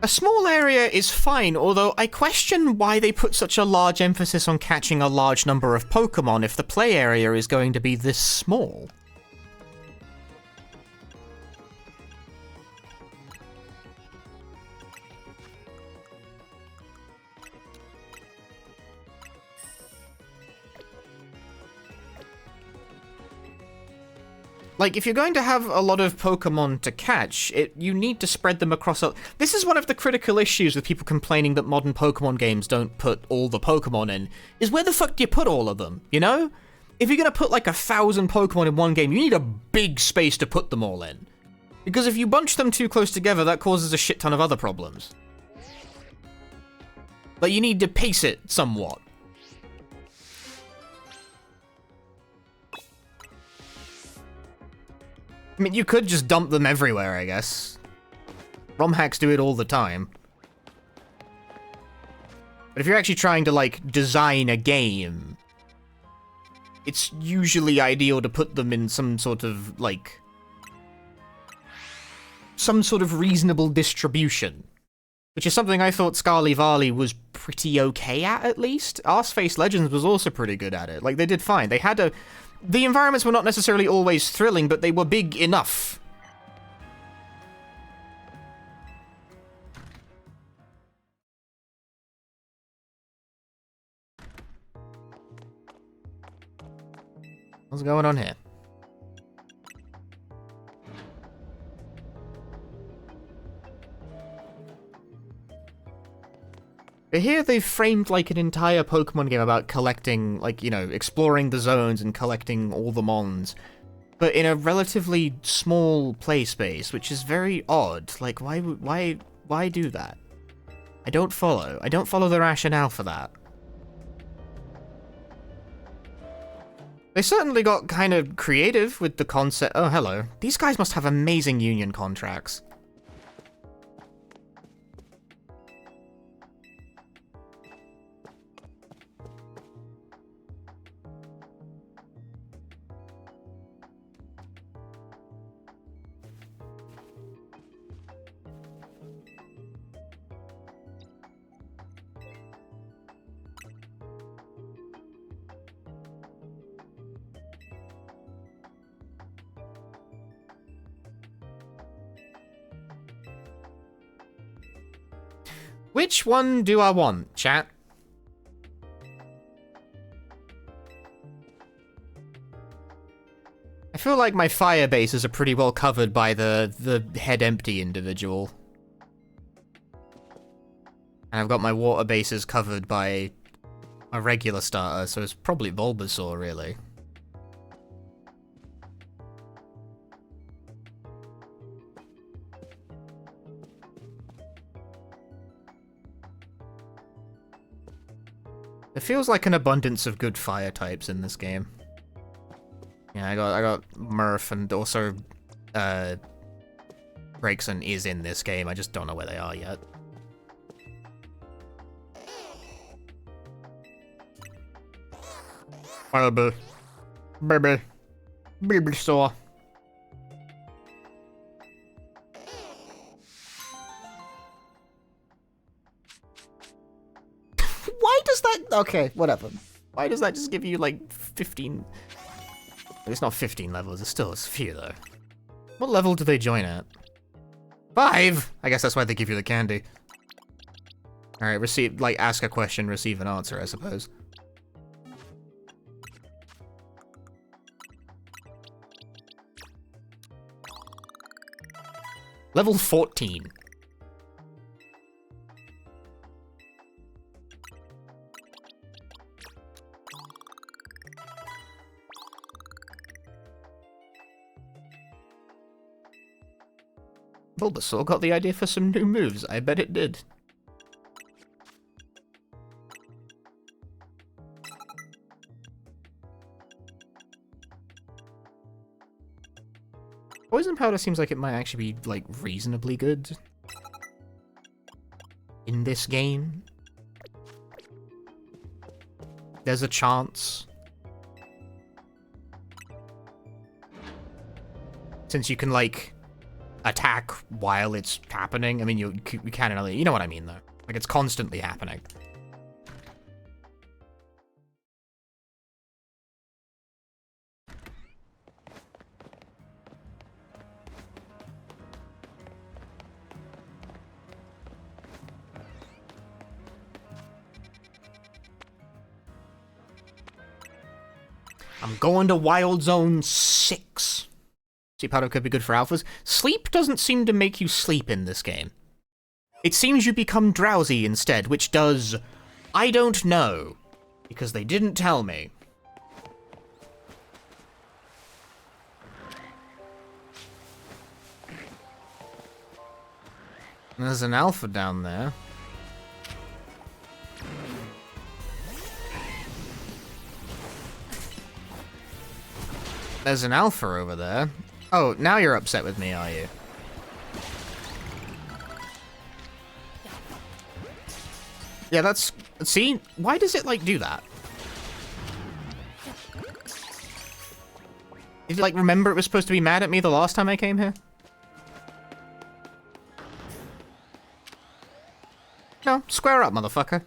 A small area is fine, although I question why they put such a large emphasis on catching a large number of Pokemon if the play area is going to be this small. Like, if you're going to have a lot of Pokemon to catch, you need to spread them across a... This is one of the critical issues with people complaining that modern Pokemon games don't put all the Pokemon in, is where the fuck do you put all of them, you know? If you're gonna put like 1,000 Pokemon in one game, you need a big space to put them all in. Because if you bunch them too close together, that causes a shit ton of other problems. Like, you need to pace it somewhat. I mean, you could just dump them everywhere, I guess. ROM hacks do it all the time. But if you're actually trying to, like, design a game, it's usually ideal to put them in some sort of, like... some sort of reasonable distribution. Which is something I thought Scarly was pretty okay at least. Arceus Legends was also pretty good at it. Like, they did fine. They had a... The environments were not necessarily always thrilling, but they were big enough. What's going on here? But here they've framed like an entire Pokemon game about collecting, like, you know, exploring the zones and collecting all the Mons, but in a relatively small play space, which is very odd. Like, why do that? I don't follow the rationale for that. They certainly got kind of creative with the concept. Oh, hello. These guys must have amazing union contracts. Which one do I want, chat? I feel like my fire bases are pretty well covered by the head empty individual. And I've got my water bases covered by a regular starter, so it's probably Bulbasaur, really. It feels like an abundance of good fire types in this game. Yeah, I got Murph, and also Gregson is in this game. I just don't know where they are yet. Baby. Bulbasaur. Why does that... Okay, whatever. Why does that just give you, like, 15... It's not 15 levels, it's still a few, though. What level do they join at? 5! I guess that's why they give you the candy. Alright, receive... Like, ask a question, receive an answer, I suppose. Level 14. Bulbasaur got the idea for some new moves, I bet it did. Poison Powder seems like it might actually be, like, reasonably good in this game. There's a chance. Since you can, like, attack while it's happening. I mean, you can't really... You know what I mean, though. Like, it's constantly happening. I'm going to Wild Zone 6. Sleep powder could be good for alphas. Sleep doesn't seem to make you sleep in this game. It seems you become drowsy instead, which does... I don't know. Because they didn't tell me. There's an alpha down there. There's an alpha over there. Oh, now you're upset with me, are you? Yeah, that's... See? Why does it, like, do that? Did you, like, remember it was supposed to be mad at me the last time I came here? No, square up, motherfucker.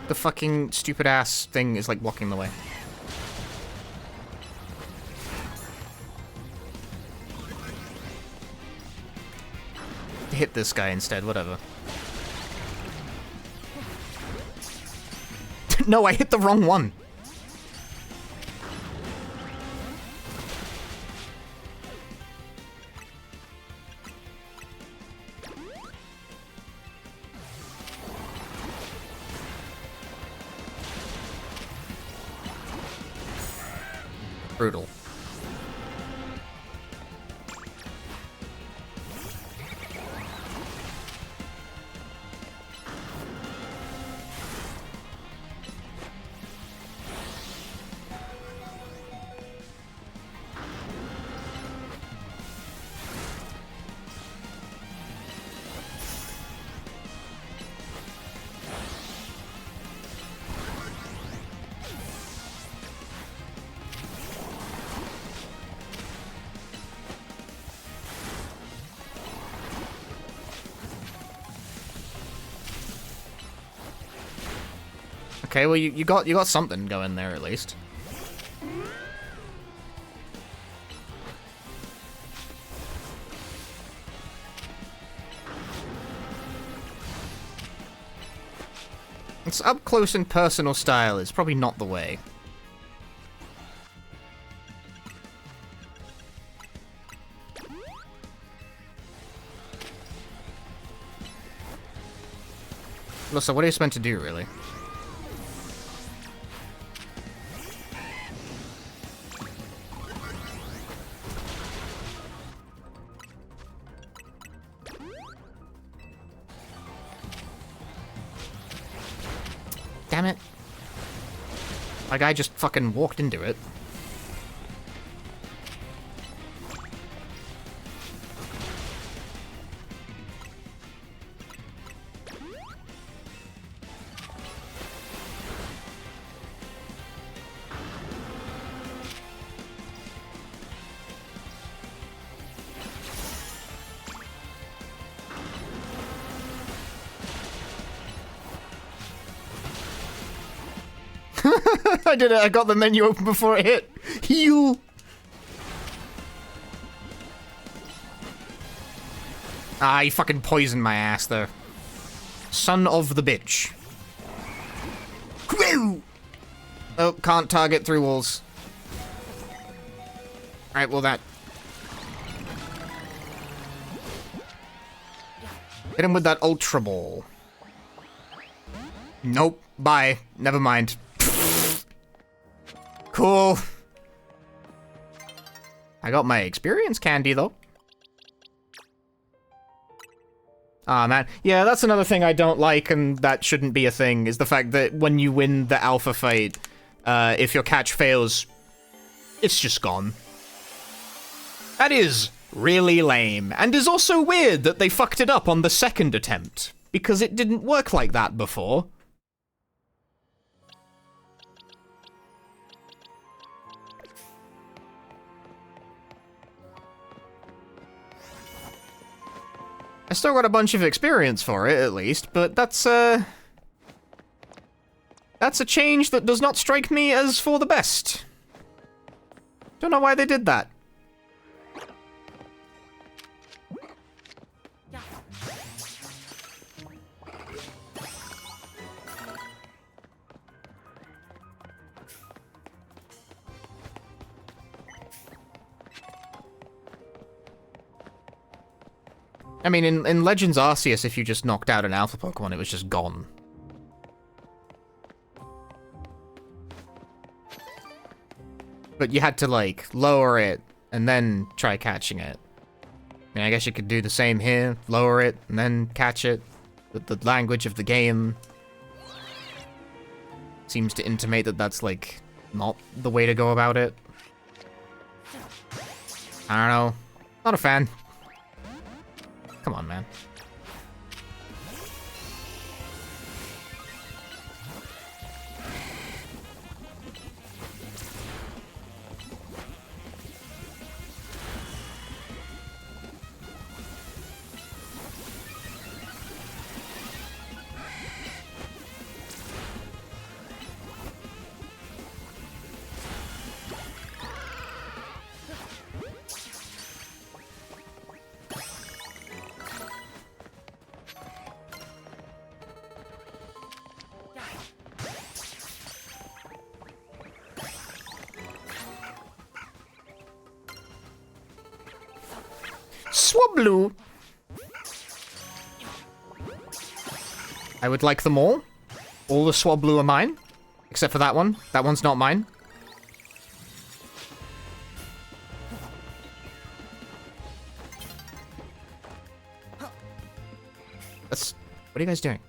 The fucking stupid ass thing is like blocking the way. Hit this guy instead, whatever. No, I hit the wrong one. Brutal. Okay, well you got something going there at least. It's up close and personal style is probably not the way. So what are you supposed to do, really? Damn it. My guy just fucking walked into it. I did it. I got the menu open before it hit. Heal. Ah, he fucking poisoned my ass there. Son of the bitch. Woo! Oh, can't target through walls. Alright, well that... Hit him with that Ultra Ball. Nope. Bye. Never mind. Cool. I got my experience candy, though. Ah, man. Yeah, that's another thing I don't like, and that shouldn't be a thing, is the fact that when you win the alpha fight, if your catch fails, it's just gone. That is really lame, and is also weird that they fucked it up on the second attempt, because it didn't work like that before. I still got a bunch of experience for it, at least, but that's a change that does not strike me as for the best. Don't know why they did that. I mean, in Legends Arceus, if you just knocked out an alpha Pokemon, it was just gone. But you had to, like, lower it, and then try catching it. I mean, I guess you could do the same here. Lower it, and then catch it. But the language of the game seems to intimate that that's, like, not the way to go about it. I don't know. Not a fan. Come on, man. Swablu! I would like them all. All the Swablu are mine. Except for that one. That one's not mine. That's... What are you guys doing?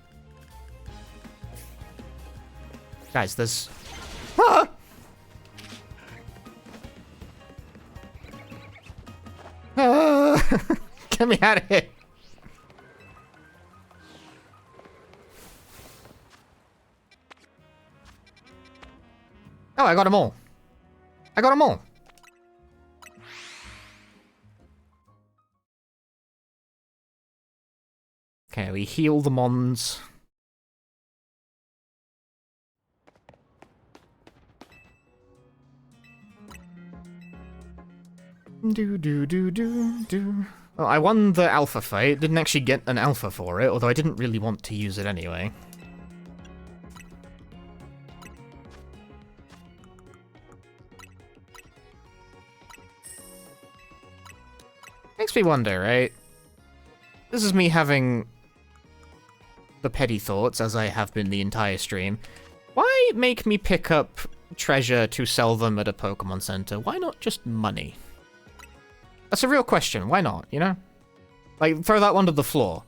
Guys, there's... Ah! Get me out of here. Oh, I got them all. I got them all. Okay, we heal the Mons. Do do do do do. Well, I won the alpha fight. Didn't actually get an alpha for it, although I didn't really want to use it anyway. Makes me wonder, right? This is me having the petty thoughts, as I have been the entire stream. Why make me pick up treasure to sell them at a Pokemon Center? Why not just money? That's a real question. Why not, you know? Like, throw that one to the floor.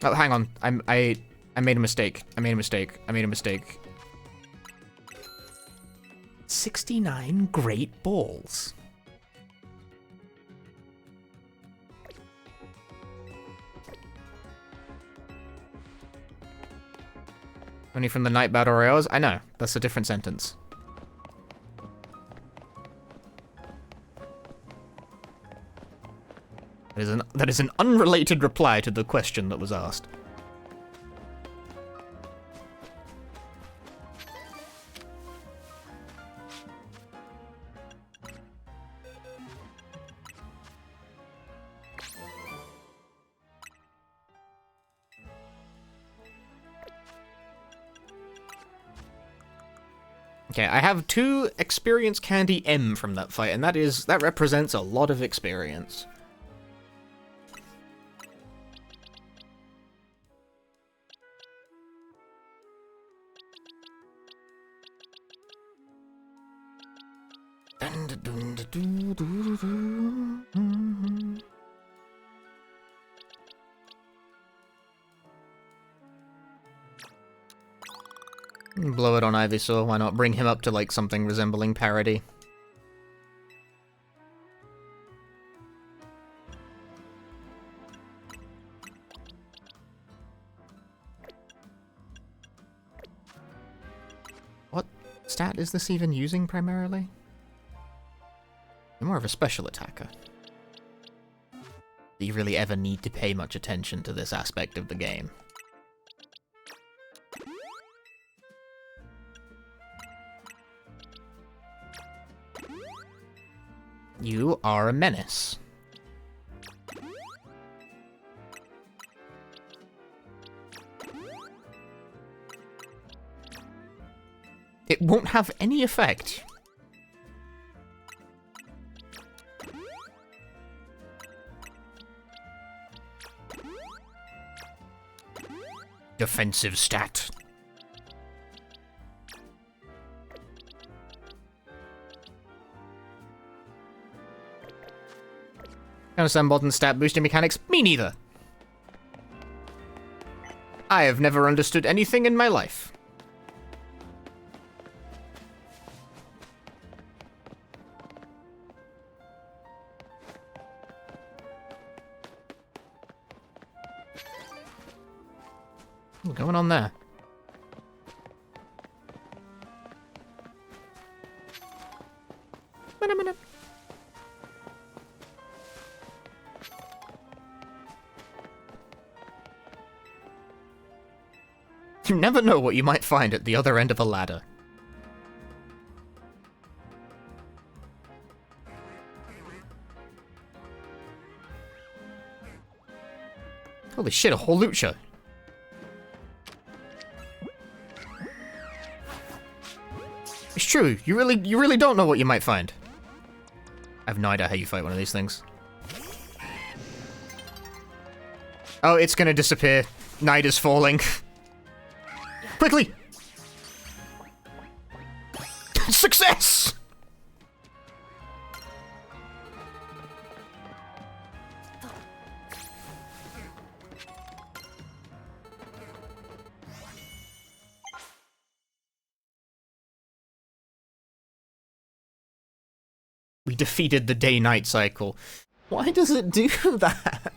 Oh, hang on. I made a mistake. I made a mistake. 69 great balls. Only from the Night Battle Royales? I know. That's a different sentence. That is an unrelated reply to the question that was asked. Okay, I have 2 experience candy M from that fight, and that represents a lot of experience. Blow it on Ivysaur, why not? Bring him up to, like, something resembling parody. What stat is this even using, primarily? You're more of a special attacker. Do you really ever need to pay much attention to this aspect of the game? You are a menace. It won't have any effect. Defensive stat. Understand modern stat boosting mechanics? Me neither. I have never understood anything in my life. What's going on there? Minute. You never know what you might find at the other end of a ladder. Holy shit, a whole Lucha. It's true, you really don't know what you might find. I have no idea how you fight one of these things. Oh, it's gonna disappear. Night is falling. Quickly! Success! We defeated the day-night cycle. Why does it do that?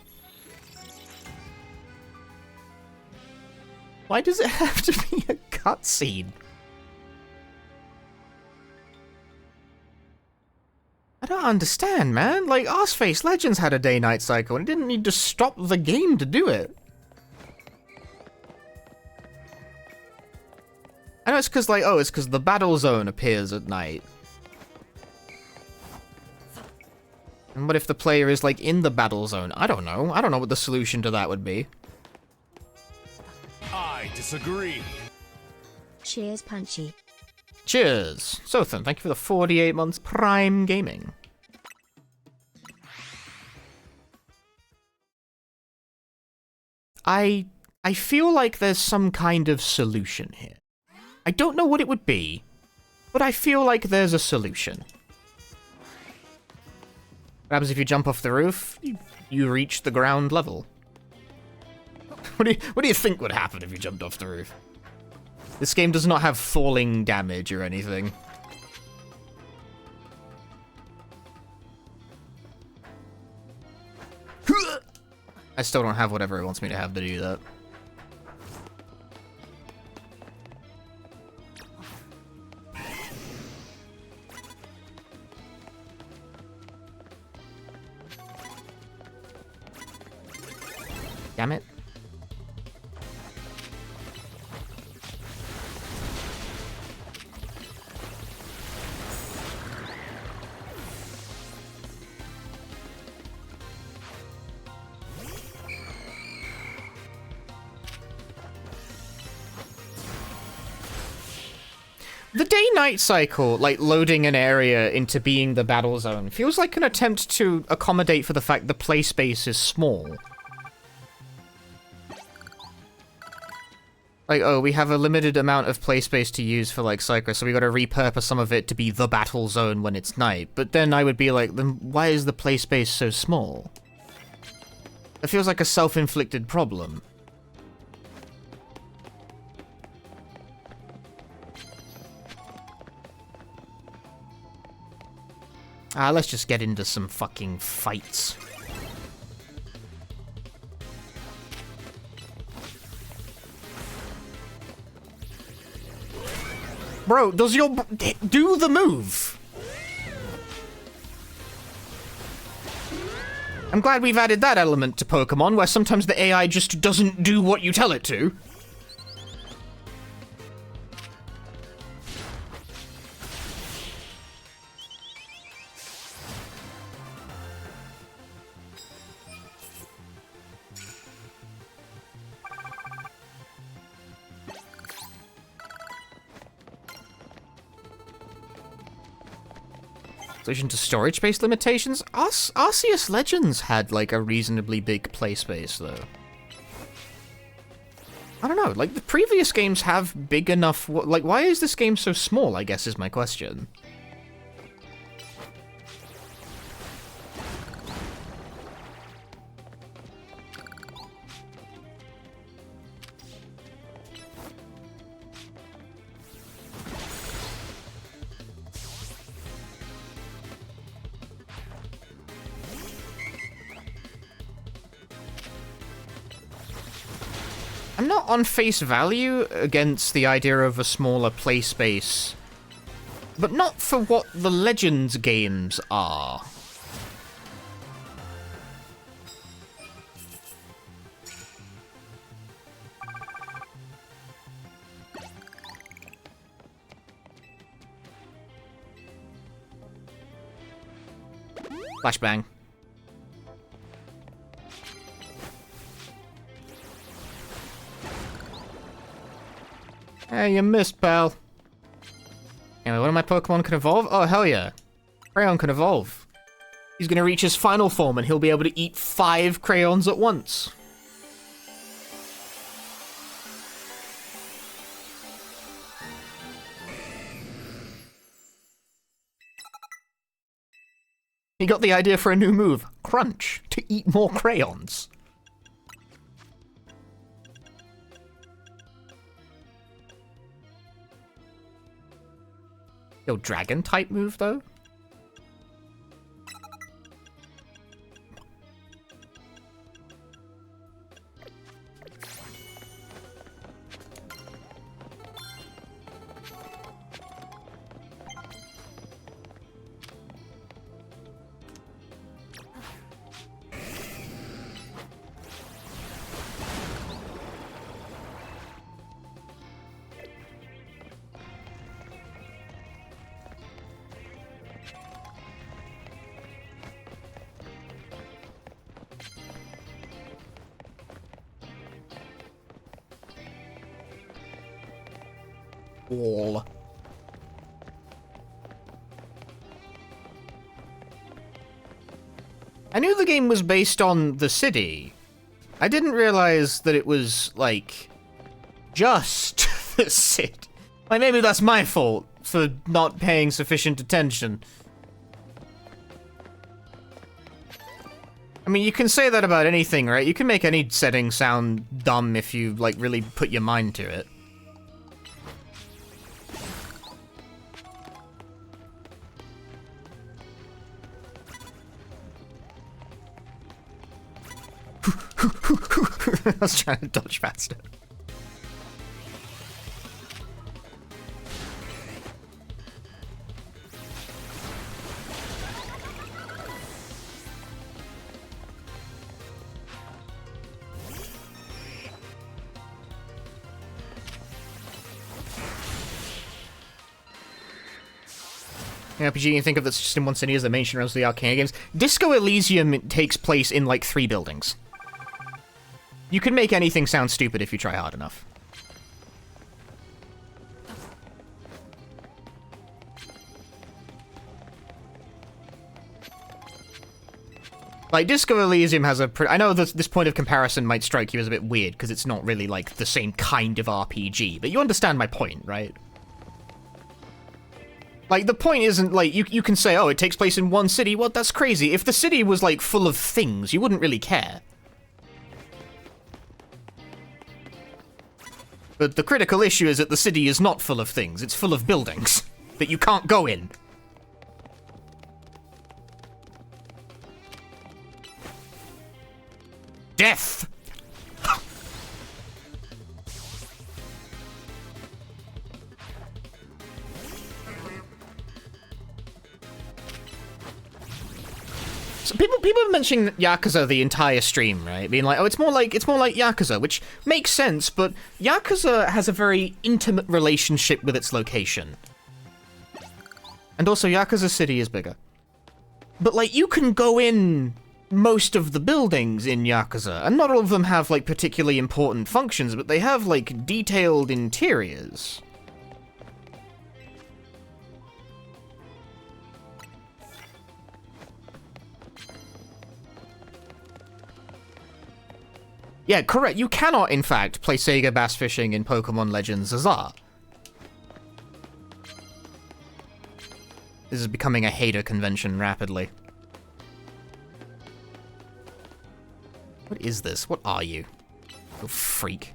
Why does it have to be a cutscene? I don't understand, man. Like, Arseface Legends had a day-night cycle and it didn't need to stop the game to do it. I know it's because, like, oh, it's because the battle zone appears at night. And what if the player is, like, in the battle zone? I don't know. I don't know what the solution to that would be. I disagree. Cheers, Punchy. Cheers! Sothan, thank you for the 48 months Prime Gaming. I feel like there's some kind of solution here. I don't know what it would be, but I feel like there's a solution. What happens if you jump off the roof? You reach the ground level. What do you think would happen if you jumped off the roof? This game does not have falling damage or anything. I still don't have whatever it wants me to have to do that. Damn it. The day-night cycle, like loading an area into being the battle zone, feels like an attempt to accommodate for the fact the play space is small. Like, oh, we have a limited amount of play space to use for, like, Cycra, so we gotta repurpose some of it to be the battle zone when it's night. But then I would be like, then why is the play space so small? It feels like a self-inflicted problem. Let's just get into some fucking fights. Bro, does your... do the move! I'm glad we've added that element to Pokemon, where sometimes the AI just doesn't do what you tell it to. Solution to storage space limitations? Arceus Legends had, like, a reasonably big play space, though. I don't know, like, the previous games have big enough... Like, why is this game so small, I guess is my question. I'm not on face value against the idea of a smaller play space, but not for what the Legends games are. Flashbang. Hey, you missed, pal. Anyway, one of my Pokemon can evolve? Oh, hell yeah. Crayon can evolve. He's gonna reach his final form and he'll be able to eat 5 crayons at once. He got the idea for a new move, Crunch, to eat more crayons. Yo, dragon type move though? All. I knew the game was based on the city. I didn't realize that it was, like, just the city. Like, maybe that's my fault for not paying sufficient attention. I mean, you can say that about anything, right? You can make any setting sound dumb if you, like, really put your mind to it. I was trying to dodge faster. RPG you think of that's just in one city as the main genres of the Arcane games. Disco Elysium takes place in like 3 buildings. You can make anything sound stupid if you try hard enough. Like, Disco Elysium has a I know this point of comparison might strike you as a bit weird, because it's not really, like, the same kind of RPG, but you understand my point, right? Like, the point isn't, like, you can say, oh, it takes place in one city. Well, that's crazy. If the city was, like, full of things, you wouldn't really care. But the critical issue is that the city is not full of things. It's full of buildings that you can't go in. Death! So people are mentioning Yakuza the entire stream, right? Being like, oh, it's more like Yakuza, which makes sense, but Yakuza has a very intimate relationship with its location. And also, Yakuza City is bigger. But, like, you can go in most of the buildings in Yakuza, and not all of them have, like, particularly important functions, but they have, like, detailed interiors. Yeah, correct. You cannot, in fact, play Sega Bass Fishing in Pokemon Legends Azar. This is becoming a hater convention rapidly. What is this? What are you? You freak.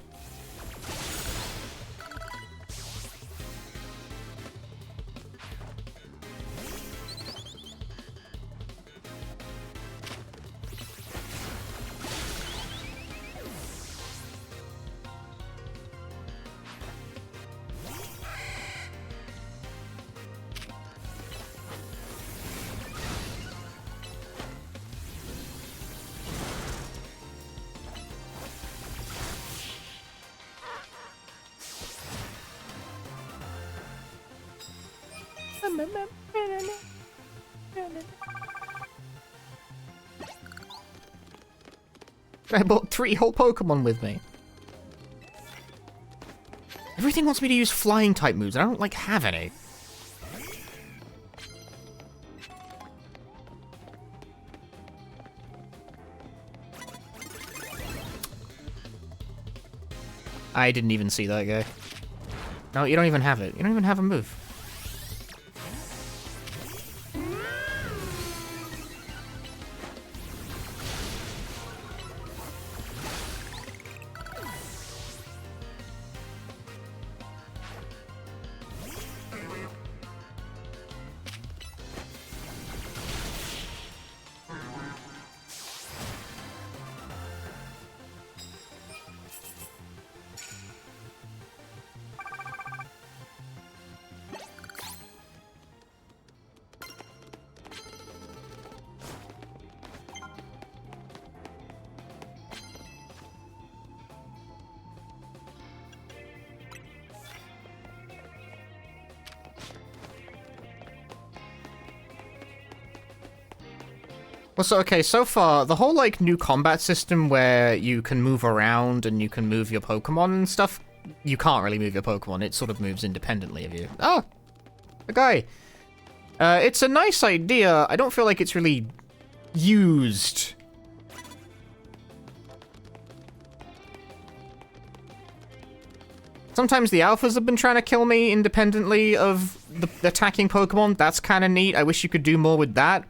I bought 3 whole Pokemon with me. Everything wants me to use flying type moves, and I don't, like, have any. I didn't even see that guy. No, you don't even have it. You don't even have a move. Well, so, okay, so far, the whole, like, new combat system where you can move around and you can move your Pokemon and stuff you can't really move your Pokemon. It sort of moves independently of you. Oh! A guy! It's a nice idea. I don't feel like it's really used. Sometimes the alphas have been trying to kill me independently of the attacking Pokemon. That's kind of neat. I wish you could do more with that.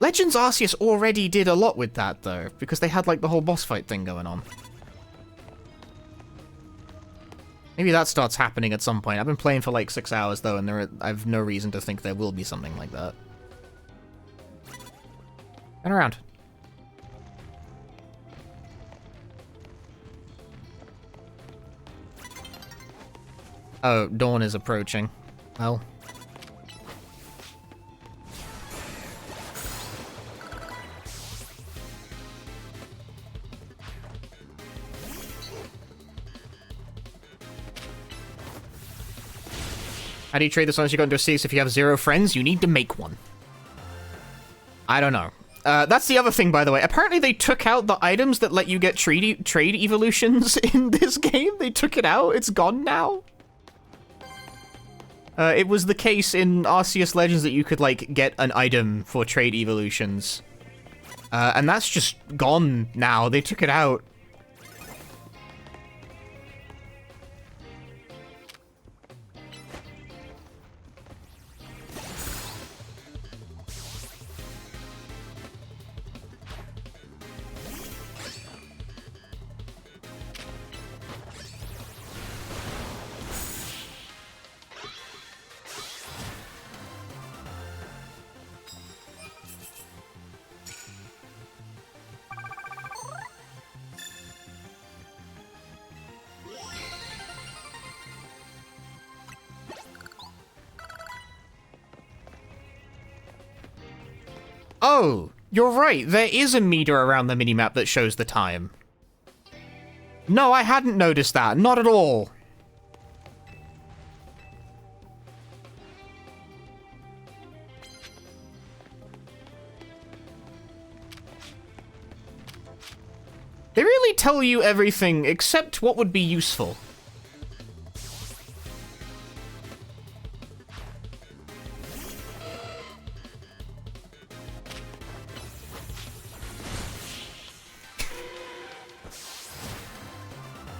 Legends Arceus already did a lot with that, though, because they had, like, the whole boss fight thing going on. Maybe that starts happening at some point. I've been playing for, like, 6 hours, though, and I have no reason to think there will be something like that. Turn around. Oh, dawn is approaching. Well. How do you trade this once you go into a CS if you have 0 friends? You need to make one. I don't know. That's the other thing, by the way. Apparently they took out the items that let you get trade evolutions in this game. They took it out. It's gone now. It was the case in Arceus Legends that you could, like, get an item for trade evolutions. And that's just gone now. They took it out. Oh, you're right. There is a meter around the minimap that shows the time. No, I hadn't noticed that. Not at all. They really tell you everything except what would be useful.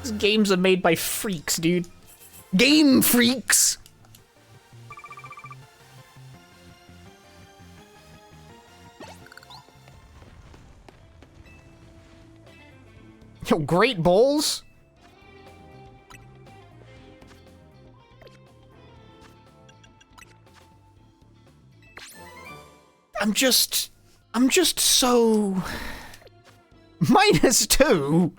These games are made by freaks, dude. Game freaks! Yo, great balls? I'm just so... -2?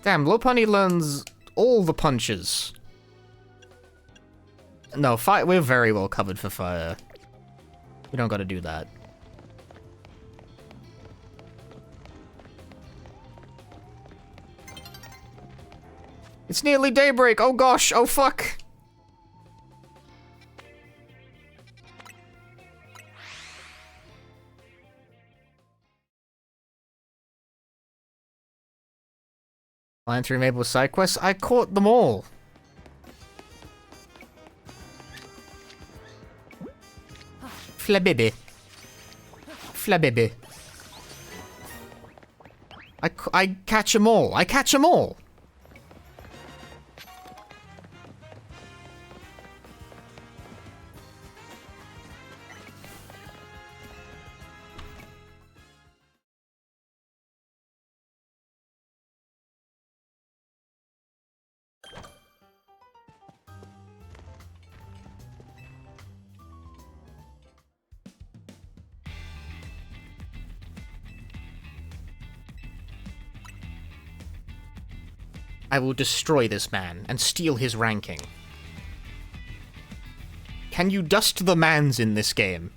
Damn, Lopunny learns all the punches. No, we're very well covered for fire. We don't gotta do that. It's nearly daybreak! Oh gosh! Oh fuck! Flying through Maple side quests? I caught them all! Flabébé. Flabébé. I catch them all. I catch them all! I will destroy this man and steal his ranking. Can you dust the mans in this game?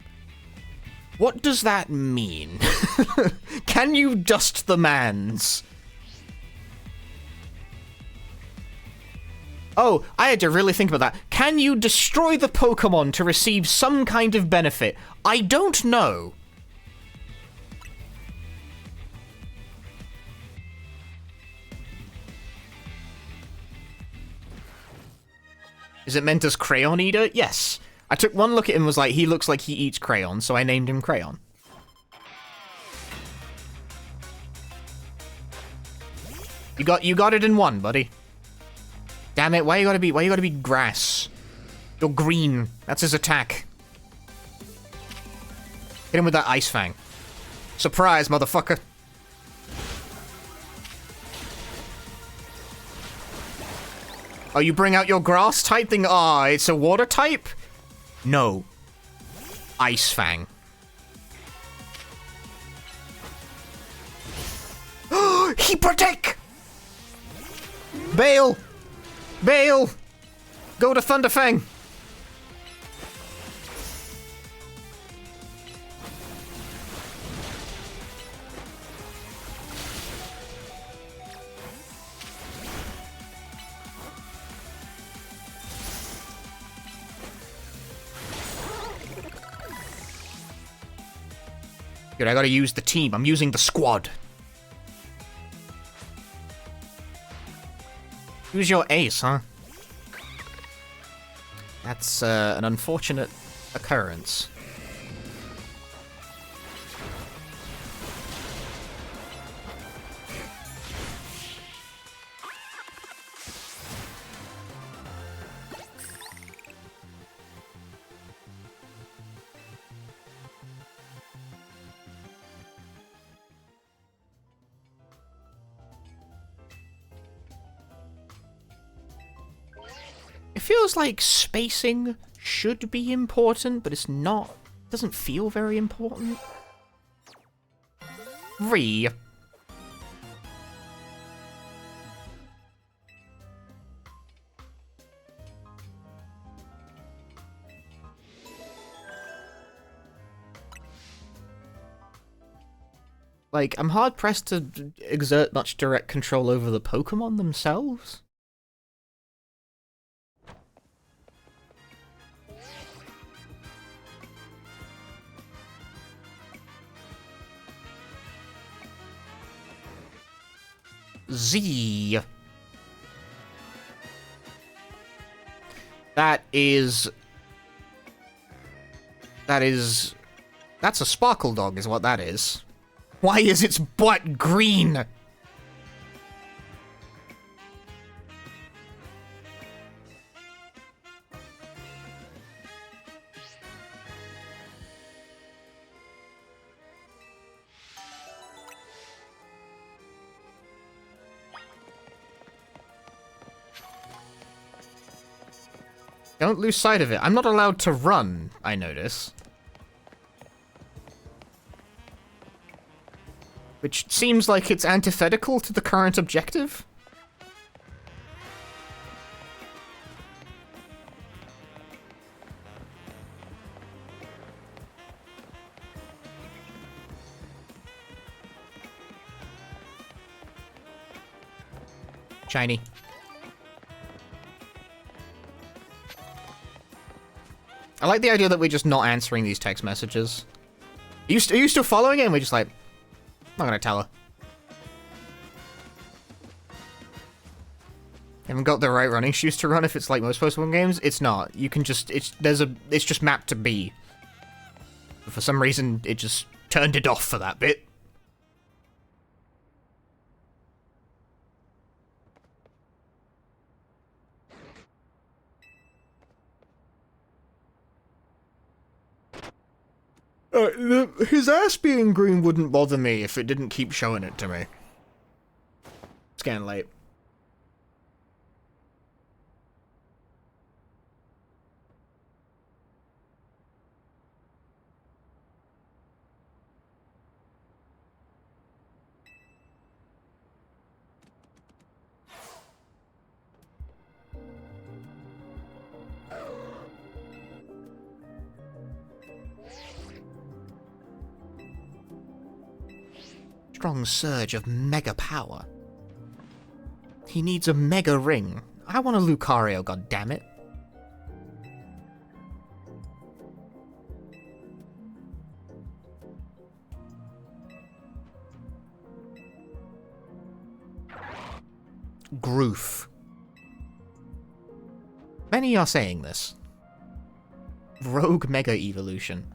What does that mean? Can you dust the mans? Oh, I had to really think about that. Can you destroy the Pokemon to receive some kind of benefit? I don't know. Is it meant as Crayon Eater? Yes. I took one look at him and was like, he looks like he eats crayon, so I named him Crayon. You got it in one, buddy. Damn it, why you gotta be grass? You're green. That's his attack. Hit him with that Ice Fang. Surprise, motherfucker. Oh, you bring out your grass type thing? Ah, it's a water type? No. Ice Fang. He protect! Bail! Bail! Go to Thunderfang! Dude, I gotta use the team. I'm using the squad. Who's your ace, huh? That's an unfortunate occurrence. It feels like spacing should be important, but it's not. It doesn't feel very important. Like, I'm hard-pressed to exert much direct control over the Pokemon themselves. Z. That's a Sparkle Dog is what that is. Why is its butt green? Don't lose sight of it. I'm not allowed to run, I notice. Which seems like it's antithetical to the current objective. Shiny. I like the idea that we're just not answering these text messages. Are you still following it? And we're just like, I'm not gonna tell her. Haven't got the right running shoes to run if it's like most Pokemon games. It's not. You can just, it's just mapped to B. But for some reason, it just turned it off for that bit. His ass being green wouldn't bother me if it didn't keep showing it to me. It's getting late. Strong surge of mega power. He needs a mega ring. I want a Lucario, goddammit. Groof. Many are saying this. Rogue Mega Evolution.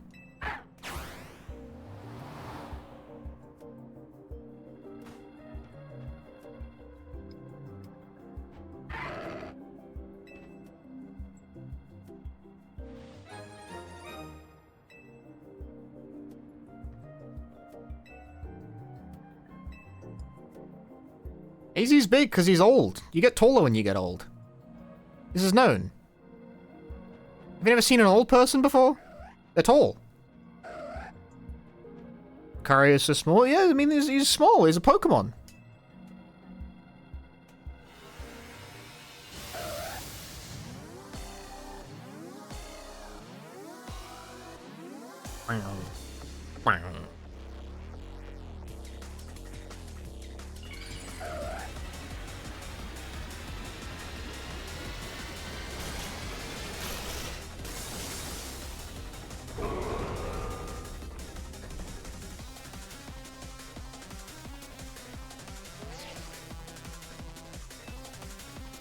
AZ's big because he's old. You get taller when you get old. This is known. Have you never seen an old person before? They're tall. Lucario is so small. Yeah, I mean, he's small. He's a Pokemon.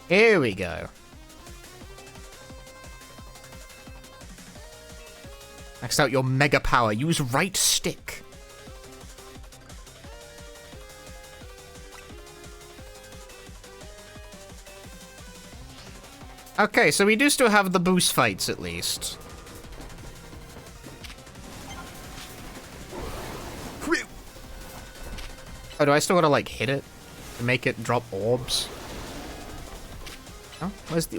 Here we go. Max out your mega power. Use right stick. Okay, so we do still have the boost fights at least. Oh, do I still gotta like hit it to make it drop orbs? Oh, where's the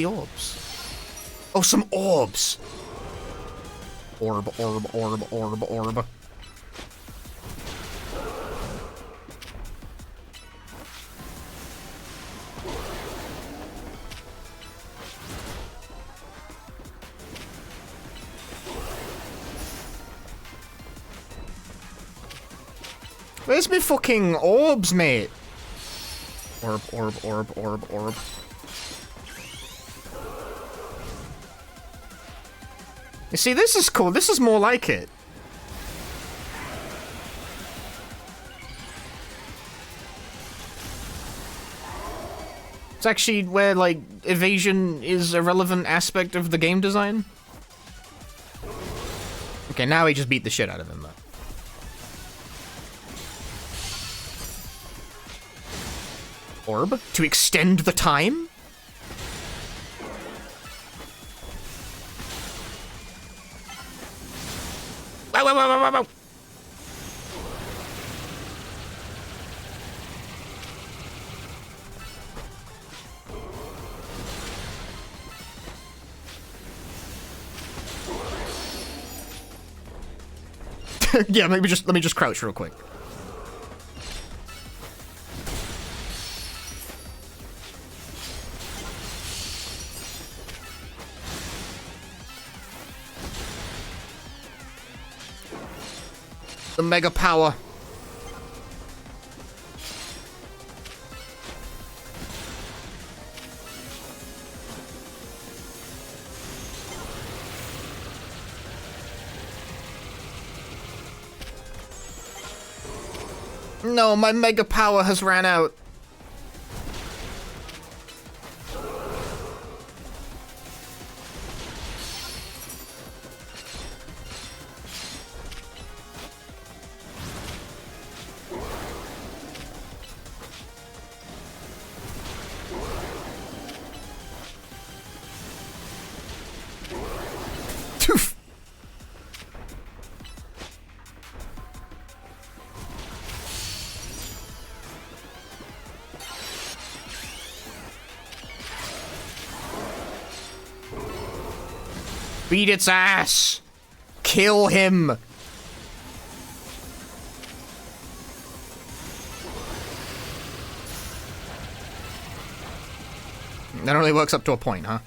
orbs? Oh, some orbs! Orb. Where's my fucking orbs, mate? Orb. You see, this is cool. This is more like it. It's actually where, like, evasion is a relevant aspect of the game design. Okay, now we just beat the shit out of him, though. Orb? To extend the time? Wow. Yeah, let me just crouch real quick. The mega power. No, my mega power has ran out. Beat its ass! Kill him! That only works up to a point, huh?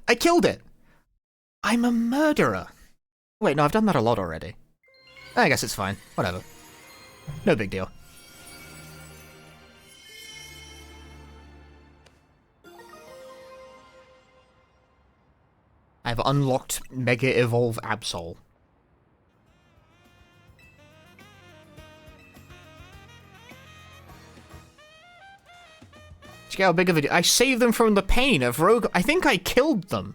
I killed it! I'm a murderer. Wait, no, I've done that a lot already. I guess it's fine. Whatever. No big deal. I've unlocked Mega Evolve Absol. Check out how big of a... I saved them from the pain of Rogue... I think I killed them.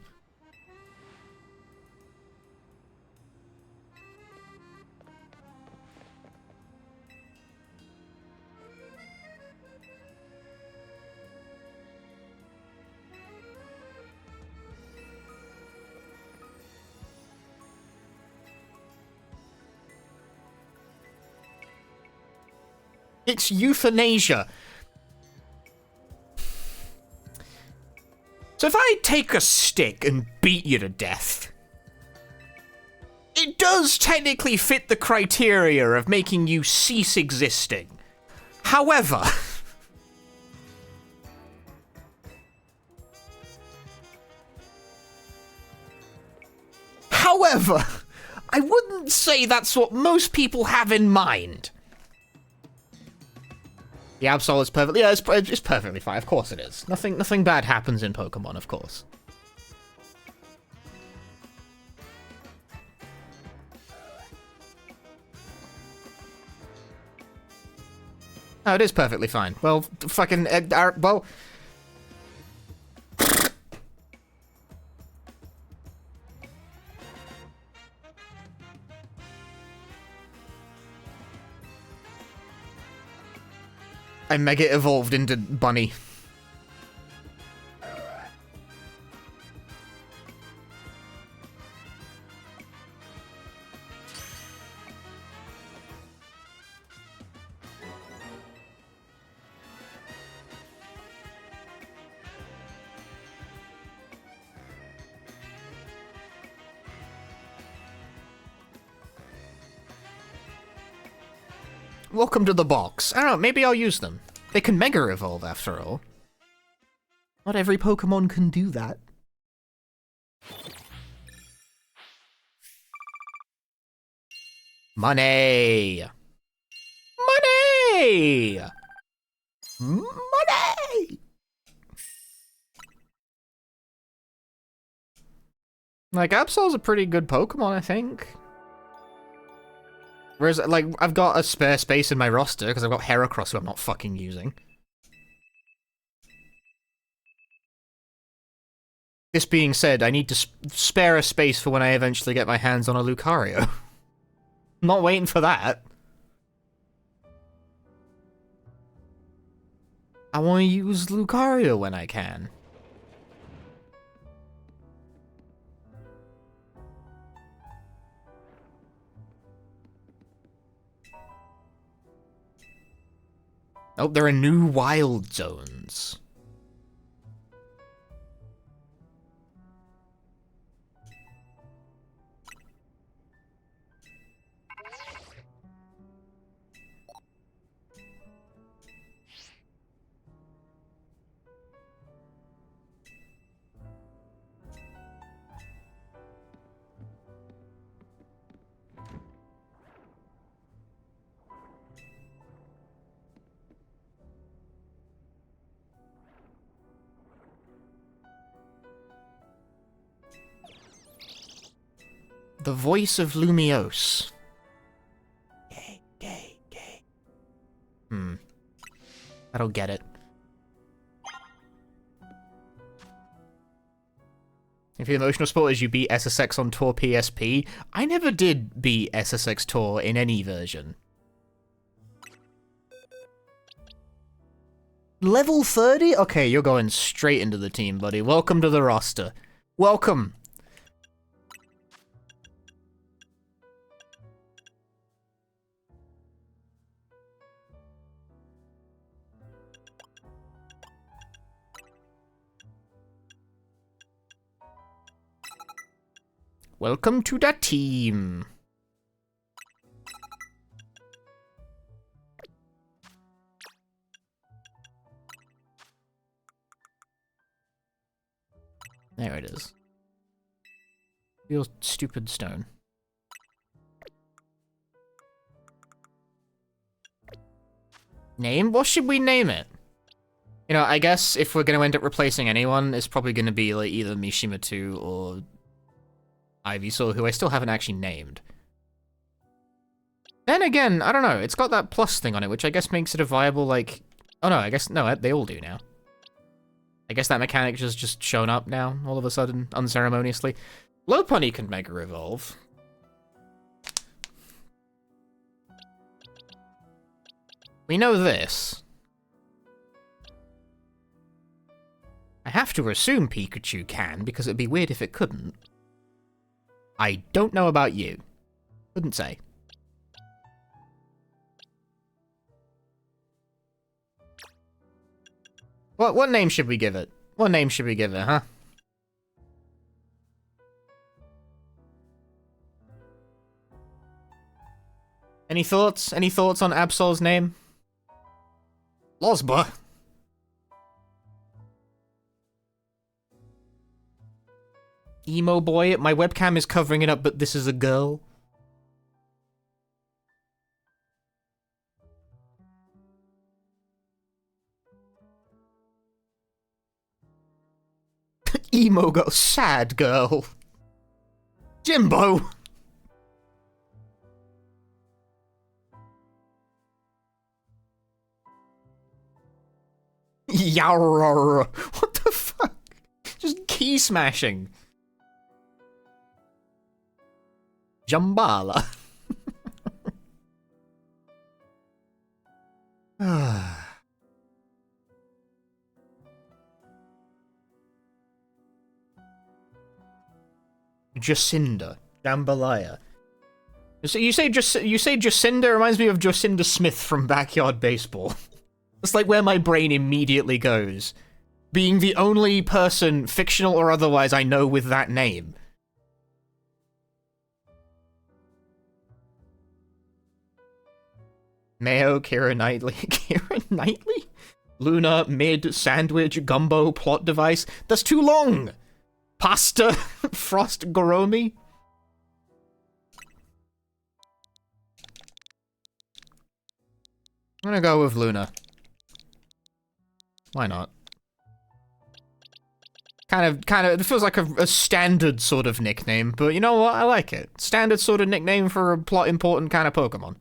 It's euthanasia. So if I take a stick and beat you to death, it does technically fit the criteria of making you cease existing. However, I wouldn't say that's what most people have in mind. The Absol is perfect. Yeah, it's perfectly fine. Of course it is. Nothing bad happens in Pokemon, of course. Oh, it is perfectly fine. Well, fucking... well... I Mega Evolved into Bunny. Welcome to the box. I don't know, maybe I'll use them. They can Mega Evolve, after all. Not every Pokemon can do that. Money! Money! Money! Like, Absol's a pretty good Pokemon, I think. Whereas, like, I've got a spare space in my roster because I've got Heracross who I'm not fucking using. This being said, I need to spare a space for when I eventually get my hands on a Lucario. I'm not waiting for that. I want to use Lucario when I can. Oh, there are new wild zones. The voice of Lumiose. Gay. I don't get it. If your emotional sport is you beat SSX on Tour PSP, I never did beat SSX Tour in any version. Level 30? Okay, you're going straight into the team, buddy. Welcome to the roster. Welcome. Welcome to the team. There it is. Real stupid stone. Name? What should we name it? You know, I guess if we're going to end up replacing anyone, it's probably going to be like either Mishima 2 or Ivysaur, who I still haven't actually named. Then again, I don't know, it's got that plus thing on it, which I guess makes it a viable, like... Oh no, I guess, no, they all do now. I guess that mechanic has just shown up now, all of a sudden, unceremoniously. Lopunny can Mega Evolve. We know this. I have to assume Pikachu can, because it'd be weird if it couldn't. I don't know about you. Couldn't say. What name should we give it? What name should we give it, huh? Any thoughts? Any thoughts on Absol's name? Lozba. Emo boy, my webcam is covering it up, but this is a girl. Emo girl, sad girl. Jimbo. Yarr. What the fuck? Just key smashing. Jambala. Jacinda. Jambalaya. So you say Jacinda reminds me of Jacinda Smith from Backyard Baseball. It's like where my brain immediately goes. Being the only person, fictional or otherwise, I know with that name. Mayo, Keira Knightley. Keira Knightley? Luna, Mid, Sandwich, Gumbo, Plot Device. That's too long! Pasta, Frost Goromi. I'm gonna go with Luna. Why not? Kind of, it feels like a standard sort of nickname, but you know what? I like it. Standard sort of nickname for a plot important kind of Pokemon.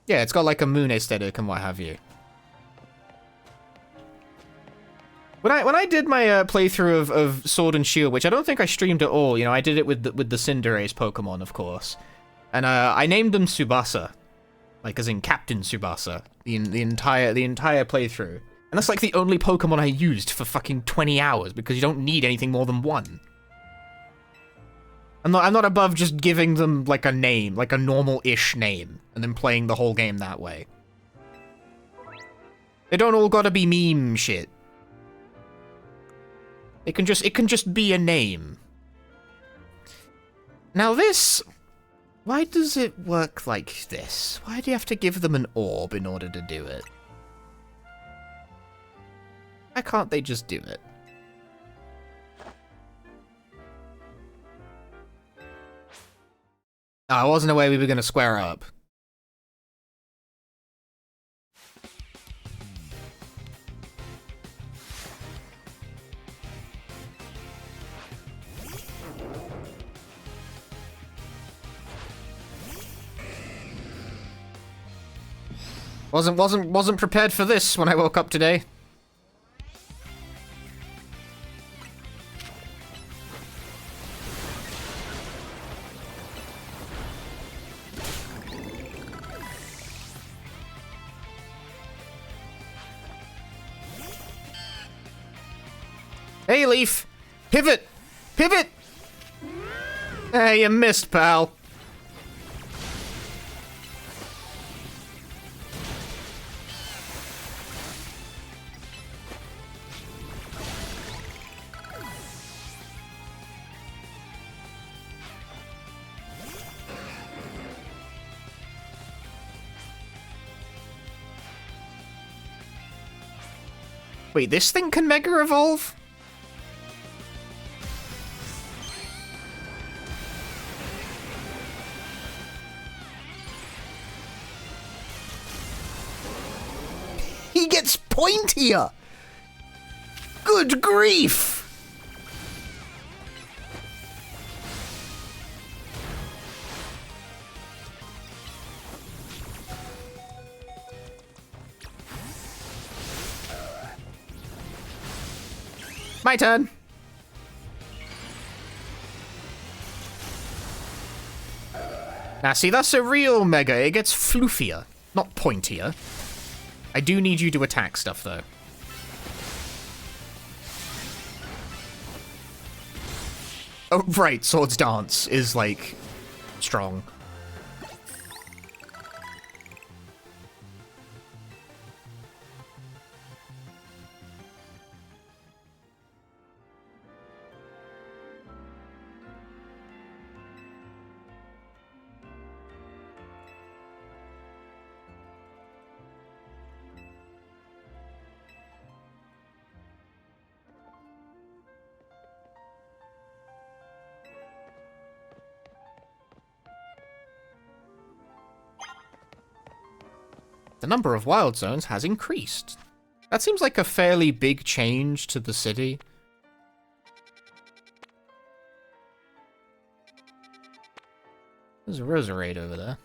Yeah, it's got like a moon aesthetic and what have you. When I did my playthrough of Sword and Shield, which I don't think I streamed at all, you know, I did it with the Cinderace Pokemon, of course, and I named them Tsubasa, like as in Captain Tsubasa, the entire playthrough, and that's like the only Pokemon I used for fucking 20 hours because you don't need anything more than one. I'm not above just giving them like a name, like a normal-ish name, and then playing the whole game that way. They don't all gotta be meme shit. It can just be a name. Now this, why does it work like this? Why do you have to give them an orb in order to do it? Why can't they just do it? Oh, I wasn't aware we were gonna square up. Wasn't prepared for this when I woke up today. Hey, Leaf! Pivot! Pivot! Hey, you missed, pal. Wait, this thing can Mega Evolve? he gets pointier! Good grief! My turn. Now, see, that's a real Mega. It gets floofier, not pointier. I do need you to attack stuff, though. Oh, right, Swords Dance is, like, strong. The number of wild zones has increased. That seems like a fairly big change to the city. There's a Roserade over there.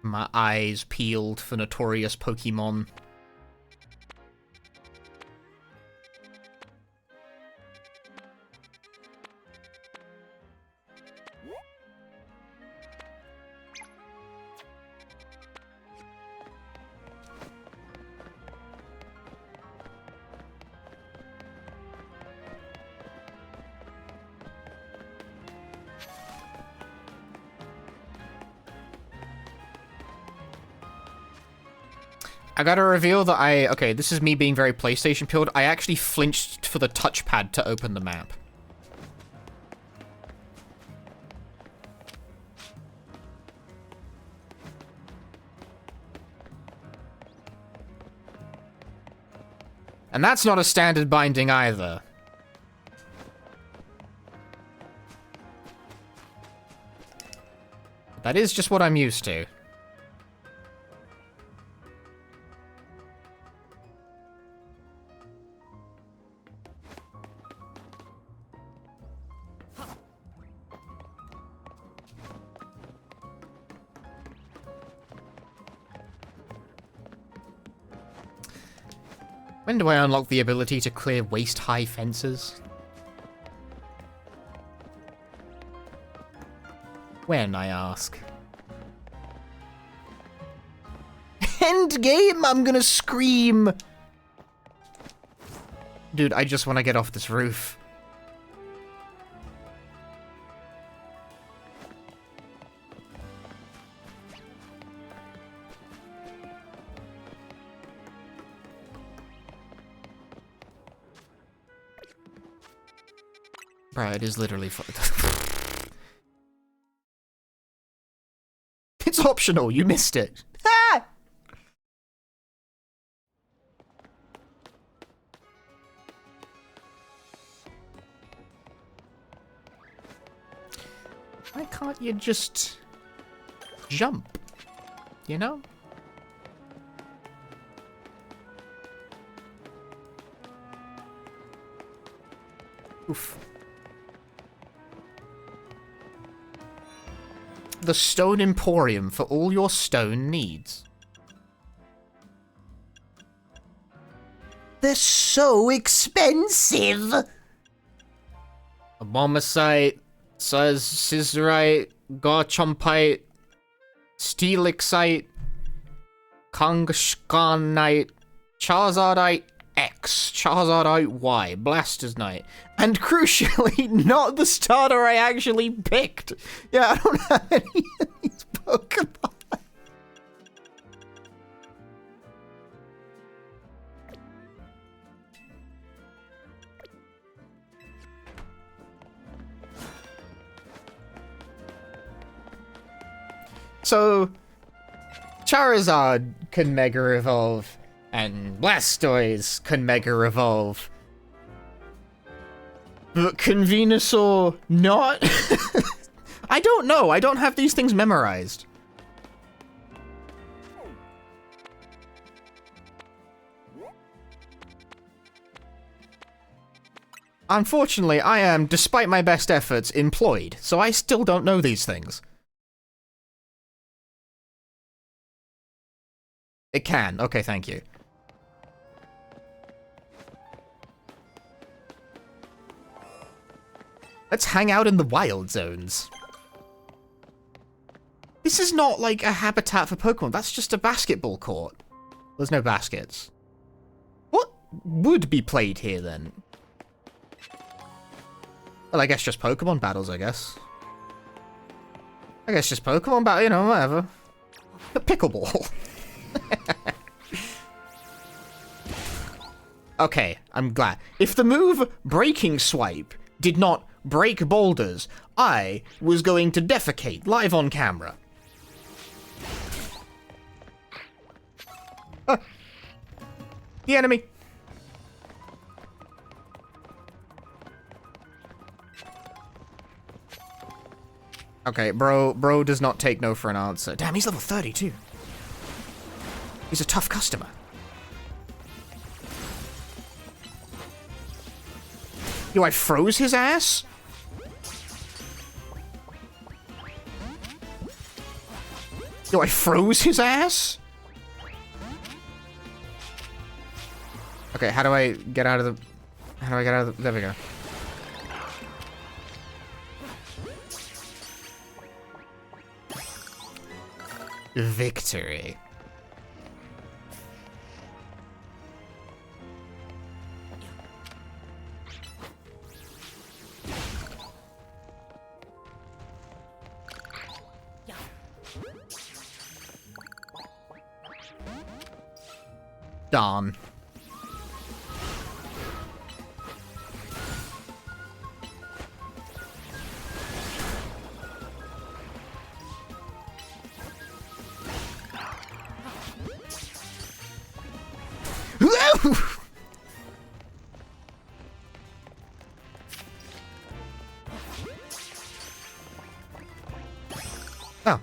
My eyes peeled for notorious Pokemon. I gotta reveal that okay, this is me being very PlayStation pilled. I actually flinched for the touchpad to open the map. And that's not a standard binding either. That is just what I'm used to. When do I unlock the ability to clear waist-high fences? When, I ask. End game, I'm gonna scream! Dude, I just want to get off this roof. Bro, it is literally It's optional, you missed it. Ah! Why can't you just jump? You know? Oof. The Stone Emporium for all your stone needs. They're so expensive! Abomasite, Scissorite, Garchompite, Steelixite, Kangaskhanite, Charizardite X, Charizardite Y, Blaster's Knight, and crucially, not the starter I actually picked. Yeah, I don't have any of these Pokemon. So, Charizard can Mega Evolve, and Blastoise can Mega Evolve. But can Venusaur not? I don't know. I don't have these things memorized. Unfortunately, I am, despite my best efforts, employed, so I still don't know these things. It can. Okay, thank you. Let's hang out in the wild zones. This is not like a habitat for Pokemon. That's just a basketball court. There's no baskets. What would be played here, then? Well, I guess just Pokemon battles, I guess. I guess just Pokemon battle, you know, whatever. A pickleball. Okay, I'm glad. If the move Breaking Swipe did not break boulders, I was going to defecate live on camera. Ah. The enemy. Okay, bro does not take no for an answer. Damn, he's level 32. He's a tough customer. Yo, I froze his ass? Yo, I froze his ass? Okay, how do I get out of the... How do I get out of the... There we go. Victory. Darn. Oh,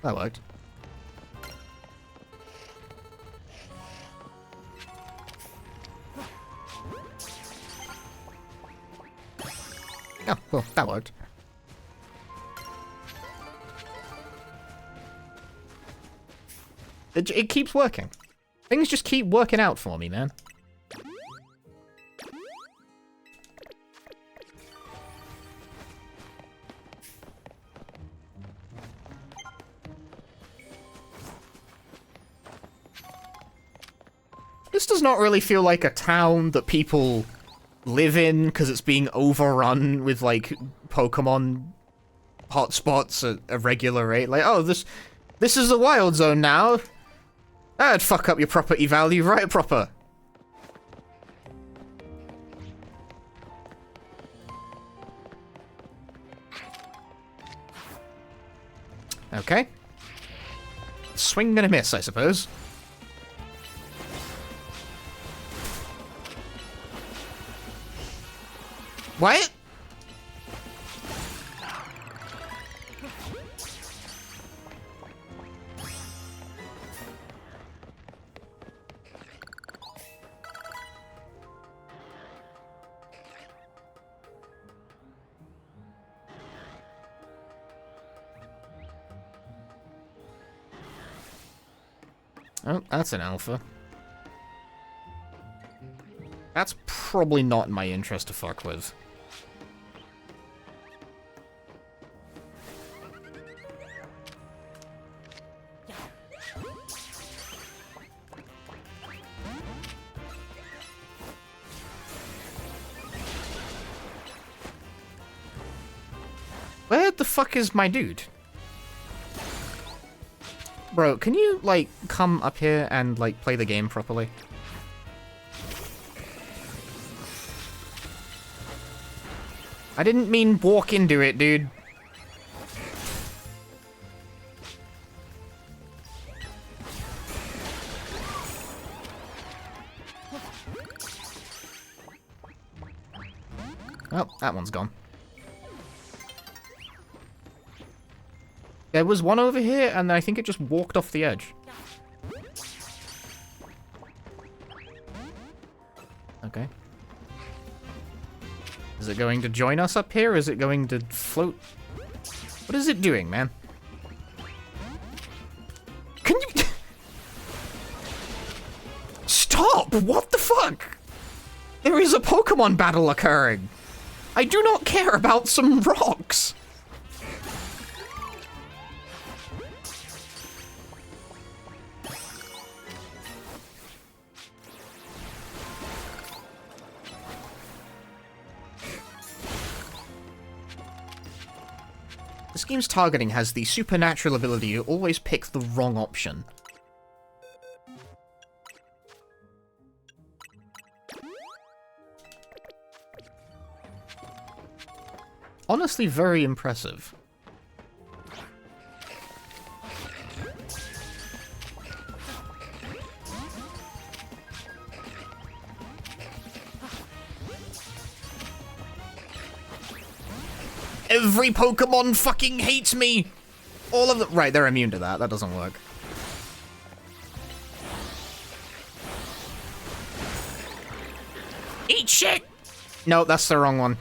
that worked. Oh, well, that worked. It keeps working. Things just keep working out for me, man. This does not really feel like a town that people live in because it's being overrun with, like, Pokemon hotspots at a regular rate. Like, oh, this is a wild zone now. That'd fuck up your property value right proper. Okay. Swing and a miss, I suppose. What? Oh, that's an alpha. That's probably not in my interest to fuck with. Where the fuck is my dude? Bro, can you, like, come up here and, like, play the game properly? I didn't mean walk into it, dude. Oh, that one's gone. There was one over here, and I think it just walked off the edge. Okay. Is it going to join us up here? Is it going to float? What is it doing, man? Can you... Stop! What the fuck? There is a Pokemon battle occurring. I do not care about some rocks. This game's targeting has the supernatural ability to always pick the wrong option. Honestly, very impressive. Every Pokemon fucking hates me! All of them- right, they're immune to that. That doesn't work. Eat shit! No, that's the wrong one.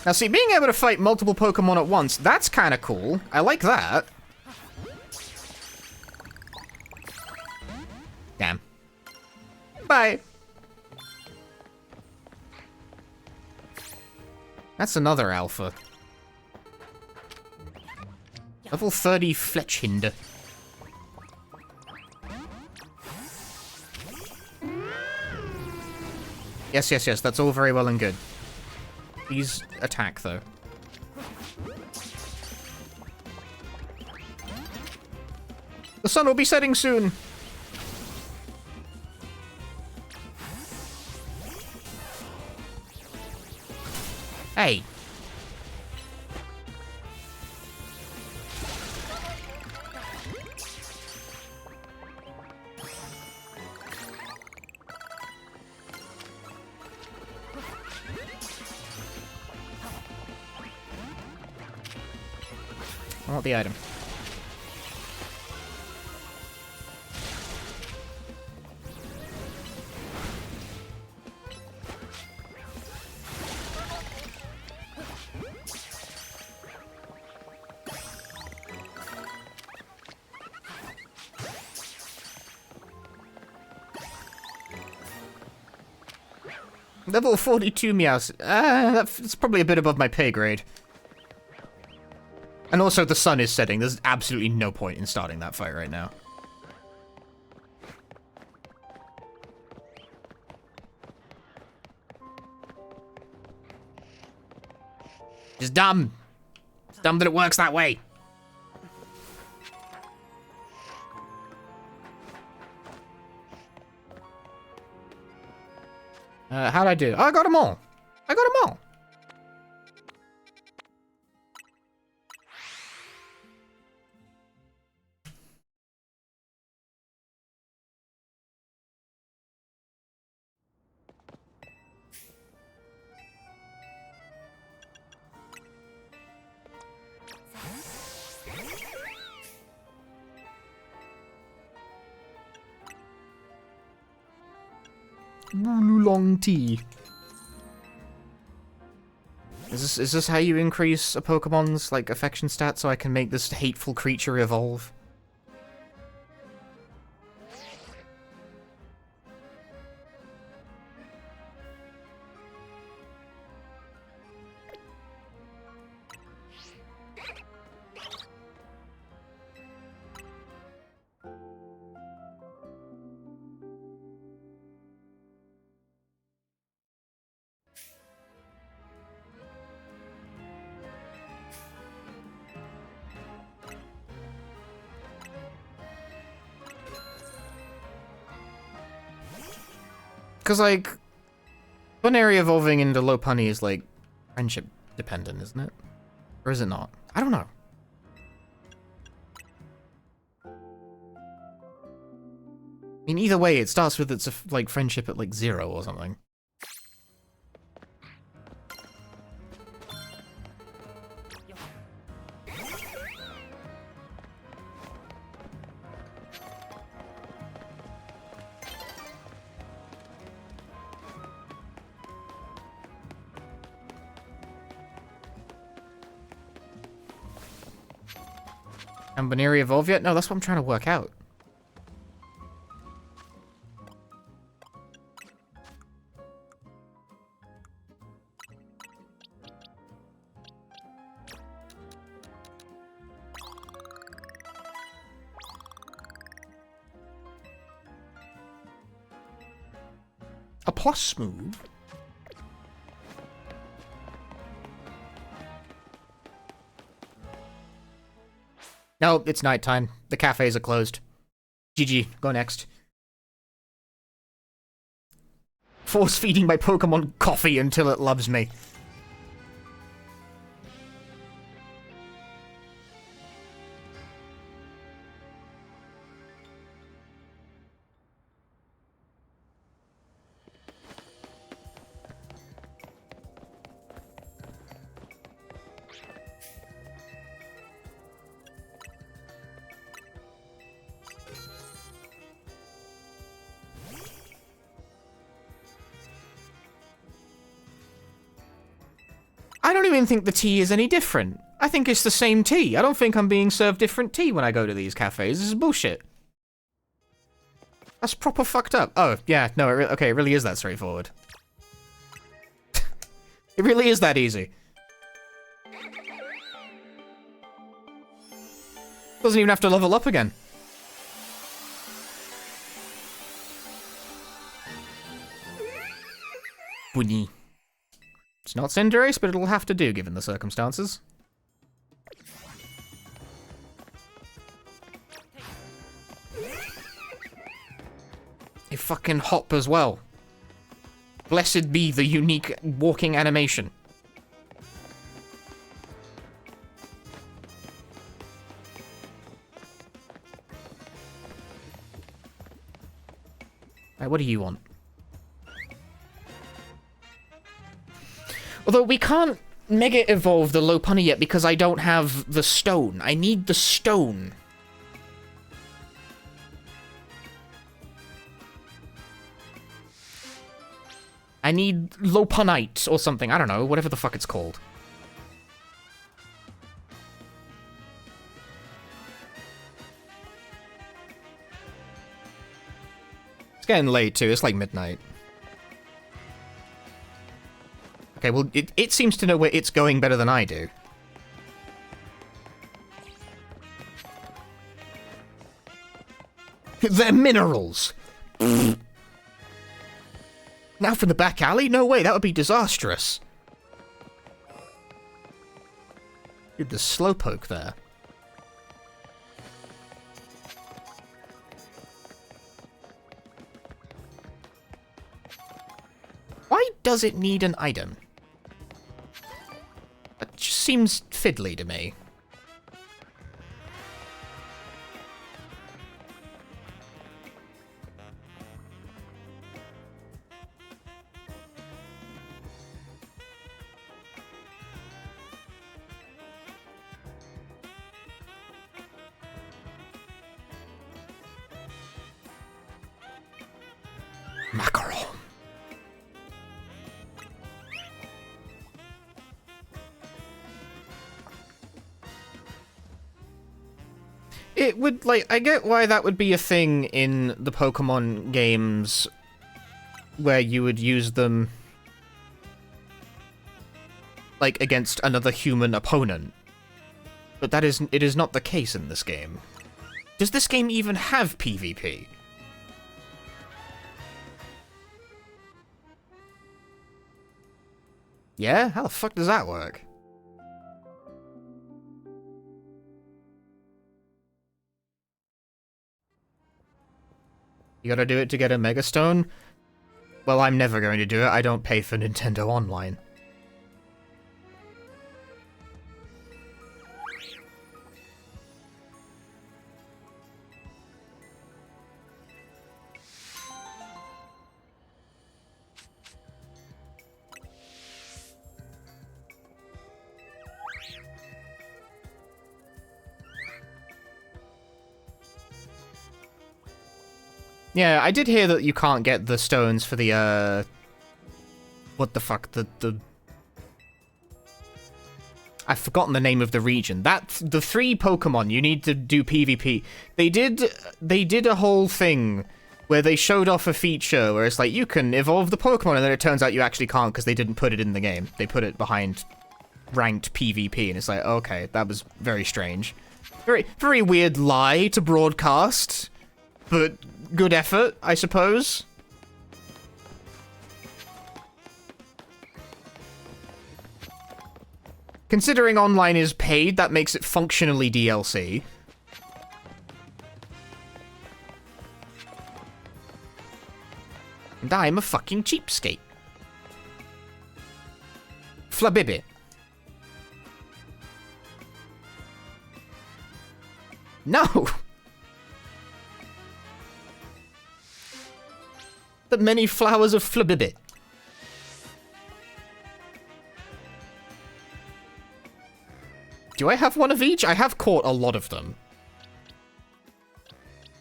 Now see, being able to fight multiple Pokemon at once, that's kind of cool. I like that. Damn. Bye. That's another alpha. Level 30 Fletchinder. Yes, yes, yes, that's all very well and good. Please attack, though. The sun will be setting soon! Hey! I want the item. Level 42 Meowth. That's probably a bit above my pay grade. And also, the sun is setting. There's absolutely no point in starting that fight right now. It's dumb. It's dumb that it works that way. How'd I do? Oh, I got them all. I got them all. Long tea. Is this how you increase a Pokemon's like affection stat so I can make this hateful creature evolve? Because, like, Bunary evolving into Lopunny is, like, friendship dependent, isn't it? Or is it not? I don't know. I mean, either way, it starts with its, like, friendship at, like, 0 or something. Can Baneri evolve yet? No, that's what I'm trying to work out. A plus move? No, it's nighttime. The cafes are closed. GG, go next. Force feeding my Pokemon coffee until it loves me. I don't even think the tea is any different. I think it's the same tea. I don't think I'm being served different tea when I go to these cafes. This is bullshit. That's proper fucked up. Oh, yeah, no, okay, it really is that straightforward. It really is that easy. Doesn't even have to level up again. Bunny. It's not Cinderace, but it'll have to do given the circumstances. A fucking hop as well. Blessed be the unique walking animation. Right, what do you want? Although we can't Mega Evolve the Lopunny yet because I don't have the stone. I need the stone. I need Lopunite or something. I don't know, whatever the fuck it's called. It's getting late too, it's like midnight. Okay, well, it seems to know where it's going better than I do. They're minerals! Now from the back alley? No way, that would be disastrous. Dude, the Slowpoke there. Why does it need an item? That just seems fiddly to me. Macaron. It would, like, I get why that would be a thing in the Pokemon games where you would use them, like, against another human opponent. But it is not the case in this game. Does this game even have PvP? Yeah? How the fuck does that work? You gotta do it to get a Mega Stone? Well, I'm never going to do it. I don't pay for Nintendo Online. Yeah, I did hear that you can't get the stones for the, what the fuck, the I've forgotten the name of the region. That's the 3 Pokemon you need to do PvP. They did a whole thing where they showed off a feature where it's like, you can evolve the Pokemon, and then it turns out you actually can't because they didn't put it in the game. They put it behind ranked PvP, and it's like, okay, that was very strange. Very, very weird lie to broadcast, but good effort, I suppose. Considering online is paid, that makes it functionally DLC. And I'm a fucking cheapskate. Flabébé. No! The many flowers of Flabébé. Do I have one of each? I have caught a lot of them.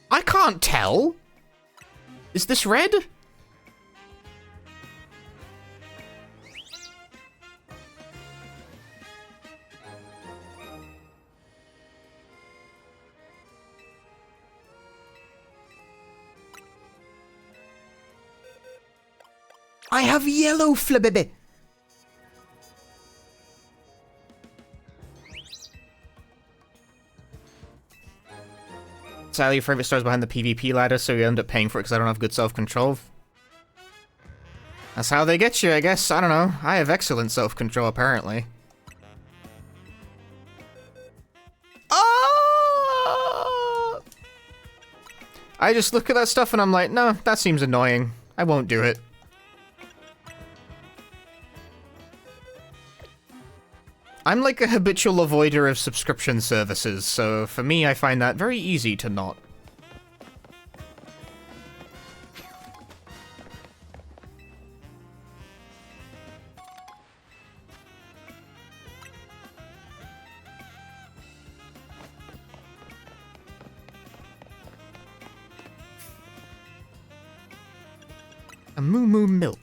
I can't tell. Is this red? I have yellow Flabébé. Sadly, your favorite star's behind the PvP ladder, so you end up paying for it because I don't have good self-control. That's how they get you, I guess. I don't know. I have excellent self-control, apparently. Oh! I just look at that stuff and I'm like, no, that seems annoying. I won't do it. I'm like a habitual avoider of subscription services, so for me, I find that very easy to not. A Moo Moo Milk.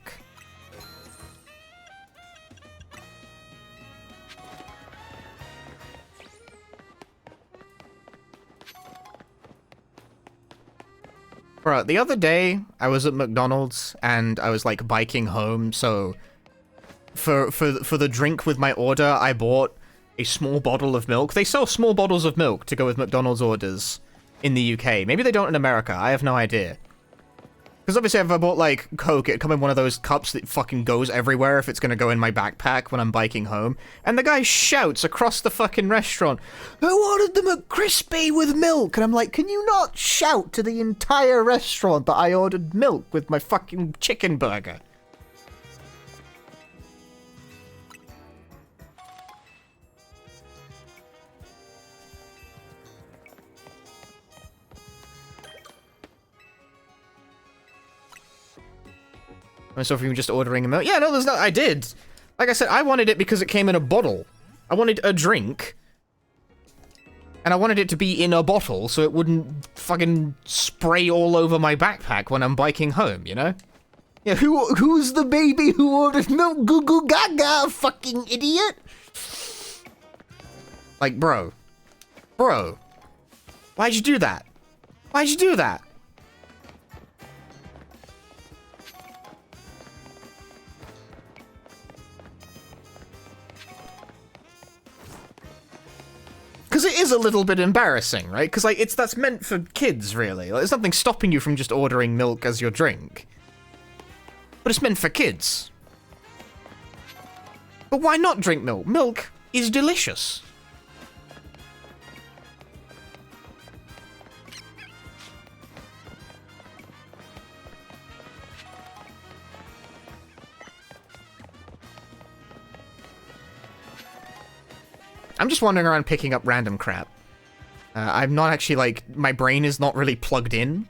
Bro, the other day, I was at McDonald's, and I was, like, biking home, so... For the drink with my order, I bought a small bottle of milk. They sell small bottles of milk to go with McDonald's orders in the UK. Maybe they don't in America, I have no idea. Because obviously if I bought, like, Coke, it'd come in one of those cups that fucking goes everywhere if it's gonna go in my backpack when I'm biking home. And the guy shouts across the fucking restaurant, "Who ordered the McCrispy with milk?" And I'm like, can you not shout to the entire restaurant that I ordered milk with my fucking chicken burger? Myself even just ordering a milk. Yeah, no, there's not. I did. Like I said, I wanted it because it came in a bottle. I wanted a drink. And I wanted it to be in a bottle so it wouldn't fucking spray all over my backpack when I'm biking home, you know? Yeah, who's the baby who ordered milk? Goo goo gaga, fucking idiot. Like, bro. Bro. Why'd you do that? Why'd you do that? Because it is a little bit embarrassing, right? Because, like, that's meant for kids, really. Like, there's nothing stopping you from just ordering milk as your drink. But it's meant for kids. But why not drink milk? Milk is delicious. I'm just wandering around picking up random crap. I'm not actually, like, my brain is not really plugged in.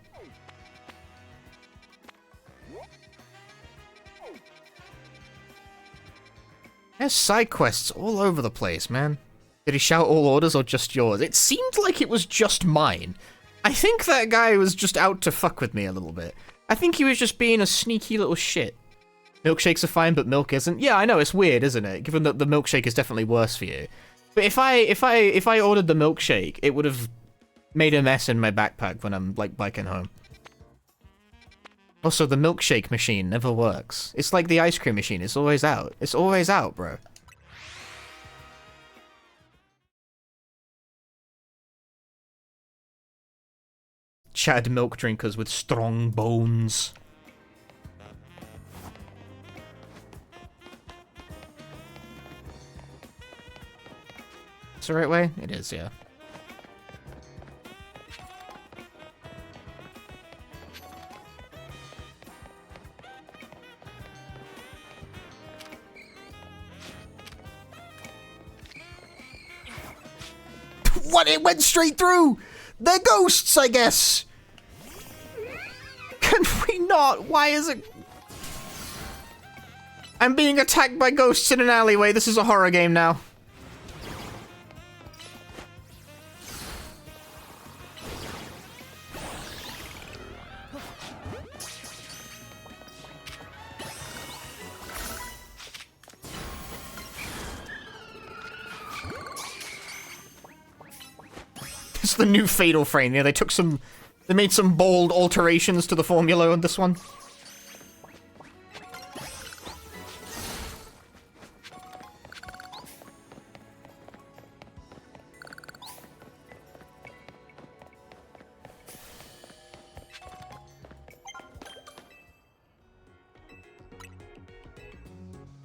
There's side quests all over the place, man. Did he shout all orders or just yours? It seemed like it was just mine. I think that guy was just out to fuck with me a little bit. I think he was just being a sneaky little shit. Milkshakes are fine, but milk isn't. Yeah, I know, it's weird, isn't it? Given that the milkshake is definitely worse for you. But if I ordered the milkshake, it would have made a mess in my backpack when I'm, like, biking home. Also, the milkshake machine never works. It's like the ice cream machine, it's always out. It's always out, bro. Chad milk drinkers with strong bones. It's the right way? It is, yeah. What? It went straight through! They're ghosts, I guess! Can we not? Why is it... I'm being attacked by ghosts in an alleyway. This is a horror game now. It's the new Fatal Frame. Yeah, they made some bold alterations to the formula on this one.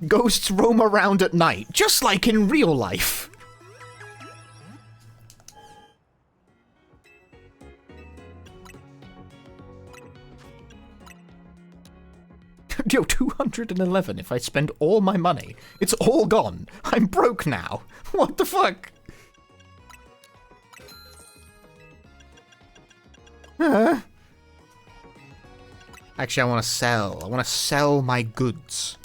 Ghosts roam around at night, just like in real life. Yo, 211 if I spend all my money. It's all gone. I'm broke now. What the fuck? Actually, I want to sell. I want to sell my goods.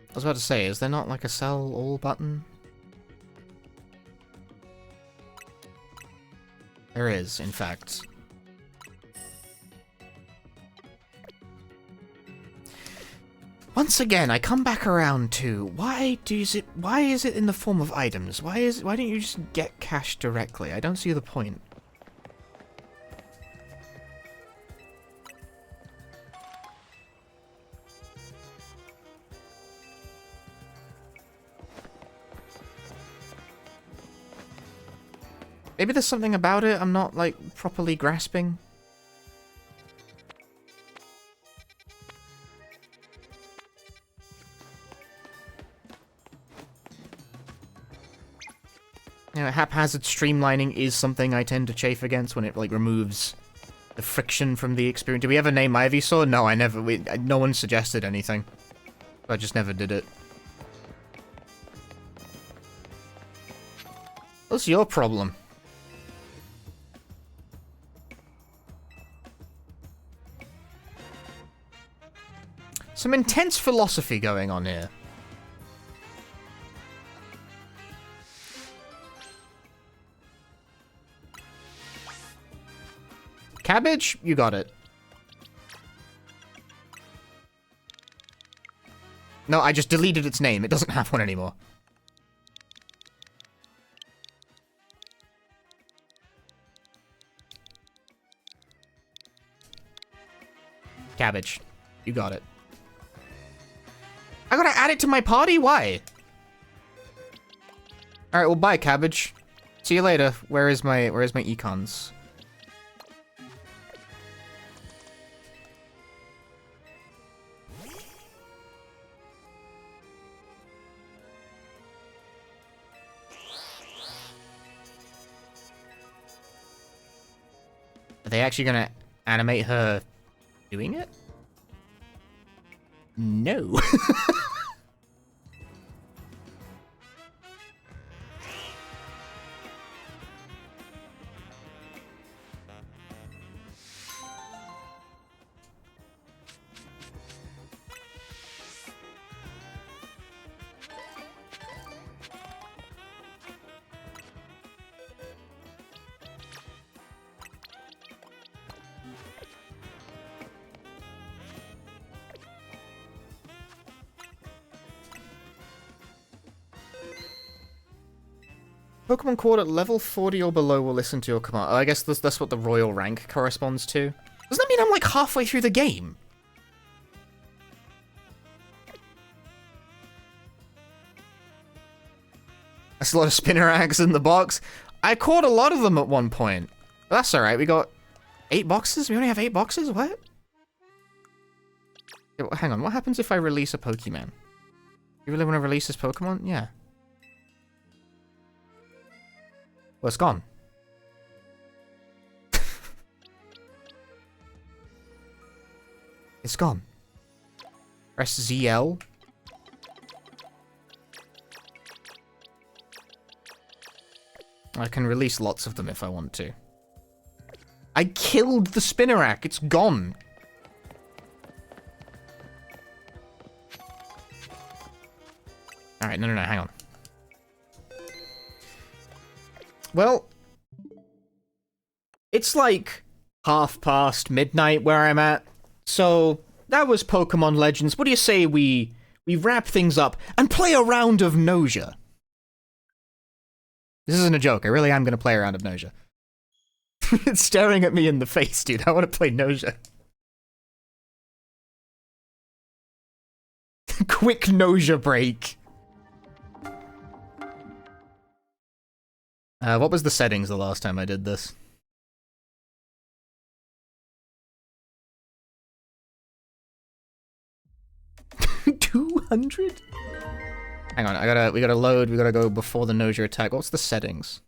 I was about to say, is there not like a sell all button? There is, in fact. Once again, I come back around to why is it in the form of items? Why don't you just get cash directly? I don't see the point. Maybe there's something about it I'm not, like, properly grasping. You know, haphazard streamlining is something I tend to chafe against when it, like, removes the friction from the experience. Did we ever name Ivysaur? No, I never. No one suggested anything. I just never did it. What's your problem? Some intense philosophy going on here. Cabbage? You got it. No, I just deleted its name. It doesn't have one anymore. Cabbage. You got it. I gotta add it to my party? Why? Alright, well, bye, Cabbage. See you later. Where is my econs? Are they actually gonna animate her doing it? No. Pokemon caught at level 40 or below will listen to your command. Oh, I guess that's what the royal rank corresponds to. Doesn't that mean I'm like halfway through the game? That's a lot of Spinnerags in the box. I caught a lot of them at one point. But that's alright, we got 8 boxes? We only have 8 boxes? What? Yeah, well, hang on, what happens if I release a Pokemon? You really want to release this Pokemon? Yeah. Well, it's gone. It's gone. Press ZL. I can release lots of them if I want to. I killed the Spinnerack. It's gone. Alright, no, hang on. Well, it's like half past midnight where I'm at. So, that was Pokemon Legends. What do you say we wrap things up and play a round of Noja? This isn't a joke. I really am going to play a round of Noja. It's staring at me in the face, dude. I want to play Noja. Quick Noja break. What was the settings the last time I did this? $200? Hang on, we gotta load, we gotta go before the Noja attack. What's the settings?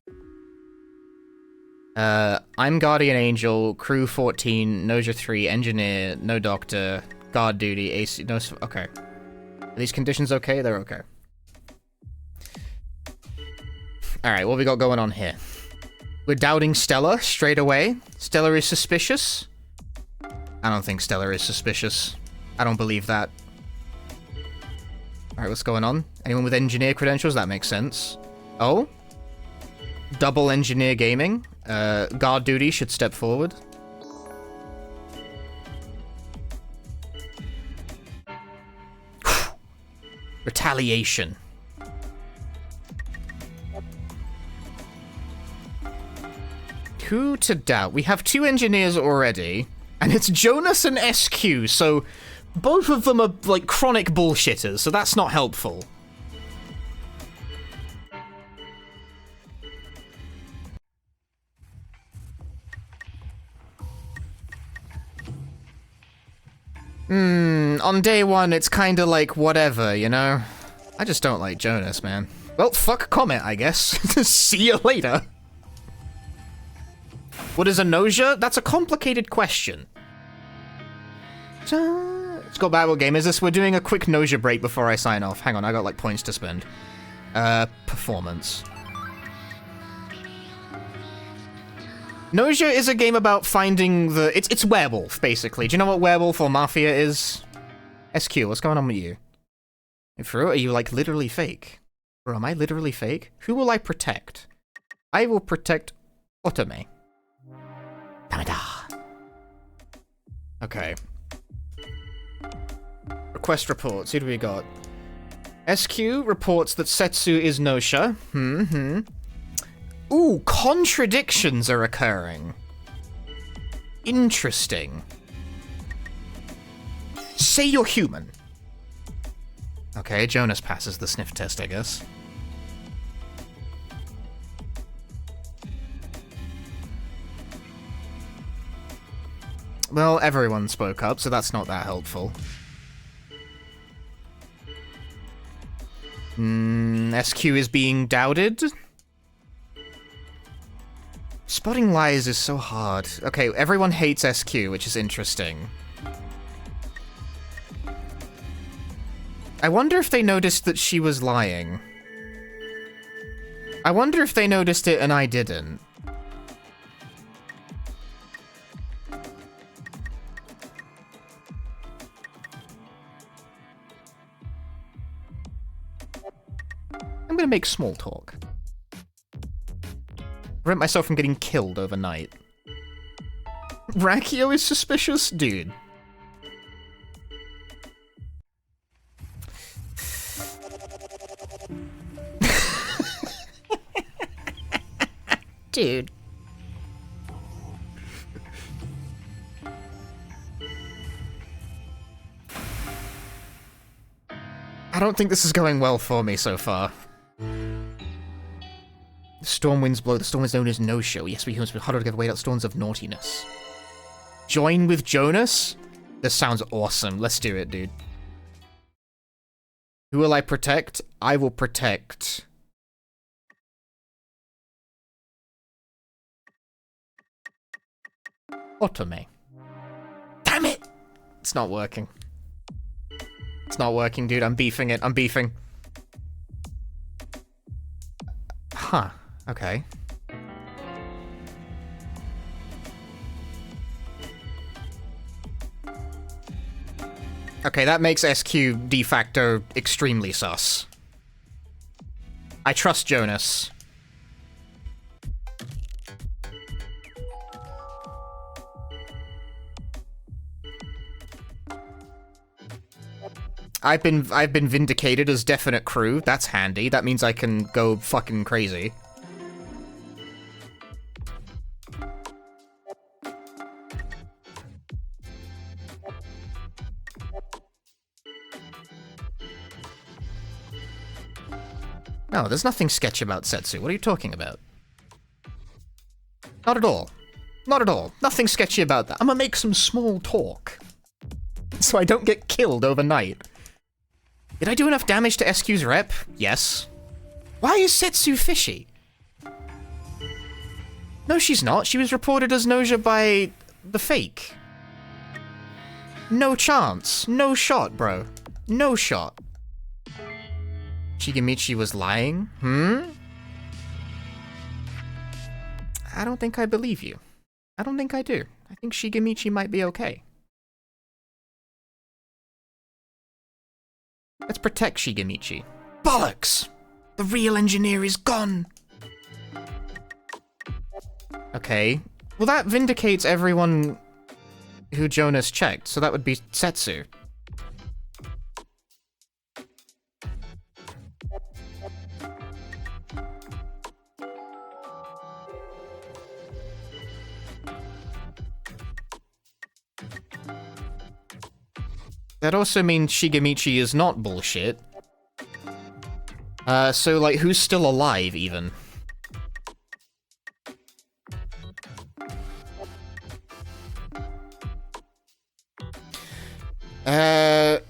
I'm Guardian Angel, Crew 14, Noja 3, Engineer, no Doctor, Guard Duty, AC, no, okay. Are these conditions okay? They're okay. Alright, what we got going on here? We're doubting Stella straight away. Stella is suspicious? I don't think Stella is suspicious. I don't believe that. Alright, what's going on? Anyone with engineer credentials? That makes sense. Oh? Double engineer gaming. Guard duty should step forward. Retaliation. Who to doubt? We have 2 engineers already, and it's Jonas and SQ, so both of them are, like, chronic bullshitters, so that's not helpful. On day 1, it's kinda like whatever, you know? I just don't like Jonas, man. Well, fuck Comet, I guess. See you later. What is a Noja? That's a complicated question. Let's go back. What game is this? We're doing a quick Noja break before I sign off. Hang on, I got like points to spend. Performance. Noja is a game about finding the... It's werewolf, basically. Do you know what werewolf or mafia is? SQ, what's going on with you? Are you, like, literally fake? Or am I literally fake? Who will I protect? I will protect Otome. Damada. Okay. Request reports. Who do we got? SQ reports that Setsu is Nosha. Ooh, contradictions are occurring. Interesting. Say you're human. Okay, Jonas passes the sniff test, I guess. Well, everyone spoke up, so that's not that helpful. SQ is being doubted? Spotting lies is so hard. Okay, everyone hates SQ, which is interesting. I wonder if they noticed that she was lying. I wonder if they noticed it and I didn't. I'm gonna make small talk. Prevent myself from getting killed overnight. Rakio is suspicious? Dude. Dude. I don't think this is going well for me so far. The storm winds blow. The storm is known as no-show. Yes, we humans will huddle together, wait out storms of naughtiness. Join with Jonas? This sounds awesome. Let's do it, dude. Who will I protect? I will protect... Otome. Damn it! It's not working. It's not working, dude. I'm beefing it. I'm beefing. Huh. Okay. Okay, that makes SQ de facto extremely sus. I trust Jonas. I've been vindicated as definite crew. That's handy. That means I can go fucking crazy. No, there's nothing sketchy about Setsu. What are you talking about? Not at all. Not at all. Nothing sketchy about that. I'm gonna make some small talk. So I don't get killed overnight. Did I do enough damage to SQ's rep? Yes. Why is Setsu fishy? No, she's not. She was reported as Noja by the fake. No chance. No shot, bro. No shot. Shigemichi was lying? I don't think I believe you. I don't think I do. I think Shigemichi might be okay. Let's protect Shigemichi. Bollocks! The real engineer is gone! Okay. Well, that vindicates everyone who Jonas checked, so that would be Setsu. That also means Shigemichi is not bullshit. So, like, who's still alive, even? That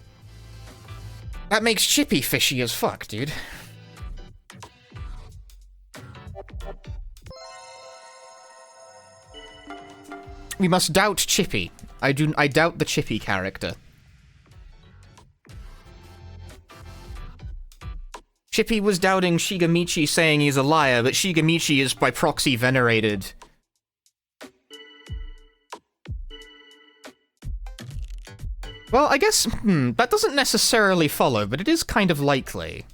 makes Chippy fishy as fuck, dude. We must doubt Chippy. I doubt the Chippy character. Chippy was doubting Shigemichi, saying he's a liar, but Shigemichi is by proxy venerated. Well, I guess, that doesn't necessarily follow, but it is kind of likely.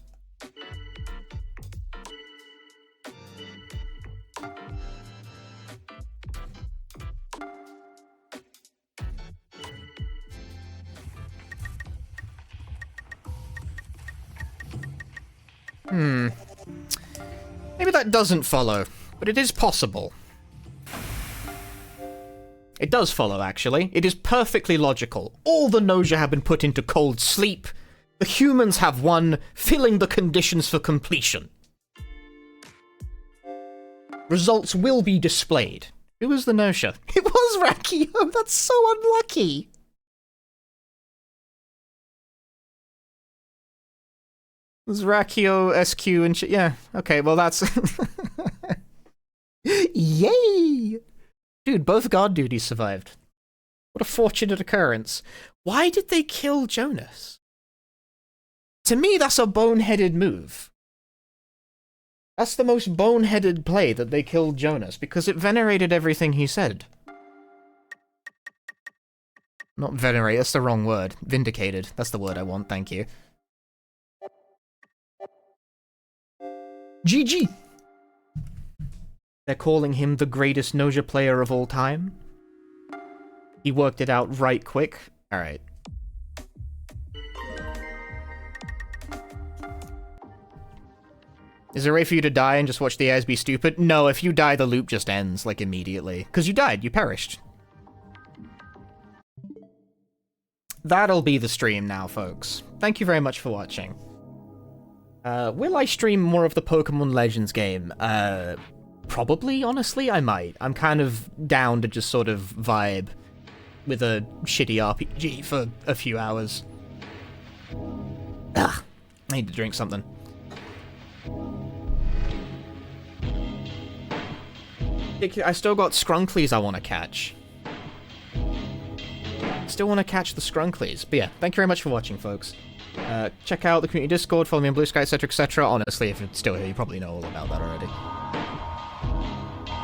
Maybe that doesn't follow, but it is possible. It does follow, actually. It is perfectly logical. All the Noja have been put into cold sleep. The humans have won, filling the conditions for completion. Results will be displayed. Who was the Noja? It was Rakio! That's so unlucky! It was Rakio, SQ, and shit. Yeah, okay, well that's... Yay! Dude, both guard duties survived. What a fortunate occurrence. Why did they kill Jonas? To me, that's a boneheaded move. That's the most boneheaded play, that they killed Jonas, because it venerated everything he said. Not venerate, that's the wrong word. Vindicated. That's the word I want, thank you. GG! They're calling him the greatest Noja player of all time. He worked it out right quick. Alright. Is there a way for you to die and just watch the airs be stupid? No, if you die, the loop just ends, like, immediately. Because you died, you perished. That'll be the stream now, folks. Thank you very much for watching. Will I stream more of the Pokemon Legends game? Probably, honestly, I might. I'm kind of down to just sort of vibe with a shitty RPG for a few hours. Ugh, I need to drink something. I still got Skrunklies I want to catch. Still want to catch the Skrunklies. But yeah, thank you very much for watching, folks. Check out the community Discord, follow me on Blue Sky, etc., etc. Honestly, if you're still here, you probably know all about that already.